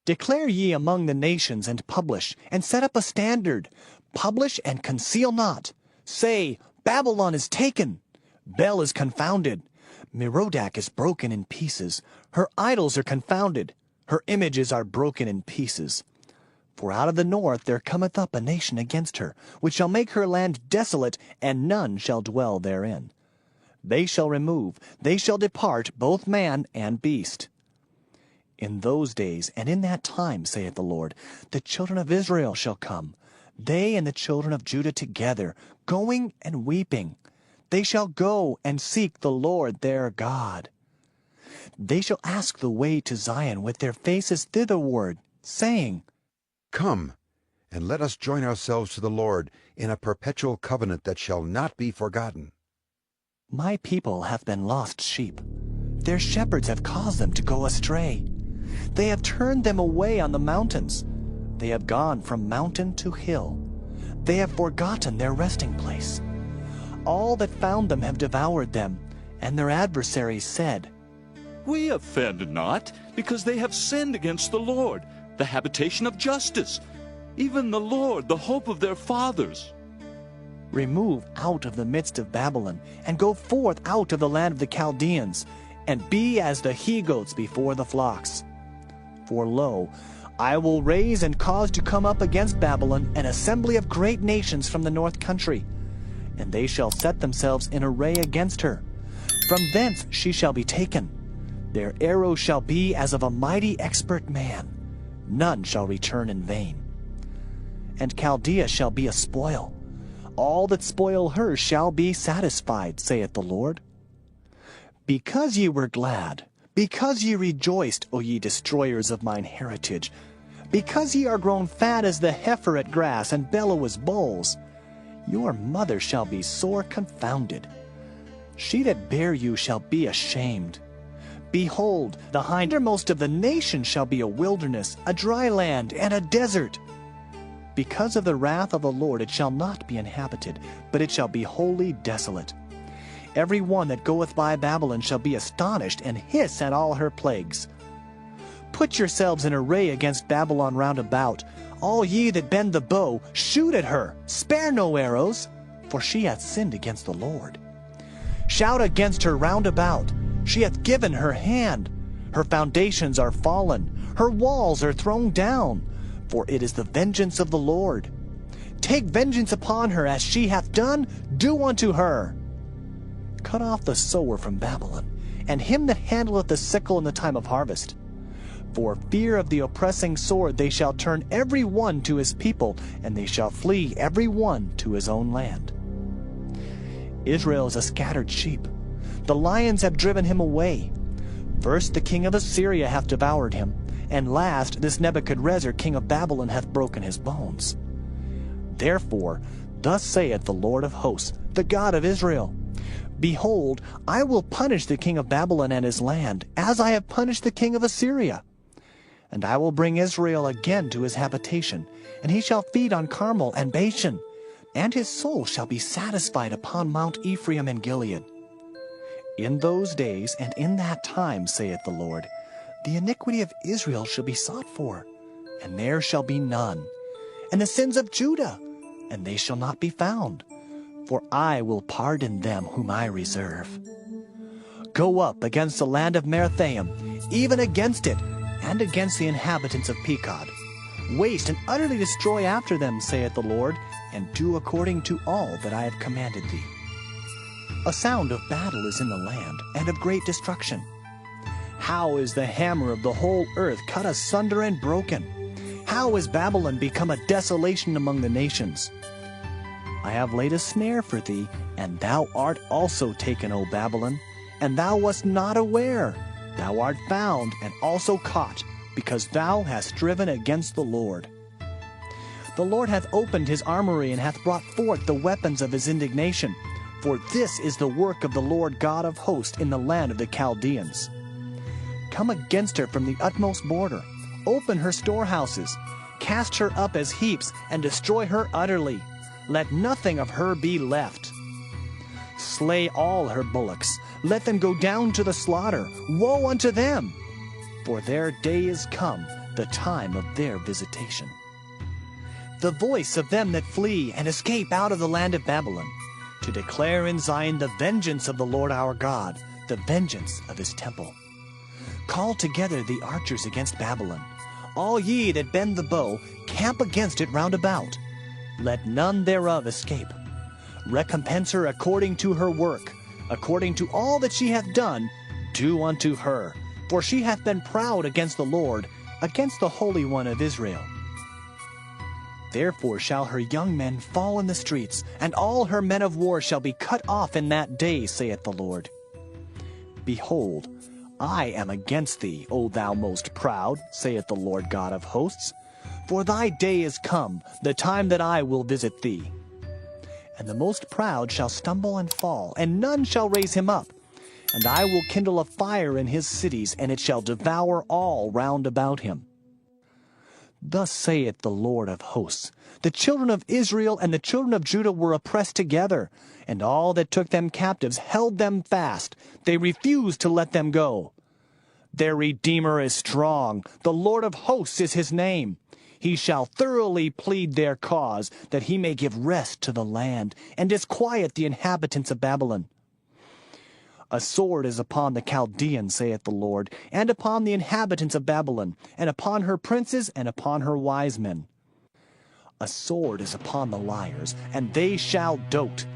Declare ye among the nations, and publish, and set up a standard. Publish and conceal not. Say, Babylon is taken. Bel is confounded. Merodach is broken in pieces. Her idols are confounded. Her images are broken in pieces. For out of the north there cometh up a nation against her, which shall make her land desolate, and none shall dwell therein. They shall remove, they shall depart, both man and beast. In those days and in that time, saith the Lord, the children of Israel shall come, they and the children of Judah together, going and weeping. They shall go and seek the Lord their God. They shall ask the way to Zion with their faces thitherward, saying, Come, and let us join ourselves to the Lord in a perpetual covenant that shall not be forgotten. My people have been lost sheep. Their shepherds have caused them to go astray. They have turned them away on the mountains. They have gone from mountain to hill. They have forgotten their resting place. All that found them have devoured them, and their adversaries said, We offend not, because they have sinned against the Lord, the habitation of justice, even the Lord, the hope of their fathers. Remove out of the midst of Babylon, and go forth out of the land of the Chaldeans, and be as the he-goats before the flocks. For lo, I will raise and cause to come up against Babylon an assembly of great nations from the north country, and they shall set themselves in array against her. From thence she shall be taken. Their arrows shall be as of a mighty expert man. None shall return in vain. And Chaldea shall be a spoil. All that spoil her shall be satisfied, saith the Lord. Because ye were glad, because ye rejoiced, O ye destroyers of mine heritage, because ye are grown fat as the heifer at grass, and bellow as bulls, your mother shall be sore confounded. She that bare you shall be ashamed. Behold, the hindermost of the nations shall be a wilderness, a dry land, and a desert. Because of the wrath of the Lord it shall not be inhabited, but it shall be wholly desolate. Every one that goeth by Babylon shall be astonished, and hiss at all her plagues. Put yourselves in array against Babylon round about. All ye that bend the bow, shoot at her, spare no arrows, for she hath sinned against the Lord. Shout against her round about. She hath given her hand. Her foundations are fallen. Her walls are thrown down. For it is the vengeance of the Lord. Take vengeance upon her, as she hath done, do unto her. Cut off the sower from Babylon, and him that handleth the sickle in the time of harvest. For fear of the oppressing sword they shall turn every one to his people, and they shall flee every one to his own land. Israel is a scattered sheep. The lions have driven him away. First the king of Assyria hath devoured him, and last this Nebuchadrezzar king of Babylon hath broken his bones. Therefore, thus saith the Lord of hosts, the God of Israel, Behold, I will punish the king of Babylon and his land, as I have punished the king of Assyria. And I will bring Israel again to his habitation, and he shall feed on Carmel and Bashan, and his soul shall be satisfied upon Mount Ephraim and Gilead. In those days and in that time, saith the Lord, the iniquity of Israel shall be sought for, and there shall be none, and the sins of Judah, and they shall not be found, for I will pardon them whom I reserve. Go up against the land of Merathaim, even against it, and against the inhabitants of Pekod. Waste and utterly destroy after them, saith the Lord, and do according to all that I have commanded thee. A sound of battle is in the land, and of great destruction. How is the hammer of the whole earth cut asunder and broken? How is Babylon become a desolation among the nations? I have laid a snare for thee, and thou art also taken, O Babylon, and thou wast not aware. Thou art found and also caught, because thou hast striven against the Lord. The Lord hath opened his armory, and hath brought forth the weapons of his indignation. For this is the work of the Lord God of hosts in the land of the Chaldeans. Come against her from the utmost border. Open her storehouses. Cast her up as heaps, and destroy her utterly. Let nothing of her be left. Slay all her bullocks. Let them go down to the slaughter. Woe unto them! For their day is come, the time of their visitation. The voice of them that flee and escape out of the land of Babylon, to declare in Zion the vengeance of the Lord our God, the vengeance of his temple. Call together the archers against Babylon. All ye that bend the bow, camp against it round about. Let none thereof escape. Recompense her according to her work, according to all that she hath done, do unto her. For she hath been proud against the Lord, against the Holy One of Israel. Therefore shall her young men fall in the streets, and all her men of war shall be cut off in that day, saith the Lord. Behold, I am against thee, O thou most proud, saith the Lord God of hosts. For thy day is come, the time that I will visit thee. And the most proud shall stumble and fall, and none shall raise him up. And I will kindle a fire in his cities, and it shall devour all round about him. Thus saith the Lord of hosts, the children of Israel and the children of Judah were oppressed together, and all that took them captives held them fast. They refused to let them go. Their Redeemer is strong. The Lord of hosts is his name. He shall thoroughly plead their cause, that he may give rest to the land, and disquiet the inhabitants of Babylon. A sword is upon the Chaldeans, saith the Lord, and upon the inhabitants of Babylon, and upon her princes, and upon her wise men. A sword is upon the liars, and they shall dote.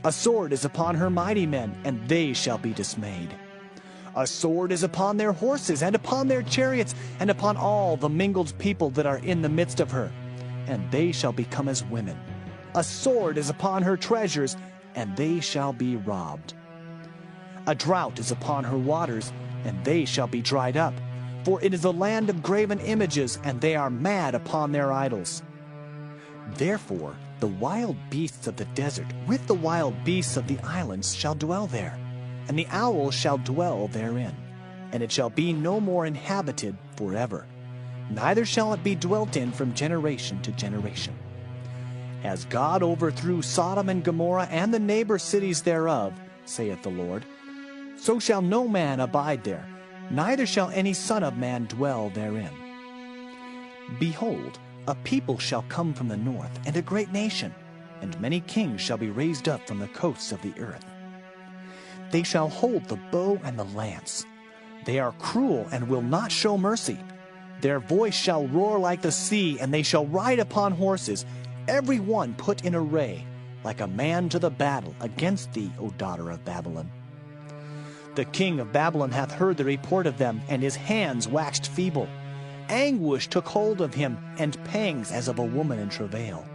A sword is upon her mighty men, and they shall be dismayed. A sword is upon their horses, and upon their chariots, and upon all the mingled people that are in the midst of her, and they shall become as women. A sword is upon her treasures, and they shall be robbed. A drought is upon her waters, and they shall be dried up. For it is a land of graven images, and they are mad upon their idols. Therefore the wild beasts of the desert with the wild beasts of the islands shall dwell there, and the owl shall dwell therein, and it shall be no more inhabited forever, neither shall it be dwelt in from generation to generation. As God overthrew Sodom and Gomorrah and the neighbor cities thereof, saith the Lord, so shall no man abide there, neither shall any son of man dwell therein. Behold, a people shall come from the north, and a great nation, and many kings shall be raised up from the coasts of the earth. They shall hold the bow and the lance. They are cruel and will not show mercy. Their voice shall roar like the sea, and they shall ride upon horses, every one put in array, like a man to the battle against thee, O daughter of Babylon. The king of Babylon hath heard the report of them, and his hands waxed feeble. Anguish took hold of him, and pangs as of a woman in travail.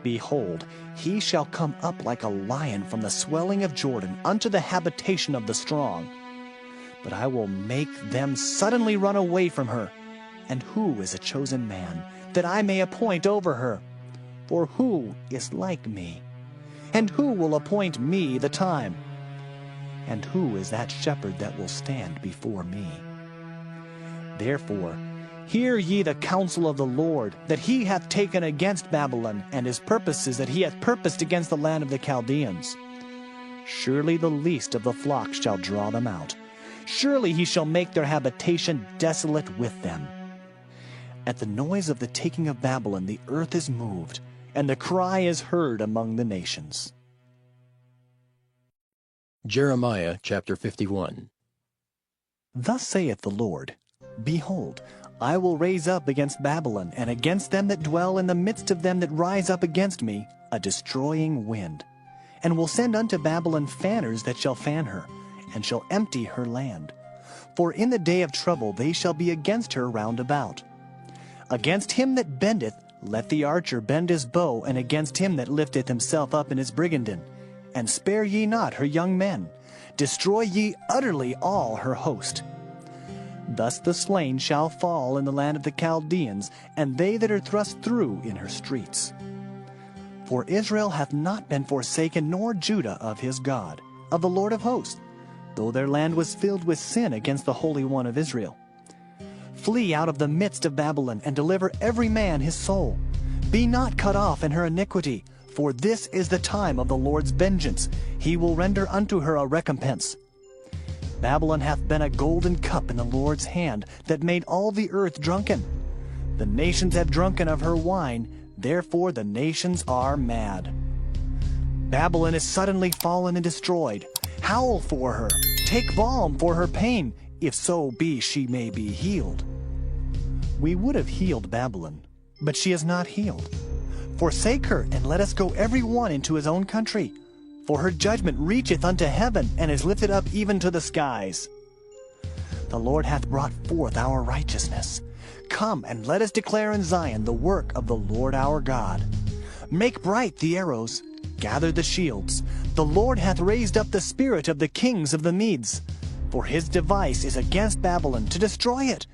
Behold, he shall come up like a lion from the swelling of Jordan unto the habitation of the strong. But I will make them suddenly run away from her. And who is a chosen man, that I may appoint over her? For who is like me? And who will appoint me the time? And who is that shepherd that will stand before me? Therefore, hear ye the counsel of the Lord, that he hath taken against Babylon, and his purposes that he hath purposed against the land of the Chaldeans. Surely the least of the flock shall draw them out. Surely he shall make their habitation desolate with them. At the noise of the taking of Babylon the earth is moved, and the cry is heard among the nations. Jeremiah chapter 51. Thus saith the Lord, Behold, I will raise up against Babylon, and against them that dwell in the midst of them that rise up against me, a destroying wind, and will send unto Babylon fanners that shall fan her, and shall empty her land. For in the day of trouble they shall be against her round about. Against him that bendeth, let the archer bend his bow, and against him that lifteth himself up in his brigandine. And spare ye not her young men. Destroy ye utterly all her host. Thus the slain shall fall in the land of the Chaldeans, and they that are thrust through in her streets. For Israel hath not been forsaken, nor Judah of his God, of the Lord of hosts, though their land was filled with sin against the Holy One of Israel. Flee out of the midst of Babylon, and deliver every man his soul. Be not cut off in her iniquity, for this is the time of the Lord's vengeance. He will render unto her a recompense. Babylon hath been a golden cup in the Lord's hand, that made all the earth drunken. The nations have drunken of her wine, therefore the nations are mad. Babylon is suddenly fallen and destroyed. Howl for her, take balm for her pain, if so be she may be healed. We would have healed Babylon, but she is not healed. Forsake her, and let us go every one into his own country. For her judgment reacheth unto heaven, and is lifted up even to the skies. The Lord hath brought forth our righteousness. Come, and let us declare in Zion the work of the Lord our God. Make bright the arrows, gather the shields. The Lord hath raised up the spirit of the kings of the Medes. For his device is against Babylon, to destroy it,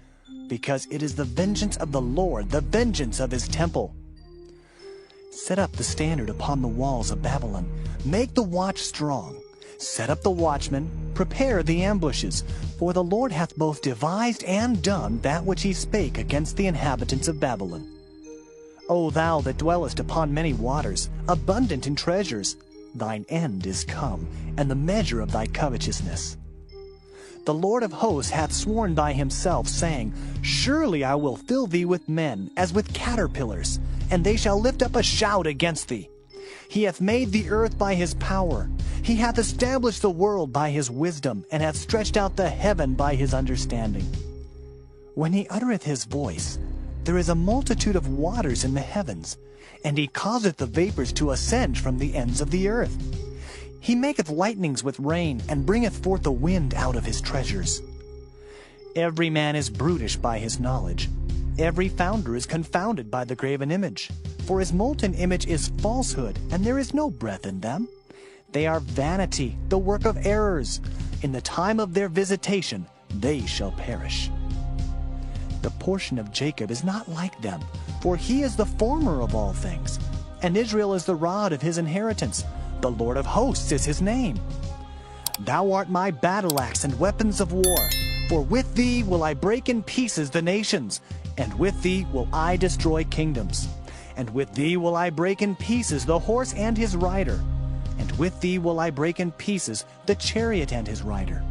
because it is the vengeance of the Lord, the vengeance of his temple. Set up the standard upon the walls of Babylon. Make the watch strong. Set up the watchmen. Prepare the ambushes. For the Lord hath both devised and done that which he spake against the inhabitants of Babylon. O thou that dwellest upon many waters, abundant in treasures, thine end is come, and the measure of thy covetousness. The Lord of hosts hath sworn by himself, saying, Surely I will fill thee with men, as with caterpillars, and they shall lift up a shout against thee. He hath made the earth by his power. He hath established the world by his wisdom, and hath stretched out the heaven by his understanding. When he uttereth his voice, there is a multitude of waters in the heavens, and he causeth the vapors to ascend from the ends of the earth. He maketh lightnings with rain, and bringeth forth the wind out of his treasures. Every man is brutish by his knowledge. Every founder is confounded by the graven image. For his molten image is falsehood, and there is no breath in them. They are vanity, the work of errors. In the time of their visitation they shall perish. The portion of Jacob is not like them, for he is the former of all things, and Israel is the rod of his inheritance. The Lord of hosts is his name. Thou art my battle axe and weapons of war, for with thee will I break in pieces the nations, and with thee will I destroy kingdoms. And with thee will I break in pieces the horse and his rider, and with thee will I break in pieces the chariot and his rider.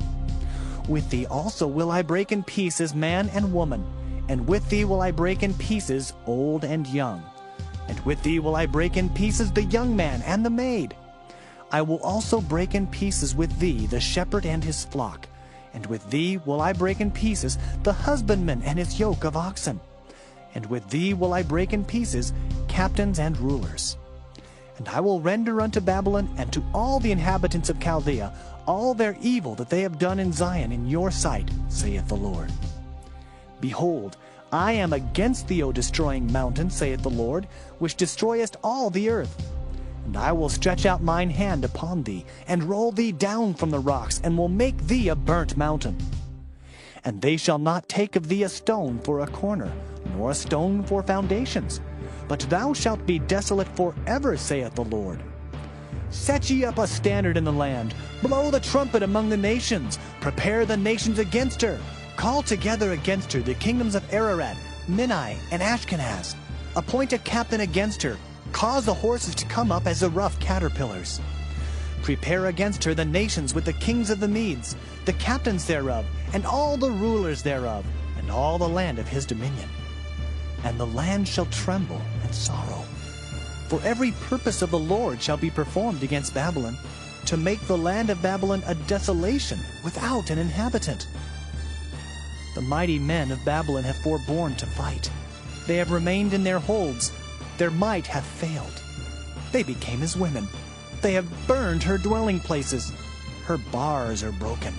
With thee also will I break in pieces man and woman, and with thee will I break in pieces old and young. And with thee will I break in pieces the young man and the maid. I will also break in pieces with thee the shepherd and his flock, and with thee will I break in pieces the husbandman and his yoke of oxen. And with thee will I break in pieces captains and rulers. And I will render unto Babylon and to all the inhabitants of Chaldea all their evil that they have done in Zion in your sight, saith the Lord. Behold, I am against thee, O destroying mountain, saith the Lord, which destroyest all the earth. And I will stretch out mine hand upon thee, and roll thee down from the rocks, and will make thee a burnt mountain. And they shall not take of thee a stone for a corner, nor a stone for foundations, but thou shalt be desolate forever, saith the Lord. Set ye up a standard in the land, blow the trumpet among the nations, prepare the nations against her. Call together against her the kingdoms of Ararat, Minai, and Ashkenaz. Appoint a captain against her, cause the horses to come up as the rough caterpillars. Prepare against her the nations with the kings of the Medes, the captains thereof, and all the rulers thereof, and all the land of his dominion. And the land shall tremble and sorrow. For every purpose of the Lord shall be performed against Babylon, to make the land of Babylon a desolation without an inhabitant. The mighty men of Babylon have forborne to fight. They have remained in their holds. Their might hath failed. They became as women. They have burned her dwelling places. Her bars are broken.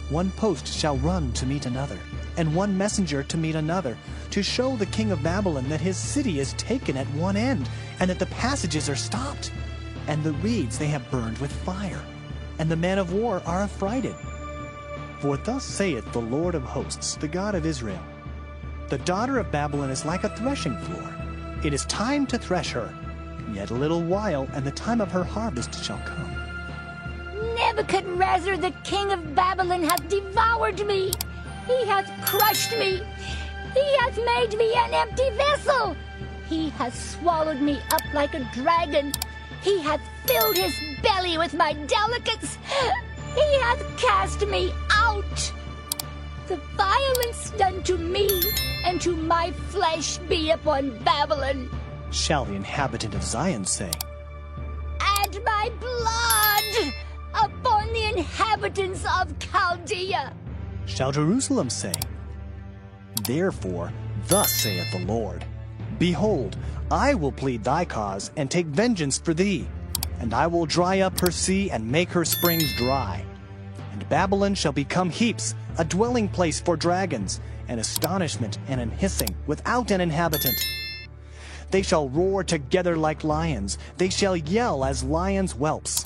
One post shall run to meet another, and one messenger to meet another, to show the king of Babylon that his city is taken at one end, and that the passages are stopped. And the reeds they have burned with fire, and the men of war are affrighted. For thus saith the Lord of hosts, the God of Israel, the daughter of Babylon is like a threshing floor. It is time to thresh her. Yet a little while, and the time of her harvest shall come. Nebuchadnezzar, the king of Babylon, hath devoured me. He hath crushed me. He hath made me an empty vessel. He hath swallowed me up like a dragon. He hath filled his belly with my delicates. He hath cast me out. The violence done to me and to my flesh be upon Babylon. Shall the inhabitant of Zion say, And my blood upon the inhabitants of Chaldea. Shall Jerusalem say, Therefore, thus saith the Lord, Behold, I will plead thy cause, and take vengeance for thee, and I will dry up her sea, and make her springs dry. And Babylon shall become heaps, a dwelling place for dragons, an astonishment and an hissing, without an inhabitant. They shall roar together like lions, they shall yell as lions' whelps.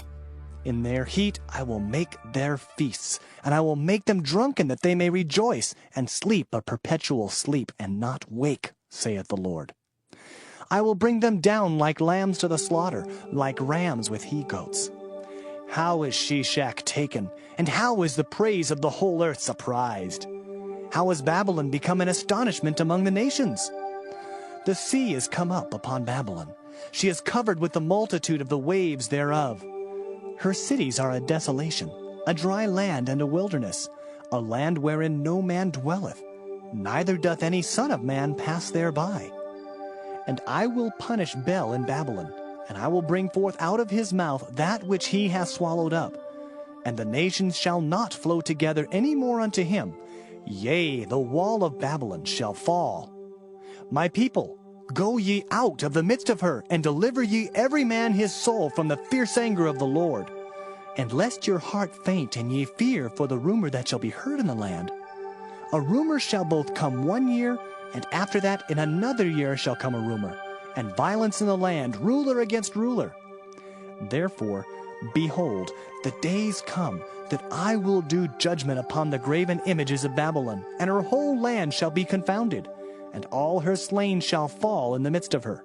In their heat I will make their feasts, and I will make them drunken that they may rejoice, and sleep a perpetual sleep, and not wake, saith the Lord. I will bring them down like lambs to the slaughter, like rams with he-goats. How is Shishak taken, and how is the praise of the whole earth surprised? How has Babylon become an astonishment among the nations? The sea is come up upon Babylon. She is covered with the multitude of the waves thereof. Her cities are a desolation, a dry land and a wilderness, a land wherein no man dwelleth, neither doth any son of man pass thereby. And I will punish Bel in Babylon, and I will bring forth out of his mouth that which he hath swallowed up. And the nations shall not flow together any more unto him. Yea, the wall of Babylon shall fall. My people, go ye out of the midst of her, and deliver ye every man his soul from the fierce anger of the Lord. And lest your heart faint, and ye fear for the rumor that shall be heard in the land. A rumor shall both come 1 year, and after that in another year shall come a rumor, and violence in the land, ruler against ruler. Therefore, behold, the days come that I will do judgment upon the graven images of Babylon, and her whole land shall be confounded, and all her slain shall fall in the midst of her.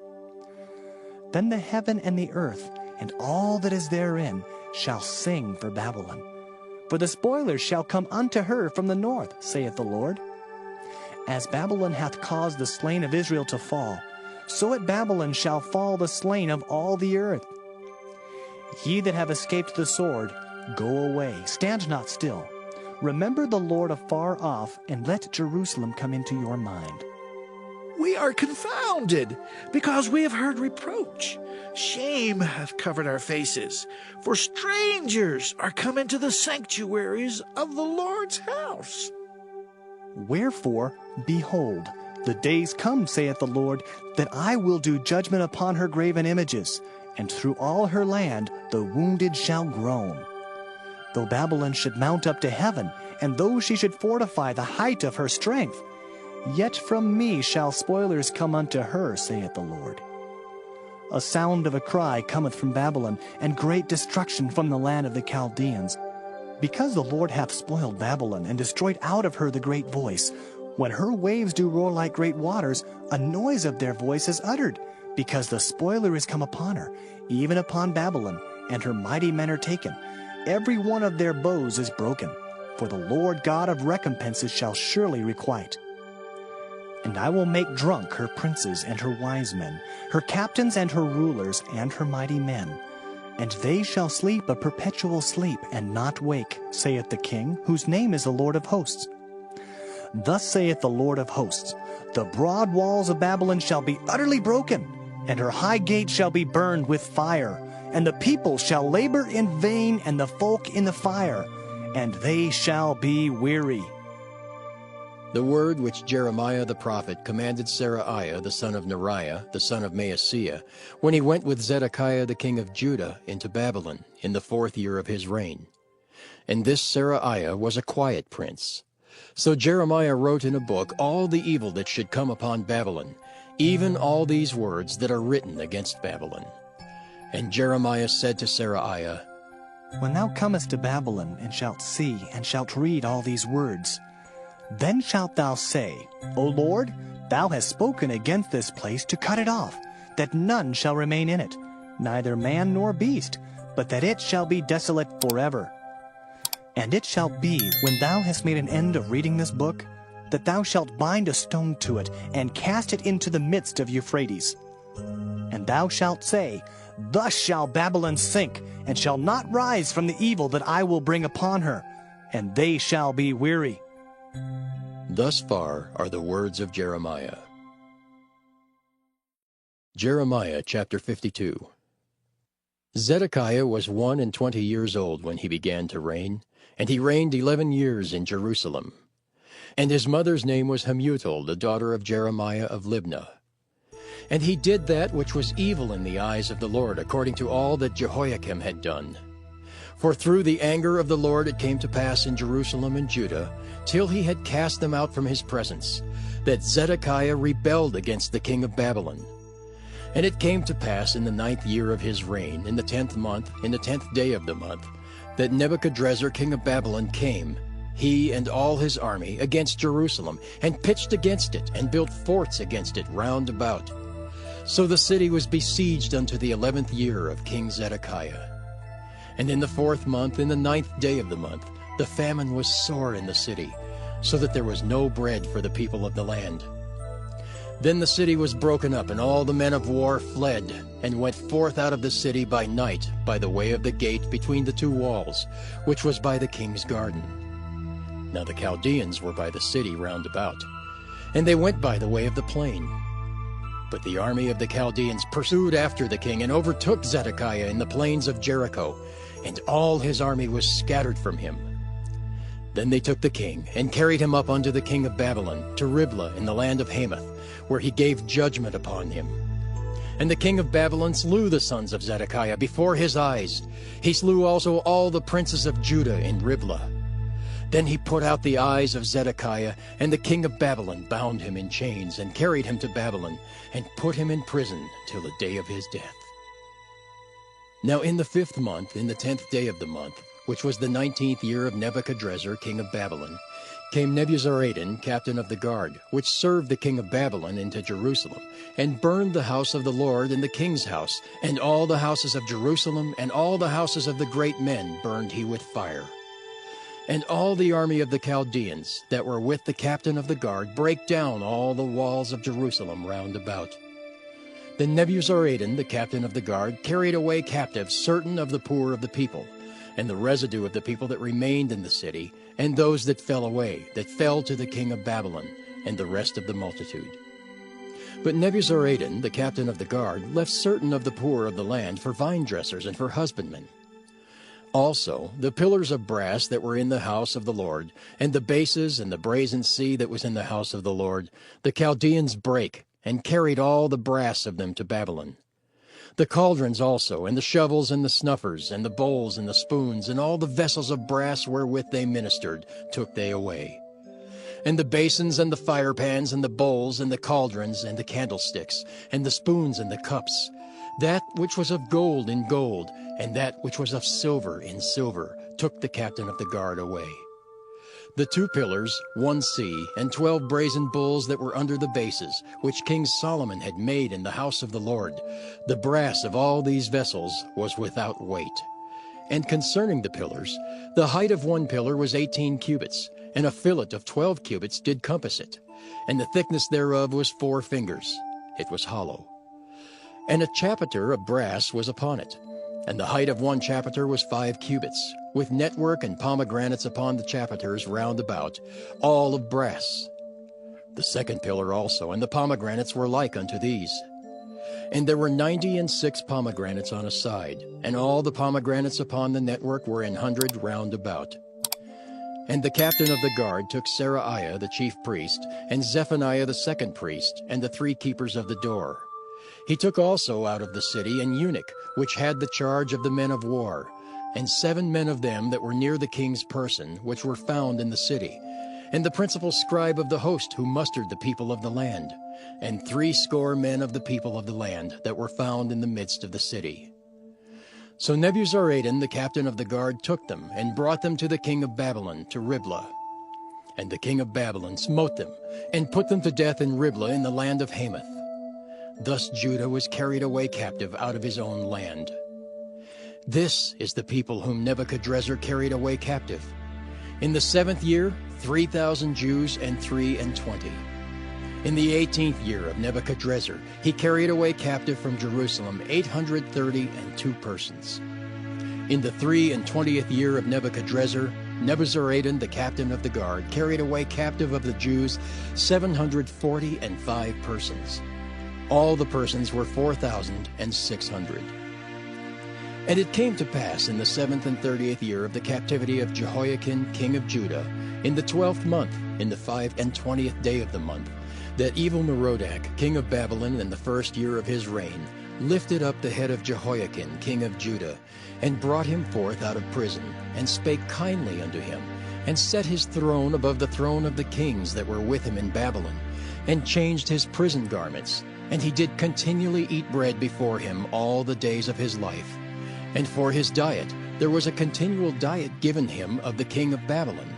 Then the heaven and the earth, and all that is therein, shall sing for Babylon. For the spoilers shall come unto her from the north, saith the Lord. As Babylon hath caused the slain of Israel to fall, so at Babylon shall fall the slain of all the earth. Ye that have escaped the sword, go away, stand not still. Remember the Lord afar off, and let Jerusalem come into your mind. We are confounded, because we have heard reproach. Shame hath covered our faces, for strangers are come into the sanctuaries of the Lord's house. Wherefore, behold, the days come, saith the Lord, that I will do judgment upon her graven images, and through all her land the wounded shall groan. Though Babylon should mount up to heaven, and though she should fortify the height of her strength, yet from me shall spoilers come unto her, saith the Lord. A sound of a cry cometh from Babylon, and great destruction from the land of the Chaldeans. Because the Lord hath spoiled Babylon, and destroyed out of her the great voice, when her waves do roar like great waters, a noise of their voice is uttered, because the spoiler is come upon her, even upon Babylon, and her mighty men are taken. Every one of their bows is broken, for the Lord God of recompenses shall surely requite. And I will make drunk her princes and her wise men, her captains and her rulers and her mighty men. And they shall sleep a perpetual sleep, and not wake, saith the King, whose name is the Lord of hosts. Thus saith the Lord of hosts, the broad walls of Babylon shall be utterly broken, and her high gates shall be burned with fire, and the people shall labor in vain, and the folk in the fire, and they shall be weary. The word which Jeremiah the prophet commanded Seraiah the son of Neriah, the son of Maaseiah, when he went with Zedekiah the king of Judah into Babylon in the 4th year of his reign. And this Seraiah was a quiet prince. So Jeremiah wrote in a book all the evil that should come upon Babylon, even all these words that are written against Babylon. And Jeremiah said to Seraiah, When thou comest to Babylon, and shalt see, and shalt read all these words, then shalt thou say, O Lord, thou hast spoken against this place to cut it off, that none shall remain in it, neither man nor beast, but that it shall be desolate forever. And it shall be, when thou hast made an end of reading this book, that thou shalt bind a stone to it, and cast it into the midst of Euphrates. And thou shalt say, Thus shall Babylon sink, and shall not rise from the evil that I will bring upon her, and they shall be weary. Thus far are the words of Jeremiah. Jeremiah chapter 52. Zedekiah was 21 years old when he began to reign, and he reigned 11 years in Jerusalem. And his mother's name was Hamutal, the daughter of Jeremiah of Libnah. And he did that which was evil in the eyes of the Lord, according to all that Jehoiakim had done. For through the anger of the Lord it came to pass in Jerusalem and Judah, till he had cast them out from his presence, that Zedekiah rebelled against the king of Babylon. And it came to pass in the 9th year of his reign, in the 10th month, in the 10th day of the month, that Nebuchadrezzar king of Babylon came, he and all his army, against Jerusalem, and pitched against it, and built forts against it round about. So the city was besieged unto the 11th year of King Zedekiah. And in the 4th month, in the 9th day of the month, the famine was sore in the city, so that there was no bread for the people of the land. Then the city was broken up, and all the men of war fled, and went forth out of the city by night, by the way of the gate between the two walls, which was by the king's garden. Now the Chaldeans were by the city round about, and they went by the way of the plain. But the army of the Chaldeans pursued after the king, and overtook Zedekiah in the plains of Jericho, and all his army was scattered from him. Then they took the king, and carried him up unto the king of Babylon, to Riblah in the land of Hamath, where he gave judgment upon him. And the king of Babylon slew the sons of Zedekiah before his eyes. He slew also all the princes of Judah in Riblah. Then he put out the eyes of Zedekiah, and the king of Babylon bound him in chains, and carried him to Babylon, and put him in prison till the day of his death. Now in the 5th month, in the 10th day of the month, which was the 19th year of Nebuchadrezzar king of Babylon, came Nebuzaradan, captain of the guard, which served the king of Babylon, into Jerusalem, and burned the house of the Lord and the king's house, and all the houses of Jerusalem, and all the houses of the great men burned he with fire. And all the army of the Chaldeans that were with the captain of the guard brake down all the walls of Jerusalem round about. Then Nebuzaradan, the captain of the guard, carried away captive certain of the poor of the people, and the residue of the people that remained in the city, and those that fell away, that fell to the king of Babylon, and the rest of the multitude. But Nebuzaradan, the captain of the guard, left certain of the poor of the land for vine dressers and for husbandmen. Also the pillars of brass that were in the house of the Lord, and the bases and the brazen sea that was in the house of the Lord, the Chaldeans brake, and carried all the brass of them to Babylon. The cauldrons also, and the shovels, and the snuffers, and the bowls, and the spoons, and all the vessels of brass wherewith they ministered, took they away. And the basins, and the firepans, and the bowls, and the cauldrons, and the candlesticks, and the spoons, and the cups, that which was of gold in gold, and that which was of silver in silver, took the captain of the guard away. The 2 pillars, 1 sea, and 12 brazen bulls that were under the bases, which King Solomon had made in the house of the Lord, the brass of all these vessels was without weight. And concerning the pillars, the height of one pillar was 18 cubits, and a fillet of 12 cubits did compass it, and the thickness thereof was 4 fingers. It was hollow. And a chapiter of brass was upon it, and the height of one chapiter was 5 cubits, with network and pomegranates upon the chapiters round about, all of brass. The 2nd pillar also, and the pomegranates were like unto these. And there were 96 pomegranates on a side, and all the pomegranates upon the network were 100 round about. And the captain of the guard took Seraiah the chief priest, and Zephaniah the 2nd priest, and the 3 keepers of the door. He took also out of the city an eunuch, which had the charge of the men of war, and 7 men of them that were near the king's person, which were found in the city, and the principal scribe of the host who mustered the people of the land, and 80 men of the people of the land that were found in the midst of the city. So Nebuzaradan, the captain of the guard, took them and brought them to the king of Babylon, to Riblah. And the king of Babylon smote them, and put them to death in Riblah in the land of Hamath. Thus Judah was carried away captive out of his own land. This is the people whom Nebuchadrezzar carried away captive. In the 7th year, 3,000 Jews and 23. In the 18th year of Nebuchadrezzar, he carried away captive from Jerusalem 832 persons. In the 23rd year of Nebuchadrezzar, Nebuzaradan, the captain of the guard, carried away captive of the Jews 745 persons. All the persons were 4,600. And it came to pass in the 7th and 30th year of the captivity of Jehoiakim, king of Judah, in the 12th month, in the 25th day of the month, that Evil-Merodach, king of Babylon, in the 1st year of his reign, lifted up the head of Jehoiakim, king of Judah, and brought him forth out of prison, and spake kindly unto him, and set his throne above the throne of the kings that were with him in Babylon, and changed his prison garments, and he did continually eat bread before him all the days of his life. And for his diet there was a continual diet given him of the king of Babylon,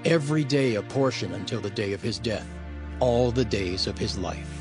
every day a portion until the day of his death, all the days of his life.